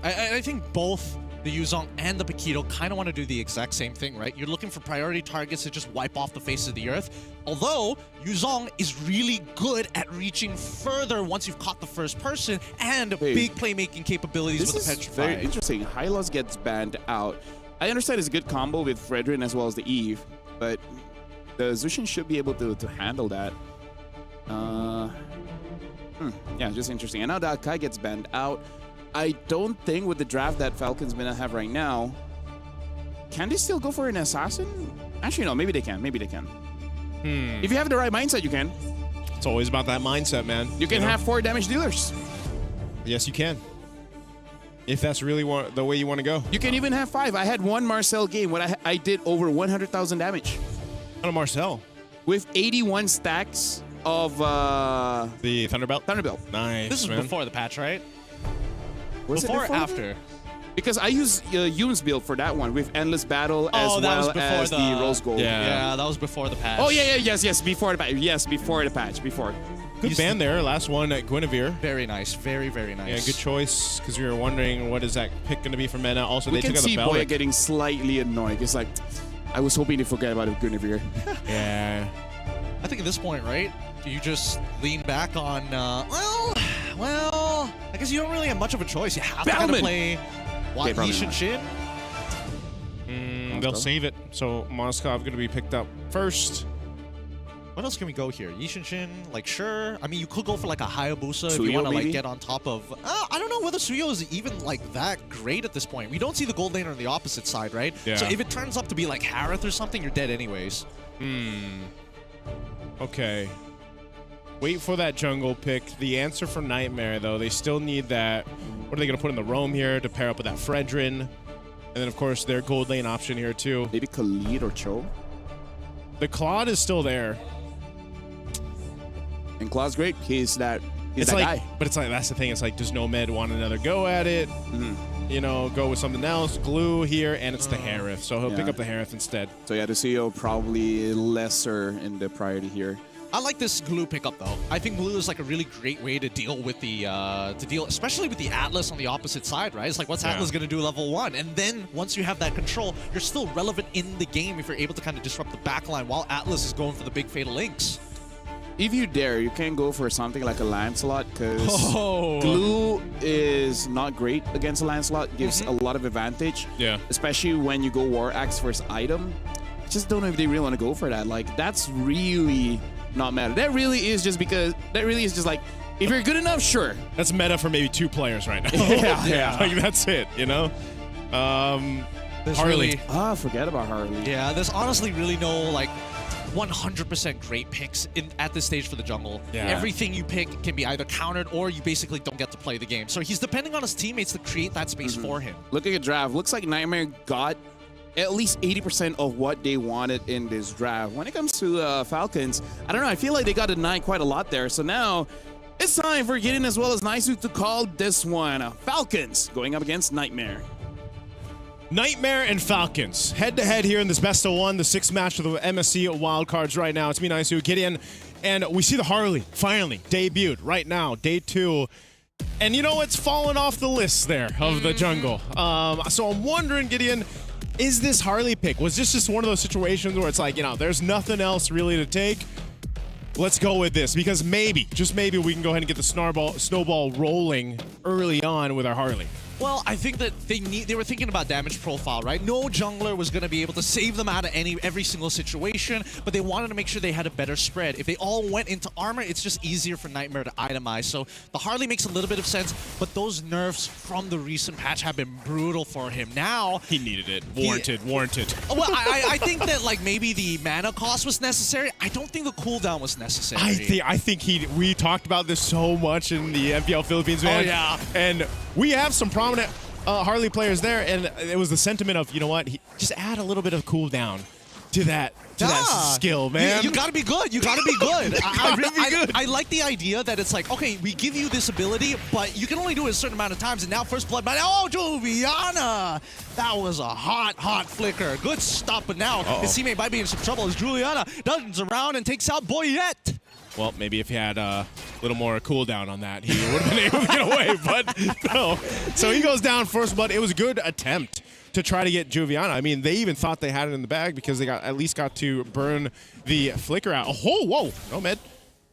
I think both the Yuzhong and the Paquito kind of want to do the exact same thing, right? You're looking for priority targets to just wipe off the face of the earth. Although, Yuzhong is really good at reaching further once you've caught the first person and big playmaking capabilities with the Petrify. Very interesting. Hylos gets banned out. I understand it's a good combo with Fredrin as well as the Eve, but the Zushin should be able to handle that. Yeah, just interesting. And now that Kai gets banned out, I don't think with the draft that Falcons gonna have right now, can they still go for an assassin? Actually, no. Maybe they can. If you have the right mindset, you can. It's always about that mindset, man. You can have 4 damage dealers. Yes, you can. If that's really the way you want to go. You can even have 5. I had one Marcel game when I did over 100,000 damage. On a Marcel? With 81 stacks of the Thunderbelt? Thunderbelt. Nice. This is man. before the patch, right? Was before it or after? Because I used Yoon's build for that one with Endless Battle as well as the Rose Gold. Yeah, that was before the patch. Oh, yes, before the patch. Yes, before the patch, before. Good ban there. Last one at Guinevere. Very nice. Very, very nice. Yeah, good choice, because you were wondering what is that pick going to be for Mena. Also, We they can took out see the Boya Belric. getting slightly annoyed. It's like, I was hoping to forget about it, Guinevere. Yeah. I think at this point, right, you just lean back on, well, I guess you don't really have much of a choice. You have to kind of play Yi Shin. They'll save it. So Moskov going to be picked up first. What else can we go here? Yi Shin, like, sure. I mean, you could go for like a Hayabusa if you Suyo, want to like maybe? get on top of. I don't know whether Suyo is even like that great at this point. We don't see the gold laner on the opposite side, right? Yeah. So if it turns up to be like Harith or something, you're dead anyways. Okay. Wait for that jungle pick. The answer for Nightmare, though, they still need that. What are they going to put in the roam here to pair up with that Fredrin? And then, of course, their gold lane option here, too. Maybe Khalid or Cho. The Claude is still there. And Claude's great. He's that guy. guy. But it's like, that's the thing. It's like, does Nomad want another go at it? You know, go with something else. Glue here, and it's the Harith. So he'll pick up the Harith instead. So yeah, the CEO probably lesser in the priority here. I like this glue pickup though. I think glue is like a really great way to deal with the especially with the Atlas on the opposite side, right? It's like what's Atlas gonna do level 1? And then once you have that control, you're still relevant in the game if you're able to kind of disrupt the backline while Atlas is going for the big fatal links. If you dare, you can go for something like a Lancelot because glue is not great against a Lancelot. Gives a lot of advantage. Yeah. Especially when you go War Axe first item. I just don't know if they really want to go for that. Like, that's really not meta. That really is just like, if you're good enough, sure. That's meta for maybe 2 players right now. Yeah. Like, that's it, you know? There's Harley. Really, forget about Harley. Yeah, there's honestly really no, like, 100% great picks at this stage for the jungle. Yeah. Everything you pick can be either countered or you basically don't get to play the game. So he's depending on his teammates to create that space for him. Looking at draft, looks like Nightmare got at least 80% of what they wanted in this draft. When it comes to Falcons, I don't know. I feel like they got denied quite a lot there. So now it's time for Gideon as well as Naisu to call this one. Falcons going up against Nightmare. Nightmare and Falcons head-to-head here in this best-of-1, the 6th match of the MSC wildcards right now. It's me, Naisu, Gideon, and we see the Harley finally debuted right now, day 2. And you know, it's fallen off the list there of the jungle. So I'm wondering, Gideon, is this Harley pick? Was this just one of those situations where it's like, you know, there's nothing else really to take? Let's go with this, because maybe, just maybe, we can go ahead and get the snowball rolling early on with our Harley. Well, I think that they were thinking about damage profile, right? No jungler was going to be able to save them out of every single situation, but they wanted to make sure they had a better spread. If they all went into armor, it's just easier for Nightmare to itemize. So the Harley makes a little bit of sense, but those nerfs from the recent patch have been brutal for him. Now he needed it. Warranted. Well, I think that like maybe the mana cost was necessary. I don't think the cooldown was necessary. I think we talked about this so much in the MPL Philippines, man. Oh yeah. And we have some prominent Harley players there, and it was the sentiment of, you know what, just add a little bit of cooldown to that skill, man. You gotta be good. You gotta be good. I like the idea that it's like, okay, we give you this ability, but you can only do it a certain amount of times. And now First Blood, oh, Juliana! That was a hot flicker. Good stop, but now his teammate might be in some trouble as Juliana dodges around and takes out Boyette. Well, maybe if he had a little more cooldown on that, he would have been able to get away, but no. So he goes down First Blood. It was a good attempt to try to get Juviana. I mean, they even thought they had it in the bag because they at least got to burn the flicker out. Whoa, Nomad.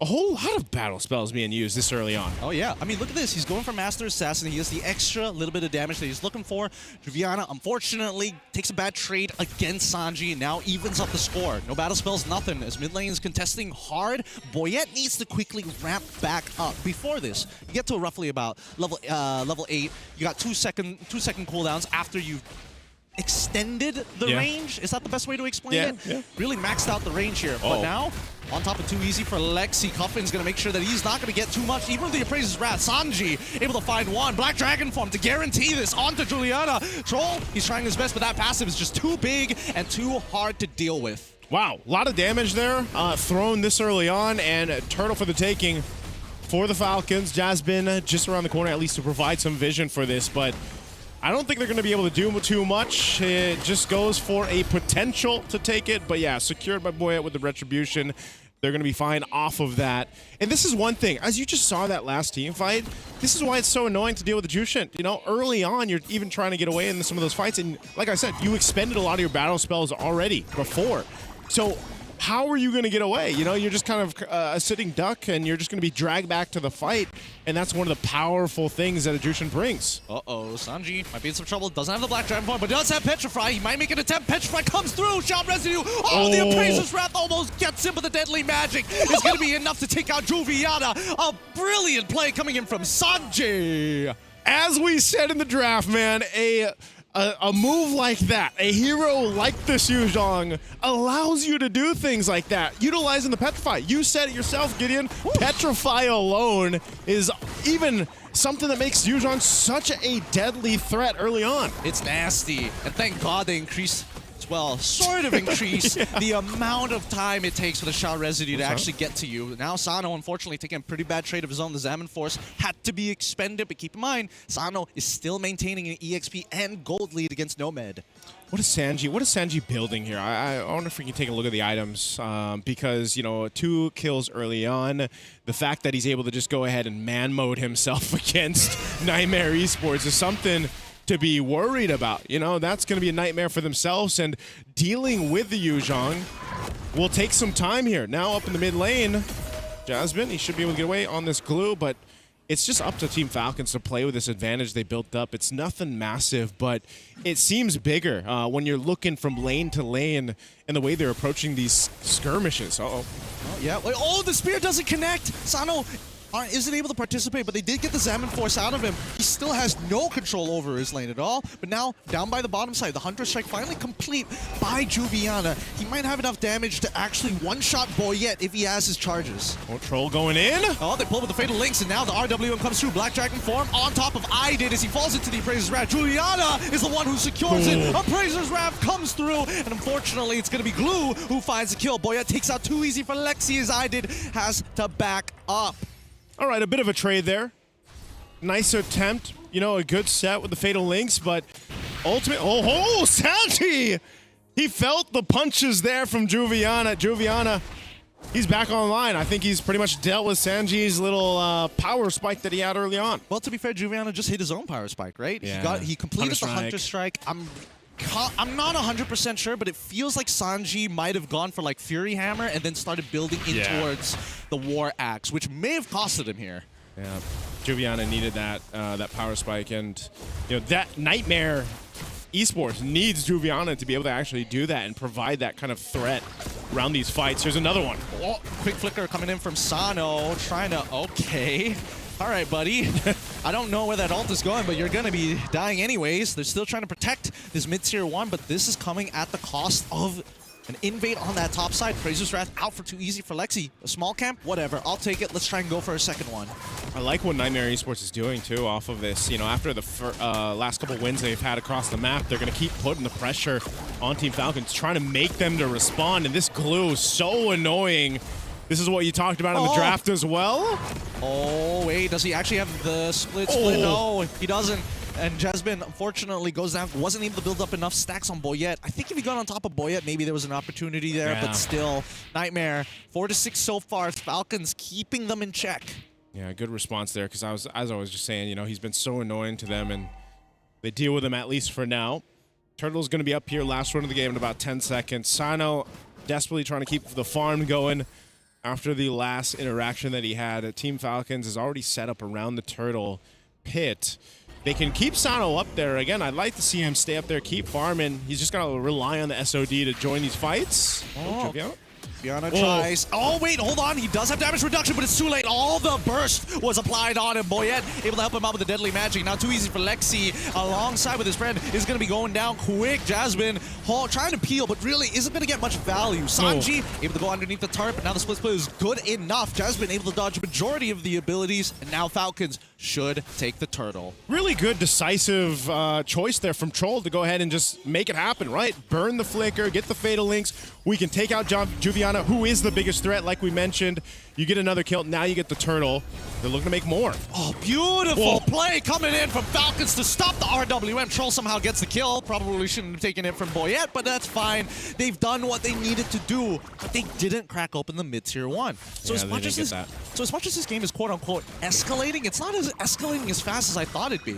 A whole lot of battle spells being used this early on. Oh, yeah. I mean, look at this. He's going for Master Assassin. He has the extra little bit of damage that he's looking for. Juviana, unfortunately, takes a bad trade against Sanji and now evens up the score. No battle spells, nothing. As mid lane is contesting hard, Boyette needs to quickly ramp back up. Before this, you get to roughly about level 8. You got 2 second cooldowns after you've extended the range. Is that the best way to explain it? Yeah. Really maxed out the range here. But now, on top of too easy for Lexi, Cuffin's going to make sure that he's not going to get too much. Even with the Appraiser's Wrath, Sanji able to find one. Black Dragon form to guarantee this onto Juliana. Troll, he's trying his best, but that passive is just too big and too hard to deal with. Wow, a lot of damage there thrown this early on, and Turtle for the taking for the Falcons. Jasmine just around the corner, at least to provide some vision for this, but I don't think they're going to be able to do too much. It just goes for a potential to take it. But yeah, secured by Boyette with the Retribution. They're going to be fine off of that. And this is one thing. As you just saw that last team fight, this is why it's so annoying to deal with the Jushin. You know, early on, you're even trying to get away in some of those fights. And like I said, you expended a lot of your battle spells already before. So how are you going to get away? You know, you're just kind of a sitting duck, and you're just going to be dragged back to the fight. And that's one of the powerful things that a Jushin brings. Uh-oh, Sanji might be in some trouble. Doesn't have the Black Dragon form, but does have Petrify. He might make an attempt. Petrify comes through. Shot Residue. Oh, the Appraiser's Wrath almost gets him, but the Deadly Magic is going to be enough to take out Juviana. A brilliant play coming in from Sanji. As we said in the draft, man, a move like that, a hero like this Yu Zhong, allows you to do things like that, utilizing the Petrify. You said it yourself, Gideon. Petrify alone is even something that makes Yu Zhong such a deadly threat early on. It's nasty, and thank God they increased, well, sort of increase the amount of time it takes for the shot residue to actually get to you. Now Sano, unfortunately, taking a pretty bad trade of his own. The Zaman Force had to be expended, but keep in mind, Sano is still maintaining an EXP and gold lead against Nomad. What is Sanji building here? I wonder if we can take a look at the items, because, you know, 2 kills early on. The fact that he's able to just go ahead and man mode himself against Nightmare Esports is something to be worried about. You know, that's going to be a nightmare for themselves, and dealing with the Yu Zhong will take some time here. Now up in the mid lane, Jasmine, he should be able to get away on this glue, but it's just up to Team Falcons to play with this advantage they built up. It's nothing massive, but it seems bigger when you're looking from lane to lane and the way they're approaching these skirmishes. Uh-oh. Oh, yeah. Oh, the spear doesn't connect. Sano isn't able to participate, but they did get the Zaman Force out of him. He still has no control over his lane at all. But now, down by the bottom side, the Hunter Strike finally complete by Juviana. He might have enough damage to actually one-shot Boyette if he has his charges. Oh, Troll going in. Oh, they pull with the Fatal Links, and now the RWM comes through. Black Dragon form on top of Idid as he falls into the Appraiser's Wrath. Juliana is the one who secures it. Appraiser's Wrath comes through, and unfortunately, it's going to be Glue who finds the kill. Boyette takes out too easy for Lexi as Idid has to back up. All right, a bit of a trade there. Nice attempt, you know, a good set with the Fatal Links, but ultimate. Oh, Sanji! He felt the punches there from Juviana. Juviana, he's back online. I think he's pretty much dealt with Sanji's little power spike that he had early on. Well, to be fair, Juviana just hit his own power spike, right? Yeah. He completed the Hunter Strike. I'm not 100% sure, but it feels like Sanji might have gone for like Fury Hammer and then started building in towards the War Axe, which may have costed him here. Yeah, Juviana needed that that power spike, and that Nightmare Esports needs Juviana to be able to actually do that and provide that kind of threat around these fights. Here's another one. Oh, quick flicker coming in from Sano, trying to, okay. All right, buddy. I don't know where that ult is going, but you're going to be dying anyways. They're still trying to protect this mid-tier 1, but this is coming at the cost of an invade on that top side. Fraser's Wrath out for too easy for Lexi. A small camp? Whatever. I'll take it. Let's try and go for a second one. I like what Nightmare Esports is doing, too, off of this. After the last couple wins they've had across the map, they're going to keep putting the pressure on Team Falcons, trying to make them to respond. And this glue is so annoying. This is what you talked about in the draft as well. Oh, wait. Does he actually have the split? No, he doesn't. And Jasmine, unfortunately, goes down. Wasn't able to build up enough stacks on Boyette. I think if he got on top of Boyette, maybe there was an opportunity there. But still, Nightmare, 4-6 so far. Falcons keeping them in check. Yeah, good response there. Because as I was just saying, he's been so annoying to them, and they deal with him at least for now. Turtle's going to be up here last run of the game in about 10 seconds. Sano desperately trying to keep the farm going after the last interaction that he had. Team Falcons is already set up around the Turtle pit. They can keep Sano up there. Again, I'd like to see him stay up there, keep farming. He's just got to rely on the SOD to join these fights. Fiona tries. Oh, wait, hold on. He does have damage reduction, but it's too late. All the burst was applied on him. Boyette able to help him out with the deadly magic. Now too easy for Lexi. Alongside with his friend is going to be going down quick. Jasmine trying to peel, but really isn't going to get much value. Sanji able to go underneath the tarp, but now the split split is good enough. Jasmine able to dodge a majority of the abilities, and now Falcons should take the turtle. Really good, decisive choice there from Troll to go ahead and just make it happen, right? Burn the flicker, get the fatal links. We can take out Juviana, who is the biggest threat, like we mentioned. You get another kill. Now you get the turtle. They're looking to make more. Oh, beautiful play coming in from Falcons to stop the RWM. Troll somehow gets the kill. Probably shouldn't have taken it from Boyette, but that's fine. They've done what they needed to do, but they didn't crack open the mid-tier 1. So as much as this game is quote-unquote escalating, it's not as escalating as fast as I thought it'd be.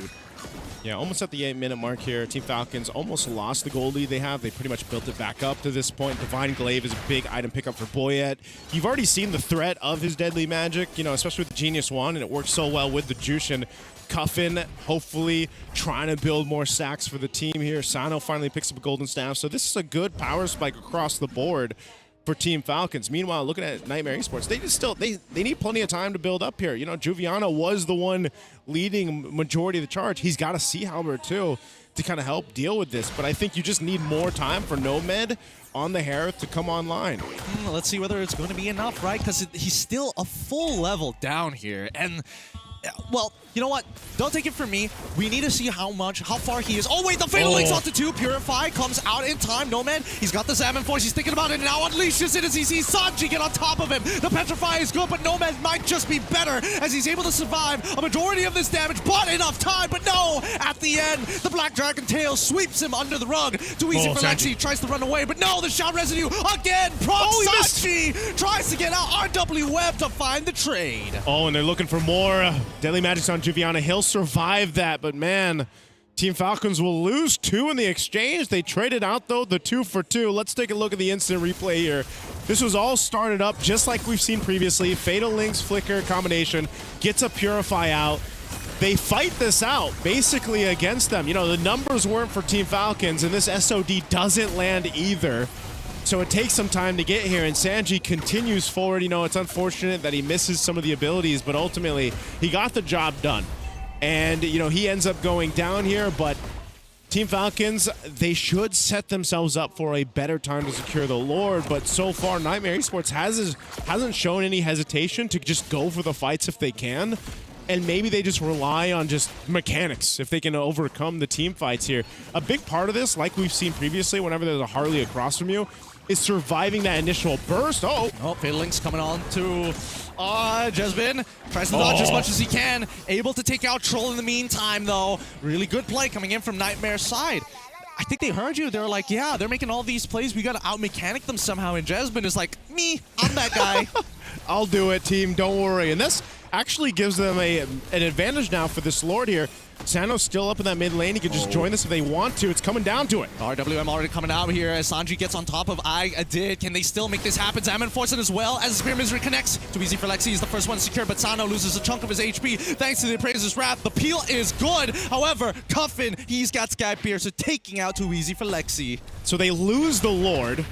Yeah, almost at the 8-minute mark here. Team Falcons almost lost the goal lead they have. They pretty much built it back up to this point. Divine Glaive is a big item pickup for Boyette. You've already seen the threat of his deadly magic, especially with the Genius Wand, and it works so well with the Jushin. Cuffin, hopefully, trying to build more stacks for the team here. Sano finally picks up a golden staff. So this is a good power spike across the board for Team Falcons. Meanwhile, looking at Nightmare Esports, they need plenty of time to build up here. Juviana was the one leading majority of the charge. He's got a Sea Halberd too to kind of help deal with this, but I think you just need more time for Nomad on the Harith to come online. Let's see whether it's going to be enough, right? Because he's still a full level down here, and well, you know what? Don't take it from me. We need to see how far he is. Oh, wait, the Fatal Link's onto 2. Purify comes out in time. Nomad, he's got the Salmon Force. He's thinking about it and now unleashes it as he sees Sanji get on top of him. The Petrify is good, but Nomad might just be better as he's able to survive a majority of this damage. But enough time, but no! At the end, the Black Dragon Tail sweeps him under the rug. Too easy for Lexi. Tries to run away, but no, the shot residue again. Sanji tries to get out. RWM to find the trade. Oh, and they're looking for more deadly magics on Juviana. He'll survive that, but man, Team Falcons will lose 2 in the exchange. They traded out, though, the 2 for 2. Let's take a look at the instant replay here. This was all started up just like we've seen previously. Fatal Links, Flicker combination, gets a Purify out. They fight this out, basically against them. The numbers weren't for Team Falcons, and this SOD doesn't land either. So it takes some time to get here, and Sanji continues forward. It's unfortunate that he misses some of the abilities, but ultimately, he got the job done. And, he ends up going down here, but Team Falcons, they should set themselves up for a better time to secure the Lord, but so far, Nightmare Esports hasn't shown any hesitation to just go for the fights if they can. And maybe they just rely on just mechanics if they can overcome the team fights here. A big part of this, like we've seen previously, whenever there's a Harley across from you, is surviving that initial burst. Fatal Link's coming on to Jasmine. Tries to dodge as much as he can. Able to take out Troll in the meantime, though. Really good play coming in from Nightmare's side. I think they heard you. They were like, yeah, they're making all these plays. We got to out-mechanic them somehow. And Jasmine is like, I'm that guy. I'll do it, team. Don't worry. And this actually gives them an advantage now for this Lord here. Sano's still up in that mid lane. He can just join this if they want to. It's coming down to it. RWM already coming out here as Sanji gets on top of Did. Can they still make this happen? Zaman forcing as well as Spear Misery connects. Too easy for Lexi. He's the first one secure, but Sano loses a chunk of his HP thanks to the Appraiser's Wrath. The peel is good. However, Cuffin, he's got Sky Piercer taking out Too Easy for Lexi. So they lose the Lord,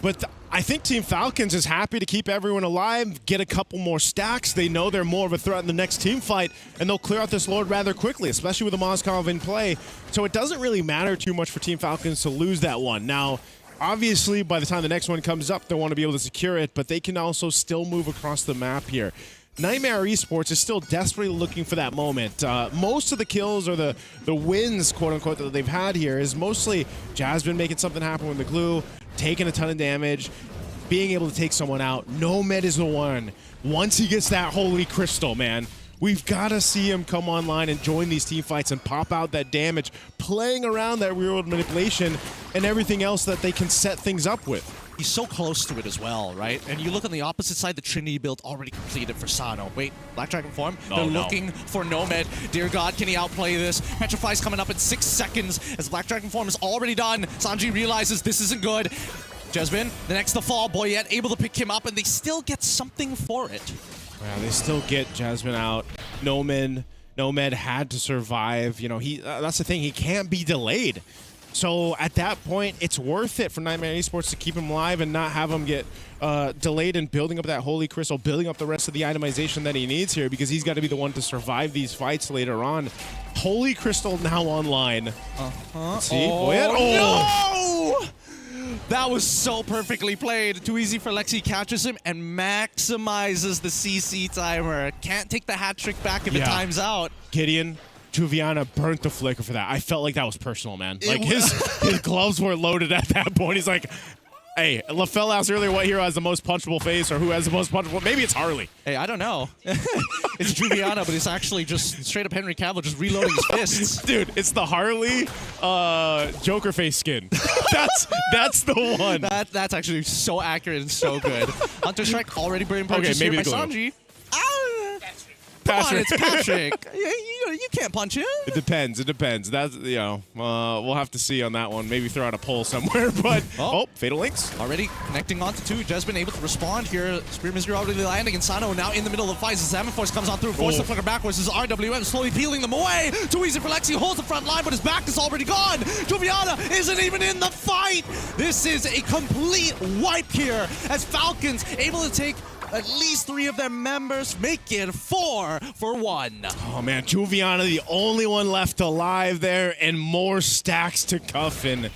but I think Team Falcons is happy to keep everyone alive, get a couple more stacks. They know they're more of a threat in the next team fight, and they'll clear out this Lord rather quickly, especially with the Moskov in play. So it doesn't really matter too much for Team Falcons to lose that one. Now, obviously, by the time the next one comes up, they want to be able to secure it, but they can also still move across the map here. Nightmare Esports is still desperately looking for that moment. Most of the kills or the wins, quote-unquote, that they've had here is mostly Jasmine making something happen with the glue, taking a ton of damage, being able to take someone out. Nomad is the one. Once he gets that Holy Crystal, man, we've got to see him come online and join these team fights and pop out that damage, playing around that real-world manipulation and everything else that they can set things up with. He's so close to it as well, right? And you look on the opposite side, the Trinity build already completed for Sano. Wait, Black Dragon form? They're looking for Nomad. Dear God, can he outplay this? Petrify's coming up in 6 seconds as Black Dragon form is already done. Sanji realizes this isn't good. Jasmine, the next to fall, Boyette able to pick him up, and they still get something for it. Yeah, they still get Jasmine out. Nomad had to survive. You know, that's the thing. He can't be delayed. So at that point, it's worth it for Nightmare Esports to keep him alive and not have him get delayed in building up that Holy Crystal, building up the rest of the itemization that he needs here, because he's got to be the one to survive these fights later on. Holy Crystal now online. Let's see. No! That was so perfectly played. Too easy for Lexi, catches him and maximizes the CC timer. Can't take the hat trick back if it times out. Gideon, Juviana burnt the flicker for that. I felt like that was personal, man. Like his gloves were loaded at that point. He's like, hey, LaFell asked earlier what hero has the most punchable face or who has the most punchable. Maybe it's Harley. Hey, I don't know. It's Juviana, but it's actually just straight up Henry Cavill just reloading his fists. Dude, it's the Harley Joker face skin. That's the one. That's actually so accurate and so good. Hunter Strike already being purchased here by Sanji. Come on, it's Patrick. You can't punch him. It depends. That's, you know, we'll have to see on that one. Maybe throw out a poll somewhere. But Fatal Links already connecting onto two. Jasmine able to respond here. Spear Misery already landing, and Sano now in the middle of the fight. As Zaman Force comes on through, force the flicker backwards. As RWM slowly peeling them away. Too easy for Lexi. Holds the front line, but his back is already gone. Juviana isn't even in the fight. This is a complete wipe here. As Falcons able to take at least 3 of their members, make it 4 for 1. Oh man, Juviana the only one left alive there, and more stacks to Cuffin.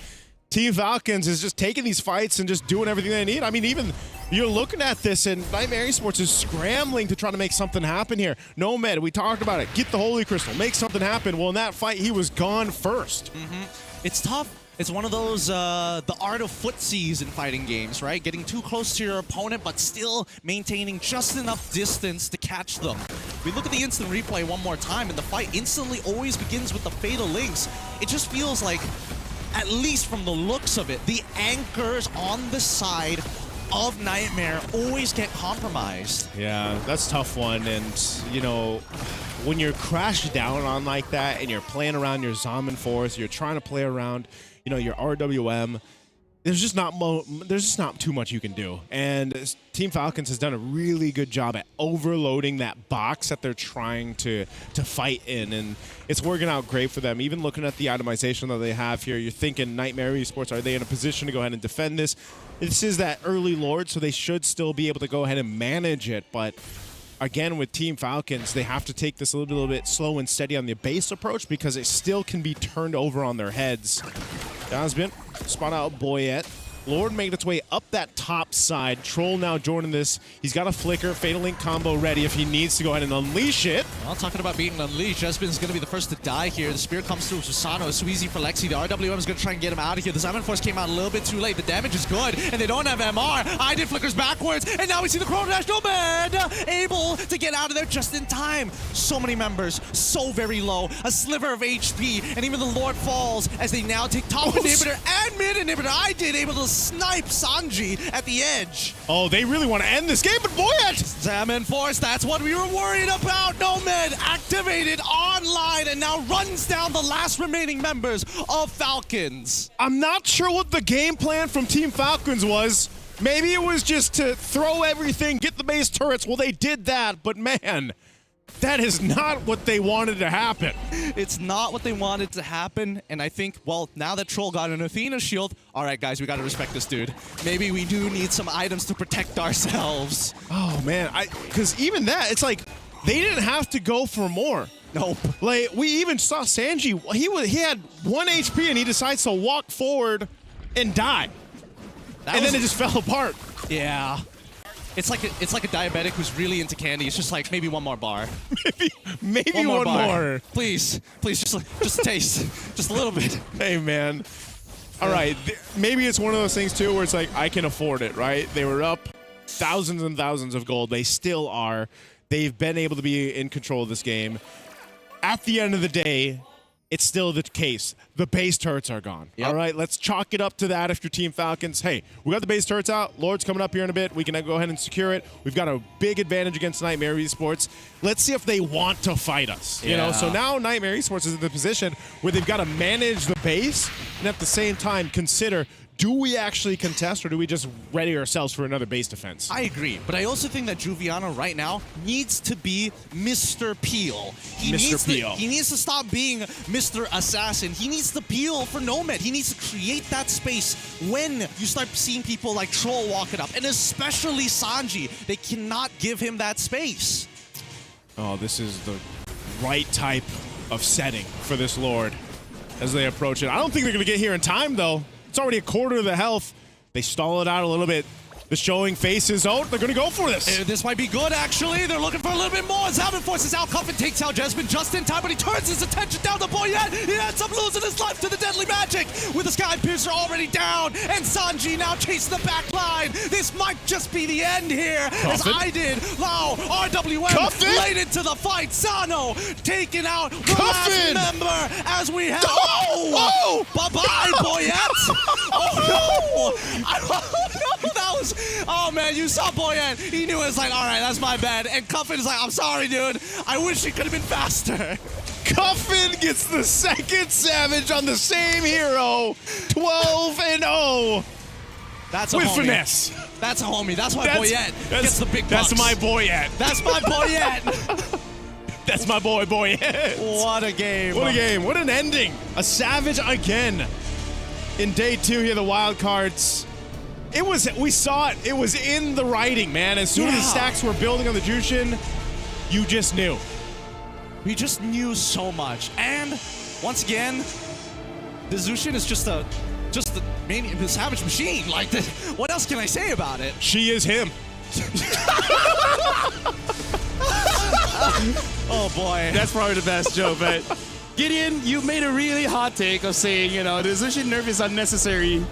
Team Falcons is just taking these fights and just doing everything they need. I mean, even you're looking at this, and Nightmare Esports is scrambling to try to make something happen here. Nomad, we talked about it. Get the Holy Crystal, make something happen. Well, in that fight, he was gone first. It's tough. It's one of those, the art of footsies in fighting games, right? Getting too close to your opponent, but still maintaining just enough distance to catch them. We look at the instant replay one more time, and the fight instantly always begins with the Fatal Links. It just feels like, at least from the looks of it, the anchors on the side of Nightmare always get compromised. Yeah, that's a tough one, and, you know, when you're crashed down on like that and you're playing around your Zaman Force, you're trying to play around, you know, your RWM, there's just not too much you can do. And Team Falcons has done a really good job at overloading that box that they're trying to fight in, and it's working out great for them. Even looking at the itemization that they have here, you're thinking Nightmare Esports, are they in a position to go ahead and defend this? This is that early Lord, so they should still be able to go ahead and manage it, but again, with Team Falcons, they have to take this a little bit slow and steady on the base approach because it still can be turned over on their heads. Jasmine, spot out Boyette. Lord made its way up that top side. Troll now joining this. He's got a flicker, Fatal Link combo ready if he needs to go ahead and unleash it. Well, talking about being unleashed, Jasmine's going to be the first to die here. The spear comes through Susano. It's too easy for Lexi. The RWM is going to try and get him out of here. The Zaman Force came out a little bit too late. The damage is good, and they don't have MR. I did flickers backwards, and now we see the Chrono Dash Nomad able to get out of there just in time. So many members, so very low. A sliver of HP, and even the Lord falls as they now take top inhibitor and mid inhibitor. I did able to snipe Sanji at the edge. Oh, they really want to end this game, but Boyet! Salmon Force, that's what we were worried about. Nomad activated online and now runs down the last remaining members of Falcons. I'm not sure what the game plan from Team Falcons was. Maybe it was just to throw everything, get the base turrets. Well, they did that, but man, that is not what they wanted to happen. It's not what they wanted to happen, and I think, well, now that Troll got an Athena shield, all right, guys, we got to respect this dude. Maybe we do need some items to protect ourselves. Oh, man, because even that, it's like they didn't have to go for more. Nope. Like, we even saw Sanji, he had 1 HP, and he decides to walk forward and die. And then it just fell apart. Yeah. It's like a diabetic who's really into candy. It's just like maybe one more bar. maybe one bar. more. Please, just taste, just a little bit. Hey man. All right, maybe it's one of those things too where it's like I can afford it, right? They were up thousands and thousands of gold. They still are. They've been able to be in control of this game. At the end of the day, it's still the case. The base turrets are gone. Yep. All right, let's chalk it up to that if you're Team Falcons. Hey, we got the base turrets out. Lord's coming up here in a bit. We can go ahead and secure it. We've got a big advantage against Nightmare Esports. Let's see if they want to fight us. You know, so now Nightmare Esports is in the position where they've got to manage the base and at the same time consider, do we actually contest or do we just ready ourselves for another base defense? I agree, but I also think that Juviano right now needs to be Mr. Peel. He needs to stop being Mr. Assassin. He needs to peel for Nomad. He needs to create that space when you start seeing people like Troll walk it up, and especially Sanji. They cannot give him that space. Oh, this is the right type of setting for this Lord as they approach it. I don't think they're going to get here in time, though. It's already a quarter of the health. They stall it out a little bit. The showing faces out. They're going to go for this. This might be good, actually. They're looking for a little bit more. Salmon forces out. Cuffin takes out Jessamine just in time, but he turns his attention down to Boyet. He ends up losing his life to the deadly magic with the Sky Piercer already down, and Sanji now chasing the back line. This might just be the end here, as I did. Lau, RWM laid into the fight. Sano taking out the last member as we have. Oh! Bye-bye, Boyet. Oh, no. That was... Oh, man, you saw Boyet. He knew it was like, all right, that's my bad. And Cuffin's like, I'm sorry, dude. I wish it could have been faster. Cuffin gets the second Savage on the same hero. 12-0. That's a with homie. Finesse. That's a homie. That's why Boyet gets the big bucks. That's my Boyet. That's my Boyet. That's my boy, Boyet. What a game. What a game. What an ending. A Savage again. In day 2 here, the wild cards. We saw it. It was in the writing, man. As soon as the stacks were building on the Jushin, you just knew. We just knew so much. And once again, the Jushin is just the Savage machine. Like, what else can I say about it? She is him. Oh boy. That's probably the best joke, but Gideon, you made a really hot take of saying, you know, the Jushin nerf is unnecessary.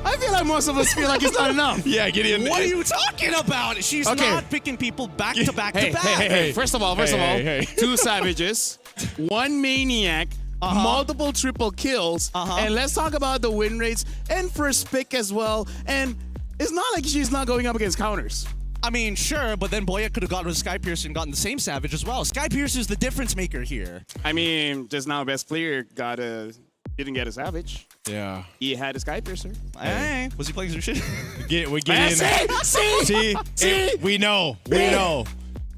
I feel like most of us feel like it's not enough. Yeah, Gideon. What are you talking about? She's not picking people back to back to back. Hey. First of all, 2 Savages, 1 Maniac, multiple triple kills, and let's talk about the win rates and first pick as well. And it's not like she's not going up against counters. I mean, sure, but then Boyet could have gotten with Sky Piercer and gotten the same Savage as well. Sky Piercer is the difference maker here. I mean, just now best player didn't get a Savage. Yeah. He had a Sky Piercer. Hey. Was he playing some shit? We get in. See? We know.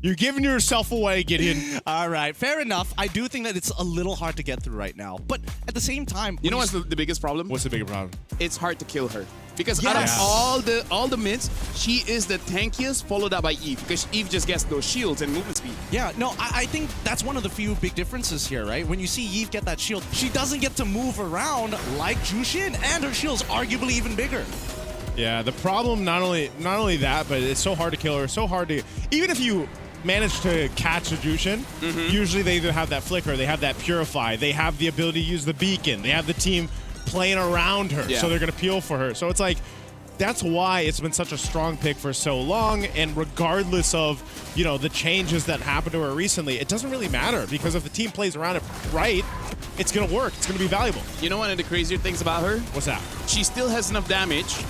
You're giving yourself away, Gideon. All right, fair enough. I do think that it's a little hard to get through right now. But at the same time... You know what's the biggest problem? What's the bigger problem? It's hard to kill her. Because out of all the mids, she is the tankiest, followed up by Eve. Because Eve just gets those shields and movement speed. Yeah, no, I think that's one of the few big differences here, right? When you see Eve get that shield, she doesn't get to move around like Jushin, and her shield's arguably even bigger. Yeah, the problem, not only that, but it's so hard to kill her. So hard to... Even if you manage to catch a Jushin, usually they either have that flicker, they have that purify, they have the ability to use the beacon, they have the team playing around her, so they're going to peel for her. So it's like, that's why it's been such a strong pick for so long. And regardless of, you know, the changes that happened to her recently, it doesn't really matter because if the team plays around it right, it's going to work. It's going to be valuable. You know one of the crazier things about her? What's that? She still has enough damage,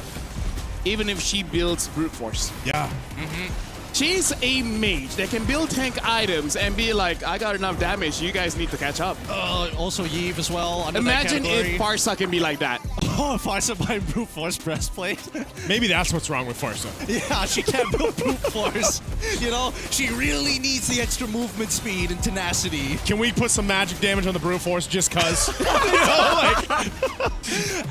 even if she builds brute force. Yeah. She's a mage that can build tank items and be like, I got enough damage, you guys need to catch up. Also Yves as well. Under Imagine that if Farsa can be like that. Oh, Farsa by brute force breastplate. Maybe that's what's wrong with Farsa. Yeah, she can't build brute force. You know, she really needs the extra movement speed and tenacity. Can we put some magic damage on the brute force just cause?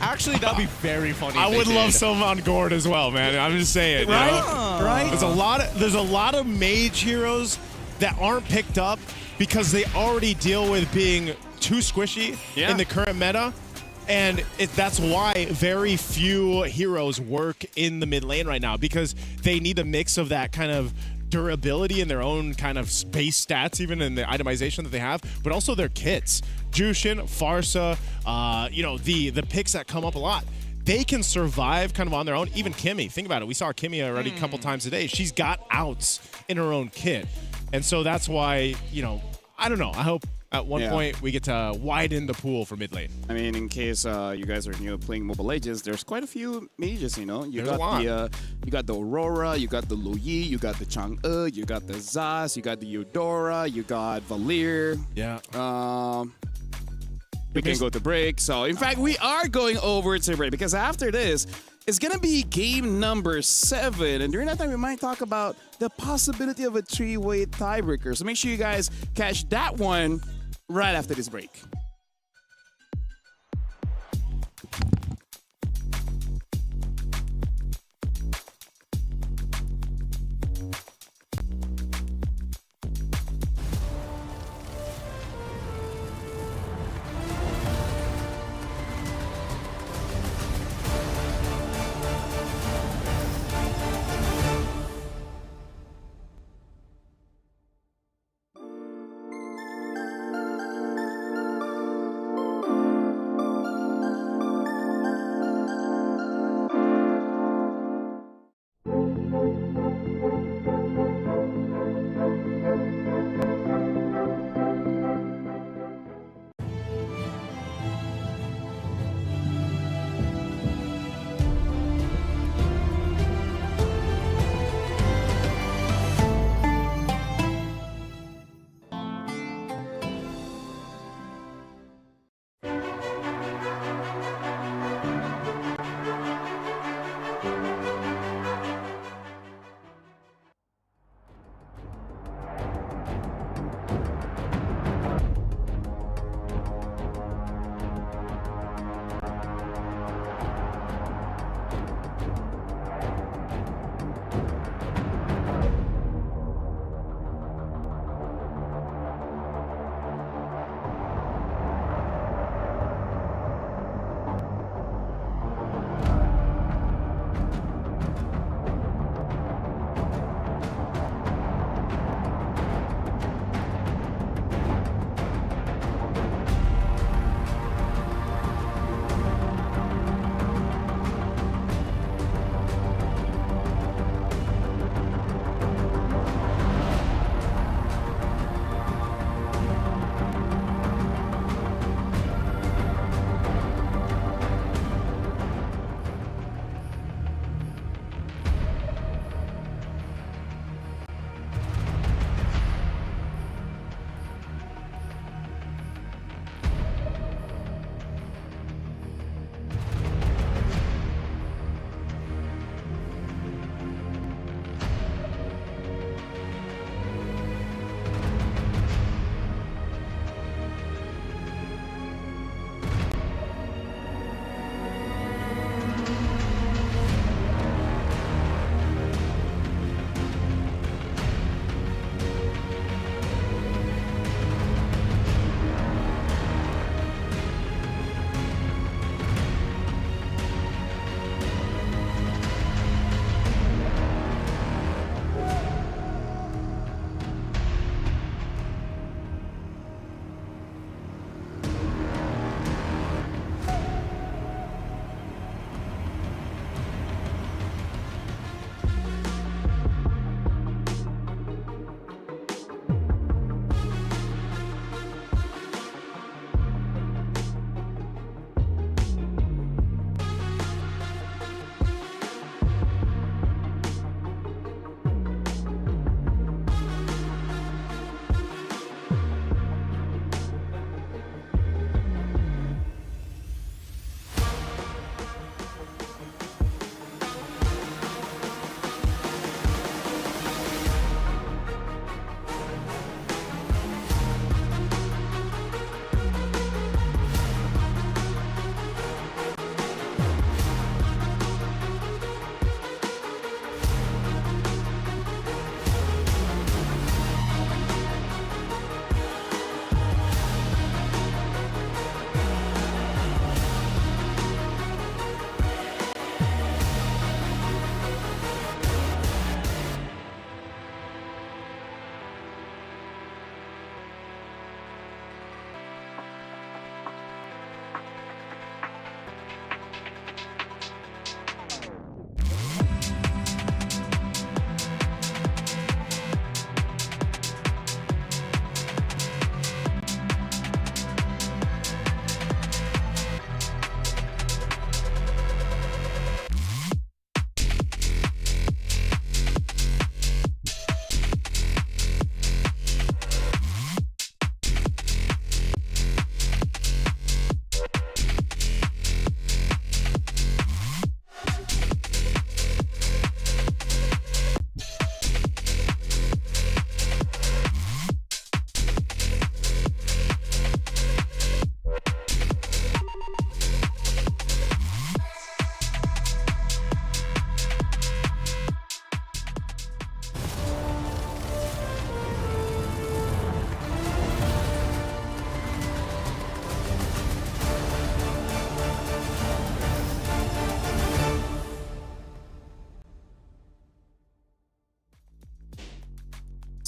Actually, that'd be very funny. I would love some on Gord as well, man. I'm just saying. Right? You know? Right? There's a lot of mage heroes that aren't picked up because they already deal with being too squishy in the current meta. And that's why very few heroes work in the mid lane right now, because they need a mix of that kind of durability in their own kind of base stats, even in the itemization that they have, but also their kits. Jushin, Farsa, you know, the picks that come up a lot. They can survive kind of on their own. Even Kimmy, think about it. We saw Kimmy already a couple times today. She's got outs in her own kit. And so that's why, you know, I don't know. I hope at one point we get to widen the pool for mid lane. I mean, in case you guys are new playing Mobile Legends, there's quite a few mages, you know. You There's a lot. You got the Aurora, you got the Lu Yi, you got the Chang'e, you got the Zas, you got the Eudora, you got Valir. Yeah. We can go to break. So, in fact, we are going over to break because after this, it's going to be game number 7. And during that time, we might talk about the possibility of a 3-way tiebreaker. So make sure you guys catch that one right after this break.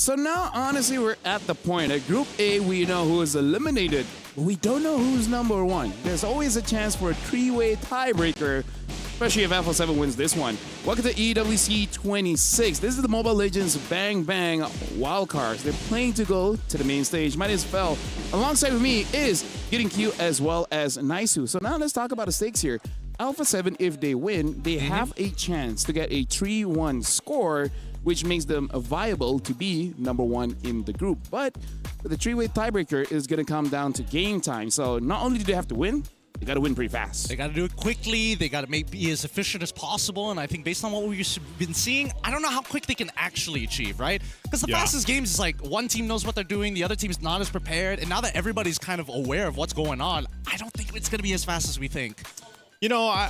So now, honestly, we're at the point. At Group A, we know who is eliminated, but we don't know who's number one. There's always a chance for a three-way tiebreaker, especially if FL7 wins this one. Welcome to EWC 26. This is the Mobile Legends Bang Bang wildcards. They're playing to go to the main stage. My name is Fel. Alongside with me is Getting Q as well as Naisu. So now let's talk about the stakes here. Alpha 7, if they win, they have a chance to get a 3-1 score, which makes them viable to be number one in the group. But the three-way tiebreaker is going to come down to game time. So not only do they have to win, they got to win pretty fast. They got to do it quickly. They got to be as efficient as possible. And I think based on what we've been seeing, I don't know how quick they can actually achieve, right? Because the fastest games is like one team knows what they're doing, the other team's not as prepared. And now that everybody's kind of aware of what's going on, I don't think it's going to be as fast as we think. You know,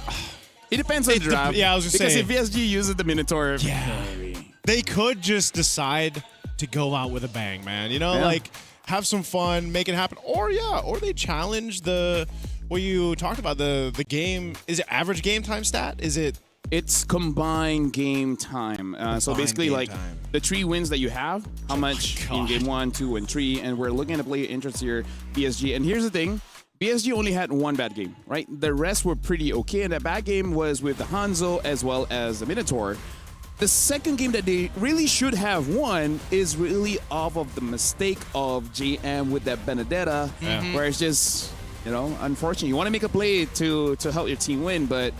it depends on the draft. Yeah, I was just saying. Because if VSG uses the Minotaur, they could just decide to go out with a bang, man. You know, like have some fun, make it happen. Or they challenge what you talked about, the game. Is it average game time stat? It's combined game time. So basically, like the 3 wins that you have, how much in game 1, 2, and 3, and we're looking at player interest here, PSG. And here's the thing. PSG only had one bad game, right? The rest were pretty okay, and that bad game was with the Hanzo as well as the Minotaur. The second game that they really should have won is really off of the mistake of JM with that Benedetta, where it's just, you know, unfortunate. You want to make a play to help your team win, but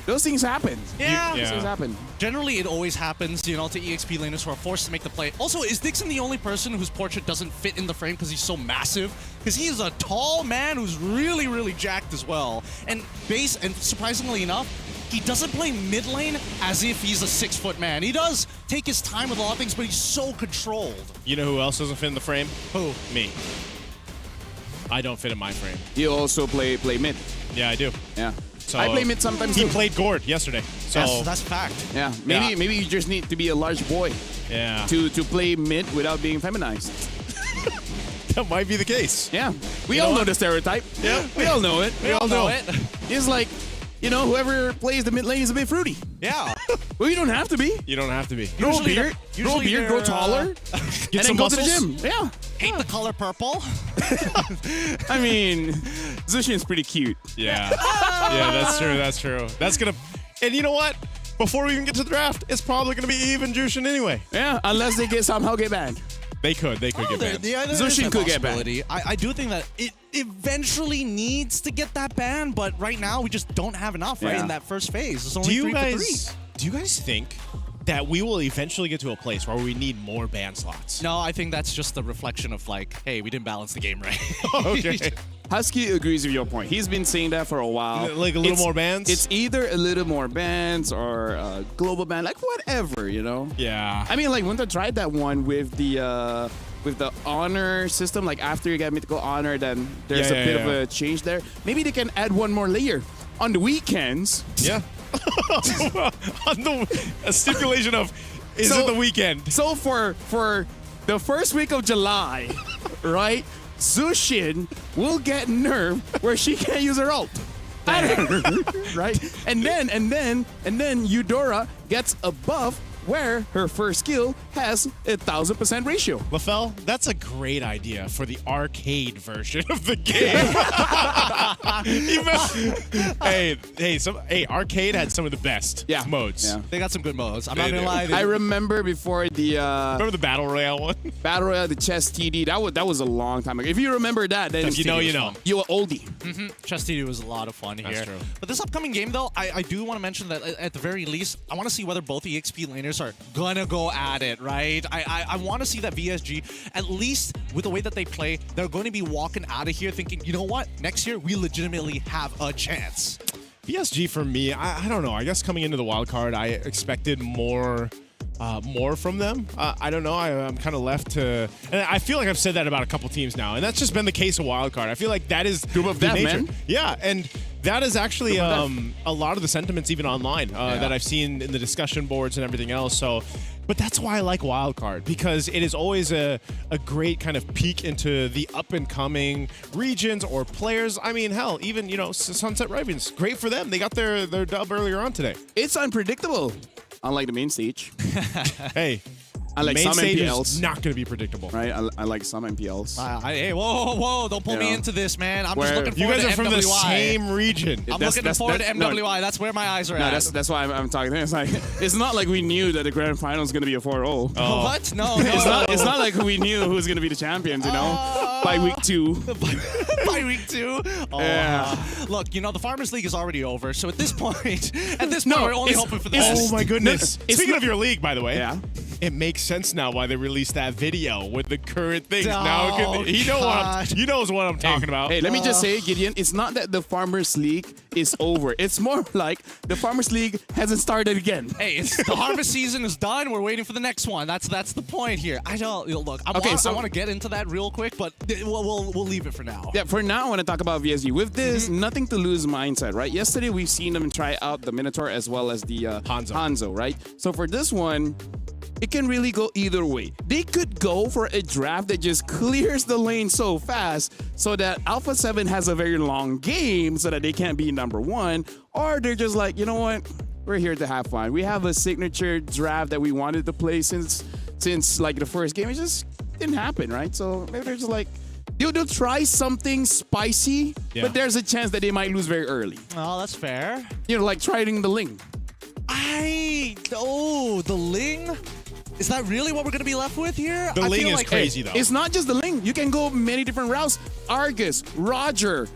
those things happen. Those things happen. Generally, it always happens, you know, to EXP laners who are forced to make the play. Also, is Dixon the only person whose portrait doesn't fit in the frame because he's so massive? Because he is a tall man who's really, really jacked as well. And surprisingly enough, he doesn't play mid lane as if he's a 6-foot man. He does take his time with a lot of things, but he's so controlled. You know who else doesn't fit in the frame? Who? Me. I don't fit in my frame. You also play mid. Yeah, I do. Yeah. So I play mid sometimes He too. played Gord yesterday. So that's fact. Yeah. Maybe you just need to be a large boy. Yeah. To play mid without being feminized. That might be the case. Yeah. We all know the stereotype. Yeah. We all know it. We all know it. It's like, you know, whoever plays the mid lane is a bit fruity. Yeah. Well, you don't have to be. You don't have to be. Grow a beard, grow taller, and then go to the gym. Yeah. Hate the color purple. I mean, Zushin's pretty cute. Yeah. Yeah, that's true. That's gonna. And you know what? Before we even get to the draft, it's probably gonna be even Jushin anyway. Yeah, unless they somehow get banned. They could get banned. Zushin could get banned. I do think that it eventually needs to get that ban, but right now we just don't have enough, right, in that first phase. It's only 3 for 3. Do you guys think that we will eventually get to a place where we need more ban slots? No, I think that's just a reflection of like, hey, we didn't balance the game right. Okay. Husky agrees with your point. He's been saying that for a while. Like a little more bans? It's either a little more bans or a global ban, like whatever, you know? Yeah. I mean, like when they tried that one with the honor system, like after you get mythical honor, then there's a bit of a change there. Maybe they can add one more layer on the weekends. Yeah. On a stipulation of it the weekend? So for the first week of July, right? Zushin will get nerfed where she can't use her ult. Right? And then Eudora gets a buff where her first skill has 1,000% ratio. LaFell, that's a great idea for the arcade version of the game. Arcade had some of the best modes. Yeah. They got some good modes. I'm not gonna lie. I remember before the remember the Battle Royale one? Battle Royale, the chess TD. That was a long time ago. If you remember that, then you know. You were oldie. Chess TD was a lot of fun here. That's true. But this upcoming game, though, I do want to mention that at the very least, I want to see whether both EXP laners are gonna go at it, right? I want to see that VSG, at least with the way that they play, they're going to be walking out of here thinking, you know what? Next year, we legitimately have a chance. VSG for me, I don't know. I guess coming into the wild card, I expected more from them. I don't know. I'm kind of left to, and I feel like I've said that about a couple teams now, and that's just been the case of wild card. I feel like that is Group of the death, nature. man. Yeah, and that is actually a lot of the sentiments even online that I've seen in the discussion boards and everything else. So, but that's why I like wild card, because it is always a great kind of peek into the up and coming regions or players. I mean, hell, even Sunset Ravens, great for them. They got their dub earlier on today. It's unpredictable, unlike the main stage. Hey, I like Main some stage MPLs. is not going to be predictable. Right, I like some MPLs. Hey, whoa, don't pull me into this, man. I'm just looking You forward guys to are from the MWI. same region. I'm looking forward to MWI. That's where my eyes are No, at. that's why I'm talking to him. It's like it's not like we knew that the grand final is going to be a 4-0. Oh. What? No. It's not like we knew who's going to be the champions, you know, by week 2. By week 2? Oh, Yeah. Look, the Farmers League is already over, so at this point, we're only hoping for the Oh best. my goodness. It's Speaking not- of your league, by the way. Yeah. It makes sense now why they released that video with the current things. Oh, Now he knows what I'm talking about. Hey, let me just say, Gideon, it's not that the Farmers League is over. It's more like the Farmers League hasn't started again. Hey, the harvest season is done. We're waiting for the next one. That's the point here. I don't look. I want to get into that real quick, but we'll leave it for now. Yeah, for now, I want to talk about VSG. With this, nothing to lose mindset, right? Yesterday, we've seen them try out the Minotaur as well as the Hanzo, right? So for this one, it can really go either way. They could go for a draft that just clears the lane so fast so that Alpha 7 has a very long game so that they can't be number 1. Or they're just like, you know what? We're here to have fun. We have a signature draft that we wanted to play since like the first game. It just didn't happen, right? So maybe they're just like, they'll try something spicy, but there's a chance that they might lose very early. Oh, that's fair. Like trying the Ling. The Ling? Is that really what we're going to be left with here? The Ling is crazy, though. It's not just the Ling. You can go many different routes. Argus, Roger,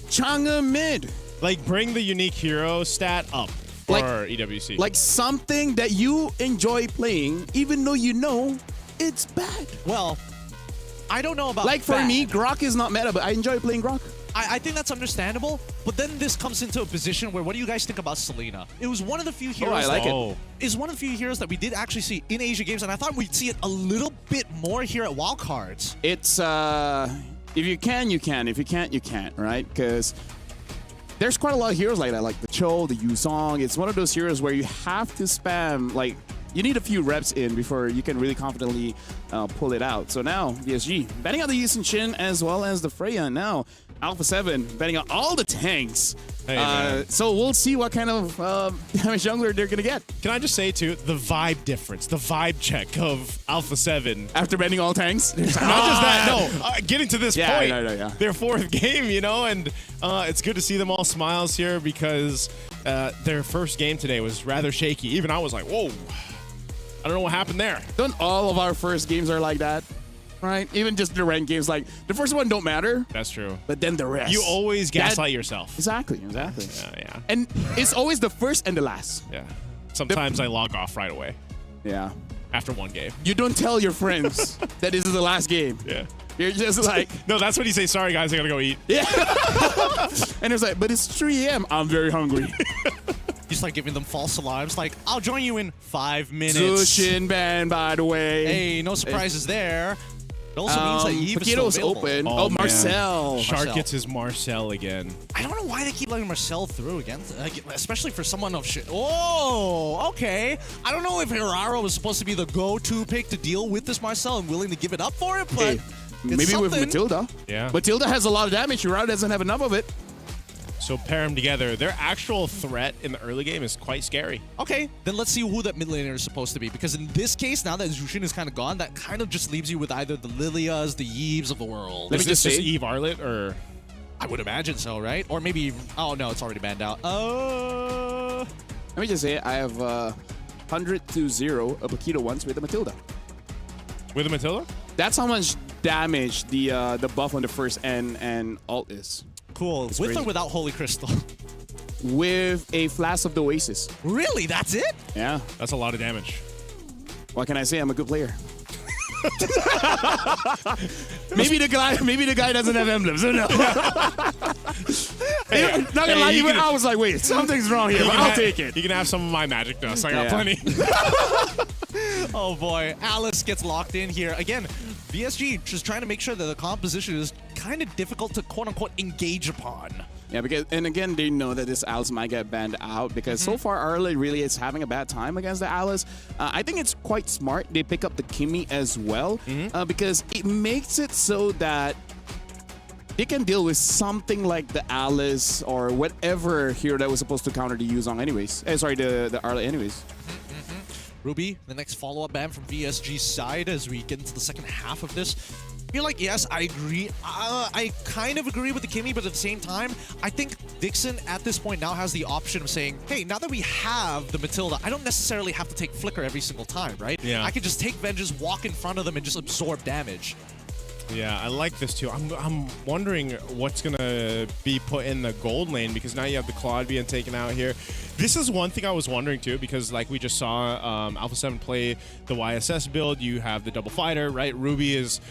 Chang'e mid. Like, bring the unique hero stat up for EWC. Like something that you enjoy playing, even though you know it's bad. Well, I don't know about Like for bad. me, Grok is not meta, but I enjoy playing Grok. I think that's understandable, but then this comes into a position where what do you guys think about Selena? It was one of the few heroes. I like it. Is one of the few heroes that we did actually see in Asia games, and I thought we'd see it a little bit more here at Wildcards. It's if you can, you can. If you can't, you can't, right? Because there's quite a lot of heroes like that, like the Cho, the Yuzong. It's one of those heroes where you have to spam, like, you need a few reps in before you can really confidently pull it out. So now, VSG, betting out the Yusin Shin as well as the Freya. Now, Alpha 7 betting out all the tanks. So we'll see what kind of damage jungler they're going to get. Can I just say, too, the vibe difference, the vibe check of Alpha 7. After betting all tanks? Not just that, no. Getting to this point, their 4th game, and it's good to see them all smiles here because their first game today was rather shaky. Even I was like, whoa, I don't know what happened there. Don't all of our first games are like that? Right? Even just the ranked games, like the first one don't matter. That's true. But then the rest. You always gaslight yourself. Exactly. Yeah. And it's always the first and the last. Yeah. Sometimes I log off right away. Yeah. After one game. You don't tell your friends that this is the last game. Yeah. You're just like... No, that's when you say, sorry guys, I gotta go eat. Yeah. And it's like, but it's 3 a.m. I'm very hungry. You start giving them false alarms, like, I'll join you in 5 minutes. Zushin ban, by the way. Hey, no surprises there. It also means that Eve is Paquito's still open. available. Oh, Marcel. Shark gets his Marcel again. I don't know why they keep letting Marcel through again, especially for someone of shit. Oh, okay. I don't know if Hiraro was supposed to be the go-to pick to deal with this Marcel and willing to give it up for it, but maybe with Matilda. Yeah. Matilda has a lot of damage. Hiraro doesn't have enough of it. So pair them together. Their actual threat in the early game is quite scary. Okay, then let's see who that mid laner is supposed to be. Because in this case, now that Zushin is kind of gone, that kind of just leaves you with either the Lilias, the Yeves of the world. Is this just Eve Arlet, or? I would imagine so, right? Or maybe, oh no, it's already banned out. Let me just say, I have 100-0 a Paquito once with the Matilda. With a Matilda? That's how much damage the buff on the first and alt is. Cool. It's with crazy. or without Holy Crystal? With a Flask of the Oasis. Really? That's it? Yeah. That's a lot of damage. What can I say? I'm a good player. maybe the guy doesn't have emblems. Who knows? Hey, not gonna lie, even I was like, wait, something's wrong here, but I'll take it. You can have some of my magic dust. I got plenty. Oh boy, Alice gets locked in here. Again, VSG just trying to make sure that the composition is kind of difficult to quote-unquote engage upon. Yeah, because, and again, they know that this Alice might get banned out because so far Arla really is having a bad time against the Alice. I think it's quite smart they pick up the Kimmy as well because it makes it so that they can deal with something like the Alice or whatever hero that was supposed to counter the Yuzong anyways. Sorry, the Arla anyways. Ruby, the next follow-up ban from VSG's side as we get into the second half of this. I feel like, yes, I agree. I kind of agree with the Kimmy, but at the same time, I think Dixon at this point now has the option of saying, hey, now that we have the Matilda, I don't necessarily have to take Flicker every single time, right? Yeah. I can just take Vengeance, walk in front of them, and just absorb damage. Yeah, I like this too. I'm wondering what's going to be put in the gold lane, because now you have the Claude being taken out here. This is one thing I was wondering too, because like we just saw Alpha 7 play the YSS build. You have the double fighter, right? Ruby is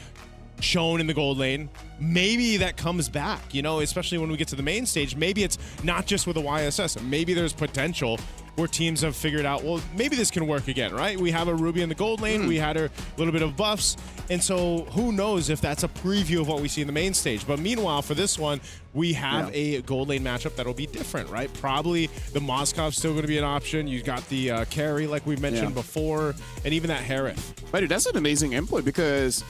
shown in the gold lane. Maybe that comes back, you know, especially when we get to the main stage. Maybe it's not just with a YSS. Maybe there's potential where teams have figured out, well, maybe this can work again, right? We have a Ruby in the gold lane. We had her a little bit of buffs. And so who knows if that's a preview of what we see in the main stage. But meanwhile, for this one, we have a gold lane matchup that'll be different, right? Probably the Moskov's still going to be an option. You got the carry, like we mentioned before, and even that Harith. But dude, that's an amazing input, because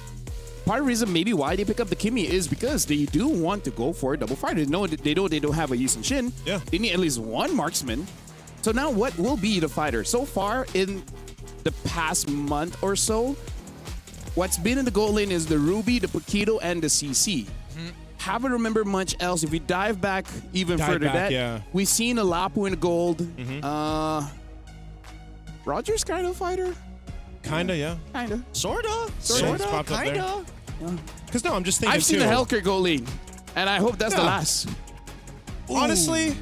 part of the reason maybe why they pick up the Kimmy is because they do want to go for a double fighter. They don't have a Yi and Shin. Yeah. They need at least one marksman. So now what will be the fighter? So far in the past month or so, what's been in the gold lane is the Ruby, the Paquito, and the CC. Haven't remembered much else. If we dive back even further, we've seen a Lapu in the gold. Roger's kind of a fighter. Kinda, yeah. Kinda. Sorta. Kinda. Because no, I'm just thinking I've seen too, the Hellcare gold lane, and I hope that's the last. Honestly,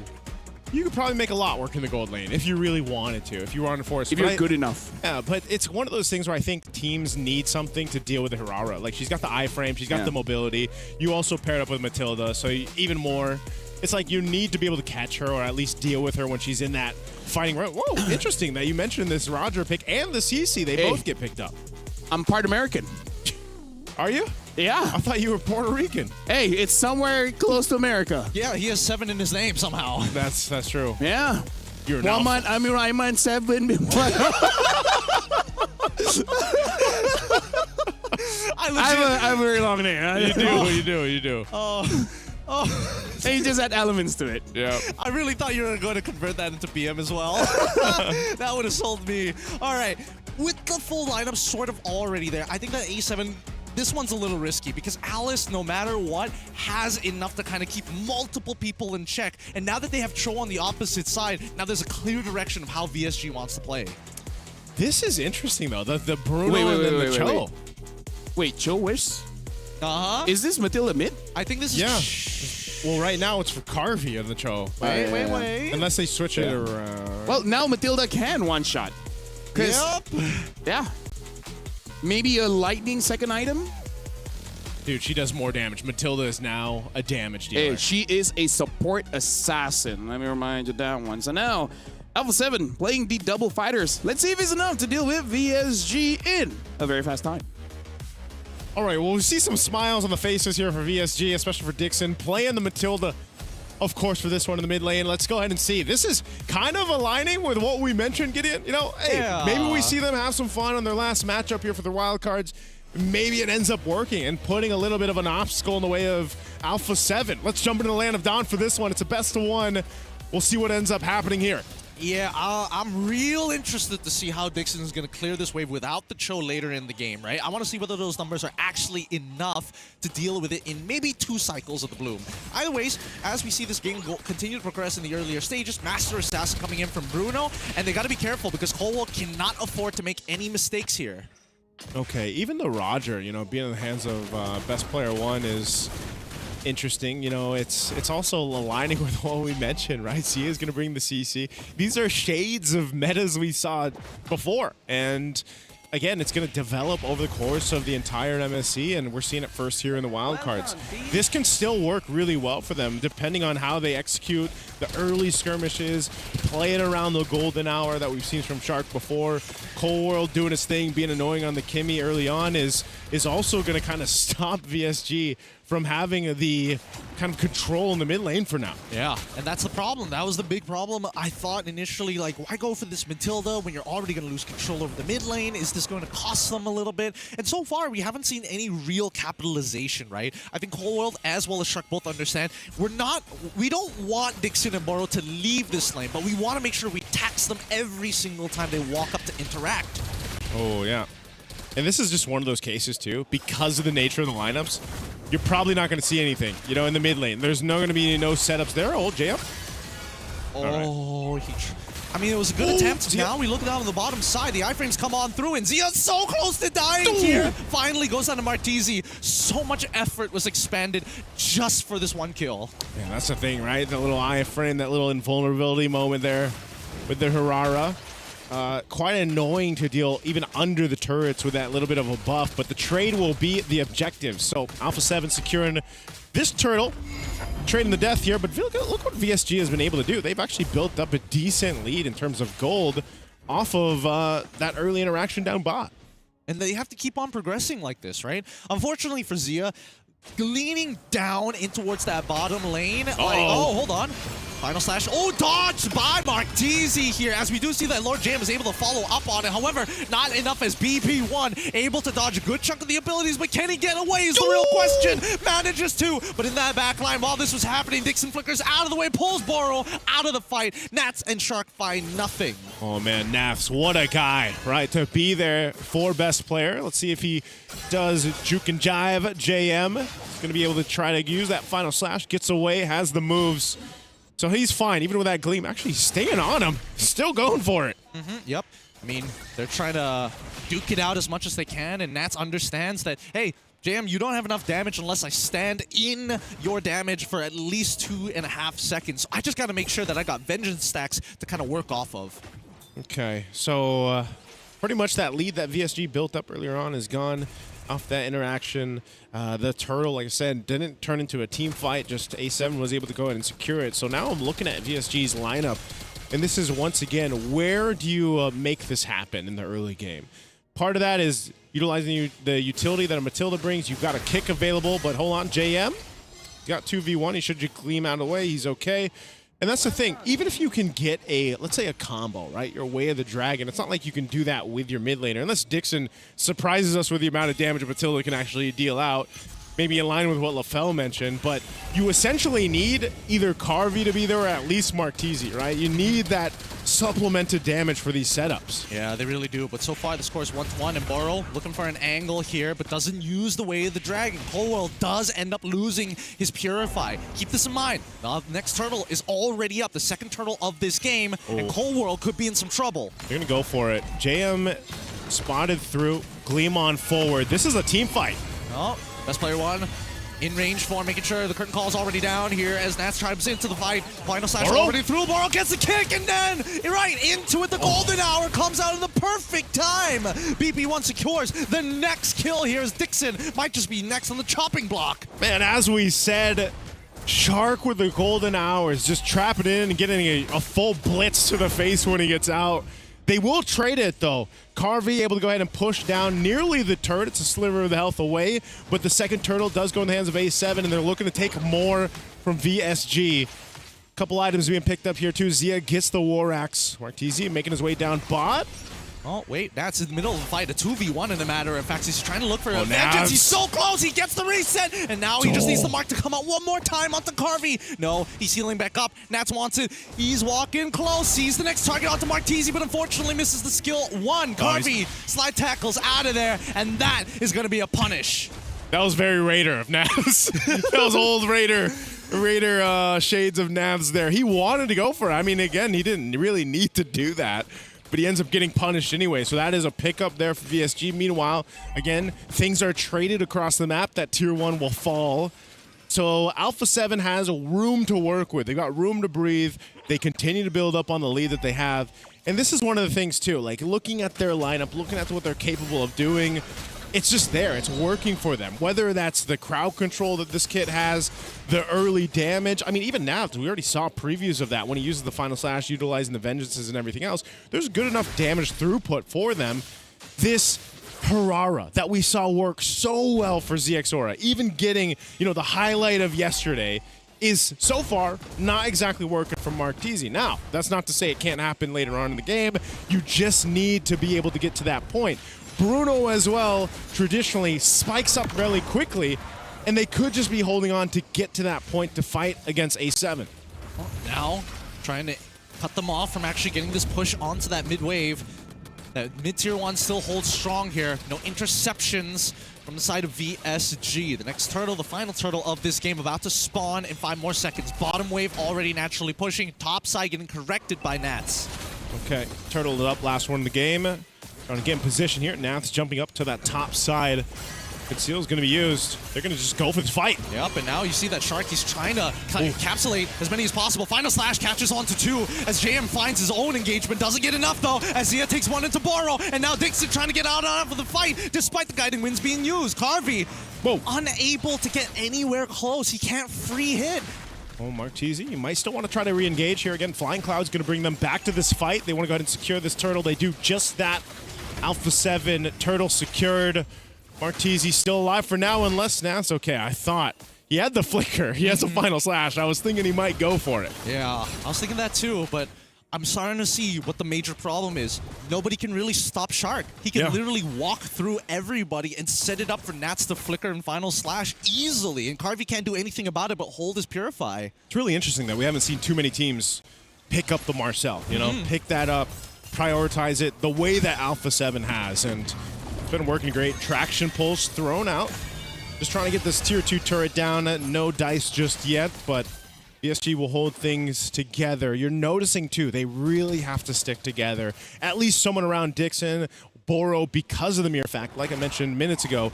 you could probably make a lot work in the gold lane if you really wanted to, if you wanted to force. If you're good enough. Yeah, but it's one of those things where I think teams need something to deal with the Hirara. Like, she's got the iframe, she's got the mobility. You also paired up with Matilda, so even more. It's like you need to be able to catch her or at least deal with her when she's in that fighting round. Whoa, interesting that you mentioned this Roger pick and the CC. They both get picked up. I'm part American. Are you? Yeah. I thought you were Puerto Rican. Hey, it's somewhere close to America. Yeah, he has 7 in his name somehow. That's true. Yeah. You're one month, I mean 7. I have a very long name. You do. He just had elements to it. Yeah. I really thought you were going to convert that into PM as well. That would have sold me. All right. With the full lineup sort of already there, I think that A7, this one's a little risky because Alice, no matter what, has enough to kind of keep multiple people in check. And now that they have Cho on the opposite side, now there's a clear direction of how VSG wants to play. This is interesting, though. The Bruno and then the Cho. Wait, Cho where's? Is this Matilda mid? I think this is... Yeah. Well, right now it's for Carvey and the Cho. Wait. Unless they switch it around. Well, now Matilda can one-shot. Yep. Yeah. Maybe a lightning second item? Dude, she does more damage. Matilda is now a damage dealer. Hey, she is a support assassin. Let me remind you that one. So now, Alpha 7 playing the double fighters. Let's see if it's enough to deal with VSG in a very fast time. All right, well, we see some smiles on the faces here for VSG, especially for Dixon, playing the Matilda, of course, for this one in the mid lane. Let's go ahead and see. This is kind of aligning with what we mentioned, Gideon. You know, hey, maybe we see them have some fun on their last matchup here for the wild cards. Maybe it ends up working and putting a little bit of an obstacle in the way of Alpha 7. Let's jump into the Land of Dawn for this one. It's a best of one. We'll see what ends up happening here. Yeah, I'm real interested to see how Dixon is going to clear this wave without the Cho later in the game, right? I want to see whether those numbers are actually enough to deal with it in maybe 2 cycles of the Bloom. Either ways, as we see this game continue to progress in the earlier stages, Master Assassin coming in from Bruno, and they got to be careful because Colwell cannot afford to make any mistakes here. Okay, even the Roger, you know, being in the hands of Best Player 1 is interesting. You know, it's also aligning with what we mentioned, right? CA is going to bring the CC. These are shades of metas we saw before. And again, it's going to develop over the course of the entire MSC, and we're seeing it first here in the wildcards. This can still work really well for them, depending on how they execute the early skirmishes, play it around the golden hour that we've seen from Shark before. Cold World doing his thing, being annoying on the Kimmy early on is also going to kind of stop VSG from having the kind of control in the mid lane for now. Yeah, and that's the problem. That was the big problem. I thought initially, like, why go for this Matilda when you're already going to lose control over the mid lane? Is this going to cost them a little bit? And so far, we haven't seen any real capitalization, right? I think Whole World as well as Shark both understand we don't want Dixon and Boro to leave this lane, but we want to make sure we tax them every single time they walk up to interact. Oh, yeah. And this is just one of those cases, too, because of the nature of the lineups. You're probably not going to see anything, you know, in the mid lane. There's going to be no setups there. Oh, JM. Oh, I mean, it was a good attempt. Now we look down on the bottom side. The iframes come on through, and Zia's so close to dying here. Finally goes down to Martizi. So much effort was expanded just for this one kill. Yeah, that's the thing, right? The little iframe, that little invulnerability moment there with the Harara. Quite annoying to deal even under the turrets with that little bit of a buff, but the trade will be the objective. So Alpha 7 securing this turtle, trading the death here, but look what VSG has been able to do. They've actually built up a decent lead in terms of gold off of that early interaction down bot. And they have to keep on progressing like this, right? Unfortunately for Zia, leaning down in towards that bottom lane. Like, oh, hold on. Final slash. Oh, dodged by Martizi here, as we do see that Lord Jam is able to follow up on it. However, not enough as BP1 able to dodge a good chunk of the abilities, but can he get away is the real question. Manages to, but in that back line, while this was happening, Dixon flickers out of the way, pulls Boro out of the fight. Nats and Shark find nothing. Oh man, Nafs, what a guy, right? To be there for best player. Let's see if he does juke and jive. JM is going to be able to try to use that final slash, gets away, has the moves. So he's fine, even with that gleam. Actually staying on him, still going for it. Yep. I mean, they're trying to duke it out as much as they can, and Nats understands that, hey, JM, you don't have enough damage unless I stand in your damage for at least 2.5 seconds. I just got to make sure that I got vengeance stacks to kind of work off of. Okay, so pretty much that lead that VSG built up earlier on is gone off that interaction. The turtle, like I said, didn't turn into a team fight. Just A7 was able to go ahead and secure it. So now I'm looking at VSG's lineup, and this is once again, where do you make this happen in the early game? Part of that is utilizing the utility that a Matilda brings. You've got a kick available, but hold on, JM, you got 2v1. He should just gleam out of the way. He's okay. And that's the thing. Even if you can get a, let's say a combo, right? Your Way of the Dragon, it's not like you can do that with your mid laner. Unless Dixon surprises us with the amount of damage a Matilda can actually deal out. Maybe in line with what LaFell mentioned. But you essentially need either Carvey to be there or at least Martizi, right? You need that supplemented damage for these setups. Yeah, they really do. But so far, the score is 1-1, and Boro looking for an angle here, but doesn't use the Way of the Dragon. Coldwell does end up losing his Purify. Keep this in mind. The next turtle is already up, the second turtle of this game, and Coldwell could be in some trouble. They're going to go for it. JM spotted through, Gleam on forward. This is a team fight. Oh, best player one. In range for making sure the curtain call is already down here as Nats chimes into the fight. Final slash already through. Boro gets the kick, and then right into it. The golden hour comes out in the perfect time. BP1 secures the next kill here as Dixon might just be next on the chopping block. Man, as we said, Shark with the golden hours, just trapping in and getting a full blitz to the face when he gets out. They will trade it, though. Carvey able to go ahead and push down nearly the turret. It's a sliver of the health away, but the second turtle does go in the hands of A7, and they're looking to take more from VSG. Couple items being picked up here, too. Zia gets the War Axe. Martizi making his way down bot. Oh, wait, that's in the middle of the fight, a 2v1 in a matter of fact. He's trying to look for a vengeance. He's so close, he gets the reset, and now he just needs the mark to come out one more time onto Carvey. No, he's healing back up. Nats wants it. He's walking close. Sees the next target onto Martizi, but unfortunately misses the skill one. Carvey slide tackles out of there, and that is going to be a punish. That was very Raider of Navs. That was old Raider shades of Navs there. He wanted to go for it. I mean, again, he didn't really need to do that, but he ends up getting punished anyway. So that is a pickup there for VSG. Meanwhile, again, things are traded across the map. That tier 1 will fall. So Alpha 7 has room to work with. They've got room to breathe. They continue to build up on the lead that they have. And this is one of the things, too. Like, looking at their lineup, looking at what they're capable of doing, it's just there. It's working for them. Whether that's the crowd control that this kit has, the early damage. I mean, even now, we already saw previews of that when he uses the final slash, utilizing the vengeances and everything else. There's good enough damage throughput for them. This Herrera that we saw work so well for ZXORA, even getting, the highlight of yesterday, is so far not exactly working for Martese. Now, that's not to say it can't happen later on in the game. You just need to be able to get to that point. Bruno as well traditionally spikes up really quickly, and they could just be holding on to get to that point to fight against A7. Well, now, trying to cut them off from actually getting this push onto that mid wave. That mid-tier 1 still holds strong here. No interceptions from the side of VSG. The next turtle, the final turtle of this game, about to spawn in 5 more seconds. Bottom wave already naturally pushing. Top side getting corrected by Nats. Okay, turtled it up, last one in the game. Trying to get in position here. Nats jumping up to that top side. Conceal is going to be used. They're going to just go for the fight. Yep, and now you see that Shark, he's trying to encapsulate as many as possible. Final Slash catches onto 2 as JM finds his own engagement. Doesn't get enough, though, as Zia takes 1 into Boro. And now Dixon trying to get out of the fight, despite the guiding winds being used. Carvey, unable to get anywhere close. He can't free hit. Oh, Martese, you might still want to try to re-engage here. Again, Flying Cloud's going to bring them back to this fight. They want to go ahead and secure this turtle. They do just that. Alpha 7, turtle secured. Martese still alive for now, unless Nats. Okay, I thought he had the flicker. He has a Final Slash. I was thinking he might go for it. Yeah, I was thinking that too, but I'm starting to see what the major problem is. Nobody can really stop Shark. He can literally walk through everybody and set it up for Nats to flicker and Final Slash easily, and Carvey can't do anything about it but hold his Purify. It's really interesting that we haven't seen too many teams pick up the Marcel, pick that up, prioritize it the way that Alpha 7 has, and it's been working great. Traction pulse thrown out. Just trying to get this tier 2 turret down. No dice just yet, but VSG will hold things together. You're noticing, too, they really have to stick together. At least someone around Dixon, Boro, because of the mere fact, like I mentioned minutes ago,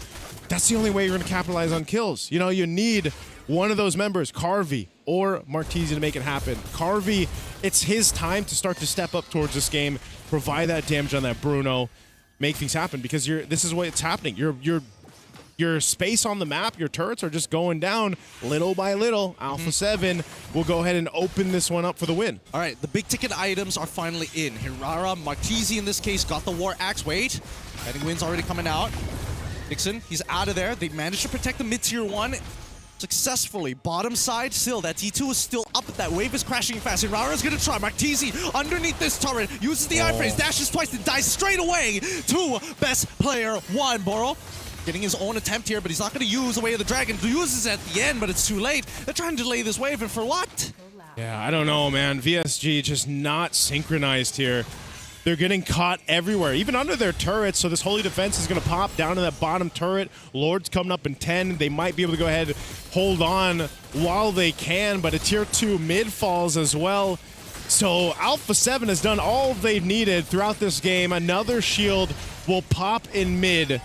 that's the only way you're going to capitalize on kills. You need one of those members, Carvey or Martese, to make it happen. Carvey, it's his time to start to step up towards this game, provide that damage on that Bruno, make things happen, because this is what's happening. Your space on the map, your turrets are just going down little by little. Alpha 7 will go ahead and open this one up for the win. All right, the big ticket items are finally in. Herrera, Martese in this case, got the War Axe. Wait, Heading Wind's already coming out. Dixon, he's out of there. They managed to protect the mid-tier 1 successfully. Bottom side, still, that T2 is still up. That wave is crashing fast. Herrera's gonna try. Martese underneath this turret, uses the I-phrase, dashes twice, and dies straight away to best player 1. Boro getting his own attempt here, but he's not gonna use the Way of the Dragon. He uses it at the end, but it's too late. They're trying to delay this wave, and for what? Yeah, I don't know, man. VSG just not synchronized here. They're getting caught everywhere, even under their turrets, so this Holy Defense is going to pop down to that bottom turret. Lord's coming up in 10. They might be able to go ahead, hold on while they can, but a tier 2 mid falls as well. So Alpha 7 has done all they've needed throughout this game. Another shield will pop in mid.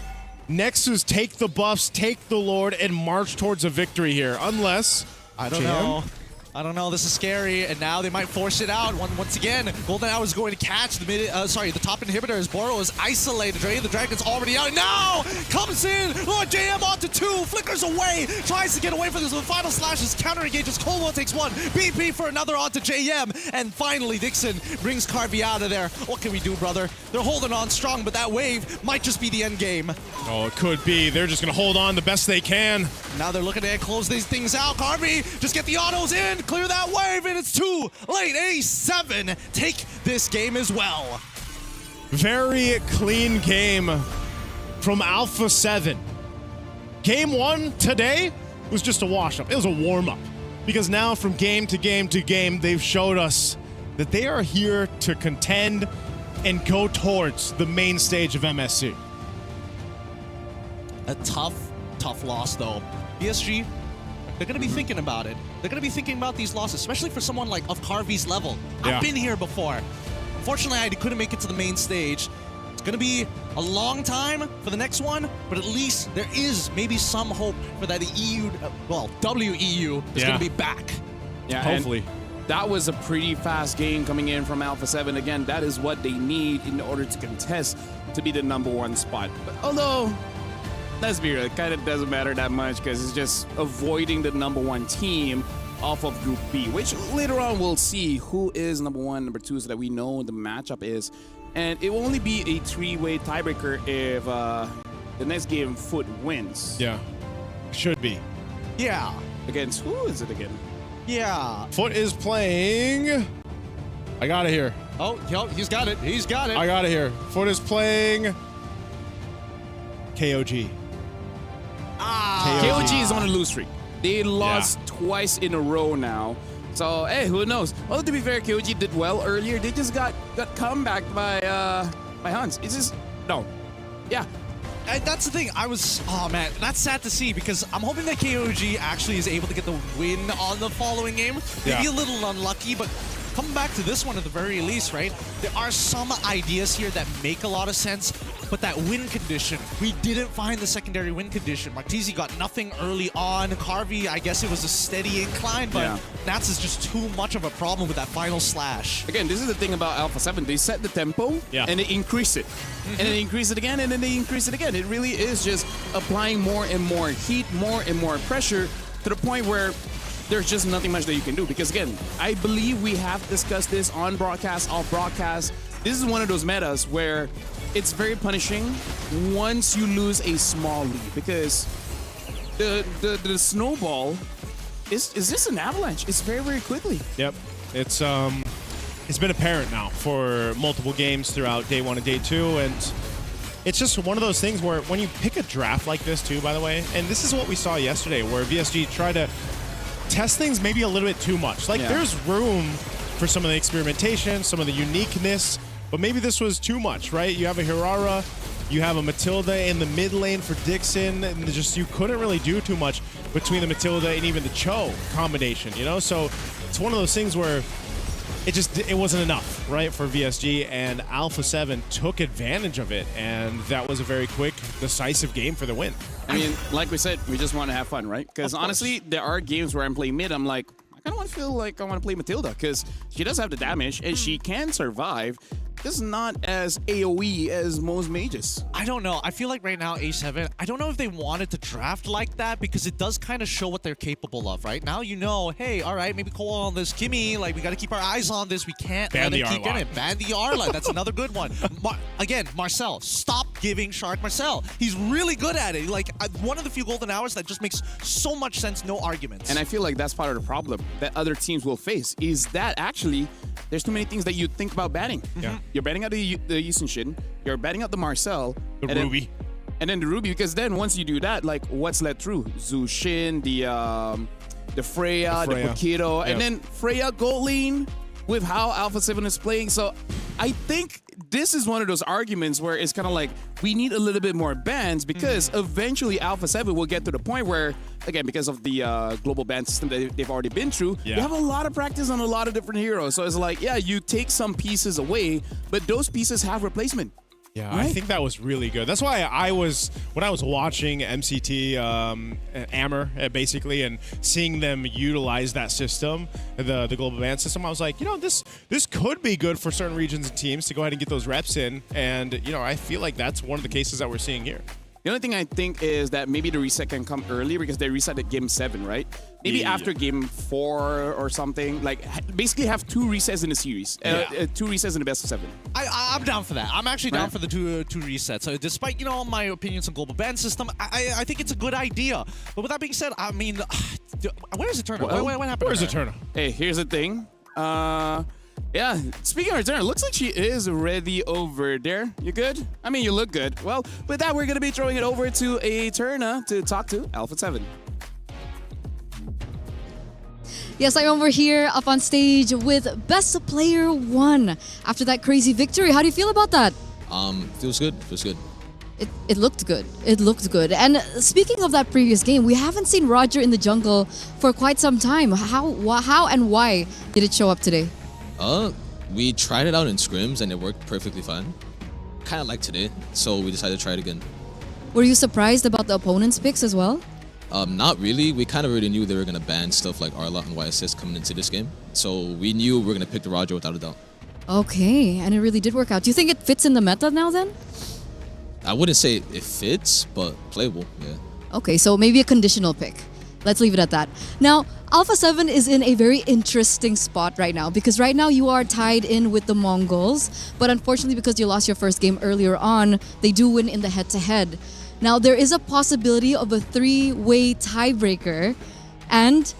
Nexus take the buffs, take the Lord, and march towards a victory here, unless... I don't know. I don't know. This is scary, and now they might force it out. Once again, Golden Hour is going to catch the top inhibitor as Boro is isolated. The Dragon's already out. Now comes in. Oh, JM onto 2, flickers away, tries to get away from this with Final Slashes, counter engages. Colwell takes 1, BP for another onto JM, and finally Dixon brings Carvey out of there. What can we do, brother? They're holding on strong, but that wave might just be the end game. Oh, it could be. They're just going to hold on the best they can. Now they're looking to close these things out. Carvey, just get the autos in, clear that wave, and it's too late. A7 take this game as well. Very clean game from Alpha 7. Game 1 today was just a wash-up. It was a warm-up. Because now from game to game to game, they've showed us that they are here to contend and go towards the main stage of MSC. A tough loss, though. PSG, they're going to be thinking about it. They're going to be thinking about these losses, especially for someone like of Carvey's level. Yeah. I've been here before. Unfortunately, I couldn't make it to the main stage. It's going to be a long time for the next one, but at least there is maybe some hope for that WEU is going to be back. Yeah, hopefully. That was a pretty fast game coming in from Alpha 7. Again, that is what they need in order to contest to be the #1 spot. But although, let's be real, it kind of doesn't matter that much because it's just avoiding the #1 team off of Group B, which later on we'll see who is #1, #2, so that we know the matchup is. and it will only be a 3-way tiebreaker if the next game Foot wins. Yeah, should be. Yeah. Against who is it again? Yeah. Foot is playing. I got it here. Oh, he's got it. He's got it. I got it here. Foot is playing KOG. KOG is on a lose streak. They lost twice in a row now. So, hey, who knows? Well, to be fair, KOG did well earlier. They just got come back by Hans. It's just, no. Yeah. And that's the thing. Oh man, that's sad to see because I'm hoping that KOG actually is able to get the win on the following game. Maybe a little unlucky, but coming back to this one at the very least, right? There are some ideas here that make a lot of sense, but that win condition, we didn't find the secondary win condition. Martisi got nothing early on. Carvey, I guess it was a steady incline, but Nats is just too much of a problem with that final slash. Again, this is the thing about Alpha 7. They set the tempo and they increase it. And then they increase it again, and then they increase it again. It really is just applying more and more heat, more and more pressure to the point where there's just nothing much that you can do. Because again, I believe we have discussed this on broadcast, off broadcast. This is one of those metas where it's very punishing once you lose a small lead, because the snowball is just an avalanche. It's very, very quickly. Yep. It's been apparent now for multiple games throughout day 1 and day 2, and it's just one of those things where when you pick a draft like this too, by the way, and this is what we saw yesterday, where VSG tried to test things maybe a little bit too much. Like there's room for some of the experimentation, some of the uniqueness, but maybe this was too much, right? You have a Hirara, you have a Matilda in the mid lane for Dixon, and just you couldn't really do too much between the Matilda and even the Cho combination, you know? So it's one of those things where it wasn't enough, right, for VSG, and Alpha 7 took advantage of it, and that was a very quick, decisive game for the win. I mean, like we said, we just want to have fun, right? Because honestly, there are games where I'm playing mid, I'm like, I kind of want to feel like I want to play Matilda, because she does have the damage, and she can survive. This is not as AoE as most mages. I don't know. I feel like right now, A7, I don't know if they wanted to draft like that, because it does kind of show what they're capable of, right? Now you know, hey, all right, maybe Cole on this Kimmy, like, we got to keep our eyes on this. We can't ban the keep getting R-line. it. Ban the R-line. That's another good one. Again, Marcel. Stop giving Shark Marcel. He's really good at it. Like, one of the few golden hours that just makes so much sense, no arguments. And I feel like that's part of the problem that other teams will face, is that actually there's too many things that you think about banning. Yeah. You're banning out the Yusin, you're banning out the Marcel, The Ruby. And then the Ruby, because then once you do that, like, what's let through? Zushin, the Freya, the Paquito, and then Freya gold lane with how Alpha 7 is playing. So I think this is one of those arguments where it's kind of like, we need a little bit more bans, because eventually Alpha 7 will get to the point where, again, because of the global ban system that they've already been through, you have a lot of practice on a lot of different heroes. So it's like, yeah, you take some pieces away, but those pieces have replacement. Yeah, right? I think that was really good. That's why when I was watching MCT Amber, basically, and seeing them utilize that system, the global ban system, I was like, you know, this could be good for certain regions and teams to go ahead and get those reps in. And, you know, I feel like that's one of the cases that we're seeing here. The only thing I think is that maybe the reset can come early, because they reset at game 7, right? Maybe after game 4 or something. Like, basically have 2 resets in the series. 2 resets in the best of 7. I'm down for that. I'm actually down for the two resets. So despite, you know, my opinions on global ban system, I think it's a good idea. But with that being said, I mean, where's Eterna? Well, what happened? Where's Eterna? Hey, here's the thing. Yeah, speaking of Eterna, looks like she is ready over there. You good? I mean, you look good. Well, with that, we're going to be throwing it over to Eterna to talk to Alpha 7. Yes, I'm over here up on stage with Best Player 1 after that crazy victory. How do you feel about that? Feels good. Feels good. It looked good. It looked good. And speaking of that previous game, we haven't seen Roger in the jungle for quite some time. How and why did it show up today? We tried it out in scrims and it worked perfectly fine. Kind of like today, so we decided to try it again. Were you surprised about the opponent's picks as well? Not really. We kind of already knew they were going to ban stuff like Arlot and YSS coming into this game. So we knew we were going to pick the Roger without a doubt. Okay, and it really did work out. Do you think it fits in the meta now then? I wouldn't say it fits, but playable, yeah. Okay, so maybe a conditional pick. Let's leave it at that. Now, Alpha 7 is in a very interesting spot right now because right now you are tied in with the Mongols, but unfortunately because you lost your first game earlier on, they do win in the head-to-head. Now, there is a possibility of a 3-way tiebreaker, and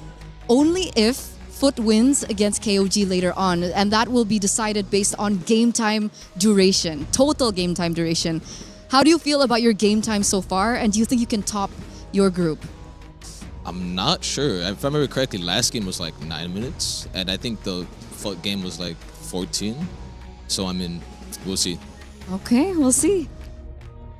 only if Foot wins against KOG later on, and that will be decided based on game time duration, total game time duration. How do you feel about your game time so far, and do you think you can top your group? I'm not sure. If I remember correctly, last game was like 9 minutes, and I think the Foot game was like 14. So I mean, we'll see. Okay, we'll see.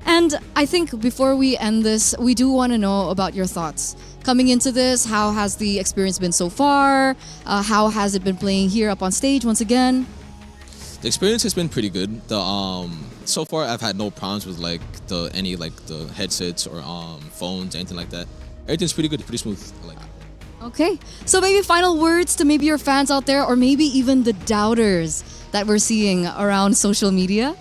And I think before we end this, we do want to know about your thoughts. Coming into this, how has the experience been so far? How has it been playing here up on stage once again? The experience has been pretty good. So far I've had no problems with any the headsets or phones, anything like that. Everything's pretty good, pretty smooth. I like it. Okay, so maybe final words to maybe your fans out there, or maybe even the doubters that we're seeing around social media.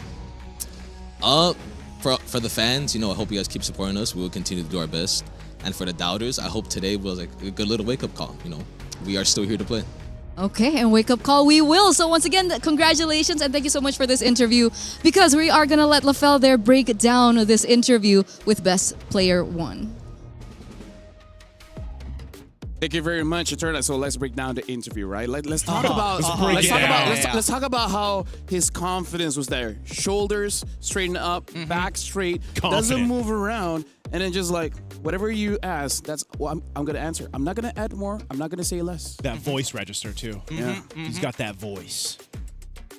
For the fans, I hope you guys keep supporting us. We will continue to do our best. And for the doubters, I hope today was like a good little wake-up call. We are still here to play. Okay, and wake up call we will. So once again, congratulations and thank you so much for this interview, because we are gonna let Lafell there break down this interview with Best Player 1. Thank you very much, Eterna. So let's break down the interview, right? Let's talk let's talk about how his confidence was there. Shoulders straighten up, back straight, doesn't move around, and then just like whatever you ask, that's what I'm gonna answer. I'm not gonna add more. I'm not gonna say less. That voice register too. Yeah, he's got that voice.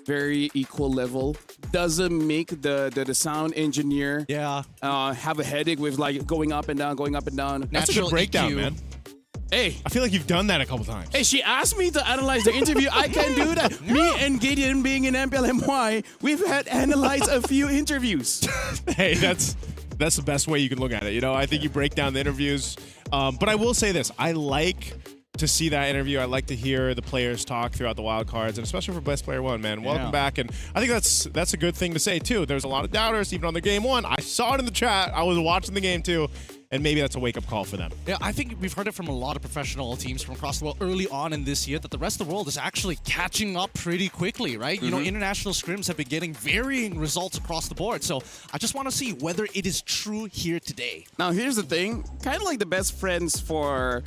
Very equal level. Doesn't make the sound engineer have a headache with like going up and down, going up and down. That's a good breakdown, man. Hey, I feel like you've done that a couple times. Hey, she asked me to analyze the interview. I can do that. Me and Gideon being in MPLMY, we've had analyzed a few interviews. Hey, that's the best way you can look at it. I think you break down the interviews. But I will say this. I like to see that interview. I like to hear the players talk throughout the wild cards, and especially for Best Player 1, man. Welcome back. And I think that's a good thing to say, too. There's a lot of doubters, even on the game 1. I saw it in the chat. I was watching the game, too. And maybe that's a wake-up call for them. Yeah, I think we've heard it from a lot of professional teams from across the world early on in this year that the rest of the world is actually catching up pretty quickly, right? International scrims have been getting varying results across the board. So I just want to see whether it is true here today. Now, here's the thing. Kind of like the best friends for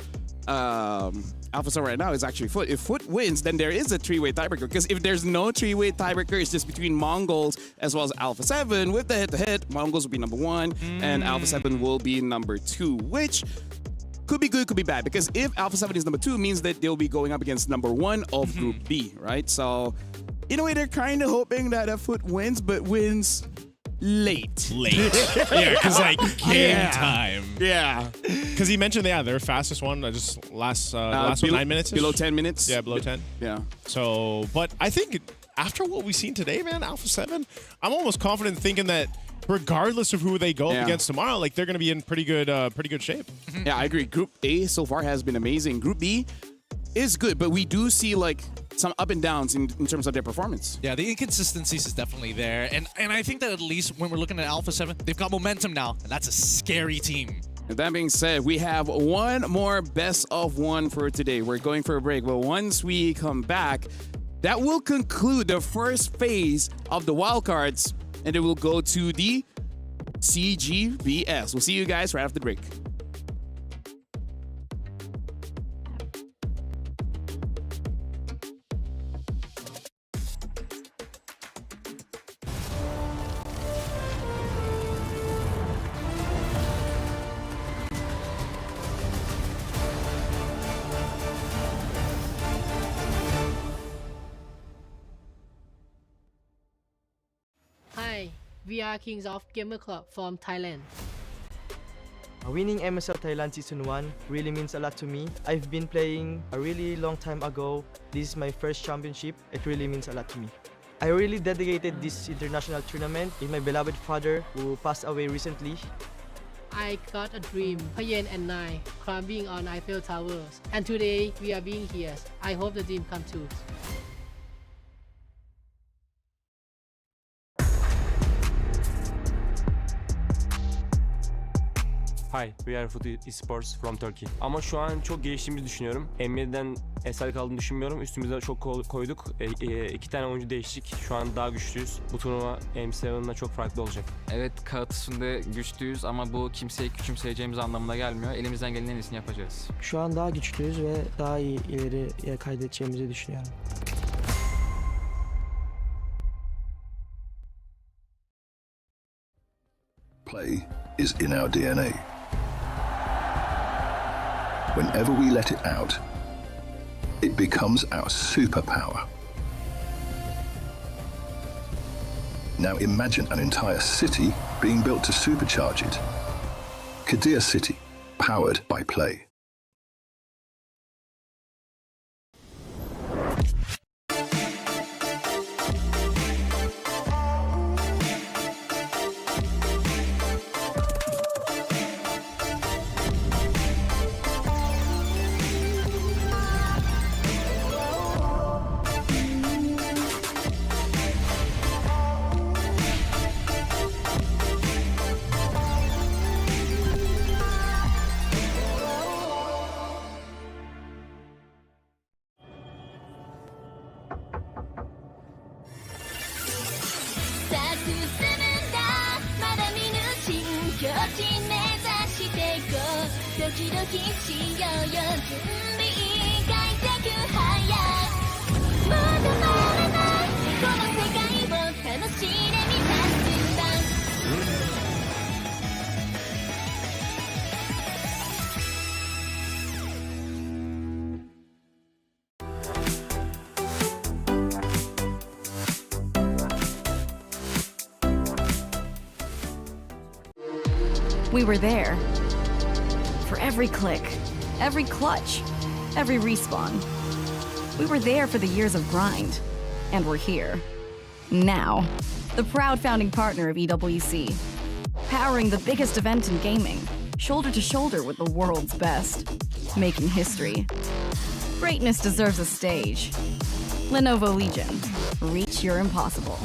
Alpha 7 right now is actually Foot. If Foot wins, then there is a 3-way tiebreaker. Because if there's no 3-way tiebreaker, it's just between Mongols as well as Alpha 7. With the head-to-head, Mongols will be number 1, and Alpha 7 will be number 2, which could be good, could be bad. Because if Alpha 7 is number 2, means that they'll be going up against number 1 of Group B, right? So, in a way, they're kind of hoping that Foot wins, but wins late. Yeah, because like game time. Yeah. Because he mentioned, their fastest one, just last one, 9 minutes? Below 10 minutes. Yeah, below 10. Yeah. So, but I think after what we've seen today, man, Alpha 7, I'm almost confident thinking that regardless of who they go up against tomorrow, like they're going to be in pretty good shape. Yeah, I agree. Group A so far has been amazing. Group B is good, but we do see like some up and downs in terms of their performance. Yeah, the inconsistencies is definitely there. And I think that at least when we're looking at Alpha 7, they've got momentum now, and that's a scary team. And that being said, we have one more best of 1 for today. We're going for a break, but once we come back, that will conclude the first phase of the wildcards, and then we'll go to the CGBS. We'll see you guys right after the break. Hi, we are Kings of Gamer Club from Thailand. Winning MSL Thailand Season 1 really means a lot to me. I've been playing a really long time ago. This is my first championship. It really means a lot to me. I really dedicated this international tournament with my beloved father who passed away recently. I got a dream, Payen and Nai, climbing on Eiffel Towers. And today we are being here. I hope the dream comes true. Hi, Hi, we are Foot Esports from Turkey. Ama şu an çok geliştiğimizi düşünüyorum. M7'den eser kaldığını düşünmüyorum. Üstümüze çok koyduk. 2 tane oyuncu değiştik. Şu an daha güçlüyüz. Bu turnuva M7'den çok farklı olacak. Evet, kağıt üstünde güçlüyüz ama bu kimseyi küçümseyeceğimiz anlamına gelmiyor. Elimizden gelenin en iyisini yapacağız. Şu an daha güçlüyüz ve daha iyi ileriye kaydedeceğimizi düşünüyorum. Play is in our DNA. Whenever we let it out, it becomes our superpower. Now imagine an entire city being built to supercharge it. Kadir City, powered by play. We were there. For every click, every clutch, every respawn. We were there for the years of grind. And we're here. Now. The proud founding partner of EWC. Powering the biggest event in gaming. Shoulder to shoulder with the world's best. Making history. Greatness deserves a stage. Lenovo Legion. Reach your impossible.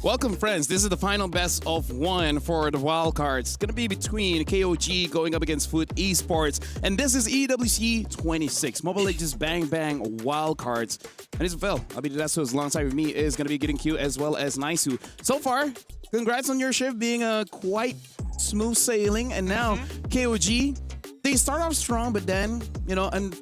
Welcome, friends. This is the final best of one for the wild cards. It's going to be between KOG going up against Foot Esports. And this is EWC 26. Mobile Legends Bang Bang wild cards. And it's Phil. Abidasos alongside with me is going to be Getting Q as well as Naisu. So far, congrats on your shift being a quite smooth sailing. And now KOG, they start off strong, but then, and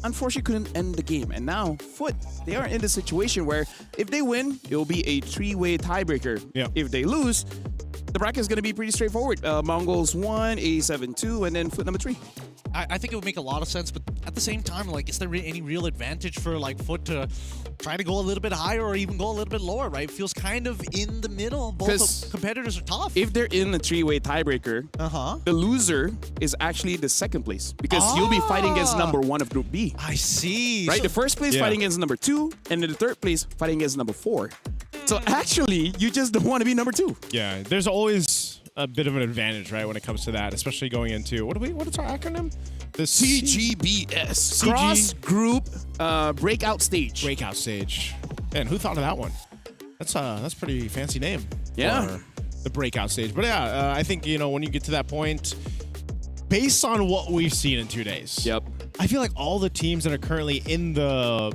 unfortunately couldn't end the game. And now Foot, they are in the situation where if they win, it will be a 3-way tiebreaker. Yeah. If they lose, the bracket is going to be pretty straightforward. Mongols 1, A7 2, and then Foot number 3. I think it would make a lot of sense, but at the same time, like, is there any real advantage for like Foot to try to go a little bit higher or even go a little bit lower, right? It feels kind of in the middle. Both competitors are tough. If they're in a 3-way tiebreaker, the loser is actually the second place because you'll be fighting against number 1 of Group B. I see. Right? So, the first place fighting against number 2, and then the third place fighting against number 4. So actually, you just don't want to be number 2. Yeah, there's always a bit of an advantage, right, when it comes to that, especially going into what is our acronym? The CGBS. Cross Group Breakout Stage. Breakout Stage. And who thought of that one? That's a pretty fancy name. Yeah. For the breakout stage. But yeah, I think, when you get to that point, based on what we've seen in 2 days. Yep. I feel like all the teams that are currently in the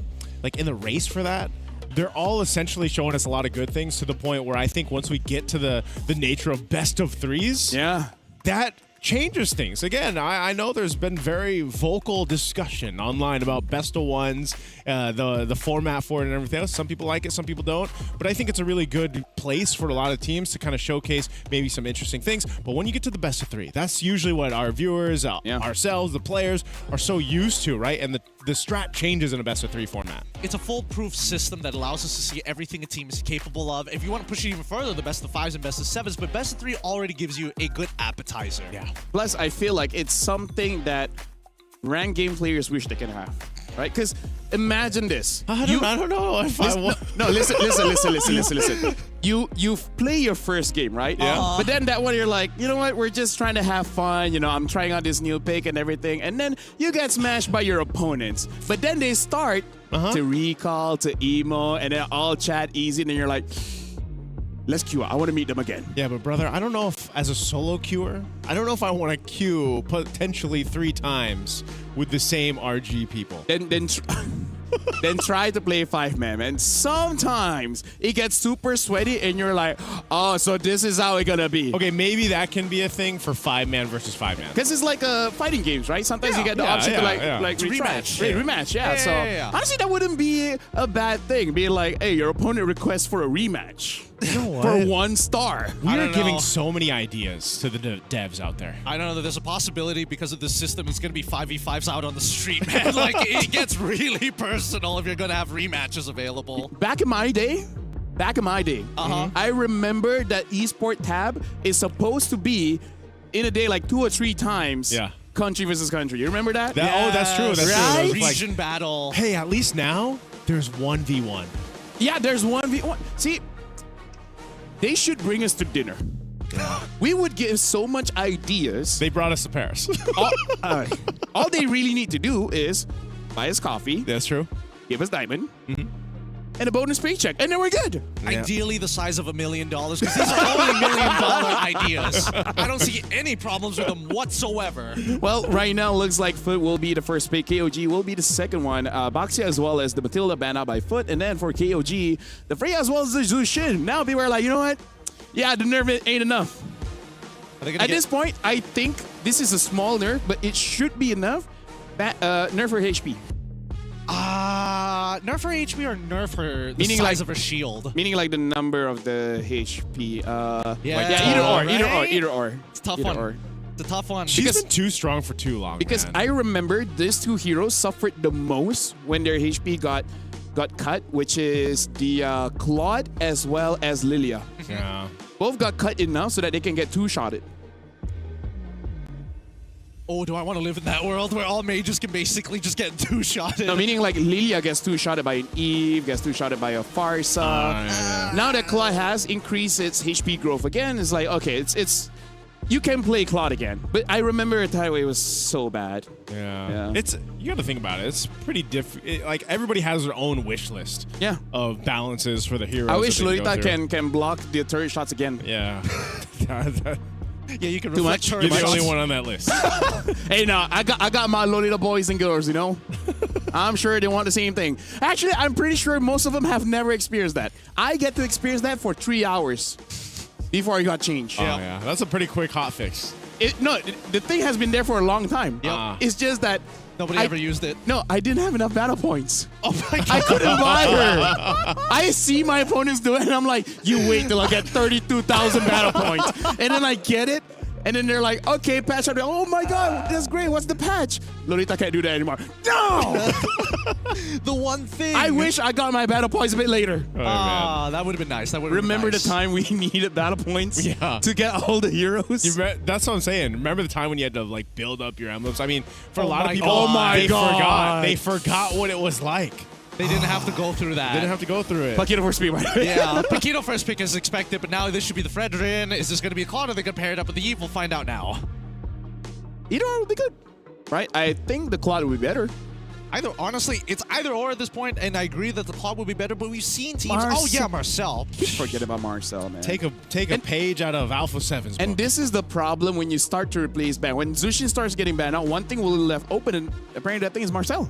race for that, they're all essentially showing us a lot of good things to the point where I think once we get to the nature of best of threes, that changes things. Again, I know there's been very vocal discussion online about best of ones, the format for it and everything else. Some people like it, some people don't. But I think it's a really good place for a lot of teams to kind of showcase maybe some interesting things. But when you get to the best of 3, that's usually what our viewers, ourselves, the players are so used to, right? And the strat changes in a best of 3 format. It's a foolproof system that allows us to see everything a team is capable of. If you want to push it even further, the best of 5s and best of 7s, but best of 3 already gives you a good appetizer. Yeah. Plus, I feel like it's something that ranked game players wish they can have, right? Because imagine this. I don't know if I want. No, listen. You play your first game, right? Yeah. But then that one you're like, you know what? We're just trying to have fun. You know, I'm trying out this new pick and everything. And then you get smashed by your opponents. But then they start to recall, to emo, and then all chat easy. And then you're like, let's queue. I want to meet them again. Yeah, but brother, I don't know if as a solo queuer, I don't know if I want to queue potentially 3 times with the same RG people. Then try to play 5-man, and sometimes it gets super sweaty and you're like, oh, so this is how it's gonna be. Okay, maybe that can be a thing for 5-man versus 5-man. Because it's like fighting games, right? Sometimes you get the option to like rematch. Rematch, yeah. So honestly, that wouldn't be a bad thing. Being like, hey, your opponent requests for a rematch. You know what? For 1 star. We are giving so many ideas to the devs out there. I don't know that there's a possibility because of this system it's going to be 5v5s out on the street, man. Like, it gets really personal if you're going to have rematches available. Back in my day, I remember that esport tab is supposed to be in a day like 2 or 3 times. Yeah. Country versus country. You remember that? Oh, that's true. That's right? true. Region battle. Hey, at least now there's 1v1. Yeah, there's 1v1. See, they should bring us to dinner. We would give so much ideas. They brought us to Paris. All they really need to do is buy us coffee. That's true. Give us diamond. And a bonus paycheck. And then we're good. Ideally the size of $1 million, because these are only $1 million ideas. I don't see any problems with them whatsoever. Well, right now looks like Foot will be the first pick. KOG will be the second one. Baxia as well as the Matilda banned out by Foot. And then for KOG, the Freya as well as the Zushin. Now people are like, you know what? Yeah, the nerf ain't enough. At this point, I think this is a small nerf, but it should be enough. Nerf her HP. Nerf her HP or nerf her the size of her shield? Meaning like the number of the HP. Yeah, either or. It's a tough one. It's a tough one. She's been too strong for too long, Because man. I remember these 2 heroes suffered the most when their HP got cut, which is the Claude as well as Lilia. Yeah. Both got cut enough so that they can get 2-shotted. Oh, do I want to live in that world where all mages can basically just get 2-shotted? No, meaning like Lilia gets 2-shotted by an Eve, gets 2-shotted by a Farsa. Now that Claude has increased its HP growth again, it's like, okay, it's you can play Claude again. But I remember a time where it was so bad. Yeah. It's you got to think about it. It's pretty different. Like everybody has their own wish list. Yeah. Of balances for the heroes. I wish that they go Lolita through. can block the turret shots again. Yeah. Yeah, you can Too reflect much? her You're the shots. only one on that list. Hey, no, I got my Lolita boys and girls, you know? I'm sure they want the same thing. Actually, I'm pretty sure most of them have never experienced that. I get to experience that for 3 hours before I got changed. Oh, yeah. That's a pretty quick hot fix. The thing has been there for a long time. Yep. It's just that Nobody ever used it. No, I didn't have enough battle points. Oh my god. I couldn't buy her. I see my opponents do it, and I'm like, you wait till I get 32,000 battle points. And then I get it, and then they're like, okay, patch. I'm like, oh my god, that's great. What's the patch? Lolita can't do that anymore. No! The one thing. I wish I got my battle points a bit later. That would have been nice. That would Remember been nice. the time we needed battle points to get all the heroes? That's what I'm saying. Remember the time when you had to like build up your emblems? I mean, for a Oh lot of my people, God. they forgot what it was like. They didn't have to go through that. They didn't have to go through it. Paquito for speed, by the way. Yeah, Paquito first pick is expected, but now this should be the Fredrin. Is this going to be a Claude? Or are they going to pair it up with the Eve? We'll find out now. Either or would be good, right? I think the Claude would be better. Honestly, it's either or at this point, and I agree that the Claude would be better, but we've seen teams. Oh yeah, Marcel. Forget about Marcel, man. Take a page out of Alpha 7's book. And this is the problem when you start to replace ban. When Zushin starts getting banned out, one thing will be left open, and apparently that thing is Marcel.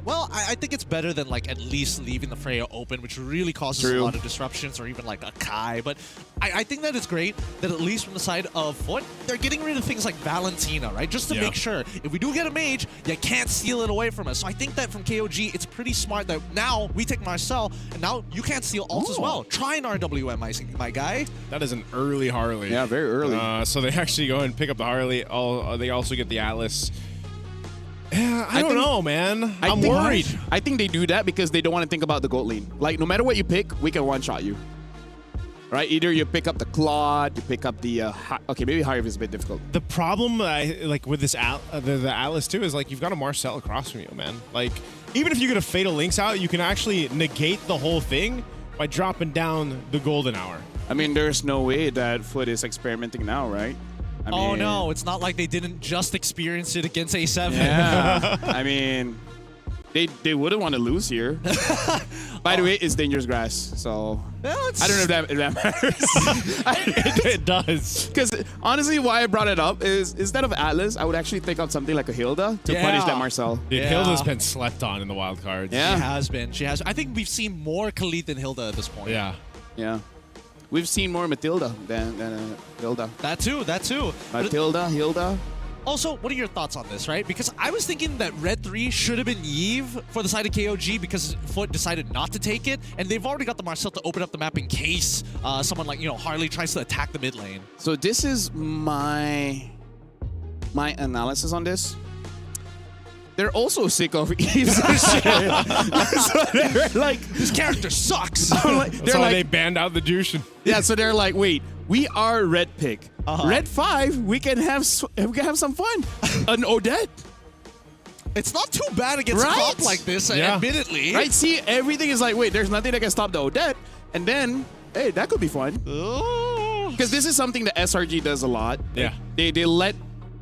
Well, I think it's better than like at least leaving the Freya open, which really causes a lot of disruptions, or even like a Kai. But I think that it's great that at least from the side of Foot, they're getting rid of things like Valentina, right? Just to make sure if we do get a mage, you can't steal it away from us. So I think that from KOG, it's pretty smart that now we take Marcel, and now you can't steal ults as well. Try an RWM, my guy. That is an early Harley. Yeah, very early. So they actually go and pick up the Harley. They also get the Atlas. Yeah, I don't know, man. I'm worried. I think they do that because they don't want to think about the gold lane. Like, no matter what you pick, we can one-shot you. right? Either you pick up the Claude, you pick up the okay, maybe Harv is a bit difficult. The problem, like with this the Atlas too, is like you've got a Marcel across from you, man. Like even if you get a Fatal Links out, you can actually negate the whole thing by dropping down the Golden Hour. I mean, there's no way that Foot is experimenting now, right? I Oh mean, no, it's not like they didn't just experience it against A7. Yeah. I mean, they wouldn't want to lose here. By the way, it's dangerous grass, so I don't know if that matters. It does. Because honestly, why I brought it up is instead of Atlas, I would actually think of something like a Hilda to punish that Marcel. Dude, Hilda's been slept on in the wild cards. Yeah. She has been. She has. I think we've seen more Khalid than Hilda at this point. Yeah. Yeah. We've seen more Matilda than Hilda. That too. Matilda, Hilda. Also, what are your thoughts on this, right? Because I was thinking that Red 3 should have been Yves for the side of KOG because Foot decided not to take it, and they've already got the Marcel to open up the map in case someone like, Harley tries to attack the mid lane. So this is my analysis on this. They're also sick of Eve's shit. So they're like, this character sucks. That's why they banned out the Jushin. Yeah, so they're like, wait, we are red pick. Red 5, we can have some fun. An Odette. It's not too bad against a comp like this, admittedly. Right? See, everything is like, wait, there's nothing that can stop the Odette. And then, hey, that could be fun. Because this is something that SRG does a lot. Yeah. They let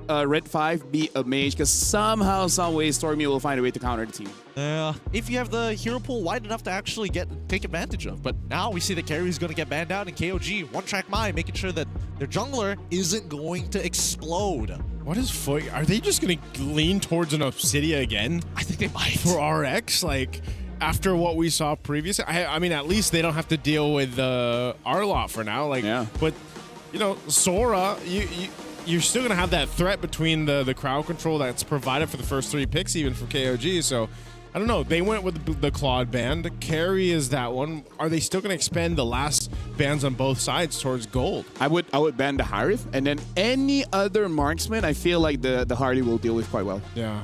Red 5 be a mage because somehow, some way, Stormy will find a way to counter the team. Yeah. If you have the hero pool wide enough to actually take advantage of. But now we see that Carry's going to get banned out, and KOG, one-track mind, making sure that their jungler isn't going to explode. What is Foot? Are they just going to lean towards an Obsidia again? I think they might. For RX? Like, after what we saw previously? I mean, at least they don't have to deal with Arlot for now. Like, yeah. But, Sora, you're still going to have that threat between the crowd control that's provided for the first 3 picks, even for KOG. So, I don't know. They went with the Claude band. Carry is that one. Are they still going to expend the last bans on both sides towards gold? I would ban the Harif, and then any other marksman, I feel like the Harley will deal with quite well. Yeah.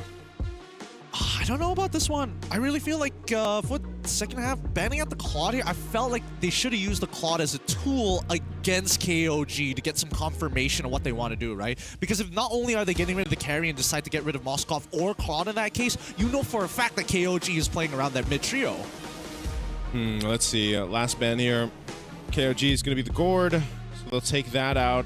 I don't know about this one. I really feel like for the second half, banning out the Claude here, I felt like they should have used the Claude as a tool against KOG to get some confirmation of what they want to do, right? Because if not only are they getting rid of the carry and decide to get rid of Moskov or Claude in that case, you know for a fact that KOG is playing around that mid trio. Let's see. Last ban here. KOG is going to be the Gord, so they'll take that out.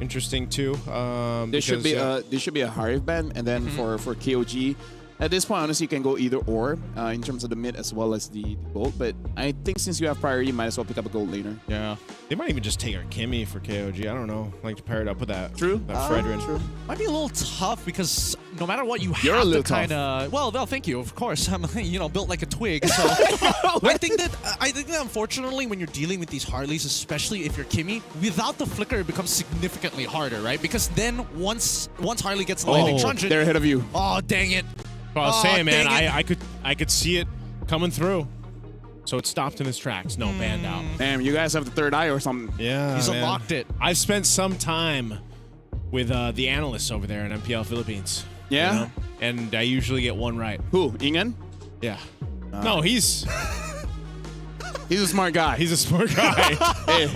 Interesting too. There should be a Harif ban, and then for KOG. At this point, honestly, you can go either or in terms of the mid as well as the gold. But I think since you have priority, you might as well pick up a gold laner. Yeah. They might even just take our Kimmy for KOG. I don't know. Like to pair it up with that. True. That Fredrin. True. Might be a little tough because no matter what, you You're have a little to kind of. Well, thank you. Of course, I'm built like a twig. So I think that unfortunately, when you're dealing with these Harleys, especially if you're Kimmy, without the flicker, it becomes significantly harder, right? Because then once Harley gets the landing truncheon, they're ahead of you. Oh, dang it. Well, I was saying, man, I could see it coming through. So it stopped in its tracks. No, banned out. Damn, you guys have the third eye or something. Yeah, He's man. unlocked it. I've spent some time with the analysts over there in MPL Philippines. Yeah? And I usually get one right. Who, Ingen? Yeah. No, he's a smart guy. He's a smart guy. Hey,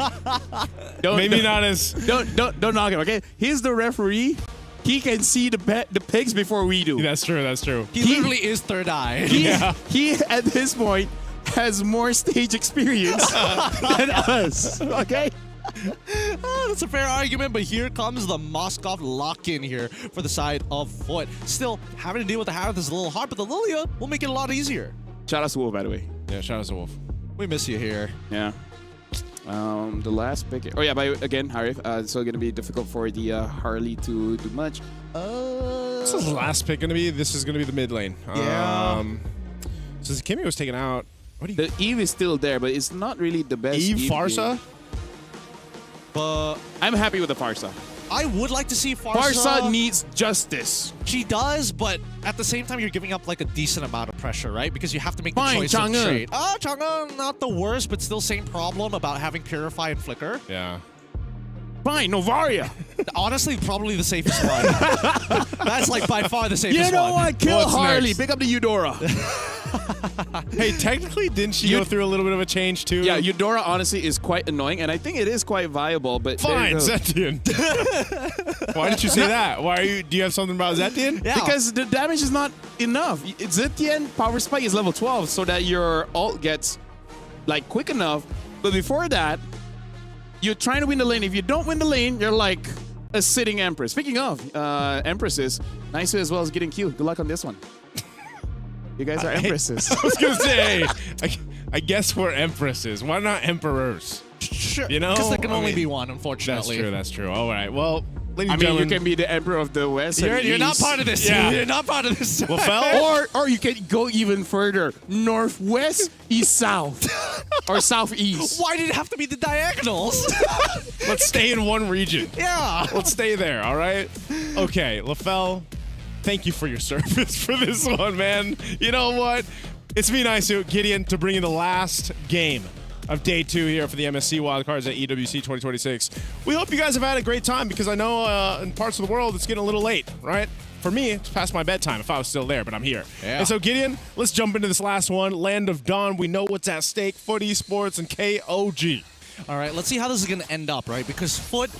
not as... Don't knock him, okay? He's the referee. He can see the pigs before we do. That's true. He literally is third eye. He at this point has more stage experience than us. Okay? That's a fair argument, but here comes the Moskov lock-in here for the side of Foot. Still, having to deal with the Harith is a little hard, but the Lilia will make it a lot easier. Shout out to Wolf, by the way. Yeah, shout out to Wolf. We miss you here. Yeah. The last pick. Oh yeah, again, Harif. It's still gonna be difficult for the Harley to do much. This is the last pick gonna be. This is gonna be the mid lane. Yeah. So Kimmy was taken out. The Eve is still there, but it's not really the best. Eve Farsa. But I'm happy with the Farsa. I would like to see Farsa. Farsa needs justice. She does, but at the same time, you're giving up like a decent amount of pressure, right? Because you have to make the Fine, choice of Chang'e. trade. Chang'e, not the worst, but still same problem about having Purify and Flicker. Yeah. Fine, Novaria. Honestly, probably the safest one. That's like by far the safest one. You know what? Kill What's Harley. next? Pick up the Eudora. Hey, technically, didn't she go through a little bit of a change too? Yeah, Eudora honestly is quite annoying, and I think it is quite viable. But Fine, Zetian. Why did you say that? Why are you? Do you have something about Zetian? Yeah. Because the damage is not enough. Zetian power spike is level 12, so that your ult gets like quick enough. But before that, you're trying to win the lane. If you don't win the lane, you're like a sitting Empress. Speaking of Empresses, nice as well as getting Q. Good luck on this one. You guys are Empresses. I was gonna say, I guess we're Empresses. Why not Emperors? Sure. You know, because there can only be one, unfortunately. That's true. That's true. All right. Well, ladies I and mean, you gentlemen, can be the Emperor of the West. You're not part of this. Yeah. You're not part of this. Or you can go even further. Northwest, east, south. Or southeast. Why did it have to be the diagonals? let's stay in one region. Yeah. Let's stay there. All right. Okay, LaFell, thank you for your service for this one, man. You know what? It's me, Nice Gideon, to bring in the last game of day 2 here for the MSC Wildcards at EWC 2026. We hope you guys have had a great time, because I know in parts of the world it's getting a little late, right? For me, it's past my bedtime if I was still there, but I'm here. Yeah. And so, Gideon, let's jump into this last one. Land of Dawn. We know what's at stake. Foot Esports and KOG. All right, let's see how this is going to end up, right? Because Foot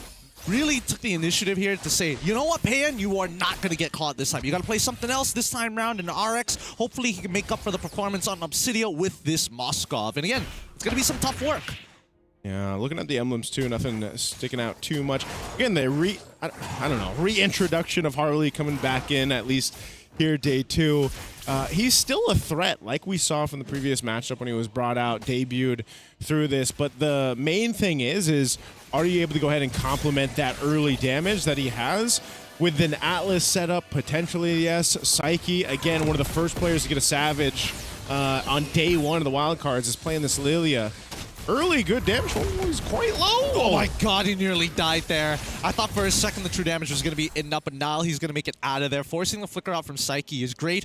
really took the initiative here to say, you know what, Payan, you are not going to get caught this time. You got to play something else this time round in RX. Hopefully he can make up for the performance on Obsidia with this Moskov. And again, it's going to be some tough work. Yeah, looking at the emblems too, nothing sticking out too much. Again, the I don't know, reintroduction of Harley coming back in, at least here day 2. He's still a threat, like we saw from the previous matchup when he was brought out, debuted through this. But the main thing is are you able to go ahead and complement that early damage that he has with an Atlas setup? Potentially, yes. Psyche, again, one of the first players to get a Savage on day 1 of the wildcards, is playing this Lilia. Early good damage. Oh, he's quite low. Oh my god, he nearly died there. I thought for a second the true damage was going to be eaten up, but now he's going to make it out of there. Forcing the flicker out from Psyche is great.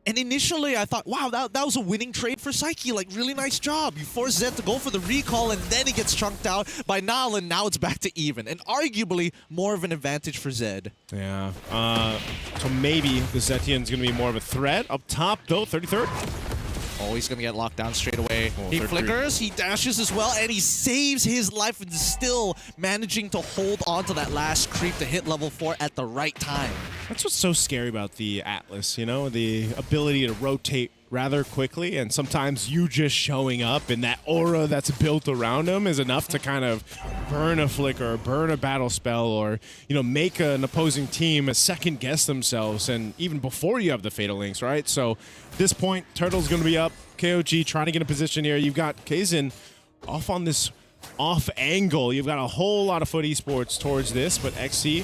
And initially I thought, wow, that was a winning trade for Psyche. Like, really nice job. You force Zed to go for the recall, and then he gets chunked out by Nile, and now it's back to even. And arguably more of an advantage for Zed. Yeah. So maybe the Zetian's going to be more of a threat. Up top, though, 33rd. Oh, he's going to get locked down straight away. Oh, he 33. flickers, he dashes as well, and he saves his life and still managing to hold on to that last creep to hit level 4 at the right time. That's what's so scary about the Atlas, you know? The ability to rotate rather quickly, and sometimes you just showing up and that aura that's built around him is enough to kind of burn a flicker, burn a battle spell, or, you know, make an opposing team second guess themselves, and even before you have the Fatal Links, right? So at this point, Turtle's going to be up. KOG trying to get a position here. You've got Kazin off on this off angle. You've got a whole lot of Foot Esports towards this, but XC,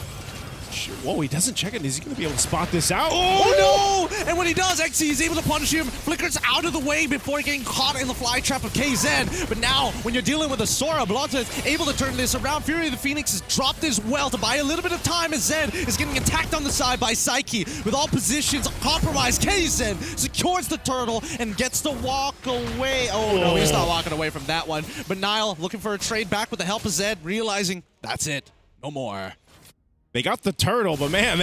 whoa, he doesn't check it. Is he going to be able to spot this out? Oh no! And when he does, XC is able to punish him. Flickers out of the way before getting caught in the fly trap of KZ. But now, when you're dealing with a Sora, Blota is able to turn this around. Fury of the Phoenix is dropped as well to buy a little bit of time as Zed is getting attacked on the side by Psyche. With all positions compromised, KZ secures the turtle and gets to walk away. Oh no, he's not walking away from that one. But Nile looking for a trade back with the help of Zed, realizing that's it. No more. They got the turtle, but man,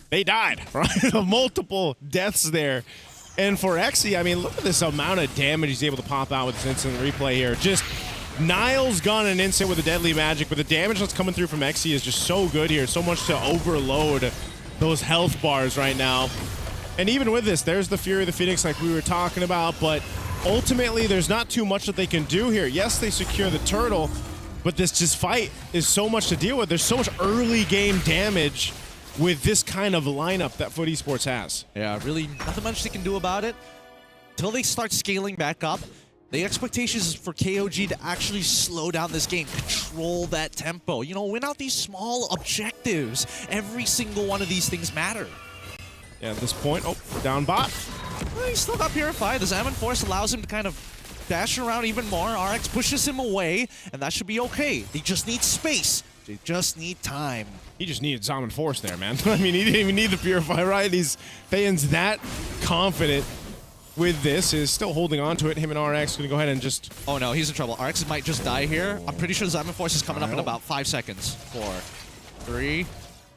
they died, right? Multiple deaths there. And for Exy, I mean, look at this amount of damage he's able to pop out with this instant replay here. Just Nile's gone an instant with a deadly magic, but the damage that's coming through from Exy is just so good here. So much to overload those health bars right now. And even with this, there's the Fury of the Phoenix like we were talking about, but ultimately there's not too much that they can do here. Yes, they secure the turtle, but this just fight is so much to deal with. There's so much early game damage with this kind of lineup that Foot Esports has. Yeah, really nothing much they can do about it. Until they start scaling back up, the expectation is for KOG to actually slow down this game, control that tempo. You know, win out these small objectives. Every single one of these things matter. Yeah, at this point, down bot. Well, he's still got Purify. The Zaman Force allows him to kind of dash around even more. RX pushes him away, and that should be okay. They just need space. They just need time. He just needed Zaman Force there, man. I mean, he didn't even need the Purify, right? He's fans that confident with this, is still holding on to it. Him and RX going to go ahead and just... Oh no, he's in trouble. RX might just die here. I'm pretty sure Zaman Force is coming up in about 5 seconds. 4, 3,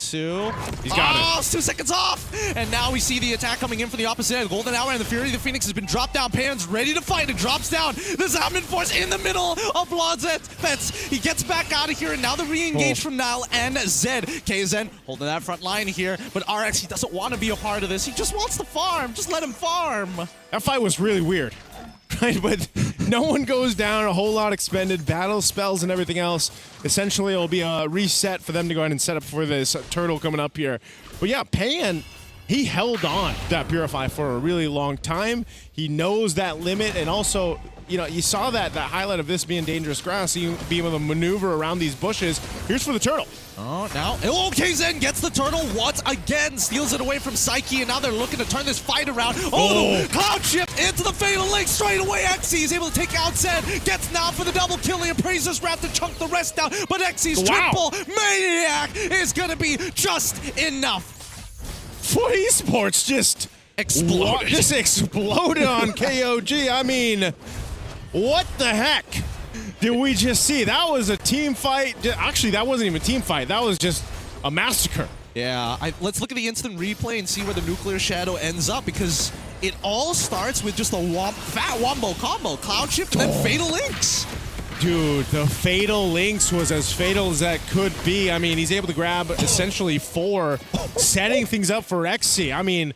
2. He's got it. Oh, it's 2 seconds off! And now we see the attack coming in from the opposite end. Golden Hour and the Fury of the Phoenix has been dropped down. Pan's ready to fight. It drops down. The Zaman Force in the middle of Blonzet's. He gets back out of here, and now the re-engage from Nile and Zed. KZN holding that front line here, but RX, he doesn't want to be a part of this. He just wants to farm. Just let him farm. That fight was really weird. Right, but no one goes down, a whole lot expended, battle spells and everything else. Essentially, it'll be a reset for them to go ahead and set up for this turtle coming up here. But yeah, Pan, he held on to that Purify for a really long time. He knows that limit, and also, you know, you saw that highlight of this being dangerous grass, being able to maneuver around these bushes. Here's for the turtle. Oh, now, KZN gets the turtle once again, steals it away from Psyche, and now they're looking to turn this fight around. Oh, Cloud Shift into the Fatal Link straight away. Xe is able to take out Zed, gets now for the double kill. The Appraiser's wrap to chunk the rest down, but Xe's triple Maniac is gonna be just enough. FUT Esports just exploded. Just exploded on KOG. I mean, what the heck did we just see? That was a team fight. Actually, that wasn't even a team fight. That was just a massacre. Yeah, let's look at the instant replay and see where the Nuclear Shadow ends up, because it all starts with just a fat wombo combo. Cloud Shift and then Fatal Links. Dude, the Fatal Links was as fatal as that could be. I mean, he's able to grab essentially 4, setting things up for Xe. I mean,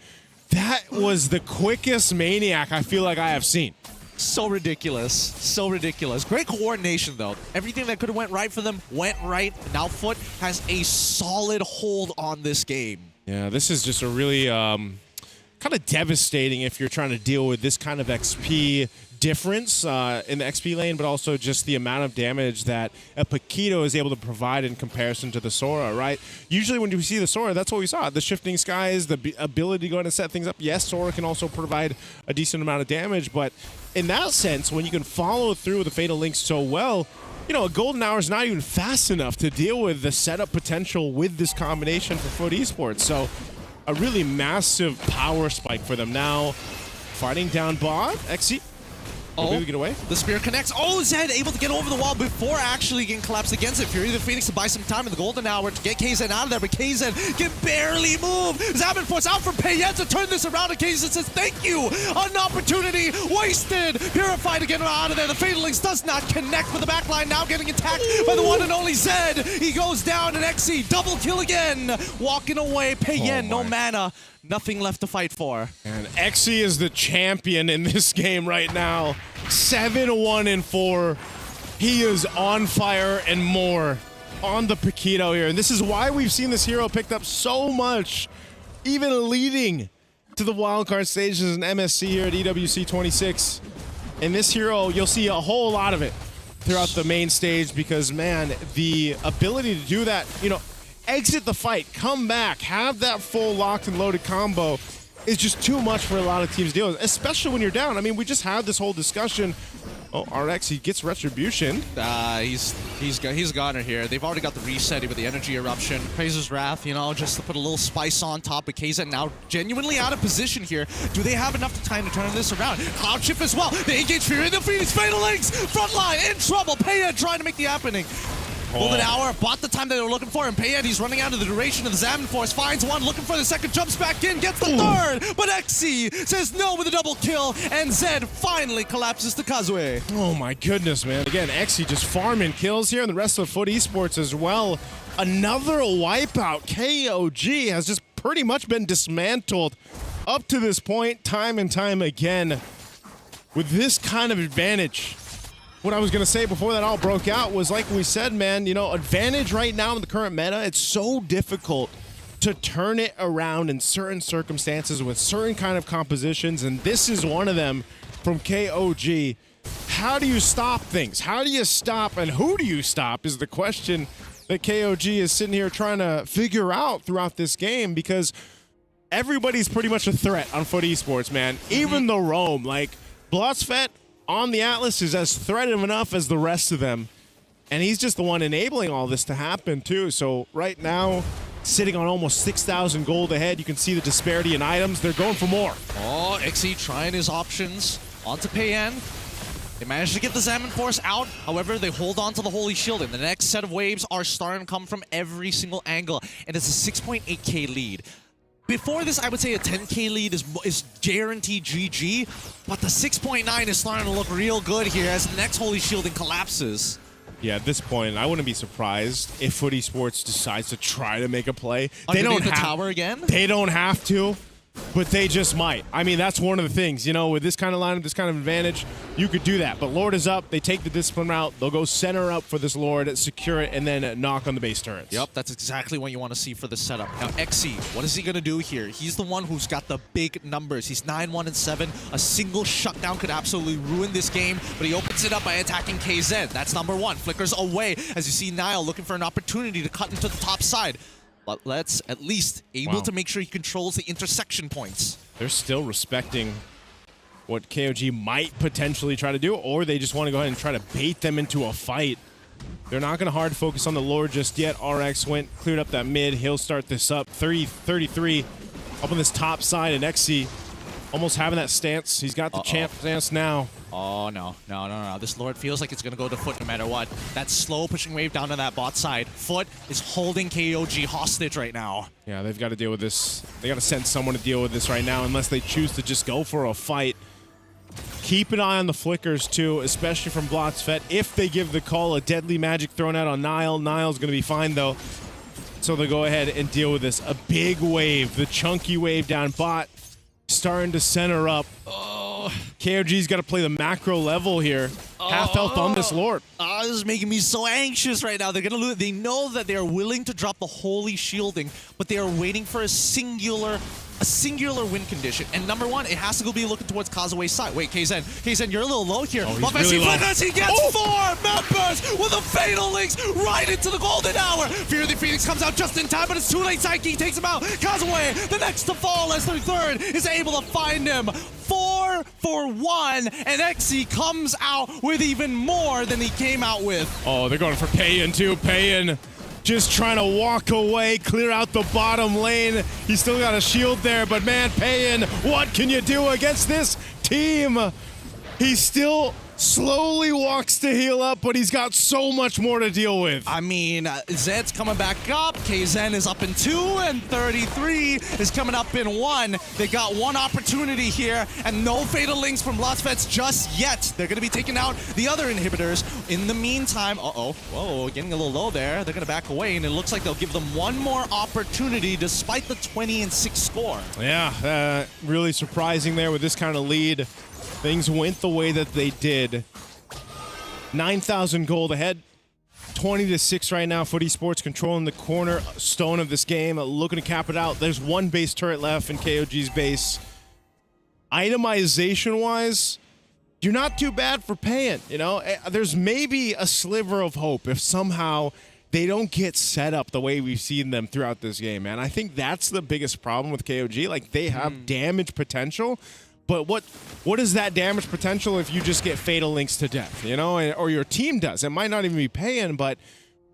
that was the quickest Maniac I feel like I have seen. So ridiculous. So ridiculous. Great coordination, though. Everything that could have went right for them went right. Now FUT has a solid hold on this game. Yeah, this is just a really kind of devastating if you're trying to deal with this kind of XP difference in the XP lane, but also just the amount of damage that a Paquito is able to provide in comparison to the Sora, right? Usually when we see the Sora, that's what we saw. The shifting skies, the ability to go ahead and set things up. Yes, Sora can also provide a decent amount of damage, but in that sense, when you can follow through with the Fatal Links so well, you know, a Golden Hour is not even fast enough to deal with the setup potential with this combination for FUT Esports. So a really massive power spike for them. Now, fighting down bot, Xe. Oh, get away. The spear connects. Oh, Zed able to get over the wall before actually getting collapsed against it. Fury of the Phoenix to buy some time in the Golden Hour to get KZN out of there, but KZN can barely move. Zaman Force out for Payen to turn this around, and KZN says, thank you. An opportunity wasted. Purified to get him out of there. The Fatal Links does not connect with the backline, now getting attacked by the one and only Zed. He goes down, and Xe double kill again. Walking away. Payen, no mana. Nothing left to fight for. And Xe is the champion in this game right now. 7-1-4. He is on fire and more on the Paquito here. And this is why we've seen this hero picked up so much, even leading to the wildcard stages in MSC here at EWC 26. And this hero, you'll see a whole lot of it throughout the main stage because, man, the ability to do that, you know, exit the fight, come back, have that full locked and loaded combo is just too much for a lot of teams to deal with, especially when you're down. I mean, we just had this whole discussion. Oh, RX, he gets Retribution. He's got it here. They've already got the reset with the Energy Eruption. Praiser's Wrath, you know, just to put a little spice on top. But KZN now genuinely out of position here. Do they have enough time to turn this around? Cloud Shift as well. They engage Fury, the Phoenix, Fatal Links, front line, in trouble. Payen trying to make the happening. Golden Hour bought the time that they were looking for, and Payen, he's running out of the duration of the Zaman Force, finds one, looking for the second, jumps back in, gets the third, but Xe says no with a double kill, and Zed finally collapses to Kazue. Oh my goodness, man. Again, Xe just farming kills here, and the rest of FUT Esports as well. Another wipeout. KOG has just pretty much been dismantled up to this point, time and time again, with this kind of advantage. What I was going to say before that all broke out was, like we said, man, you know, advantage right now in the current meta, it's so difficult to turn it around in certain circumstances with certain kind of compositions, and this is one of them from KOG. How do you stop things? How do you stop, and who do you stop is the question that KOG is sitting here trying to figure out throughout this game, because everybody's pretty much a threat on FUT Esports, man. Even the Roam, like Blotsfet on the Atlas is as threatened enough as the rest of them. And he's just the one enabling all this to happen too. So right now, sitting on almost 6,000 gold ahead, you can see the disparity in items. They're going for more. Oh, Xe trying his options onto Payen. They managed to get the Salmon Force out. However, they hold on to the Holy Shield, and the next set of waves are starting to come from every single angle. And it's a 6.8k lead. Before this, I would say a 10k lead is guaranteed GG, but the 6.9 is starting to look real good here as the next Holy Shielding collapses. Yeah, at this point, I wouldn't be surprised if Footy Sports decides to try to make a play. They Underneath don't the have tower again? They don't have to, but they just might. I mean, that's one of the things, you know, with this kind of lineup, this kind of advantage, you could do that. But Lord is up. They take the discipline route. They'll go center up for this Lord, secure it, and then knock on the base turrets. Yep, that's exactly what you want to see for the setup. Now, XC, what is he going to do here? He's the one who's got the big numbers. He's 9-1-7. A single shutdown could absolutely ruin this game, but he opens it up by attacking KZ. That's number one. Flickers away as you see Niall looking for an opportunity to cut into the top side. But let's at least able to make sure he controls the intersection points. They're still respecting what KOG might potentially try to do, or they just want to go ahead and try to bait them into a fight. They're not going to hard focus on the Lord just yet. RX cleared up that mid. He'll start this up. 33 up on this top side, and XC almost having that stance. He's got the champ stance now. Oh, no. This Lord feels like it's going to go to Foot no matter what. That slow pushing wave down to that bot side. Foot is holding KOG hostage right now. Yeah, they've got to deal with this. They got to send someone to deal with this right now unless they choose to just go for a fight. Keep an eye on the flickers, too, especially from Blotzfett. If they give the call, a deadly magic thrown out on Niall. Niall's going to be fine, though. So they'll go ahead and deal with this. A big wave, the chunky wave down bot, starting to center up. KOG's got to play the macro level here. Half health on this Lord. This is making me so anxious right now. They're gonna lose. They know that they are willing to drop the Holy Shielding, but they are waiting for a singular win condition. And number one, it has to go be looking towards Kazue's side. Wait, KZen, you're a little low here. Oh, he's really low. He gets 4 members with a Fatal Links right into the golden hour. Fear the Phoenix comes out just in time, but it's too late. Psyche takes him out. Kazue, the next to fall as their third, is able to find him. 4 for 1, and XC comes out with even more than he came out with. Oh, they're going for Payan, too. Payan just trying to walk away, clear out the bottom lane. He's still got a shield there, but man, Payan, what can you do against this team? He still slowly walks to heal up, but he's got so much more to deal with. I mean, Zed's coming back up, KZen is up in 2, and 33 is coming up in 1. They got one opportunity here, and no Fatal Links from Blotzfett just yet. They're going to be taking out the other inhibitors. In the meantime, whoa, getting a little low there. They're going to back away, and it looks like they'll give them one more opportunity despite the 20-6 score. Yeah, really surprising there with this kind of lead. Things went the way that they did. 9,000 gold ahead. 20-6 right now. Footy Sports controlling the cornerstone of this game. Looking to cap it out. There's one base turret left in KOG's base. Itemization-wise, you're not too bad for paying. You know, there's maybe a sliver of hope if somehow they don't get set up the way we've seen them throughout this game, man. I think that's the biggest problem with KOG. Like, they have damage potential. But what is that damage potential if you just get Fatal Links to death, you know, or your team does? It might not even be paying, but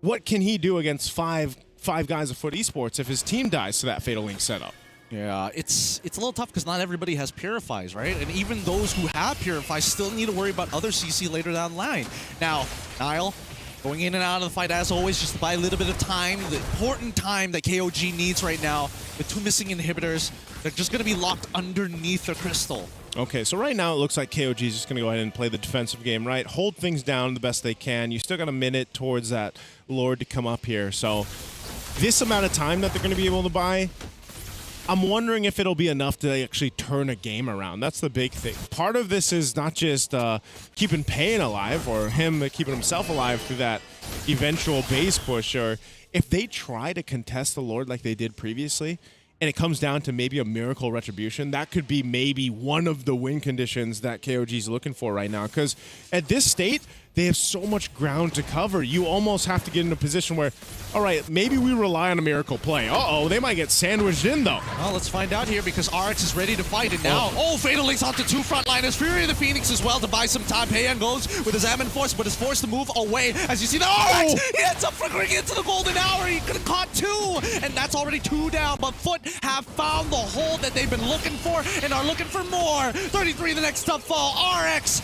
what can he do against five guys of Foot Esports if his team dies to that Fatal Link setup? Yeah, it's a little tough because not everybody has Purifies, right? And even those who have Purifies still need to worry about other CC later down the line. Now, Niall, going in and out of the fight as always, just to buy a little bit of time, the important time that KOG needs right now. With 2 missing inhibitors, they're just going to be locked underneath the crystal. Okay, so right now it looks like KOG is just going to go ahead and play the defensive game, right? Hold things down the best they can. You still got a minute towards that Lord to come up here. So this amount of time that they're going to be able to buy, I'm wondering if it'll be enough to actually turn a game around. That's the big thing. Part of this is not just keeping Payan alive or him keeping himself alive through that eventual base push, or if they try to contest the Lord like they did previously, and it comes down to maybe a miracle retribution, that could be maybe one of the win conditions that KOG is looking for right now. Because at this state, they have so much ground to cover. You almost have to get in a position where, all right, maybe we rely on a miracle play. Uh-oh, they might get sandwiched in, though. Well, let's find out here because RX is ready to fight. And now, Fatal Links onto 2 frontliners. Fury of the Phoenix as well to buy some time. Payan goes with his Salmon Force, but is forced to move away. As you see the RX, he ends up flickering into the golden hour. He could have caught 2, and that's already 2 down. But Foot have found the hole that they've been looking for and are looking for more. 33 the next up fall. RX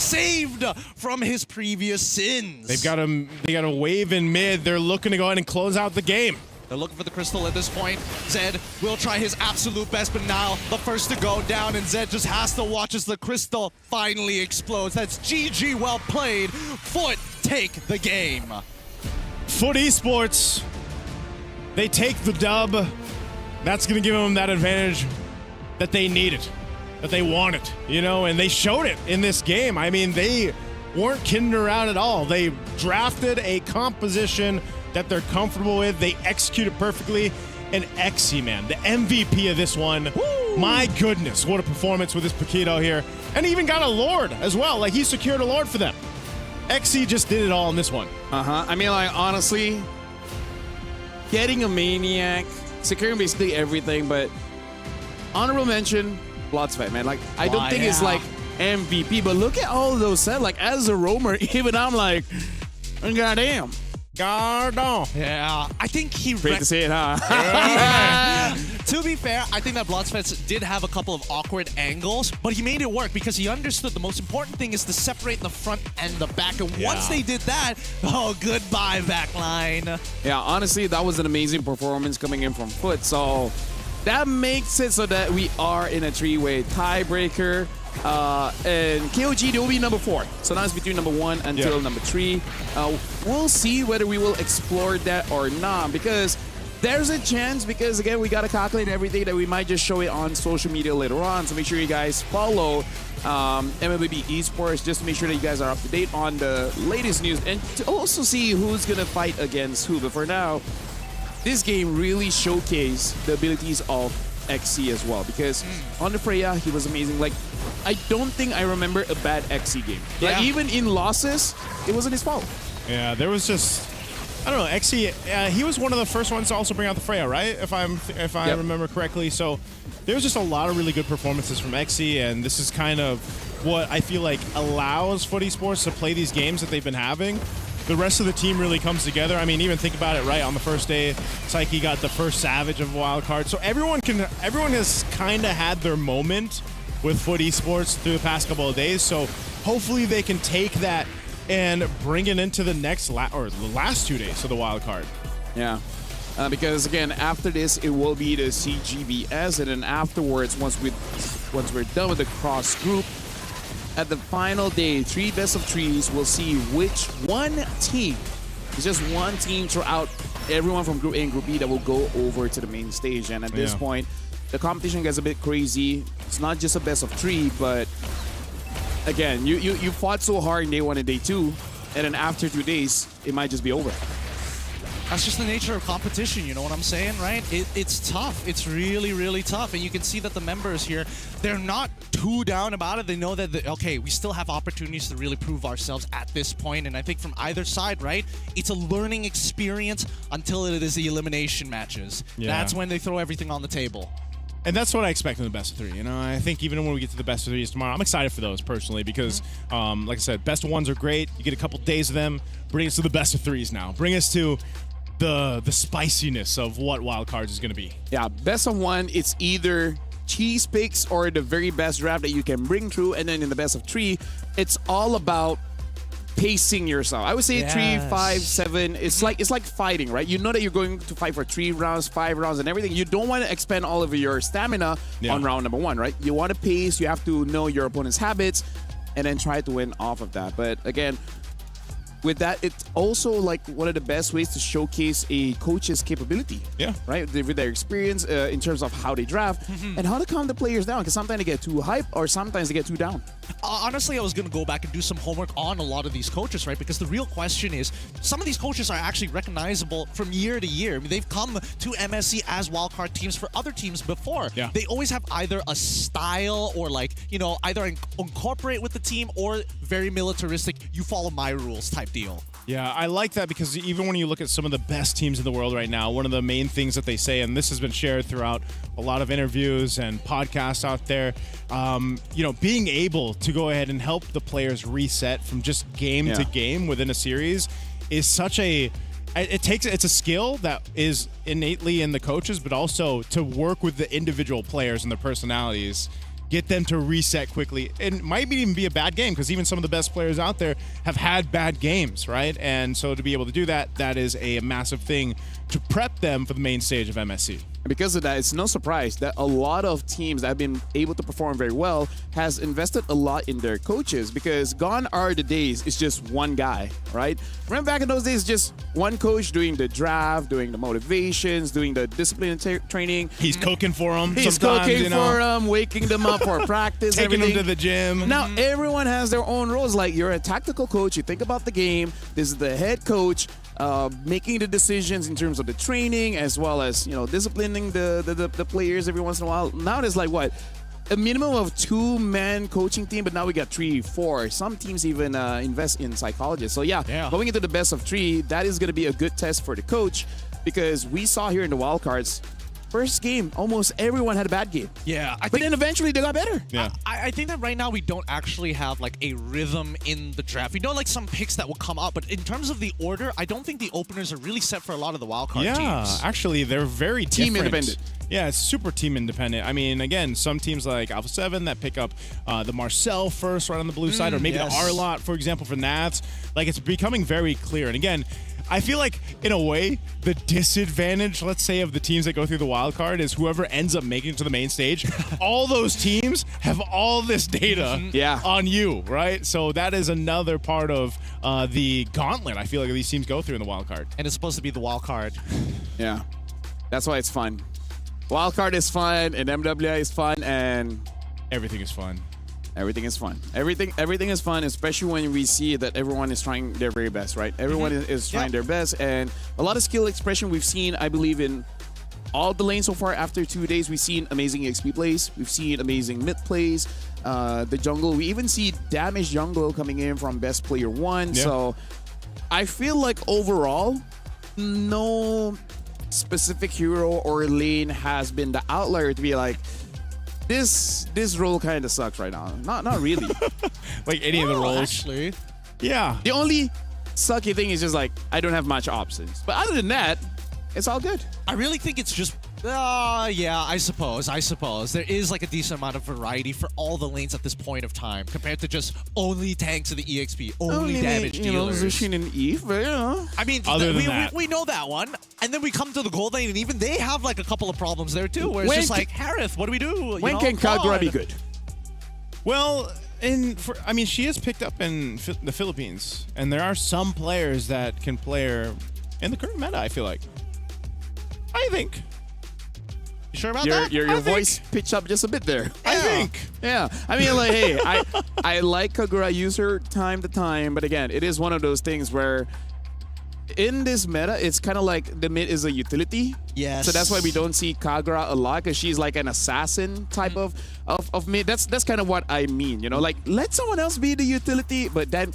saved from his previous sins. They got a wave in mid. They're looking to go ahead and close out the game. They're looking for the crystal at this point. Zed will try his absolute best, but now the first to go down, and Zed just has to watch as the crystal finally explodes. That's GG, well played. Foot take the game. Foot Esports, they take the dub. That's going to give them that advantage that they needed, that they wanted, you know, and they showed it in this game. I mean, they weren't kidding around at all. They drafted a composition that they're comfortable with. They executed perfectly. And Exy, man, the MVP of this one. Woo! My goodness, what a performance with this Paquito here. And he even got a Lord as well. Like, he secured a Lord for them. Exy just did it all in this one. I mean, like, honestly, getting a Maniac, securing basically everything, but honorable mention, Bloodspite, man. Like, I don't think it's like MVP, but look at all those sets. Like, as a roamer, even I'm like, goddamn. Gardon. Yeah, I think he... Great to see it, huh? Yeah. To be fair, I think that Bloodspite did have a couple of awkward angles, but he made it work because he understood the most important thing is to separate the front and the back. And once they did that, oh, goodbye, backline. Yeah, honestly, that was an amazing performance coming in from Foot. So that makes it so that we are in a three-way tiebreaker. And KOG, they will be number 4. So now it's between number 1 until number 3. We'll see whether we will explore that or not, because there's a chance, because again, we got to calculate everything, that we might just show it on social media later on. So make sure you guys follow MLBB Esports, just to make sure that you guys are up to date on the latest news and to also see who's going to fight against who. But for now, this game really showcased the abilities of XC as well, because on the Freya, he was amazing. Like, I don't think I remember a bad XC game. Like, even in losses, it wasn't his fault. Yeah, there was just, I don't know, XC, he was one of the first ones to also bring out the Freya, right? If I remember correctly. So there was just a lot of really good performances from XC, and this is kind of what I feel like allows Foot Esports to play these games that they've been having. The rest of the team really comes together. I mean, even think about it, right? On the first day, Psyche got the first Savage of Wild Card. So everyone has kind of had their moment with Foot Esports through the past couple of days. So hopefully they can take that and bring it into the next the last 2 days of the Wild Card. Yeah. Because again, after this, it will be the CGBS, and then afterwards, once we're done with the cross group, at the final day, 3 best of 3s, we'll see which one team, it's just one team throughout everyone from Group A and Group B that will go over to the main stage. And at this point, the competition gets a bit crazy. It's not just a best of 3, but again, you fought so hard in day 1 and day 2, and then after 2 days, it might just be over. That's just the nature of competition, you know what I'm saying, right? It's tough. It's really, really tough. And you can see that the members here, they're not too down about it. They know that, okay, we still have opportunities to really prove ourselves at this point. And I think from either side, right, it's a learning experience until it is the elimination matches. Yeah. That's when they throw everything on the table. And that's what I expect in the best of 3. You know, I think even when we get to the best of 3s tomorrow, I'm excited for those personally because, like I said, best of 1s are great. You get a couple days of them. Bring us to the best of 3s now. Bring us to the spiciness of what Wild Cards is going to be. Yeah, best of 1, it's either cheese picks or the very best draft that you can bring through, and then in the best of 3, it's all about pacing yourself. I would say 3, 5, 7. It's like fighting, right? You know that you're going to fight for 3 rounds, 5 rounds, and everything. You don't want to expend all of your stamina on round number 1, right? You want to pace. You have to know your opponent's habits, and then try to win off of that. But again, with that, it's also like one of the best ways to showcase a coach's capability. Yeah. Right? With their experience in terms of how they draft and how to calm the players down, because sometimes they get too hype or sometimes they get too down. Honestly, I was going to go back and do some homework on a lot of these coaches, right? Because the real question is, some of these coaches are actually recognizable from year to year. I mean, they've come to MSC as wildcard teams for other teams before. Yeah. They always have either a style or like, you know, either incorporate with the team or very militaristic, you follow my rules type deal. Yeah, I like that because even when you look at some of the best teams in the world right now, one of the main things that they say, and this has been shared throughout a lot of interviews and podcasts out there, you know, being able to go ahead and help the players reset from just game to game within a series is such a... It's a skill that is innately in the coaches, but also to work with the individual players and their personalities get them to reset quickly. It might even be a bad game because even some of the best players out there have had bad games, right? And so to be able to do that, that is a massive thing to prep them for the main stage of MSC. And because of that, it's no surprise that a lot of teams that have been able to perform very well has invested a lot in their coaches, because gone are the days it's just one guy, right? Remember back in those days, just one coach doing the draft, doing the motivations, doing the discipline training. He's cooking for them. He's cooking for them, waking them up for practice, taking everything. them to the gym. Now everyone has their own roles. Like, you're a tactical coach, you think about the game. This is the head coach. Making the decisions in terms of the training, as well as, you know, disciplining the players every once in a while. Now there's like what, a minimum of 2-man coaching team, but now we got 3, 4. Some teams even invest in psychologists. So yeah, going into the best of 3, that is going to be a good test for the coach, because we saw here in the wildcards, first game, almost everyone had a bad game. Yeah. But then eventually they got better. Yeah. I think that right now we don't actually have like a rhythm in the draft. We know like some picks that will come out, but in terms of the order, I don't think the openers are really set for a lot of the wildcard teams. Yeah, actually, they're very team different. independent. Yeah, it's super team independent. I mean, again, some teams like Alpha 7 that pick up the Marcel first right on the blue side, or maybe the Arlot, for example, for Nats. Like, it's becoming very clear. And again, I feel like, in a way, the disadvantage, let's say, of the teams that go through the wild card is whoever ends up making it to the main stage. All those teams have all this data on you, right? So that is another part of the gauntlet I feel like these teams go through in the wild card. And it's supposed to be the wild card. Yeah. That's why it's fun. Wild card is fun, and MWI is fun, and everything is fun. Everything is fun. Everything is fun, especially when we see that everyone is trying their very best, right? Everyone is trying their best, and a lot of skill expression we've seen, I believe, in all the lanes so far. After 2 days, we've seen amazing XP plays. We've seen amazing mid plays. The jungle, we even see damage jungle coming in from best player 1. So I feel like overall, no specific hero or lane has been the outlier to be like, this role kind of sucks right now. Not really. Like any of the roles. Actually. Yeah. The only sucky thing is just like, I don't have much options. But other than that, it's all good. I really think it's just, yeah, I suppose. There is like a decent amount of variety for all the lanes at this point of time, compared to just only tanks of the EXP, only damage dealers. Zushin and Eve, but, you know. I mean, we know that one. And then we come to the gold lane, and even they have like a couple of problems there too, where it's just like, Harith, what do we do? When can Kagura be good? Well, I mean, she is picked up in the Philippines, and there are some players that can play her in the current meta, I feel like. I think. You sure about that? Your voice pitched up just a bit there. I think. Yeah. I mean, like, hey, I like Kagura, use her time to time, but again, it is one of those things where in this meta, it's kind of like the mid is a utility. Yes. So that's why we don't see Kagura a lot, because she's like an assassin type of mid. That's kind of what I mean, you know? Like, let someone else be the utility, but then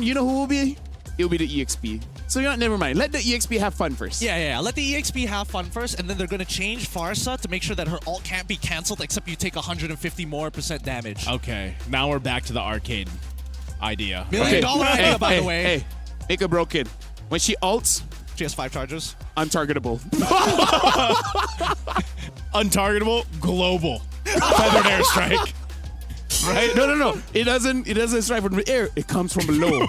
you know who will be? It'll be the EXP. So you know, never mind. Let the EXP have fun first. Yeah. Let the EXP have fun first, and then they're going to change Farsa to make sure that her ult can't be cancelled except you take 150 more % damage. Okay, now we're back to the arcade idea. $1 million idea, by the way. Hey, make a broken. When she ults, she has 5 charges. Untargetable. Untargetable, global. Feathered airstrike. Right? No. It doesn't strike from the air. It comes from below.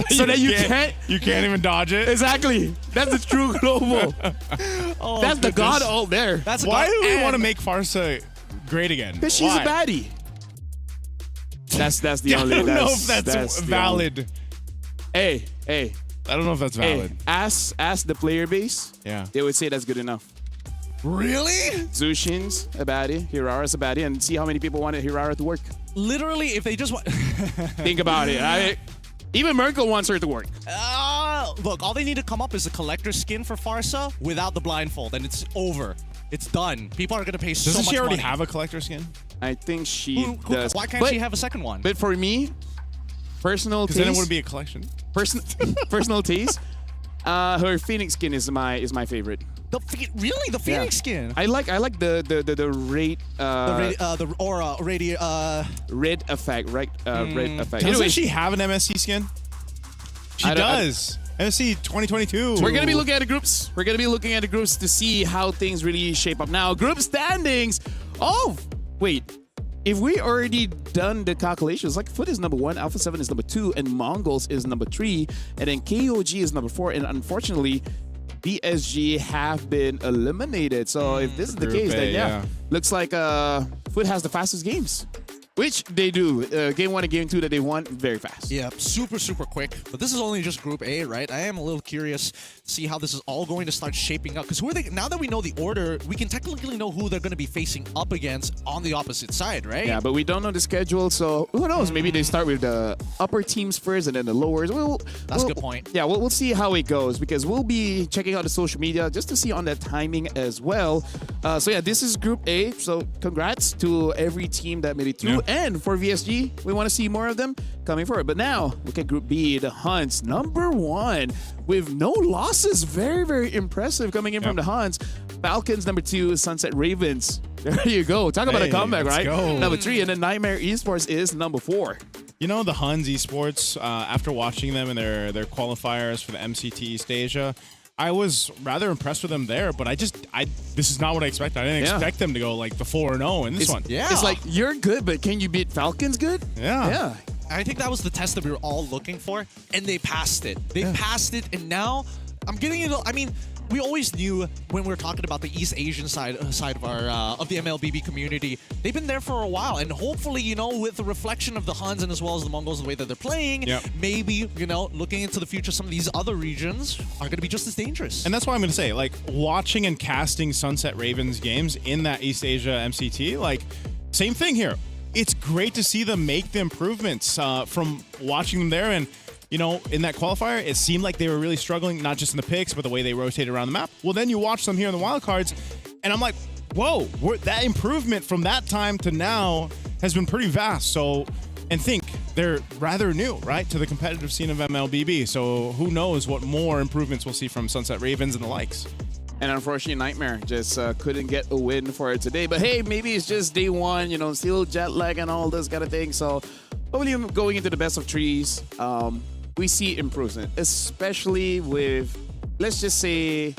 so that you can't even dodge it. Exactly. That's the true global. That's the god ult there. Why do we want to make Farsa great again? Because she's a baddie. That's the only. I don't know if that's valid. Hey. I don't know if that's valid. Hey, ask the player base. Yeah. They would say that's good enough. Really? Zushin's a baddie, Hirara's a baddie, and see how many people wanted Hirara to work. Literally, if they just want... Think about it. Even Merkel wants her to work. Look, all they need to come up is a collector skin for Farsa without the blindfold, and it's over. It's done. People are going to pay so much money. Doesn't she already have a collector skin? I think she does. Why can't she have a second one? But for me, personal taste... Because then it would be a collection. Personal taste, her Phoenix skin is my favorite. Really? The Phoenix skin? I like the rate the aura red effect, right? Red effect. Doesn't she have an MSC skin? She does. MSC 2022. We're gonna be looking at the groups. We're gonna be looking at the groups to see how things really shape up. Now, group standings. Oh, wait. if we already done the calculations, like Foot is number 1, Alpha 7 is number 2, and Mongols is number 3, and then KOG is number 4, and unfortunately, BSG have been eliminated. So if this is the Group case, A, then yeah. looks like Foot has the fastest games. Which they do. Game 1 and Game 2 that they won very fast. Yeah, super, super quick. But this is only just Group A, right? I am a little curious to see how this is all going to start shaping up. Because who are they? Now that we know the order, we can technically know who they're going to be facing up against on the opposite side, right? Yeah, but we don't know the schedule, so who knows? Maybe they start with the upper teams first and then the lowers. That's a good point. Yeah, we'll see how it goes because we'll be checking out the social media just to see on that timing as well. So yeah, this is Group A. So congrats to every team that made it through. Yeah. And for VSG, we want to see more of them coming forward. But now, look at Group B, the Hunts, number 1 with no losses. Very, very impressive coming in from the Hunts. Falcons, number 2, Sunset Ravens. There you go. Talk about a comeback, let's right? go. Number 3, and then Nightmare Esports is number 4. You know, the Huns Esports, after watching them in their qualifiers for the MCT East Asia, I was rather impressed with them there, but this is not what I expected. I didn't expect them to go like the 4-0 in this one. Yeah. It's like, you're good, but can you beat Falcons good? Yeah. Yeah. I think that was the test that we were all looking for, and they passed it. They passed it, and now I'm getting it. I mean, we always knew when we were talking about the East Asian side of our of the MLBB community, they've been there for a while, and hopefully, you know, with the reflection of the Huns and as well as the Mongols, the way that they're playing, maybe, you know, looking into the future, some of these other regions are going to be just as dangerous. And that's why I'm going to say, like, watching and casting Sunset Ravens games in that East Asia MCT, like, same thing here. It's great to see them make the improvements from watching them there. And, you know, in that qualifier, it seemed like they were really struggling, not just in the picks, but the way they rotated around the map. Well, then you watch them here in the wildcards, and I'm like, whoa, that improvement from that time to now has been pretty vast. So, and think, they're rather new, right, to the competitive scene of MLBB. So who knows what more improvements we'll see from Sunset Ravens and the likes. And unfortunately, Nightmare just couldn't get a win for it today. But hey, maybe it's just day 1, you know, still jet lag and all this kind of thing. So hopefully going into the best of 3s, we see improvement, especially with, let's just say,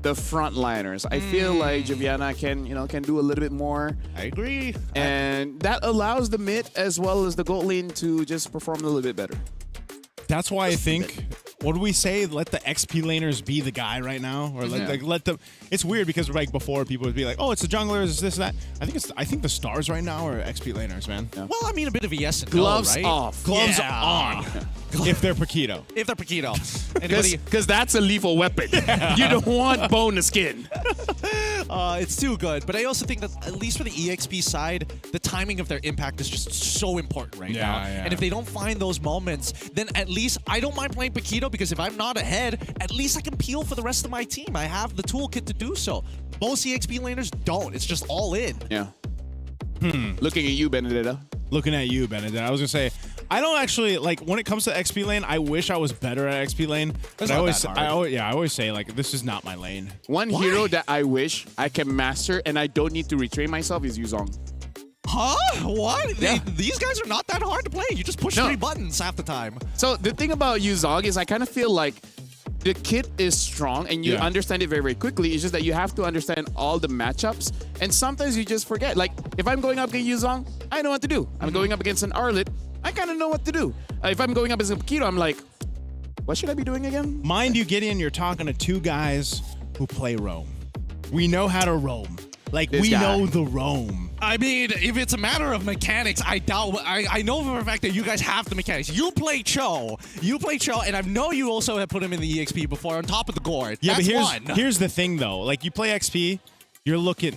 the frontliners. I feel like Javiana can do a little bit more. I agree. And that allows the mid as well as the gold lane to just perform a little bit better. That's why I think, what do we say? Let the XP laners be the guy right now, or let them. It's weird because like before people would be like, oh, it's the junglers, it's this, that. I think the stars right now are XP laners, man. Yeah. Well, I mean, a bit of a yes and Gloves no, right? off. Gloves on. If they're Paquito. If they're Paquito. Anybody? Because that's a lethal weapon. You don't want bone to skin. It's too good. But I also think that, at least for the EXP side, the timing of their impact is just so important right now. Yeah. And if they don't find those moments, then at least I don't mind playing Paquito, because if I'm not ahead, at least I can peel for the rest of my team. I have the toolkit to do so. Most EXP laners don't. It's just all in. Yeah. Looking at you, Benedetta. Looking at you, Benedict. I was going to say, I don't actually, like, when it comes to XP lane, I wish I was better at XP lane. But I always say, like, this is not my lane. One hero that I wish I can master and I don't need to retrain myself is Yuzong. Huh? What? Yeah. These guys are not that hard to play. You just push 3 buttons half the time. So the thing about Yuzong is I kind of feel like the kit is strong and you understand it very, very quickly. It's just that you have to understand all the matchups. And sometimes you just forget. Like, if I'm going up against Yuzong, I know what to do. I'm going up against an Arlet, I kind of know what to do. If I'm going up against a Paquito, I'm like, what should I be doing again? Mind you, Gideon, you're talking to 2 guys who play roam. We know how to roam. Like, we know the roam. I mean, if it's a matter of mechanics, I doubt. I know for a fact that you guys have the mechanics. You play Cho. And I know you also have put him in the EXP before on top of the Gourd. Yeah, That's but here's the thing, though. Like, you play XP, you're looking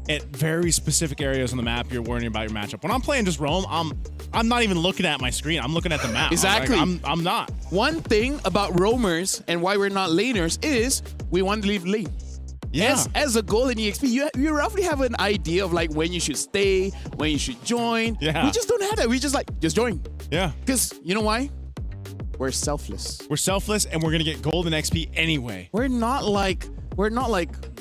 at very specific areas on the map. You're worrying about your matchup. When I'm playing just roam, I'm not even looking at my screen. I'm looking at the map. Exactly. I'm not. One thing about roamers and why we're not laners is we want to leave lane. Yeah. As a goal in EXP, you roughly have an idea of like when you should stay, when you should join. Yeah. We just don't have that. We just join. Yeah. Because you know why? We're selfless. We're selfless, and we're gonna get gold and XP anyway. We're not like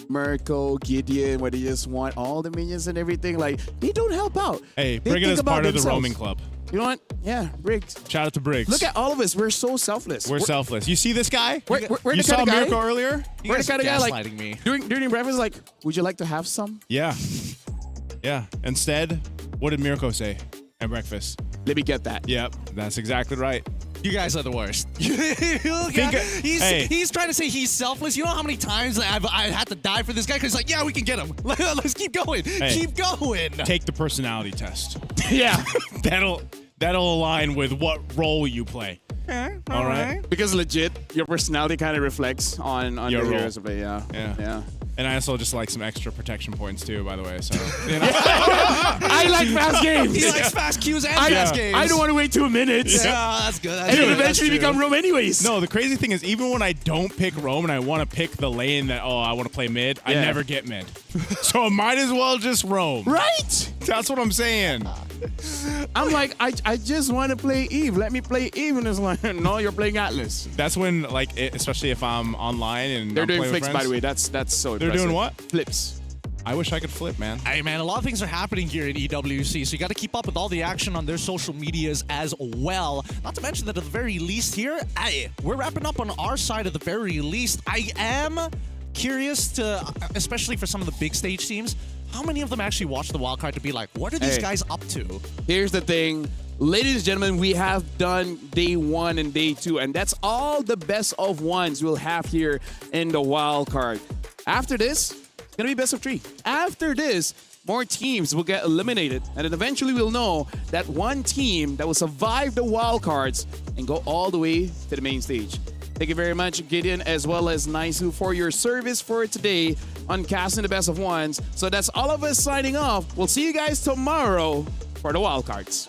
Mirko, Gideon, where they just want all the minions and everything. Like, they don't help out. Hey, They Briggs think is about part of the themselves. roaming club. You know what? Yeah, Briggs. Shout out to Briggs. Look at all of us. We're so selfless. We're selfless. You see this guy? We're you the saw kind of guy, Mirko earlier? We're the kind of guy like me. during breakfast, like, would you like to have some? Yeah. Yeah. Instead, what did Mirko say at breakfast? Let me get that. Yep, that's exactly right. You guys are the worst. Hey. He's trying to say he's selfless. You know how many times I had to die for this guy? Because like, yeah, we can get him. Let's keep going. Hey, keep going. Take the personality test. Yeah. That'll align with what role you play. Okay, all right. Because legit, your personality kind of reflects on Your the role. heroes of it. Yeah. And I also just like some extra protection points too, by the way. So you know. I like fast games. He likes fast cues and fast games. I don't want to wait 2 minutes. Yeah, that's good. And it'll eventually become Rome anyways. No, the crazy thing is, even when I don't pick Rome and I want to pick the lane that I want to play mid, I never get mid. So I might as well just roam. Right? That's what I'm saying. I'm like, I just want to play Eve. Let me play Eve. And it's like, no, you're playing Atlas. That's when, like, especially if I'm online and They're I'm doing playing with flicks, by friends. the way. That's so impressive. They're doing what? Flips. I wish I could flip, man. Hey, man, a lot of things are happening here in EWC, so you got to keep up with all the action on their social medias as well. Not to mention that at the very least here, we're wrapping up on our side at the very least. I am curious to, especially for some of the big stage teams, how many of them actually watch the wildcard to be like, what are these guys up to? Here's the thing. Ladies and gentlemen, we have done day 1 and day 2, and that's all the best of ones we'll have here in the wild card. After this, it's going to be best of 3. After this, more teams will get eliminated, and then eventually we'll know that one team that will survive the wild cards and go all the way to the main stage. Thank you very much, Gideon, as well as Naisu, for your service for today on casting the best of ones. So that's all of us signing off. We'll see you guys tomorrow for the wild cards.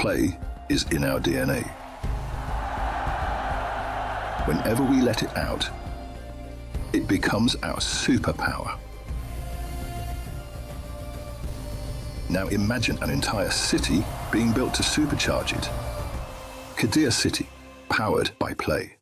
Play is in our DNA. Whenever we let it out, it becomes our superpower. Now imagine an entire city being built to supercharge it. Qiddiya City, powered by Play.